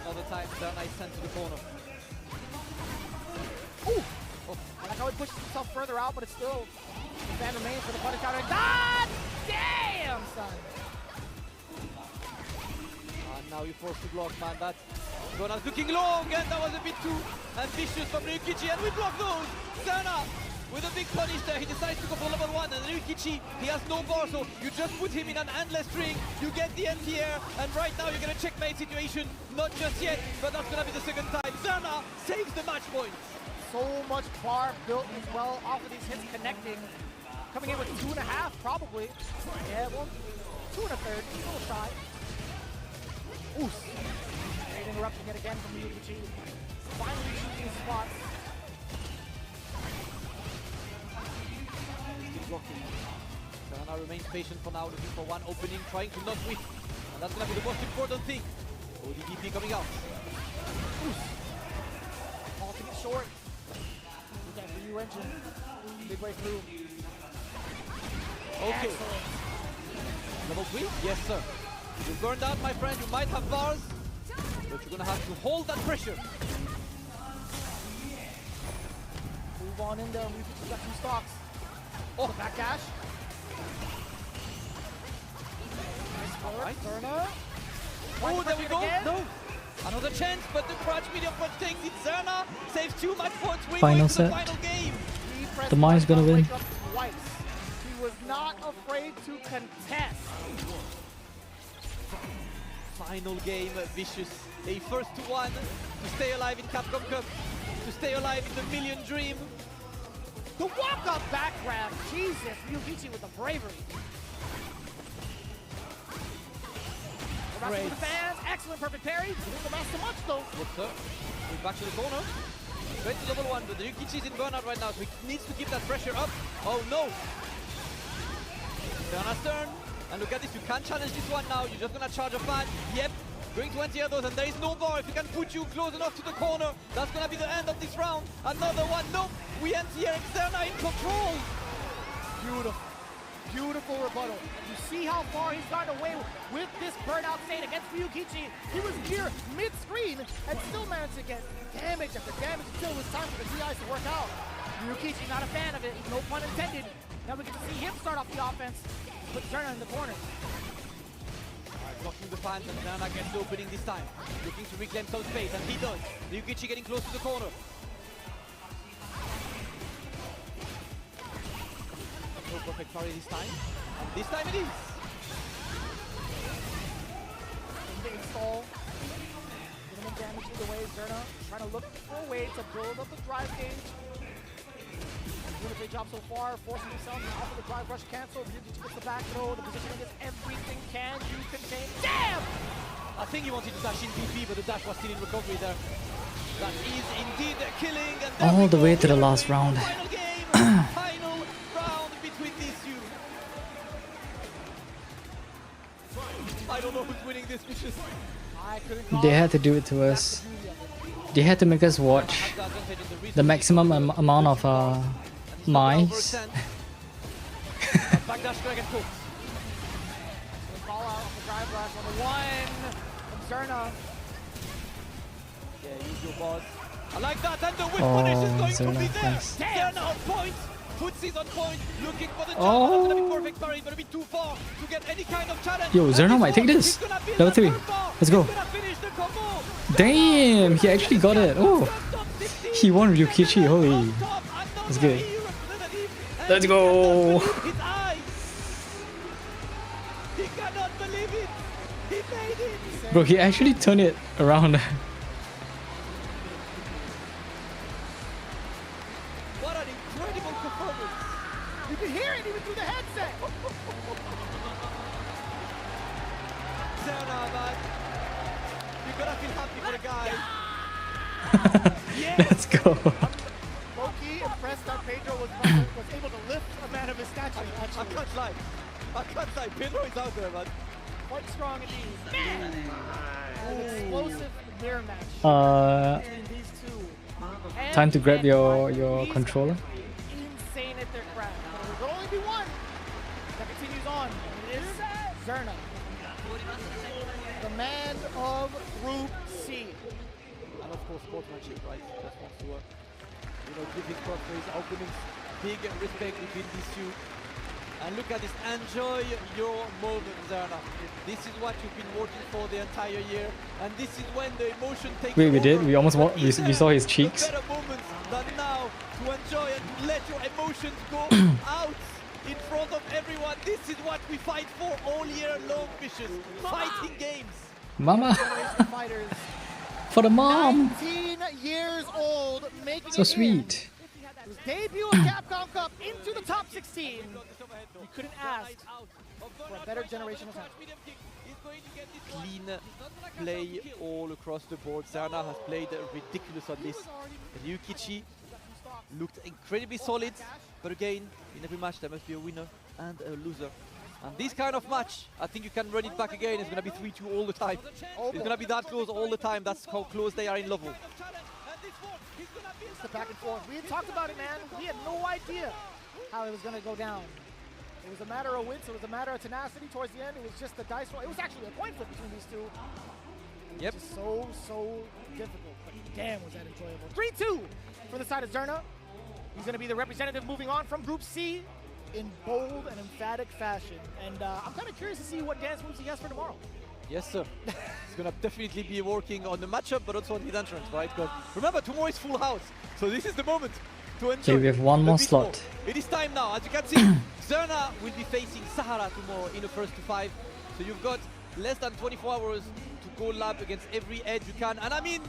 Another time, Zerna is sent to the corner. Ooh! Oh, I like how he pushes himself further out, but it's still, the fan remains for the punish counter. God damn, son! And now you're forced to block, man. That's Zerna's looking long, and that was a bit too ambitious from Ryukichi, and we block those! Zerna with a big punish there. He decides to go for level 1, and Ryukichi, he has no bar, so you just put him in an endless string. You get the anti-air, and right now you're going to checkmate situation. Not just yet, but that's going to be the second time. Zerna saves the match point. So much bar built as well off of these hits connecting. Coming in with 2.5, probably. Yeah, well, 2 1/3, a little shy. Oof. Great interrupting it again from Ryukichi. Finally choosing spots. Still blocking. Zerna remains patient for now, looking for one opening, trying to not whiff. And that's going to be the most important thing. ODDP coming out. Oof. Halting it short. Look at the Ryu engine. Big way through. Okay. Excellent. Level 3? Yes, sir. You burned out, my friend. You might have bars, but you're going to have to hold that pressure. Move on in there. Ryukichi's got 2 stocks. Oh, back dash. Nice forward. Zerna. Oh, there we go. No. Another chance, but the crouch medium punch takes it. Zerna saves too much points. Final set. Final game. The Mai's gonna win. Twice. He was not afraid to contest. Final game, Vicious. A first to one to stay alive in Capcom Cup, to stay alive in the Million Dream. The walk-up back grab. Jesus, Ryukichi with the bravery. Great. The fans, excellent perfect parry. Didn't go back so much though. Yes, sir. We're back to the corner. Straight to level 1, but Ryukichi's in burnout right now, so he needs to keep that pressure up. Oh no! Zerna's turn. And look at this, you can't challenge this one now. You're just gonna charge a fan. Yep. Going to anti-air those, and there is no bar. If he can put you close enough to the corner, that's gonna be the end of this round. Another one. Nope. We anti-air Zerna in control. Beautiful. Beautiful rebuttal. You see how far he's gotten away with this burnout state against Ryukichi. He was near mid-screen and still managed to get damage after damage until it was time for the DIs to work out. Ryukichi not a fan of it, no pun intended. Now we get to see him start off the offense with Zerna in the corner. Alright, blocking the fans, and Zerna gets the opening this time. Looking to reclaim some space, and he does. Ryukichi getting close to the corner. No perfect parry this time. And this time it is. Big stall. Minimum damage either way. Zerna trying to look for a way to build up the drive gauge. Doing a great job so far, forcing himself off of the drive rush cancel. Ryukichi gets the back throw. The positioning is everything can you contain. Damn! I think he wanted to dash in BP, but the dash was still in recovery there. That is indeed killing. And All the way to the last round. Final game, final round between these two. I don't know who's winning this, Vicious. They had to do it to us. They had to make us watch the maximum amount of mice. Backdash Dragon Cook. Ball out on the drive rush on the one from Zerna. Yeah, use your boss. I like that, and the whip punish is going to be there. Zerna on point. Footsie's on point, looking for the jump. That's gonna be perfect parry, but a bit too far to get any kind of challenge. Yo, Zerna might take this. Level 3. Let's go. Damn, he actually got it. Oh, he won Ryukichi. Holy, that's good. Let's go. He cannot believe it. He made it. Bro, he actually turned it around. What an incredible performance. You can hear it even through the headset. Zerna, man. You gotta feel happy for the guy. Let's go. Low-key impressed that Pedro was able to lift a man of his stature. I can't lie. Pedro is out there, man. Quite strong indeed. Man! An explosive mirror match between these two. Time to grab your controller. Insane at their craft. But there will only be one that continues on. It is Zerna, the man of Group C. And of course, sportsmanship, right? Just wants to, give his props for his openings. Big respect between these two. And look at this. Enjoy your moment, Zerna. This is what you've been working for the entire year, and this is when the emotion takes Wait, we over. did? We almost we saw his cheeks. Better moments than now to enjoy and let your emotions go out in front of everyone. This is what we fight for all year long, Vicious. Fighting games. Mama. For the mom. 19 years old, making So it sweet. in. His debut of Capcom Cup into the top 16. You couldn't ask for a better generation of talent. Clean play all across the board. Zerna has played ridiculous on this. Ryukichi looked incredibly solid, but again, in every match there must be a winner and a loser. And this kind of match, I think you can run it back again. It's going to be 3-2 all the time. It's going to be that close all the time. That's how close they are in level. It's the back and forth. We had talked about it, man. We had no idea how it was going to go down. It was a matter of wits. It was a matter of tenacity. Towards the end, it was just the dice roll. It was actually a coin flip between these two. Yep. Just so difficult. But damn, was that enjoyable. 3-2 for the side of Zerna. He's going to be the representative moving on from Group C in bold and emphatic fashion. And I'm kind of curious to see what dance moves he has for tomorrow. Yes, sir. He's going to definitely be working on the matchup, but also on his entrance, right? Because remember, tomorrow is full house. So this is the moment to enjoy. Okay, we have one more slot. It is time now. As you can see, Zerna will be facing Sahara tomorrow in the first to 5. So you've got less than 24 hours to go lab against every edge you can. And I mean,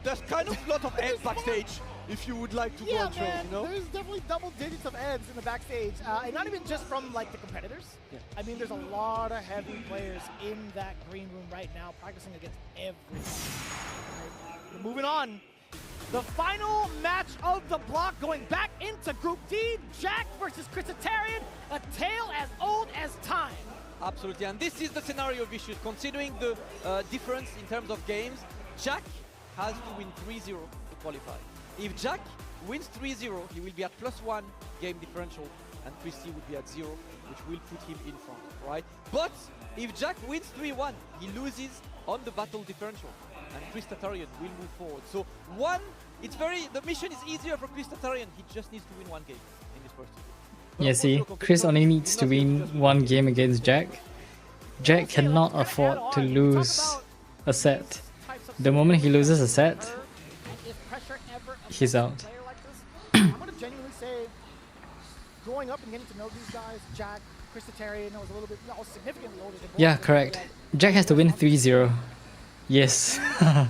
there's kind of a lot of edge backstage if you would like to go and train, you know? There's definitely double digits of eds in the backstage. And not even just from like the competitors. Yeah. I mean, there's a lot of heavy players in that green room right now practicing against everyone. Right? Moving on. The final match of the block going back into Group D. Jack versus Chrisitarian, a tale as old as time. Absolutely, and this is the scenario, Vicious. Considering the difference in terms of games, Jack has to win 3-0 to qualify. If Jack wins 3-0, he will be at +1 game differential, and Christy would be at 0, which will put him in front, right? But if Jack wins 3-1, he loses on the battle differential, and Chris Tatarian will move forward. So the mission is easier for Chris Tatarian. He just needs to win one game in this first game. Yeah, see, Chris only needs to win one game against Jack. Jack cannot afford to lose a set. The moment he loses a set, he's out. I'm going to genuinely say, growing up and getting to know these guys, Jack, Chrisitarian was a little bit, significantly older than both. Yeah, correct. Jack has to win 3-0. Yes. Yeah,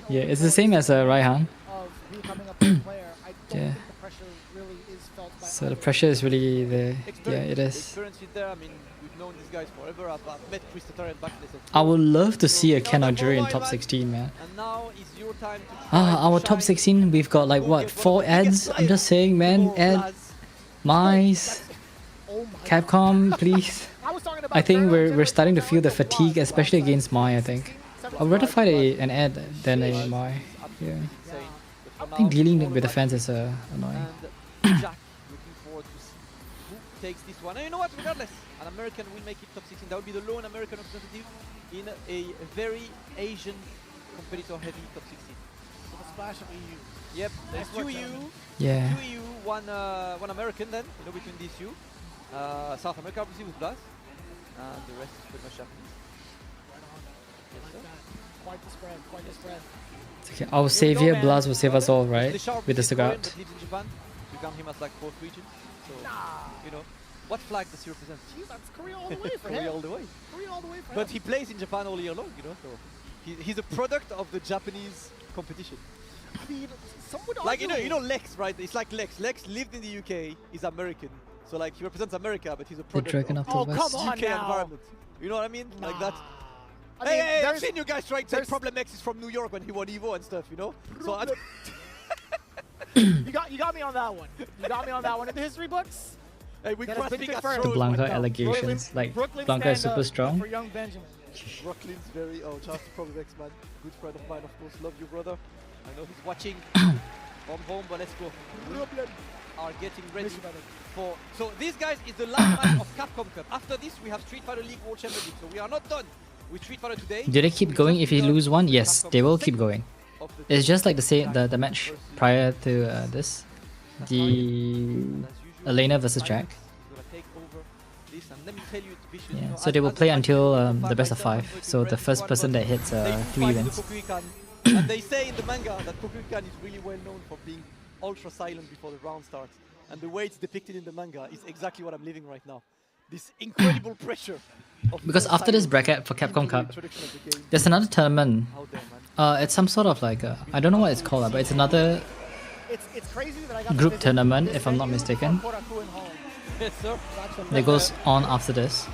it's the same as Raihan. Of becoming a pro player, I don't think the pressure really really is felt by So the pressure is really there. Yeah, it is. Experience is there. I mean, we've known these guys forever. I've met Chris Tatarian back in SF6. I would love to see a Ken Jury in top 16, man. And now is your time to Our top 16, we've got like what, 4 ads? I'm just saying, man. Ad, Mice, Capcom, please. I think we're starting to feel the fatigue, especially against Mai. I think I'd rather fight an ad than a Mai. Yeah. I think dealing with the fans is annoying. Jack looking forward to see who takes this one. And you know what? Regardless, an American will make it top 16. That would be the lone American representative in a very Asian competitor-heavy top 16. With a splash of EU. Yep, there's two EU. Yeah. Two EU, one American then, between these two. South America obviously with Blast. And the rest is pretty much Japanese. Quite the spread, quite the spread. Okay, our savior Blaz will save us all, right? With the cigar. Lives in Japan. You count him as like 4th region. So, you know, what flag does he represent? Jeez, that's Korea all the way for him. Korea all the way. Korea all the way for But him. he plays in Japan all year long, you know. So he's a product of the Japanese competition. I mean, some would Like argue. you know Lex, right? It's like Lex. Lex lived in the UK. He's American. So like he represents America, but he's a product dragon of of the West. Come on UK now. environment. You know what I mean? Like that. I mean, Hey, I've there's- seen you guys try to take Problem X is from New York when he won Evo and stuff, you know? So I you got me on that one. You got me on that one. In the history books, hey, we that has been grasping at confirmed. The Blanca Brooklyn- allegations. Like, Brooklyn Blanca is stand super up strong. for young Benjamin. Brooklyn's very just Problem X man. Good friend of mine, of course. Love you, brother. I know he's watching from home, but let's go. We are getting ready for. So these guys is the last match of Capcom Cup. After this, we have Street Fighter League World Championship. So we are not done with Street Fighter today. Do they keep going if you lose one? Yes, they will keep going. It's just like the match prior to this, the Elena versus Jack. Yeah, so they will play until the best of 5. So the first person that hits 3 wins. And they say in the manga that Kokukan is really well known for being ultra silent before the round starts. And the way it's depicted in the manga is exactly what I'm living right now. This incredible pressure. Because after this bracket for Capcom Cup, there's another tournament. It's some sort of like I don't know what it's called, but it's another It's crazy that I got group tournament, if I'm not mistaken. Yes, sir. That goes on after this.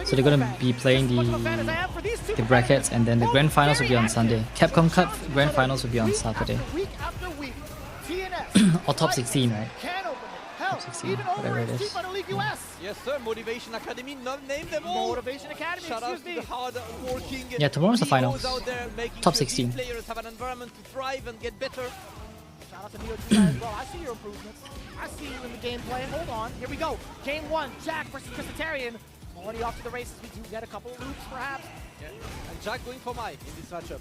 So they're gonna be playing the brackets, and then the grand finals will be on Sunday. Capcom Cup grand finals will be on Saturday. Week after week, TNS Or top 16, right? can open it. Hell, 16, even over whatever in it Street is. Fighter League US. Yes, sir. Motivation Academy. Name them all. Motivation Academy. Shout out Excuse to me. the hard working. Yeah, tomorrow's the finals. heroes out there making Top sure 16. these players have an environment to thrive and get better. Shout out to Neo Jedi as well. I see your improvements. I see you in the gameplay. Hold on. Here we go. Game 1. Jack versus Christitarian. Already off to the races. We do get a couple of loops, perhaps. Yeah. And Jack going for Mai in this matchup.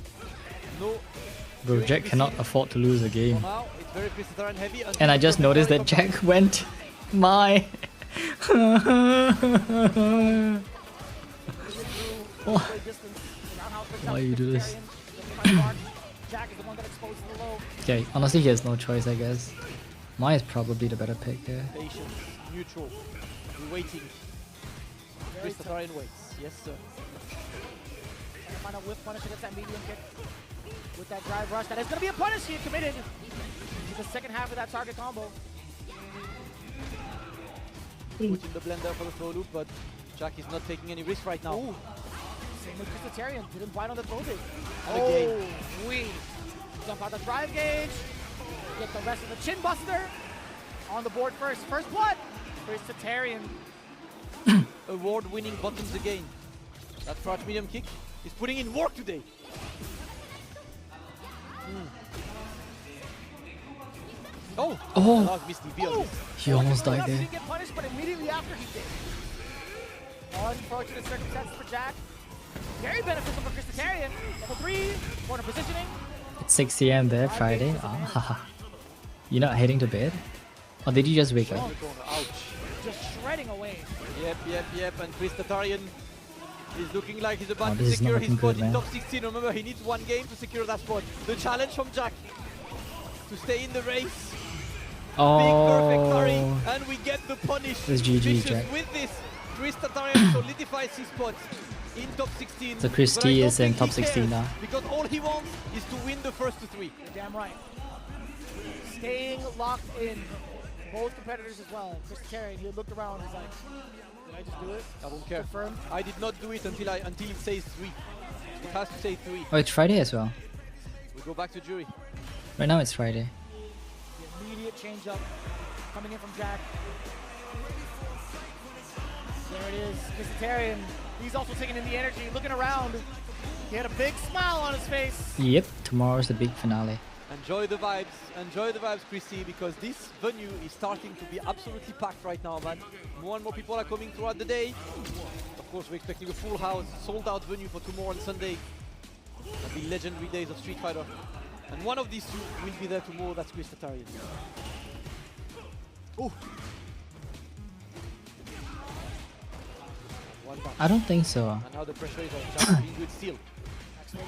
No. Bro, Jack cannot afford to lose a game. Now it's very Christitarian heavy. And I just noticed that Jack went my. Why you do this? Jack is the one that exposes the low. Okay, honestly, he has no choice, I guess. Mai is probably the better pick here. Patience, neutral. We're waiting. Christitarian waits. Yes, sir. Trying to find a whip punish against that medium kick. With that drive rush, that is going to be a punish. He committed to the second half of that target combo. Put in the blender for the throw loop, but Jack is not taking any risk right now. Ooh. Same with Christitarian, didn't bite on the throw dig. Again. We jump out the drive gauge, get the rest of the chin buster on the board first. First blood, Christitarian. Award-winning bottoms again. That crouch medium kick is putting in work today. Oh! Oh. That was Misty V on this. He almost died He there. didn't get punished, but immediately after he did. Unfortunate circumstances for Jack. Very beneficial for Christitarian. Level 3, corner positioning. It's 6 AM there, Friday. Ah, haha. You're not heading to bed? Or did you just wake up? Ouch. Just shredding away. Yep. And Christitarian is looking like he's about Oh, to this is not secure looking his spot good, in man. top 16. Remember, he needs one game to secure that spot. The challenge from Jack to stay in the race. Big perfect hurry, Oh, and we get the punish. It's GG, Vicious Jack. with this, Christitarian solidifies his spot in top 16. So Chris But I T don't is in think top he 16 cares, now. because all he wants is to win the first 3. You're damn right. Staying locked in. both competitors as well. Christitarian, he looked around and was like, did I just do it? I don't care. Confirmed. I did not do it until it says 3. It has to say 3. Oh, it's Friday as well. We go back to jury. Right now it's Friday. The immediate change up coming in from Jack. There it is, Christitarian. He's also taking in the energy, looking around. He had a big smile on his face. Yep, tomorrow's the big finale. Enjoy the vibes, Christy, because this venue is starting to be absolutely packed right now, man. More and more people are coming throughout the day. Of course, we're expecting a full house, sold-out venue for tomorrow and Sunday. The legendary days of Street Fighter. And one of these two will be there tomorrow, that's Christitarian. Oh. I don't think so. And now the pressure is on Jack being good still.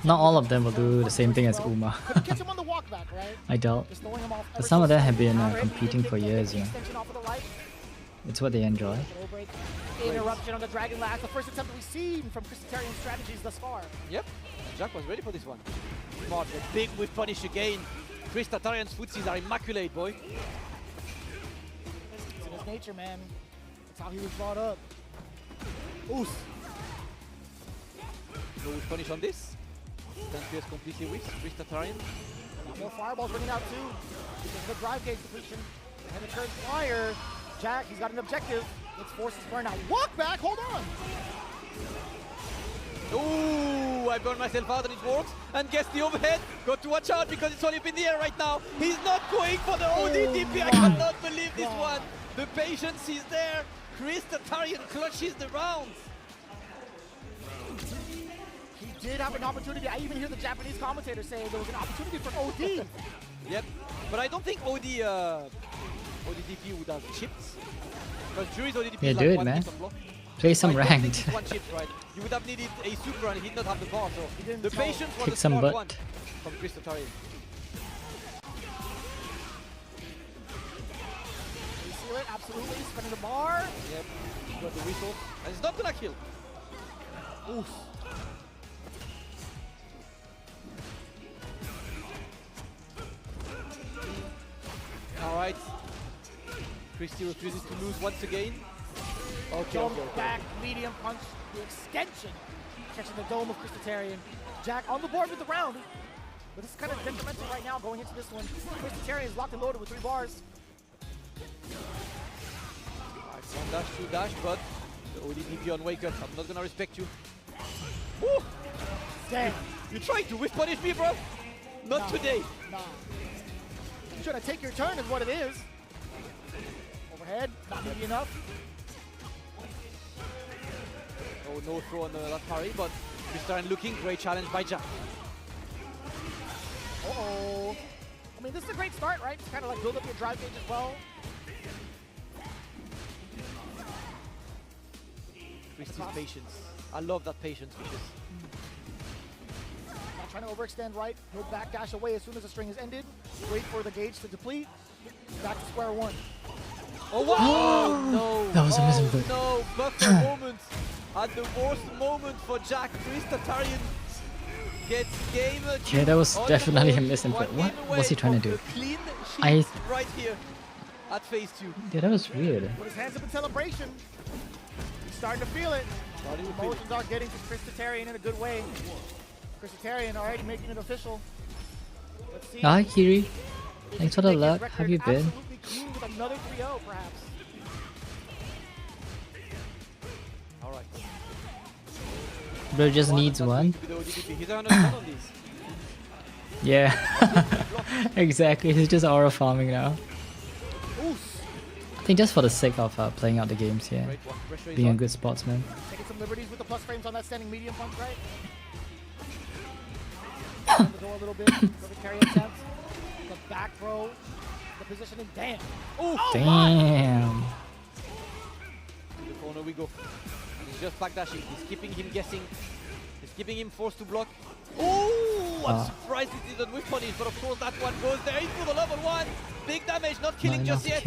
Not all of them will do the same thing as Uma. Catch him on the walk back, right? I doubt. Just throwing him off But some of them have been competing for years, you know. It's what they enjoy. Interruption on the Dragon Lash, the first attempt we've seen from Christitarian's strategies thus far. Yep, Jack was ready for this one. Smart, but big with punish again. Christitarian's footsies are immaculate, boy. It's in his nature, man. That's how he was brought up. Oos. Go with punish on this. Stanfierce completely weak. Christitarian. More fireballs ringing out too. Because of the drive gauge depletion. And the turn flyer. Jack, he's got an objective. Let's force his burn out. Walk back, hold on. Ooh, I burned myself out and it works. And guess the overhead. Got to watch out because it's only up in the air right now. He's not going for the ODDP. I cannot believe this one. The patience is there. Christitarian clutches the rounds. He did have an opportunity. I even hear the Japanese commentator say there was an opportunity for OD. Yep, but I don't think ODDP would have chips. Because Jury's ODDP Yeah, is do like it, one man. hit on block. Play some I don't think ranked. it's one chip, right? You would have needed a super and he did not have the bar, so the patience was Kick a some smart butt. one from Christitarian. You see it? Absolutely. Spinning the bar. Yep, got the resource. And it's not gonna kill. Oof. Alright. Christy refuses to lose once again. Jump back, medium punch, the extension. Catching the dome of Christitarian. Jack on the board with the round. But this is kind of detrimental right now going into this one. Christitarian is locked and loaded with 3 bars. Alright, 1 dash, 2 dash, but the ODDP on wake up. I'm not gonna respect you. Woo! Damn. You tried to whiff punish me, bro? Not today. Nah. You're trying to take your turn is what it is. Overhead, not gonna be enough. Oh, no throw on that parry, but Christitarian looking great challenge by Jack. Uh-oh. I mean, this is a great start, right? To kind of like build up your drive gauge as well. Christy's patience. I love that patience because Not trying to overextend right. He'll back dash away as soon as the string is ended. Wait for the gauge to deplete. Back to square one. Oh, wow! Oh, no! That was a missing bit. No! Buffer moment at the worst moment for Jack. Christitarian gets game. Yeah, that was definitely a misinput. What was he trying to do? Clean I sheet right here at phase 2. Yeah, that was weird. Put his hands up in celebration. He's starting to feel it. The emotions are getting to Christitarian in a good way. Christitarian already making it official. Let's see. Hi, Kiri. Thanks for the luck. How have you been? Absolutely clean with another 3-0, perhaps. Alright. Bro just needs one. He's on these. Yeah. Exactly. He's just aura farming now. I think just for the sake of playing out the games here. Being a good sportsman. Taking some liberties with the plus frames on that standing medium punch, right? The door a little bit. Perfect carry attempts. The back throw. The positioning. Damn. Oh, damn. To the corner we go. He's just backdashing. He's keeping him guessing. He's keeping him forced to block. Oh, I'm surprised he didn't whip punish, but of course that one goes there into the level 1. Big damage, not killing just yet.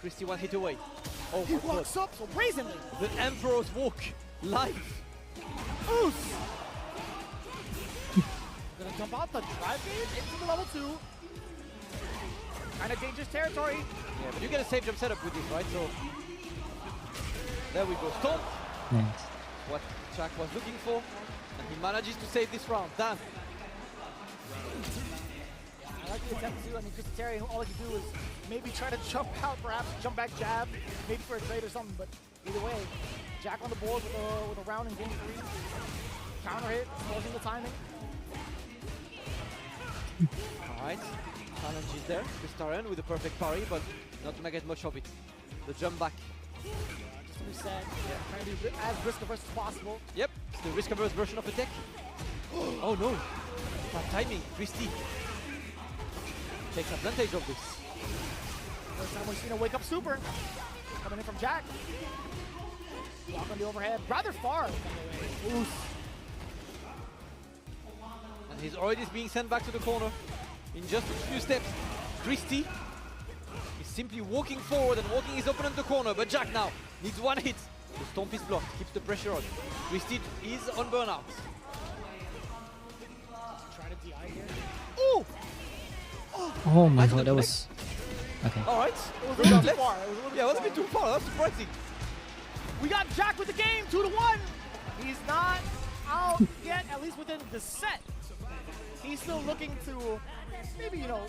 Christy 1 hit away. Oh, he walks up so brazenly. The Emperor's walk live. Oos. Gonna jump out the drive gauge into the level 2. kind of dangerous territory. Yeah, but you get a safe jump setup with this, right? So there we go. Stomp. Nice. What Jack was looking for, and he manages to save this round. Damn. I like the attempt too. I mean, Christitarian, all he can do is maybe try to jump out, perhaps jump back jab, maybe for a trade or something. But either way, Jack on the board with a round in game 3. Counter hit, closing the timing. All right, challenge is there. Christitarian with a perfect parry, but not gonna get much of it. The jump back. Just to reset, trying to be as risk averse as possible. Yep, it's the risk averse version of a tech. Oh no, bad timing. Christy takes advantage of this. First time we've seen a wake up super coming in from Jack. Block on the overhead, rather far. Oof. And he's already being sent back to the corner in just a few steps. Christy is simply walking forward and walking his opponent to the corner, but Jack now needs one hit. The stomp is blocked, keeps the pressure on. Christy is on burnout. Trying to DI here. Ooh! Oh my god, that was... Okay. Alright. It was a little too far. Yeah, it was a bit too far. That's surprising. We got Jack with the game, 2-1. He's not out yet, at least within the set. He's still looking to maybe, you know,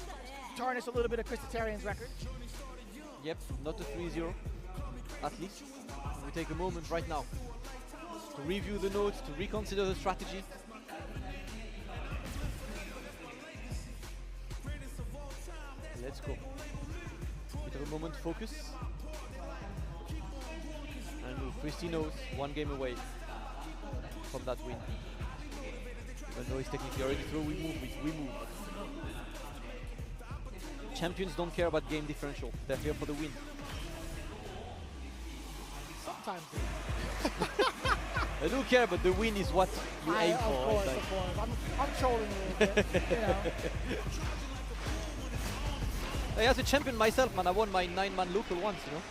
tarnish a little bit of Christitarian's record. Yep, not a 3-0, at least. We take a moment right now to review the notes, to reconsider the strategy. Let's go. Bit of a moment to focus. And Christy knows 1 game away from that win. Even though he's technically already through, we move. Champions don't care about game differential. They're here for the win. Sometimes I do care, but the win is what you aim for. Of course, of course. I'm trolling a little bit, you know. Hey, as a champion myself, man, I won my 9-man local once, you know?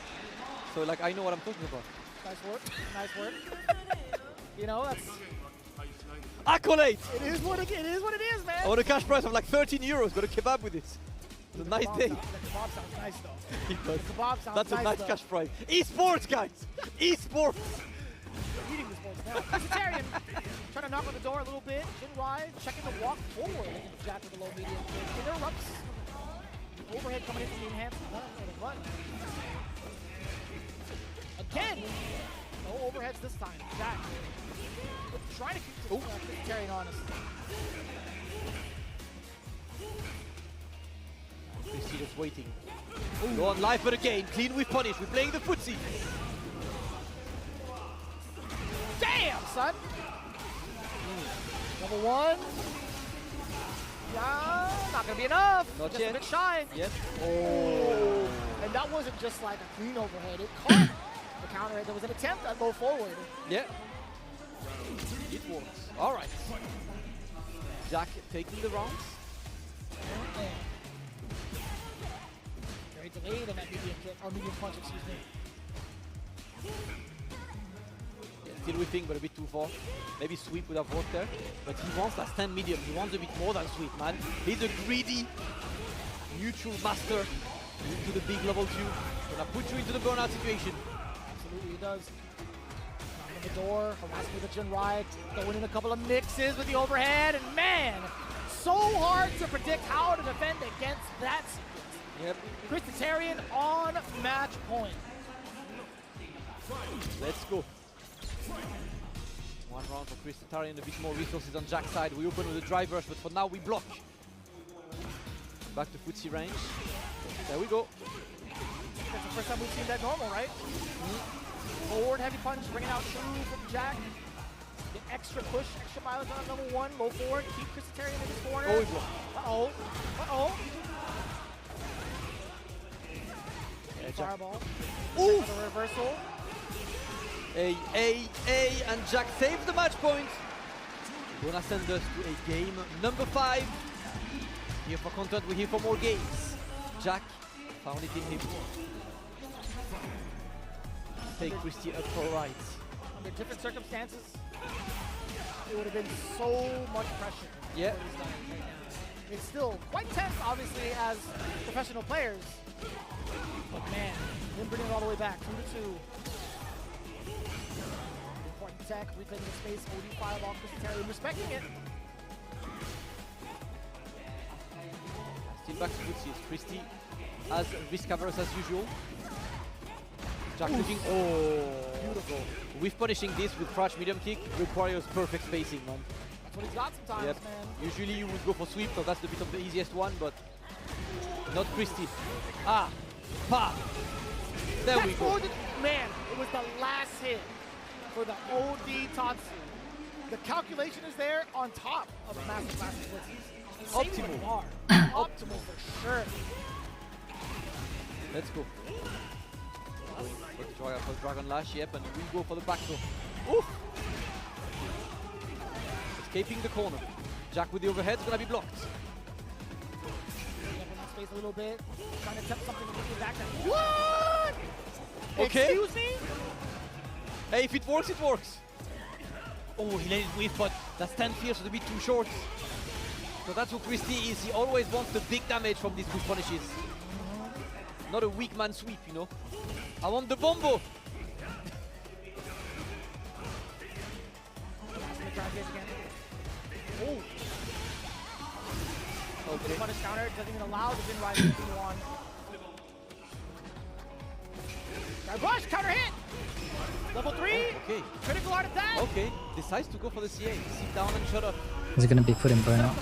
So, like, I know what I'm talking about. Nice work, nice work. You know, that's... Accolade! It is what it is, man! I won a cash prize of like 13 euros, got a kebab with this. It's a nice day. The kebab sounds nice, though. It does. The kebab sounds That's nice, a nice though. cash prize. Esports, guys! Esports! We're eating the sports now. Vegetarian trying to knock on the door a little bit. Jinrai checking the walk forward. Jack with the low medium. Interrupts. Overhead coming in from the enhancement. What? Again! No overheads this time. Jack trying to keep Vegetarian honest. Christy just waiting. Go on live for the game. Clean with punish. We're playing the footsie. Damn, son! Number 1. Yeah, not gonna be enough. Not just yet. a bit shy. Yep. Oh. And that wasn't just like a clean overhead. It caught the counter hit. There was an attempt at low forward. Yeah. It works. All right. Jack taking the rounds. Very delayed in that medium kick, or medium punch, excuse me. Still whipping, but a bit too far. Maybe sweep would have worked there. But he wants that stand medium. He wants a bit more than sweep, man. He's a greedy, neutral master into the big level 2. Gonna put you into the burnout situation. Absolutely, he does. Knocking on the door, harassing with the Jinrai, throwing in a couple of mixes with the overhead, and man, so hard to predict how to defend against that. Yep. Christitarian on match point. Let's go. 1 round for Christitarian, a bit more resources on Jack's side. We open with a drive rush, but for now we block. Back to footsie range. There we go. That's the first time we've seen that normal, right? Forward heavy punch, bringing out true from Jack. Get extra push, extra mileage on number 1. Low forward, keep Christitarian in his corner. Oh, he blocked. Uh-oh. Uh-oh. Yeah, Fireball. Ooh! The reversal. And Jack saves the match point. Gonna send us to a game number 5. Here for content, we're here for more games. Jack found it in him. Take Christy up for right. Under different circumstances, it would have been so much pressure. Yeah. it's still quite tense, obviously, as professional players. But man, then bringing it all the way back, 2-2. Important tech, reclaiming the space, OD5 off Christian, respecting it. Still back to Footsies. Christie as risk averse as usual. Jack looking, beautiful. With punishing this with crouch medium kick requires perfect spacing, man. That's what he's got sometimes, Yep. man. Usually you would go for sweep, so that's the bit of the easiest one, but not Christie. Ah, pa. There we go. Man, it was the last hit for the OD Tatsu. The calculation is there on top of the massive blitzes. Optimal. Optimal for sure. Let's go. Going for the Dragon Lash, yep, and we go for the back throw. Oof! Escaping the corner. Jack with the overhead is gonna be blocked. Space a little bit, trying to attempt something to get you back there. What? Okay. Excuse me? Hey, if it works, it works. Oh, he let it whiff, but that stand feels a bit too short. So that's what Christie is. He always wants the big damage from these good punishes. Not a weak man sweep, you know. I want the bombo. Oh. Okay. Punish counter doesn't even allow the Vin Rider to continue on. Rush, counter hit! Level 3! Okay. Critical art attack! Okay, decides to go for the CA. Sit down and shut up. Is it gonna be put in burnout?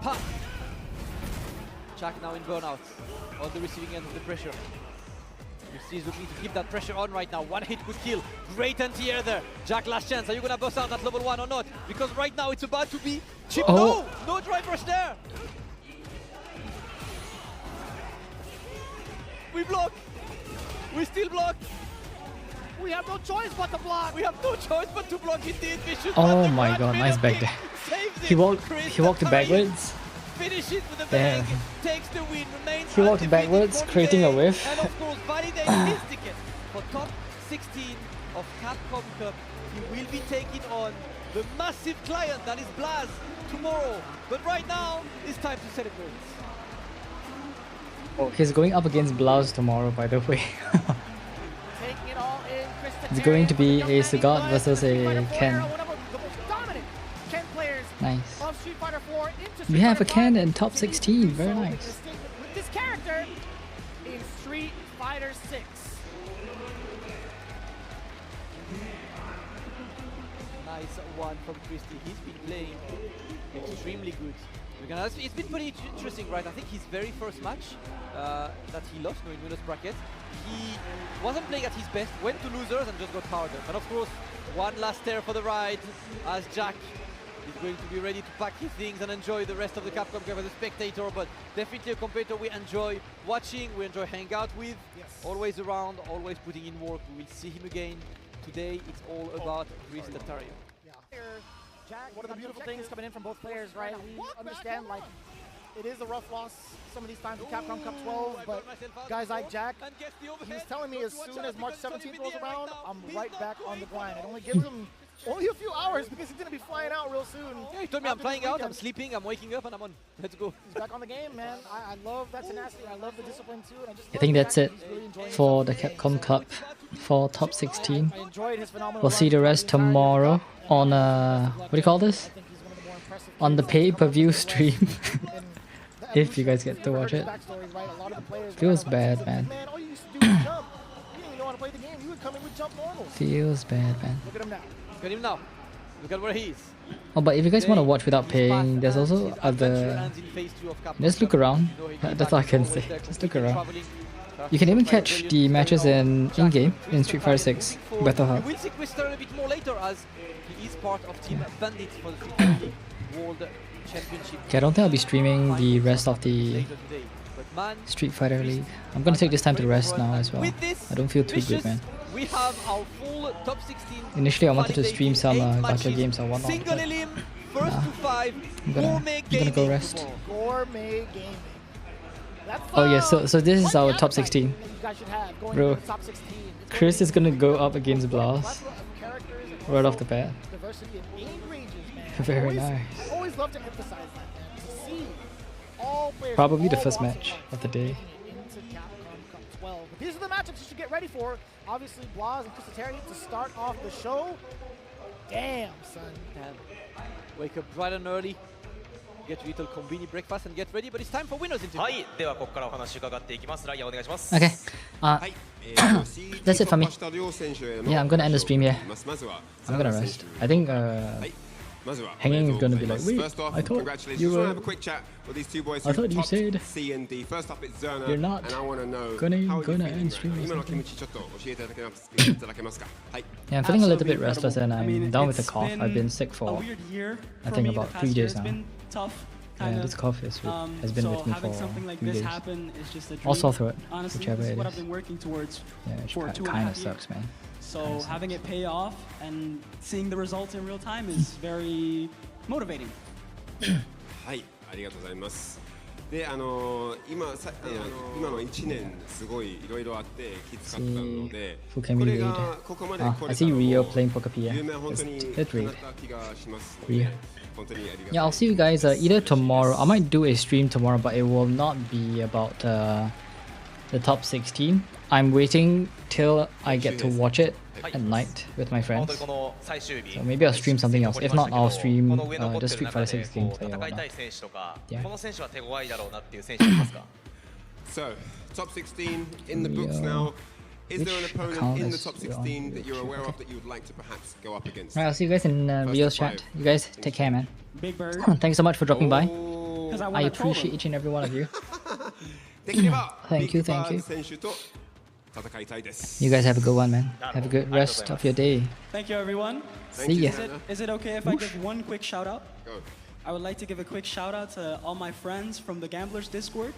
Pa! Jack now in burnout. On the receiving end of the pressure. He's looking to keep that pressure on right now. One hit could kill. Great anti-air there. Jack, last chance. Are you gonna bust out that level 1 or not? Because right now it's about to be chip. Oh. No! No drive rush there! We block! We still block! We have no choice but to block! We have no choice but to block indeed. Vicious. Oh my god, nice back there. He walked backwards. Finish it with a Damn. bang. Takes the win. Remains He walked undefeated backwards, for creating a today, whiff. And of course validates his ticket for top 16 of Capcom Cup. He will be taking on the massive client that is Blaz tomorrow. But right now, it's time to celebrate. Oh, he's going up against Blouse tomorrow, by the way. Taking it all in, It's going to be a Sagat versus a Ken. Ken players Nice. of Street Fighter 4 into We have a Street Ken Fighter in top 16. Very nice. with this character in Street Fighter 6. Nice one from Christie. He's been playing extremely good. It's been pretty interesting, right? I think his very first match that he lost, in winners bracket, he wasn't playing at his best, went to losers and just got harder. And of course, one last tear for the ride as Jack is going to be ready to pack his things and enjoy the rest of the Capcom Cup as a spectator, but definitely a competitor we enjoy watching, we enjoy hanging out with, always around, always putting in work. We will see him again. Today, it's all about Chris Tatario. Jack, one of the beautiful things coming in from both players, right? We understand, like, it is a rough loss some of these times in Capcom Cup 12, but guys like Jack, he's telling me as soon as March 17th rolls around, I'm right back on the grind. It only gives him only a few hours because he's going to be flying out real soon. Yeah, he told me I'm flying out, I'm sleeping, I'm waking up, and I'm on. Let's go. He's back on the game, man. I love that tenacity. I love the discipline, too. And I think that's it for the Capcom Cup for top 16. We'll see the rest tomorrow on what do you call this? On the pay-per-view stream. If you guys get to watch it. Feels bad, man. Feels bad, man. Look at him now. Look at him now. Look at where he is. Oh, but if you guys want to watch without paying, there's also other... Just look around. That's all I can say. Just look around. You can even catch the matches in-game in Street Fighter 6 Battle Hub. We will see Chris a bit more later as he is part of Team Bandits for the Street Fighter League World Championship. Okay, I don't think I'll be streaming the rest of the Street Fighter League. I'm gonna take this time to rest now as well. I don't feel too good, man. We have our full top 16. Initially, I wanted to stream some gacha games or whatnot. Single elim, first to 5, I'm gonna go rest. Gourmet gaming. Oh yeah, so this is our top 16. Bro, Chris is gonna go up against Blast right off the bat. Very nice. I always love to emphasize that, man. To see see all players. Probably the all first walks match life of the day. making it into Capcom Cup 12. But these are the matchups you should get ready for. Obviously, Blaz and Christotarian to start off the show. Damn, son. And wake up bright and early. Get your little combini breakfast and get ready, but it's time for winners interview. はい、ではここからお話伺っていきます。ライアンお願いします。 Okay. That's it for me. Yeah, I'm gonna end the stream here. I'm gonna rest. I think hanging is gonna be like, wait, I thought you were. I thought you said you're not gonna end stream or something. Yeah, I'm feeling a little bit restless and I'm down with a cough. I've been sick for I think about 3 days now. Yeah, this cough has been with me for 3 days. Or sore throat, whichever it is. Yeah, it kind of sucks, man. So having it pay off and seeing the results in real time is very motivating. はい、ありがとうございます。で、今の1年すごいいろいろあってきつかったので、これがここまで来れたのも playing 夢は本当に叶った気がしますので。Yeah, I'll see you guys either tomorrow. I might do a stream tomorrow, but it will not be about the top 16. I'm waiting till I get to watch it at night with my friends. So maybe I'll stream something else. If not, I'll stream the Street Fighter 6 gameplay or whatnot. Yeah. So, top 16 in the books now. Is there an opponent in the top 16 that you're aware of that you would like to perhaps go up against? Alright, I'll see you guys in Rio's chat. You guys take care, man. Big Bird. Thanks so much for dropping by. I appreciate each and every one of you. Thank you, thank you. You guys have a good one, man. Have a good rest of your day. Thank you, everyone. See ya. Is it okay if I give one quick shout out? I would like to give a quick shout out to all my friends from the Gamblers Discord.